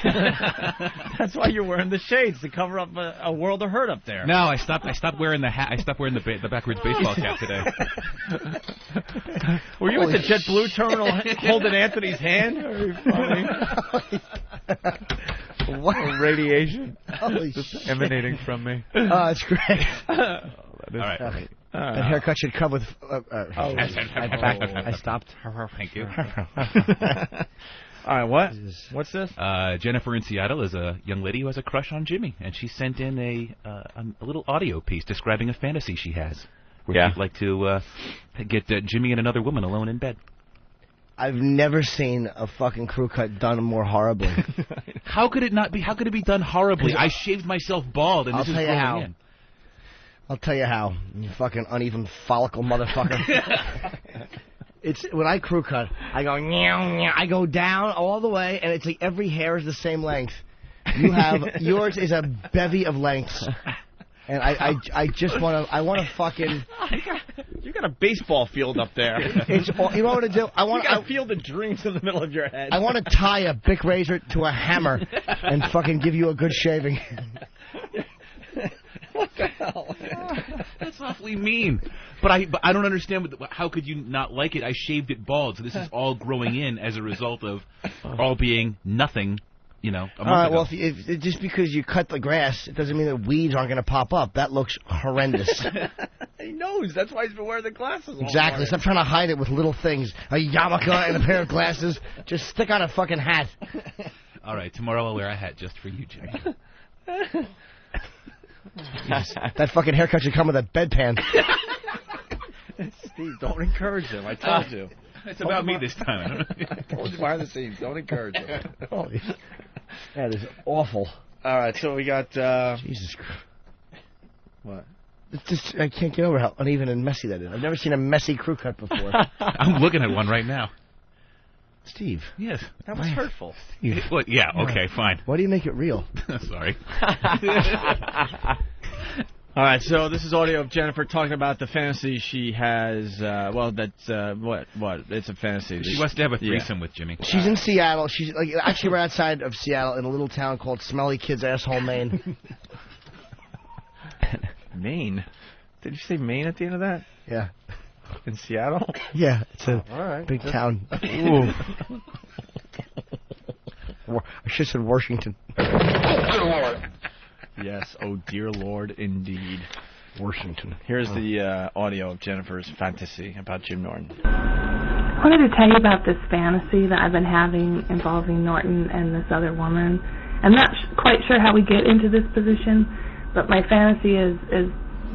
Speaker 1: That's why you're wearing the shades, to cover up a world of hurt up there.
Speaker 9: No, I stopped wearing the hat. I stopped wearing the backwards baseball cap today.
Speaker 1: Were you at the JetBlue terminal holding Anthony's hand? What radiation emanating from me?
Speaker 4: Oh, it's great.
Speaker 9: All right.
Speaker 4: That haircut should come with... I stopped.
Speaker 9: Thank you.
Speaker 1: All right, what? What's this?
Speaker 9: Jennifer in Seattle is a young lady who has a crush on Jimmy, and she sent in a little audio piece describing a fantasy she has, where she'd like to get Jimmy and another woman alone in bed.
Speaker 4: I've never seen a fucking crew cut done more horribly.
Speaker 9: How could it not be? How could it be done horribly? I shaved myself bald, and this is growing in.
Speaker 4: I'll tell you how. You fucking uneven follicle motherfucker. It's when I crew cut, I go I go down all the way, and it's like every hair is the same length. You have yours is a bevy of lengths. And I just want to fucking...
Speaker 1: You got a baseball field up there.
Speaker 4: You know what I want to do?
Speaker 1: You got a field of dreams in the middle of your head.
Speaker 4: I want to tie a Bic razor to a hammer and fucking give you a good shaving.
Speaker 1: What the hell?
Speaker 9: That's awfully mean. But I don't understand. How could you not like it? I shaved it bald, so this is all growing in as a result of all being nothing. You know, a month ago.
Speaker 4: Well, if just because you cut the grass, it doesn't mean that weeds aren't going to pop up. That looks horrendous.
Speaker 1: He knows. That's why he's been wearing the glasses.
Speaker 4: Exactly. Stop trying to hide it with little things. A yarmulke and a pair of glasses. Just stick on a fucking hat.
Speaker 9: All right, tomorrow I'll wear a hat just for you, Jimmy.
Speaker 4: That fucking haircut should come with a bedpan.
Speaker 1: Steve, don't encourage him. I told you.
Speaker 9: It's about me this time.
Speaker 1: I told you behind the scenes. Don't encourage him.
Speaker 4: That is awful.
Speaker 1: All right, so we got...
Speaker 4: Jesus Christ.
Speaker 1: What?
Speaker 4: It's just, I can't get over how uneven and messy that is. I've never seen a messy crew cut before.
Speaker 9: I'm looking at one right now.
Speaker 4: Steve.
Speaker 9: Yes.
Speaker 1: That was hurtful.
Speaker 9: What? Yeah, okay, fine.
Speaker 4: Why do you make it real?
Speaker 9: Sorry.
Speaker 1: All right, so this is audio of Jennifer talking about the fantasy she has. That's what? It's a fantasy.
Speaker 9: She wants to have a threesome with Jimmy.
Speaker 4: She's in Seattle. She's actually right outside of Seattle in a little town called Smelly Kids Asshole, Maine.
Speaker 1: Maine? Did you say Maine at the end of that?
Speaker 4: Yeah.
Speaker 1: In Seattle?
Speaker 4: Yeah, it's a big town. Ooh. I should have said Washington.
Speaker 1: Yes, oh dear Lord, indeed.
Speaker 4: Washington.
Speaker 1: Here's the audio of Jennifer's fantasy about Jim Norton.
Speaker 12: I wanted to tell you about this fantasy that I've been having involving Norton and this other woman. I'm not quite sure how we get into this position, but my fantasy is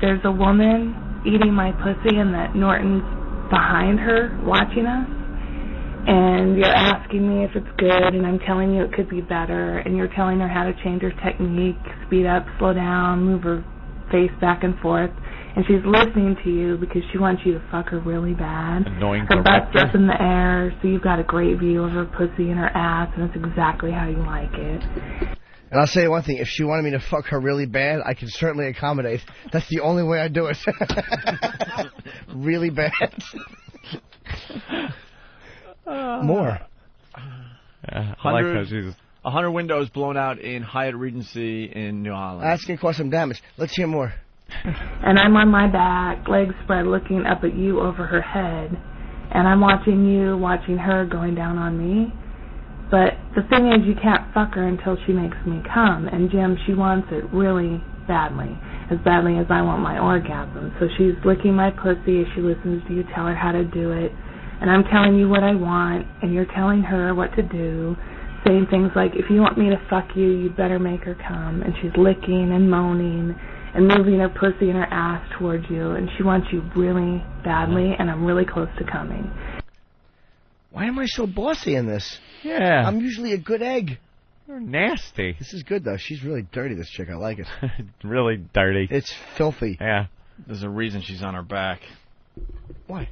Speaker 12: there's a woman eating my pussy and that Norton's behind her watching us. And you're asking me if it's good, and I'm telling you it could be better, and you're telling her how to change her technique, speed up, slow down, move her face back and forth, and she's listening to you because she wants you to fuck her really bad.
Speaker 5: Annoying
Speaker 12: her butt's
Speaker 5: director.
Speaker 12: up in the air, so you've got a great view of her pussy and her ass, and it's exactly how you like it.
Speaker 4: And I'll say you one thing, if she wanted me to fuck her really bad, I can certainly accommodate. That's the only way I do it. Really bad. More.
Speaker 5: I like how she's...
Speaker 1: 100 windows blown out in Hyatt Regency in New Orleans.
Speaker 4: That's going to cause some damage. Let's hear more.
Speaker 12: And I'm on my back, legs spread, looking up at you over her head. And I'm watching you, watching her going down on me. But the thing is, you can't fuck her until she makes me come. And Jim, she wants it really badly as I want my orgasm. So she's licking my pussy as she listens to you tell her how to do it. And I'm telling you what I want, and you're telling her what to do, saying things like, if you want me to fuck you, you better make her come. And she's licking and moaning and moving her pussy and her ass towards you, and she wants you really badly, and I'm really close to coming.
Speaker 4: Why am I so bossy in this?
Speaker 5: Yeah.
Speaker 4: I'm usually a good egg.
Speaker 5: You're nasty.
Speaker 4: This is good, though. She's really dirty, this chick. I like it.
Speaker 5: Really dirty.
Speaker 4: It's filthy.
Speaker 5: Yeah.
Speaker 1: There's a reason she's on her back.
Speaker 4: Why?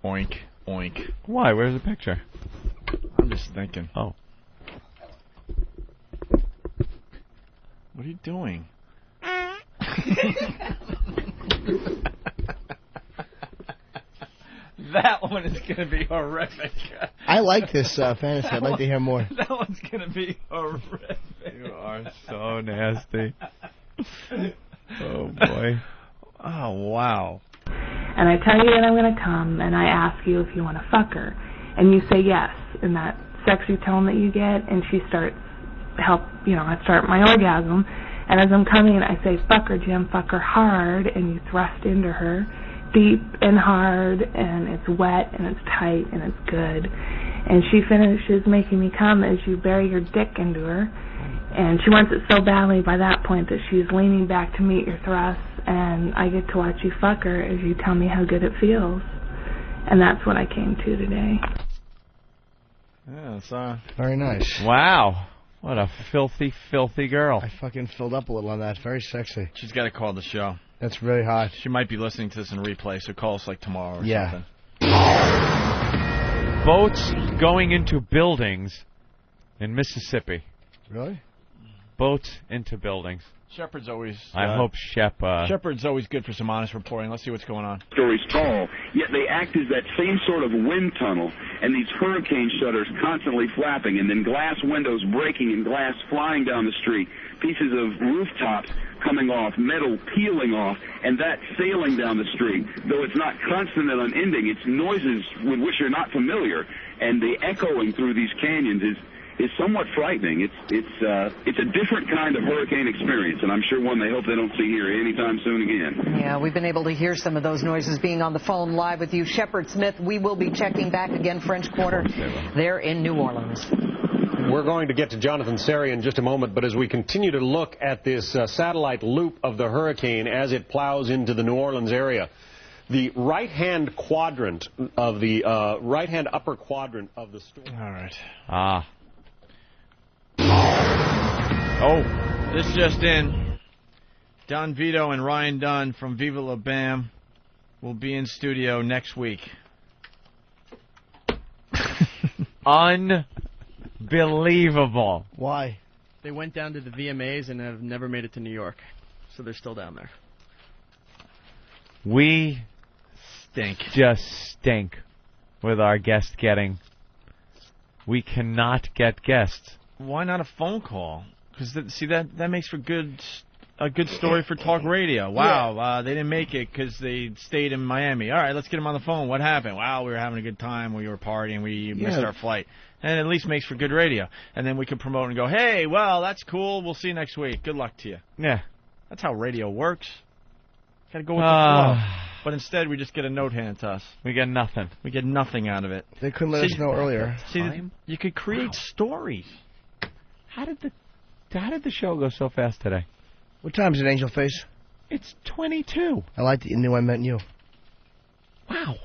Speaker 1: Oink, oink.
Speaker 5: Why? Where's the picture?
Speaker 1: I'm just thinking.
Speaker 5: Oh.
Speaker 1: What are you doing? That one is going to be horrific.
Speaker 4: I like this fantasy. I'd like to hear more.
Speaker 1: That one's going to be horrific.
Speaker 5: You are so nasty. Oh, boy.
Speaker 1: Oh, wow.
Speaker 12: And I tell you that I'm going to come, and I ask you if you want to fuck her. And you say yes in that sexy tone that you get, and she starts I start my orgasm. And as I'm coming, I say, fuck her, Jim, fuck her hard, and you thrust into her deep and hard, and it's wet, and it's tight, and it's good. And she finishes making me come as you bury your dick into her. And she wants it so badly by that point that she's leaning back to meet your thrusts, and I get to watch you fuck her as you tell me how good it feels. And that's what I came to today.
Speaker 1: Yeah, it's
Speaker 4: very nice.
Speaker 5: Wow. What a filthy, filthy girl.
Speaker 4: I fucking filled up a little on that. Very sexy.
Speaker 1: She's got to call the show.
Speaker 4: That's really hot.
Speaker 1: She might be listening to this in replay, so call us like tomorrow or
Speaker 4: Yeah.
Speaker 1: something.
Speaker 5: Boats going into buildings in Mississippi.
Speaker 4: Really?
Speaker 5: Boats into buildings.
Speaker 1: Shepard's always...
Speaker 5: I hope
Speaker 1: Shepard's always good for some honest reporting. Let's see what's going on.
Speaker 13: Stories tall, yet they act as that same sort of wind tunnel, and these hurricane shutters constantly flapping, and then glass windows breaking and glass flying down the street, pieces of rooftops coming off, metal peeling off, and that sailing down the street. Though it's not constant and unending, it's noises with which you're not familiar, and the echoing through these canyons is somewhat frightening. It's a different kind of hurricane experience, and I'm sure one they hope they don't see here anytime soon again.
Speaker 10: Yeah, we've been able to hear some of those noises being on the phone live with you. Shepard Smith, we will be checking back again, French Quarter, there in New Orleans.
Speaker 7: We're going to get to Jonathan Seri in just a moment, but as we continue to look at this satellite loop of the hurricane as it plows into the New Orleans area, the right-hand quadrant of the right-hand upper quadrant of the storm.
Speaker 1: All right.
Speaker 5: Oh,
Speaker 1: this just in. Don Vito and Ryan Dunn from Viva La Bam will be in studio next week.
Speaker 5: Unbelievable.
Speaker 4: Why?
Speaker 15: They went down to the VMAs and have never made it to New York, so they're still down there.
Speaker 5: We just stink with our guest getting. We cannot get guests.
Speaker 1: Why not a phone call? Because that makes for a good story for talk radio. Wow, they didn't make it because they stayed in Miami. All right, let's get them on the phone. What happened? Wow, we were having a good time. We were partying. We missed our flight. And at least makes for good radio. And then we can promote and go, hey, well, that's cool. We'll see you next week. Good luck to you.
Speaker 5: Yeah.
Speaker 1: That's how radio works. Got to go with the flow. But instead, we just get a note handed to us.
Speaker 5: We get nothing.
Speaker 1: We get nothing out of it.
Speaker 4: They couldn't let us know earlier.
Speaker 1: See, you could create stories.
Speaker 5: How did the show go so fast today?
Speaker 4: What time is it, Angel Face?
Speaker 5: It's 22.
Speaker 4: I liked it. You knew I meant you.
Speaker 5: Wow.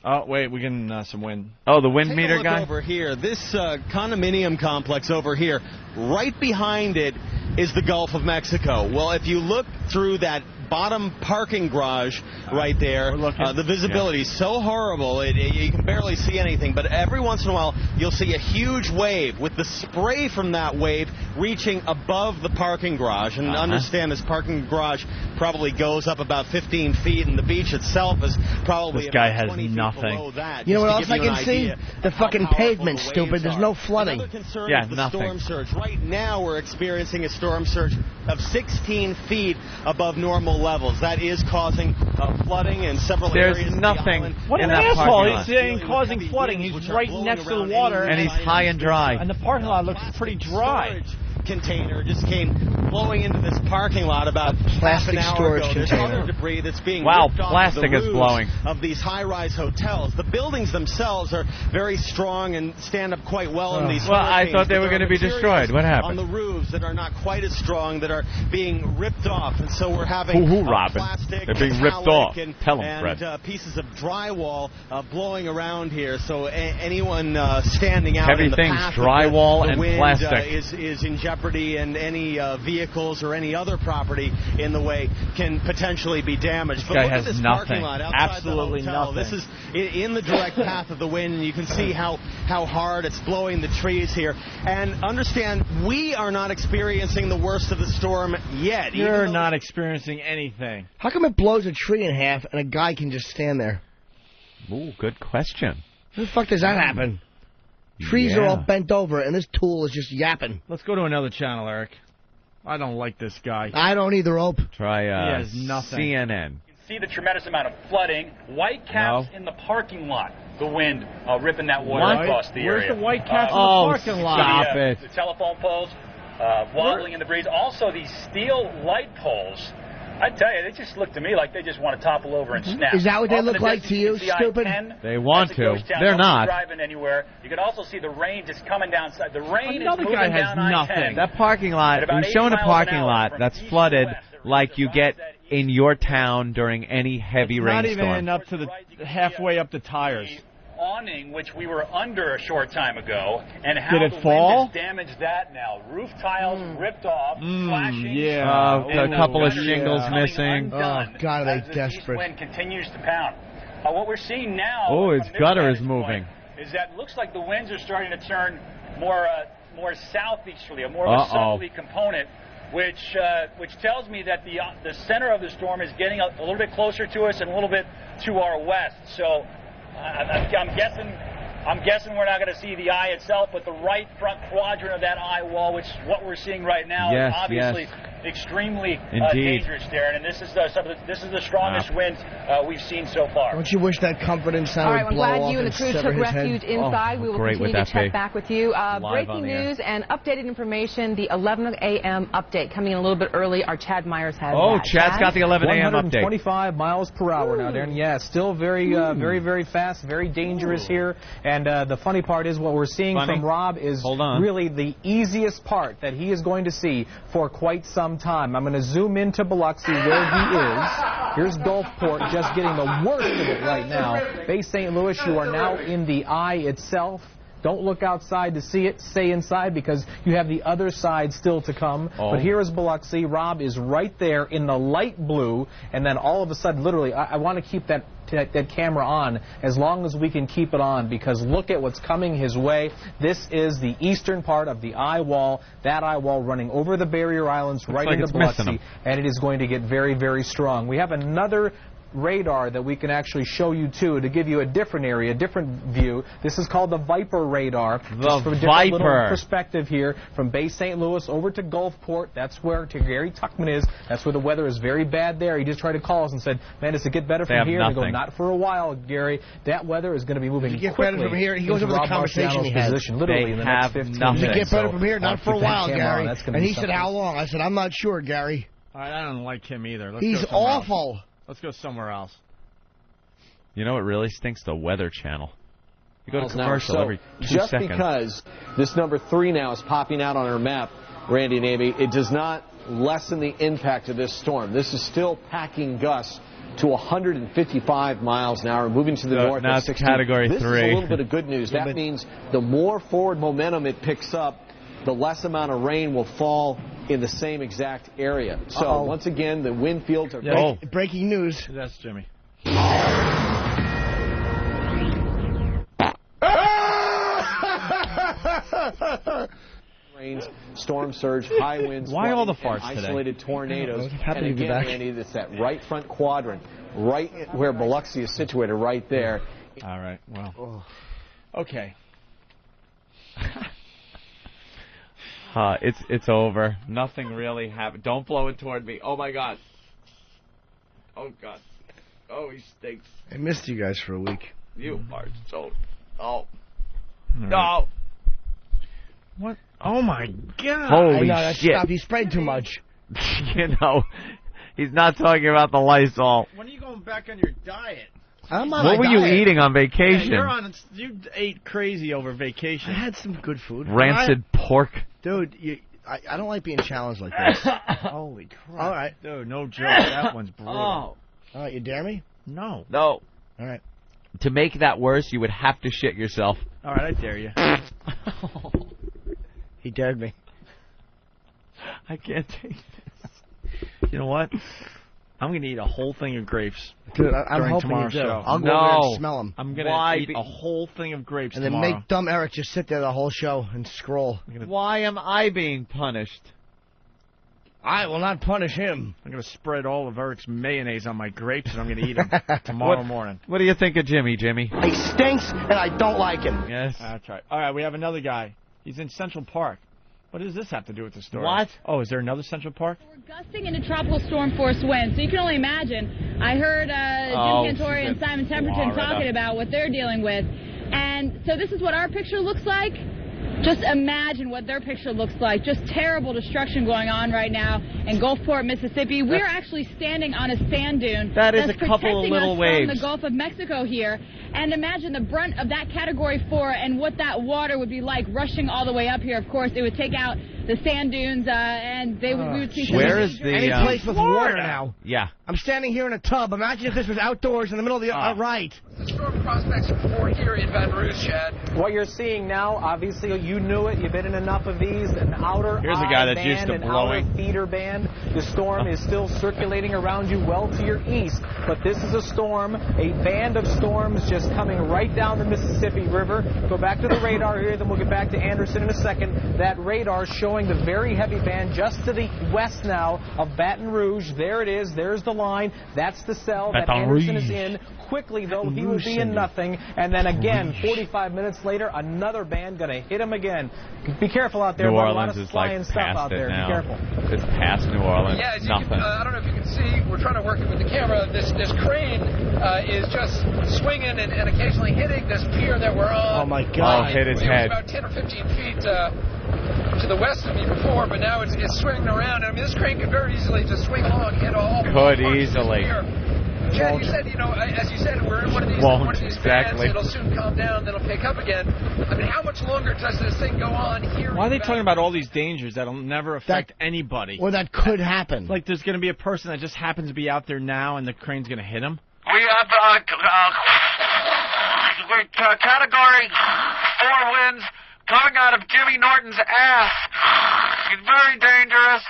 Speaker 1: Oh, wait, we're getting some wind.
Speaker 5: Oh, the wind
Speaker 17: Take
Speaker 5: meter
Speaker 17: a look
Speaker 5: guy?
Speaker 17: over here. This condominium complex over here, right behind it
Speaker 3: is the Gulf of Mexico. Well, if you look through that bottom parking garage right there, the visibility is so horrible, you can barely see anything. But every once in a while, you'll see a huge wave with the spray from that wave reaching above the parking garage. And understand this parking garage probably goes up about 15 feet, and the beach itself is probably
Speaker 1: This guy
Speaker 3: about
Speaker 1: has
Speaker 3: 20 feet
Speaker 1: nothing.
Speaker 3: below that.
Speaker 4: You know what
Speaker 3: Just
Speaker 4: else
Speaker 3: to
Speaker 4: I
Speaker 3: give
Speaker 4: can
Speaker 3: you
Speaker 4: see?
Speaker 3: an idea
Speaker 4: The fucking
Speaker 3: how powerful
Speaker 4: pavement,
Speaker 3: the
Speaker 4: stupid.
Speaker 3: waves
Speaker 4: There's
Speaker 3: are.
Speaker 4: no flooding.
Speaker 3: Another concern
Speaker 1: Yeah,
Speaker 3: is the
Speaker 1: nothing.
Speaker 3: storm surge. Right now, we're experiencing a storm surge of 16 feet above normal levels. That is causing flooding in several
Speaker 1: There's
Speaker 3: areas.
Speaker 1: nothing
Speaker 3: of the island.
Speaker 1: What an
Speaker 22: asshole. He's saying causing flooding. He's right next to the water.
Speaker 1: And he's high and dry.
Speaker 22: And the parking lot looks pretty dry.
Speaker 3: Container just came blowing into this parking lot about half an hour ago. There's other debris that's being ripped off
Speaker 1: plastic
Speaker 3: of the
Speaker 1: is
Speaker 3: roofs
Speaker 1: blowing.
Speaker 3: of these high-rise hotels. The buildings themselves are very strong and stand up quite well in these
Speaker 1: Well, I
Speaker 3: hurricanes,
Speaker 1: thought they
Speaker 3: but
Speaker 1: were
Speaker 3: there
Speaker 1: going to
Speaker 3: are
Speaker 1: be destroyed. What
Speaker 3: on
Speaker 1: happened?
Speaker 3: the roofs that are not quite as strong, that are being ripped off, and so we're having
Speaker 1: Who, Robin?
Speaker 3: plastic,
Speaker 1: They're being ripped off.
Speaker 3: metallic,
Speaker 1: Tell 'em,
Speaker 3: and
Speaker 1: Fred.
Speaker 3: pieces of drywall blowing around here. So anyone standing out
Speaker 1: Heavy
Speaker 3: in the
Speaker 1: things,
Speaker 3: path
Speaker 1: drywall
Speaker 3: of the
Speaker 1: and
Speaker 3: wind,
Speaker 1: plastic.
Speaker 3: is in jeopardy, and any vehicles or any other property in the way can potentially be damaged.
Speaker 1: This
Speaker 3: But
Speaker 1: guy
Speaker 3: look
Speaker 1: has
Speaker 3: at this
Speaker 1: nothing.
Speaker 3: parking lot outside
Speaker 1: Absolutely
Speaker 3: the hotel.
Speaker 1: nothing.
Speaker 3: This is in the direct path of the wind, and you can see how hard it's blowing the trees here. And understand, we are not experiencing the worst of the storm yet.
Speaker 1: You're not experiencing anything.
Speaker 4: How come it blows a tree in half and a guy can just stand there?
Speaker 5: Ooh, good question.
Speaker 4: How the fuck does that happen? Trees are
Speaker 1: Yeah.
Speaker 4: all bent over, and this tool is just yapping.
Speaker 1: Let's go to another channel, Eric. I don't like this guy.
Speaker 4: I don't either, Ope.
Speaker 5: Try
Speaker 1: He has nothing.
Speaker 5: CNN.
Speaker 11: See the tremendous amount of flooding. White caps in the parking lot. The wind ripping that water
Speaker 1: What?
Speaker 11: across the
Speaker 1: Where's
Speaker 11: area.
Speaker 1: the white caps in the parking lot? Stop it.
Speaker 11: The telephone poles wobbling in the breeze. Also, these steel light poles. I tell you, they just look to me like they just want to topple over and snap.
Speaker 4: Is that what they
Speaker 11: Off in
Speaker 4: look
Speaker 11: the
Speaker 4: like to
Speaker 11: distance,
Speaker 4: you,
Speaker 11: can see
Speaker 4: stupid?
Speaker 11: I-10.
Speaker 5: They want
Speaker 11: That's a
Speaker 5: to.
Speaker 11: ghost town.
Speaker 5: They're
Speaker 11: Don't be
Speaker 5: not.
Speaker 11: driving anywhere. You can also see the rain just coming down. The rain
Speaker 1: Another
Speaker 11: is
Speaker 1: guy
Speaker 11: moving
Speaker 1: has
Speaker 11: down
Speaker 1: nothing.
Speaker 11: I-10.
Speaker 5: That parking lot,
Speaker 11: At about
Speaker 5: we've shown
Speaker 11: 80
Speaker 5: a
Speaker 11: miles an
Speaker 5: parking
Speaker 11: hour
Speaker 5: lot
Speaker 11: from
Speaker 5: that's
Speaker 11: east to
Speaker 5: flooded
Speaker 11: west.
Speaker 5: like you get in your town during any heavy
Speaker 1: Not
Speaker 5: rainstorm.
Speaker 1: even up to the halfway up the tires.
Speaker 11: Awning, which we were under a short time ago, and how
Speaker 1: Did it
Speaker 11: the
Speaker 1: fall?
Speaker 11: wind has damaged that now. Roof tiles ripped off, flashing.
Speaker 1: Yeah.
Speaker 11: and
Speaker 5: a couple of
Speaker 11: gutters
Speaker 5: shingles
Speaker 11: coming
Speaker 5: missing.
Speaker 11: undone
Speaker 4: Oh, God, are they
Speaker 11: as the
Speaker 4: desperate.
Speaker 11: east wind continues to pound. What we're seeing now,
Speaker 5: Oh,
Speaker 11: from
Speaker 5: its
Speaker 11: this
Speaker 5: gutter is
Speaker 11: vantage
Speaker 5: moving.
Speaker 11: point, is that it looks like the winds are starting to turn more southeasterly, a more of a southerly component. Which tells me that the center of the storm is getting a little bit closer to us and a little bit to our west. So I'm guessing we're not going to see the eye itself, but the right front quadrant of that eye wall, which is what we're seeing right now,
Speaker 5: Yes,
Speaker 11: is obviously
Speaker 5: yes.
Speaker 11: extremely
Speaker 5: Indeed.
Speaker 11: dangerous, Darren. And this is the strongest wind we've seen so far.
Speaker 4: Don't you wish that comforting sound
Speaker 10: All right,
Speaker 4: would
Speaker 10: I'm
Speaker 4: blow
Speaker 10: glad
Speaker 4: off
Speaker 10: you and the crew
Speaker 4: sever
Speaker 10: took
Speaker 4: his head?
Speaker 10: refuge inside. We will
Speaker 5: great
Speaker 10: continue
Speaker 5: would
Speaker 10: to
Speaker 5: that
Speaker 10: check
Speaker 5: be?
Speaker 10: back with you.
Speaker 5: Live on
Speaker 10: Breaking
Speaker 5: the air.
Speaker 10: news and updated information. The 11 a.m. update coming in a little bit early. Our Chad Myers has
Speaker 5: Oh,
Speaker 10: that.
Speaker 5: Chad's got the 11 a.m. update.
Speaker 14: 125 miles per hour now, Darren. Yeah, still very, very fast, very dangerous here. And the funny part is what we're seeing from Rob is really the easiest part that he is going to see for quite some time. I'm going to zoom into Biloxi where he is. Here's Gulfport just getting the worst of it right now. Bay St. Louis, you are now in the eye itself. Don't look outside to see it. Stay inside because you have the other side still to come. But here is Biloxi. Rob is right there in the light blue. And then all of a sudden, literally, I want to keep that camera on as long as we can keep it on because look at what's coming his way. This is the eastern part of the eye wall. That eye wall running over the barrier islands right into Biloxi. And it is going to get very, very strong. We have another radar that we can actually show you to give you a different area, a different view. This is called the Viper radar.
Speaker 5: The
Speaker 14: from a different
Speaker 5: Viper.
Speaker 14: little perspective here from Bay St. Louis over to Gulfport. That's where Gary Tuckman is. That's where the weather is very bad there. He just tried to call us and said, man, does it get better from here? And they go, not for a while, Gary. That weather is going to be moving
Speaker 4: Does it get
Speaker 14: quickly.
Speaker 4: better from here? He goes
Speaker 14: into
Speaker 4: over the
Speaker 14: Rob
Speaker 4: conversation he
Speaker 14: Marciano's
Speaker 4: had.
Speaker 14: position, literally in the next 15 minutes.
Speaker 4: Does it get better
Speaker 14: So
Speaker 4: from here? Not
Speaker 14: I'll
Speaker 4: for a
Speaker 14: keep that
Speaker 4: while,
Speaker 14: camera on.
Speaker 4: Gary.
Speaker 14: That's gonna
Speaker 4: And
Speaker 14: be
Speaker 4: he said,
Speaker 14: something.
Speaker 4: how long? I said, I'm not sure, Gary.
Speaker 1: All right, I don't like him either. Let's
Speaker 4: He's
Speaker 1: go somewhere
Speaker 4: awful.
Speaker 1: else. Let's go somewhere else.
Speaker 5: You know what really stinks? The Weather Channel. You go to
Speaker 7: miles an hour.
Speaker 5: commercial
Speaker 7: So
Speaker 5: every 2
Speaker 7: just
Speaker 5: seconds.
Speaker 7: because this number 3 now is popping out on our map, Randy and Amy, it does not lessen the impact of this storm. This is still packing gusts to 155 miles an hour, moving to the north
Speaker 5: now
Speaker 7: at
Speaker 5: it's
Speaker 7: 60.
Speaker 5: Category
Speaker 7: This
Speaker 5: 3.
Speaker 7: is a little bit of good news. That means the more forward momentum it picks up,
Speaker 14: the less amount of rain will fall in the same exact area. So once again, the wind fields are
Speaker 4: breaking news.
Speaker 1: That's Jimmy.
Speaker 14: Rains, storm surge, high winds.
Speaker 1: Why all the farts
Speaker 14: isolated
Speaker 1: today?
Speaker 14: tornadoes.
Speaker 4: Happy to be back.
Speaker 14: Andy, it's that right front quadrant, right where Biloxi is situated, right there.
Speaker 1: All right. Well. Okay.
Speaker 5: It's over. Nothing really happened. Don't blow it toward me. Oh my God. Oh God. Oh, he stinks.
Speaker 4: I missed you guys for a week.
Speaker 5: You are so. Oh.
Speaker 1: Right.
Speaker 5: No.
Speaker 1: What? Oh my God.
Speaker 5: Holy shit.
Speaker 4: Stop. He sprayed too much.
Speaker 5: He's not talking about the Lysol.
Speaker 1: When are you going back on your diet?
Speaker 4: I'm on
Speaker 5: What were you eating on vacation?
Speaker 1: Yeah, you ate crazy over vacation.
Speaker 4: I had some good food.
Speaker 5: Rancid pork.
Speaker 4: Dude, I don't like being challenged like this.
Speaker 1: Holy crap.
Speaker 4: All right.
Speaker 1: Dude, no joke. That one's brutal.
Speaker 4: All right, you dare me?
Speaker 1: No.
Speaker 5: No.
Speaker 4: All right.
Speaker 5: To make that worse, you would have to shit yourself.
Speaker 1: All right, I dare you.
Speaker 4: He dared me.
Speaker 5: I can't take this.
Speaker 1: You know what? I'm going to eat a whole thing of grapes.
Speaker 4: Dude, I'm hoping you do.
Speaker 1: Show.
Speaker 4: I'll go over there and smell them.
Speaker 1: I'm going to eat a whole thing of grapes
Speaker 4: and then
Speaker 1: tomorrow.
Speaker 4: make dumb Eric just sit there the whole show and scroll.
Speaker 5: Why am I being punished?
Speaker 4: I will not punish him.
Speaker 1: I'm going to spread all of Eric's mayonnaise on my grapes, and I'm going to eat them tomorrow morning.
Speaker 5: What do you think of Jimmy?
Speaker 4: He stinks, and I don't like him.
Speaker 5: Yes.
Speaker 1: That's right. All right, we have another guy. He's in Central Park. What does this have to do with the story?
Speaker 5: What?
Speaker 1: Oh, is there another Central Park?
Speaker 2: We're gusting into tropical storm force winds, so you can only imagine. I heard Jim Cantori and Simon Temperton talking about what they're dealing with. And so this is what our picture looks like. Just imagine what their picture looks like. Just terrible destruction going on right now in Gulfport, Mississippi. We're actually standing on a sand dune
Speaker 5: that's
Speaker 2: a
Speaker 5: couple of little waves
Speaker 2: from the Gulf of Mexico here. And imagine the brunt of that Category 4 and what that water would be like rushing all the way up here. Of course, it would take out the sand dunes, and we would see...
Speaker 5: Where is the...
Speaker 4: Any place with water now.
Speaker 5: Yeah.
Speaker 4: I'm standing here in a tub. Imagine if this was outdoors in the middle of the... right.
Speaker 17: The storm prospects for here in Baton Rouge, Chad.
Speaker 14: What you're seeing now, obviously, you knew it. You've been in enough of these. An outer
Speaker 1: Here's a guy that's
Speaker 14: band,
Speaker 1: used to blowing.
Speaker 14: An outer feeder band. The storm is still circulating around you well to your east. But this is a storm, a band of storms just coming right down the Mississippi River. Go back to the radar here, then we'll get back to Anderson in a second. That radar showing the very heavy band just to the west now of Baton Rouge. There it is. There's the line. That's the cell that Anderson is in. Quickly, though, he will be in nothing. And then again, 45 minutes later, another band going to hit him again. Be careful out there.
Speaker 5: New
Speaker 14: a
Speaker 5: Orleans
Speaker 14: lot of
Speaker 5: is
Speaker 14: flying
Speaker 5: like
Speaker 14: stuff
Speaker 5: past
Speaker 14: out there.
Speaker 5: it now.
Speaker 14: Be careful.
Speaker 5: It's past New Orleans.
Speaker 17: Yeah,
Speaker 5: nothing.
Speaker 17: I don't know if you can see. We're trying to work it with the camera. This crane is just swinging and occasionally hitting this pier that we're on.
Speaker 4: Oh, my God.
Speaker 5: Hit his
Speaker 17: It
Speaker 5: head.
Speaker 17: was about 10 or 15 feet to the west of me before, but now it's swinging around. I mean, this crane could very easily just swing along and hit all
Speaker 5: Could easily.
Speaker 17: Chad, you said, as you said, we're in one of these bands. It'll soon calm down, then it'll pick up again. I mean, how much longer does this thing go on here?
Speaker 1: Why are they talking about all these dangers that'll never affect anybody?
Speaker 4: Or that could happen.
Speaker 1: Like there's going to be a person that just happens to be out there now and the crane's going to hit him?
Speaker 17: We have Category 4 winds coming out of Jimmy Norton's ass. It's very dangerous.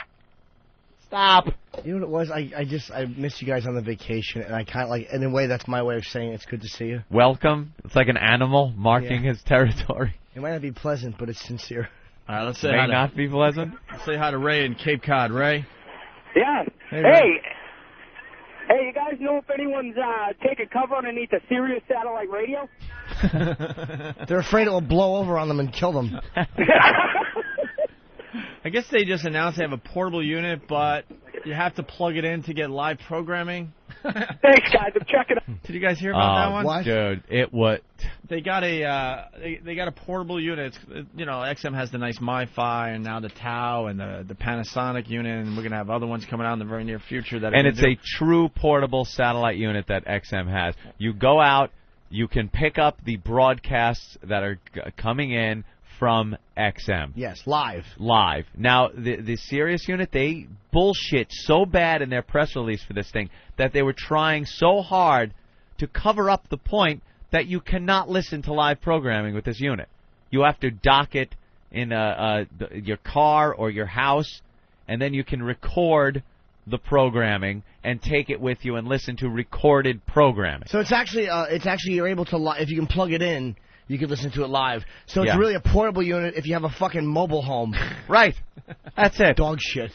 Speaker 5: Stop.
Speaker 4: You know what it was? I missed you guys on the vacation, and I kind of like, in a way, that's my way of saying it's good to see you.
Speaker 5: Welcome. It's like an animal marking his territory.
Speaker 4: It might not be pleasant, but it's sincere.
Speaker 1: All right, let's say
Speaker 5: May not be pleasant.
Speaker 1: Let's say hi to Ray in Cape Cod. Ray?
Speaker 8: Yeah. Hey, you guys know if anyone's taking cover underneath a Sirius satellite radio?
Speaker 4: They're afraid it will blow over on them and kill them.
Speaker 1: I guess they just announced they have a portable unit, but you have to plug it in to get live programming.
Speaker 8: Thanks, guys. I'm checking it.
Speaker 1: Did you guys hear about that one?
Speaker 4: What?
Speaker 5: Dude, it what?
Speaker 1: They got a portable unit. It's, XM has the nice MiFi and now the Tau and the Panasonic unit, and we're gonna have other ones coming out in the very near future.
Speaker 5: And it's a true portable satellite unit that XM has. You go out, you can pick up the broadcasts that are coming in from XM.
Speaker 4: Yes, live.
Speaker 5: Live. Now, the Sirius unit, they bullshit so bad in their press release for this thing that they were trying so hard to cover up the point that you cannot listen to live programming with this unit. You have to dock it in your car or your house, and then you can record the programming and take it with you and listen to recorded programming.
Speaker 4: So it's actually you're able to if you can plug it in, you can listen to it live. So it's really a portable unit if you have a fucking mobile home.
Speaker 5: Right. That's it.
Speaker 4: Dog shit.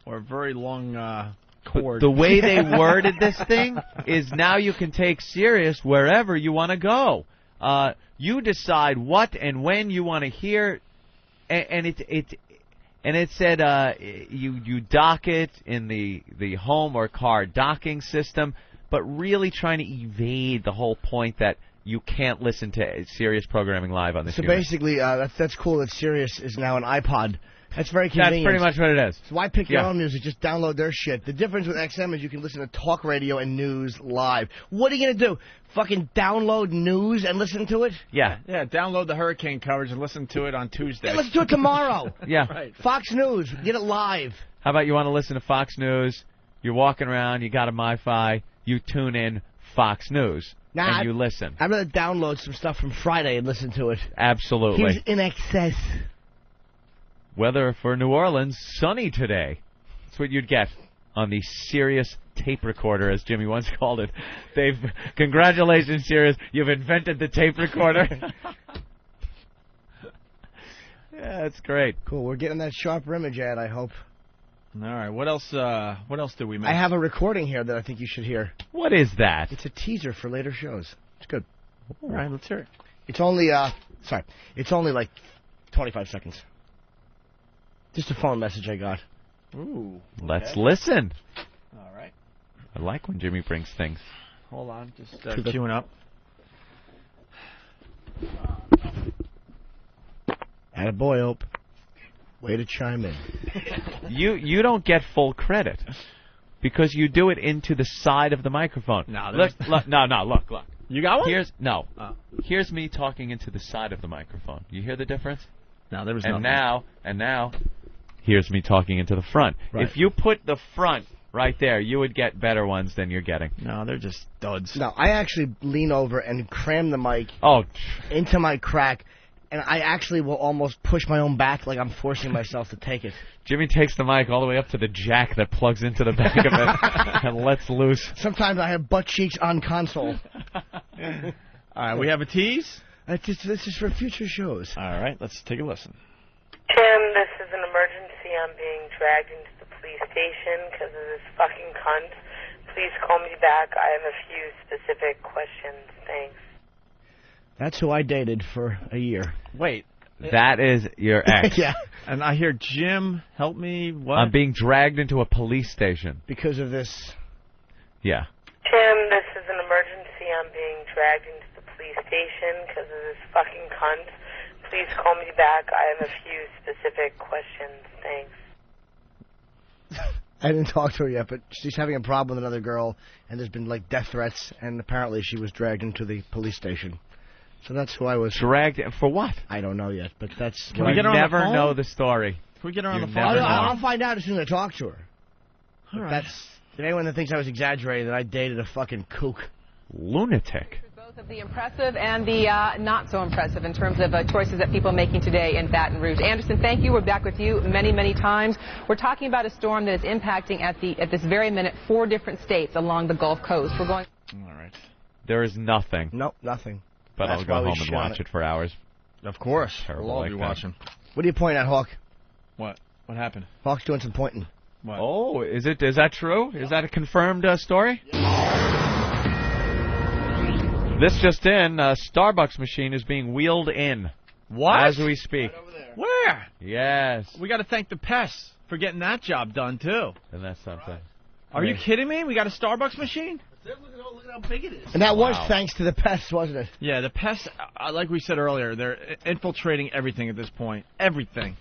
Speaker 1: Or a very long cord.
Speaker 5: The way they worded this thing is now you can take Sirius wherever you want to go. You decide what and when you want to hear, and it said you dock it in the home or car docking system, but really trying to evade the whole point that you can't listen to Sirius programming live on this unit.
Speaker 4: So basically, that's cool that Sirius is now an iPod. That's very convenient.
Speaker 5: That's pretty much what it is.
Speaker 4: So why pick your own music? Just download their shit. The difference with XM is you can listen to talk radio and news live. What are you going to do? Fucking download news and listen to it?
Speaker 5: Yeah.
Speaker 1: Yeah, download the hurricane coverage and listen to it on Tuesday.
Speaker 4: Yeah, listen to it tomorrow.
Speaker 5: Yeah.
Speaker 1: Right.
Speaker 4: Fox News. Get it live.
Speaker 5: How about you want to listen to Fox News? You're walking around, you got a MiFi, you tune in Fox News, and you listen.
Speaker 4: I'd rather download some stuff from Friday and listen to it.
Speaker 5: Absolutely.
Speaker 4: Here's In Excess.
Speaker 5: Weather for New Orleans, sunny today. That's what you'd get on the Sirius tape recorder, as Jimmy once called it. Congratulations, Sirius. You've invented the tape recorder. Yeah, that's great.
Speaker 4: Cool. We're getting that Sharp Image ad, I hope.
Speaker 1: All right. What else did we miss?
Speaker 4: I have a recording here that I think you should hear.
Speaker 5: What is that?
Speaker 4: It's a teaser for later shows. It's good.
Speaker 1: All right, let's hear it.
Speaker 4: It's only it's only like 25 seconds. Just a phone message I got.
Speaker 1: Ooh.
Speaker 5: Let's listen.
Speaker 1: All right.
Speaker 5: I like when Jimmy brings things.
Speaker 1: Hold on, just queuing up.
Speaker 4: Attaboy, Ope. Way to chime in.
Speaker 5: You don't get full credit because you do it into the side of the microphone.
Speaker 1: No,
Speaker 5: look.
Speaker 1: You got one?
Speaker 5: Here's me talking into the side of the microphone. You hear the difference?
Speaker 1: No, there was
Speaker 5: nothing. And now, here's me talking into the front.
Speaker 1: Right.
Speaker 5: If you put the front right there, you would get better ones than you're getting.
Speaker 1: No, they're just duds.
Speaker 4: No, I actually lean over and cram the mic into my crack, and I actually will almost push my own back like I'm forcing myself to take it.
Speaker 5: Jimmy takes the mic all the way up to the jack that plugs into the back of it and lets loose.
Speaker 4: Sometimes I have butt cheeks on console.
Speaker 1: All right, we have a tease?
Speaker 4: This is for future shows.
Speaker 1: All right, let's take a listen.
Speaker 16: Tim, this is an emergency. I'm being dragged into the police station because of this fucking cunt. Please call me back. I have a few specific questions. Thanks.
Speaker 4: That's who I dated for a year.
Speaker 1: Wait.
Speaker 5: That is your ex.
Speaker 4: Yeah.
Speaker 1: And I hear, Jim, help me, what?
Speaker 5: I'm being dragged into a police station.
Speaker 4: Because of this.
Speaker 5: Yeah.
Speaker 16: Tim, this is an emergency. I'm being dragged into the police station because of this fucking cunt. Please call me back. I have a few specific questions. Thanks.
Speaker 4: I didn't talk to her yet, but she's having a problem with another girl, and there's been, like, death threats, and apparently she was dragged into the police station. So that's who I was.
Speaker 5: Dragged for what?
Speaker 4: I don't know yet, but that's...
Speaker 1: Can we get her on the phone?
Speaker 5: Never know the story.
Speaker 1: Can we get her on the phone?
Speaker 4: I'll find out as soon as I talk to her.
Speaker 1: All right.
Speaker 4: That's... If anyone that thinks I was exaggerating, that I dated a fucking kook.
Speaker 5: Lunatic.
Speaker 18: Both of the impressive and the not so impressive in terms of choices that people are making today in Baton Rouge. Anderson, thank you. We're back with you many, many times. We're talking about a storm that is impacting at this very minute 4 different states along the Gulf Coast. We're going.
Speaker 1: All right.
Speaker 5: There is nothing.
Speaker 4: Nope, nothing.
Speaker 5: But I'll go home and watch it for hours.
Speaker 1: Of course.
Speaker 5: Terrible
Speaker 1: We'll all
Speaker 5: like
Speaker 1: be
Speaker 5: that.
Speaker 1: watching.
Speaker 4: What are you pointing at, Hawk?
Speaker 1: What? What happened?
Speaker 4: Hawk's doing some pointing.
Speaker 1: What?
Speaker 5: Oh, is that true? Is that a confirmed story? This just in, a Starbucks machine is being wheeled in.
Speaker 1: What?
Speaker 5: As we speak.
Speaker 1: Where?
Speaker 5: Yes.
Speaker 1: We got to thank the pests for getting that job done, too.
Speaker 5: And that's something.
Speaker 1: Are you kidding me? We got a Starbucks machine?
Speaker 21: Look at how big it is.
Speaker 4: And that was thanks to the pests, wasn't it?
Speaker 1: Yeah, the pests, like we said earlier, they're infiltrating everything at this point. Everything.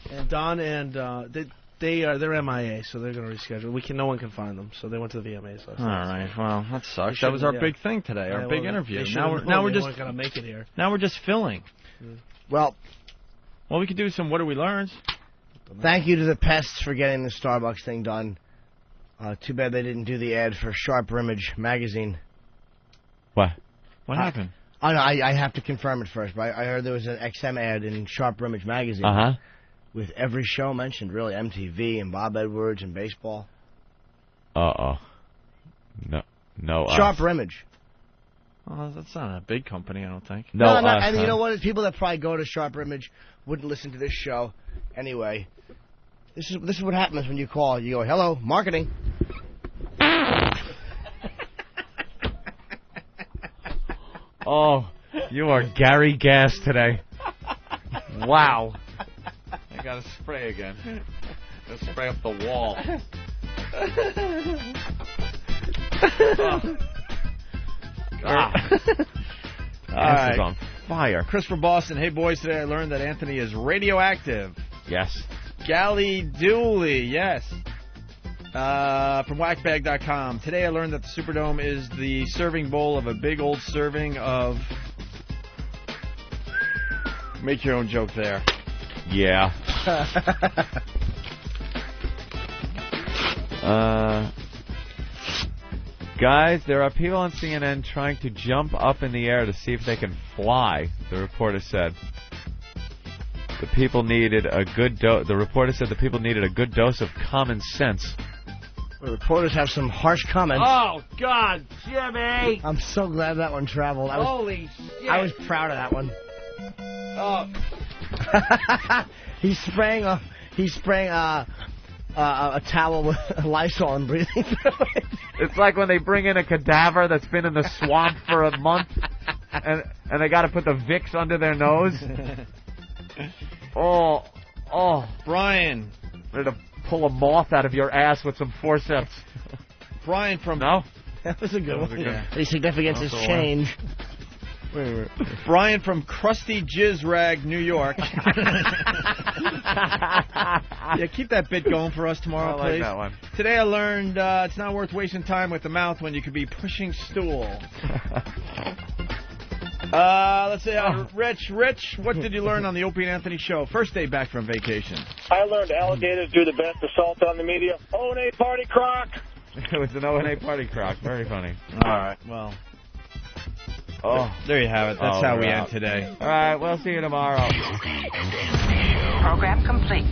Speaker 15: And Don and they're MIA, so they're going to reschedule. No one can find them, so they went to the VMAs last night.
Speaker 1: All right, well, that sucks. That was our big thing today, our big interview. Now we're just
Speaker 15: going to make it here.
Speaker 1: Now we're just filling.
Speaker 4: Well,
Speaker 1: we could do some What Do We Learn?
Speaker 4: Thank you to the pests for getting the Starbucks thing done. Too bad they didn't do the ad for Sharp Image magazine.
Speaker 5: What?
Speaker 1: What happened?
Speaker 4: Oh, no, I have to confirm it first, but I heard there was an XM ad in Sharp Image magazine with every show mentioned, really, MTV and Bob Edwards and baseball.
Speaker 5: No.
Speaker 4: Sharp Image.
Speaker 1: Well, that's not a big company, I don't think.
Speaker 4: No, and you know what? People that probably go to Sharp Image wouldn't listen to this show anyway. This is what happens when you call. You go, hello, marketing.
Speaker 5: Oh, you are Gary Gas today. Wow. I got to spray again. Got to spray up the wall.
Speaker 1: All right.
Speaker 5: Is on fire.
Speaker 1: Christopher Boston. Hey, boys, today I learned that Anthony is radioactive.
Speaker 5: Yes.
Speaker 1: Gally Dooley. Yes. From whackbag.com. Today I learned that the Superdome is the serving bowl of a big old serving of... Make your own joke there.
Speaker 5: Yeah. Guys, there are people on CNN trying to jump up in the air to see if they can fly, the reporter said. The people needed a good The reporter said the people needed a good dose of common sense.
Speaker 4: The reporters have some harsh comments.
Speaker 11: Oh, God, Jimmy!
Speaker 4: I'm so glad that one traveled.
Speaker 11: Holy shit.
Speaker 4: I was proud of that one.
Speaker 11: Oh.
Speaker 4: He's spraying a towel with Lysol and breathing through it.
Speaker 5: It's like when they bring in a cadaver that's been in the swamp for a month, and they got to put the Vicks under their nose. Oh,
Speaker 1: Brian.
Speaker 5: Ready to pull a moth out of your ass with some forceps.
Speaker 1: Brian from...
Speaker 5: No?
Speaker 4: That was a good one.
Speaker 1: Yeah.
Speaker 4: The significance has changed.
Speaker 1: Wait. Brian from Krusty Jizz Rag, New York. Yeah, keep that bit going for us tomorrow,
Speaker 5: I like
Speaker 1: please.
Speaker 5: that one.
Speaker 1: Today I learned it's not worth wasting time with the mouth when you could be pushing stool. Let's see. Rich, what did you learn on the Opie and Anthony show? First day back from vacation.
Speaker 6: I learned alligators do the best assault on the media. O&A party crock.
Speaker 5: It was an O&A party crock. Very funny.
Speaker 1: All right, well. Oh, there you have it. That's how we end today.
Speaker 5: All right, we'll see you tomorrow.
Speaker 20: Program complete.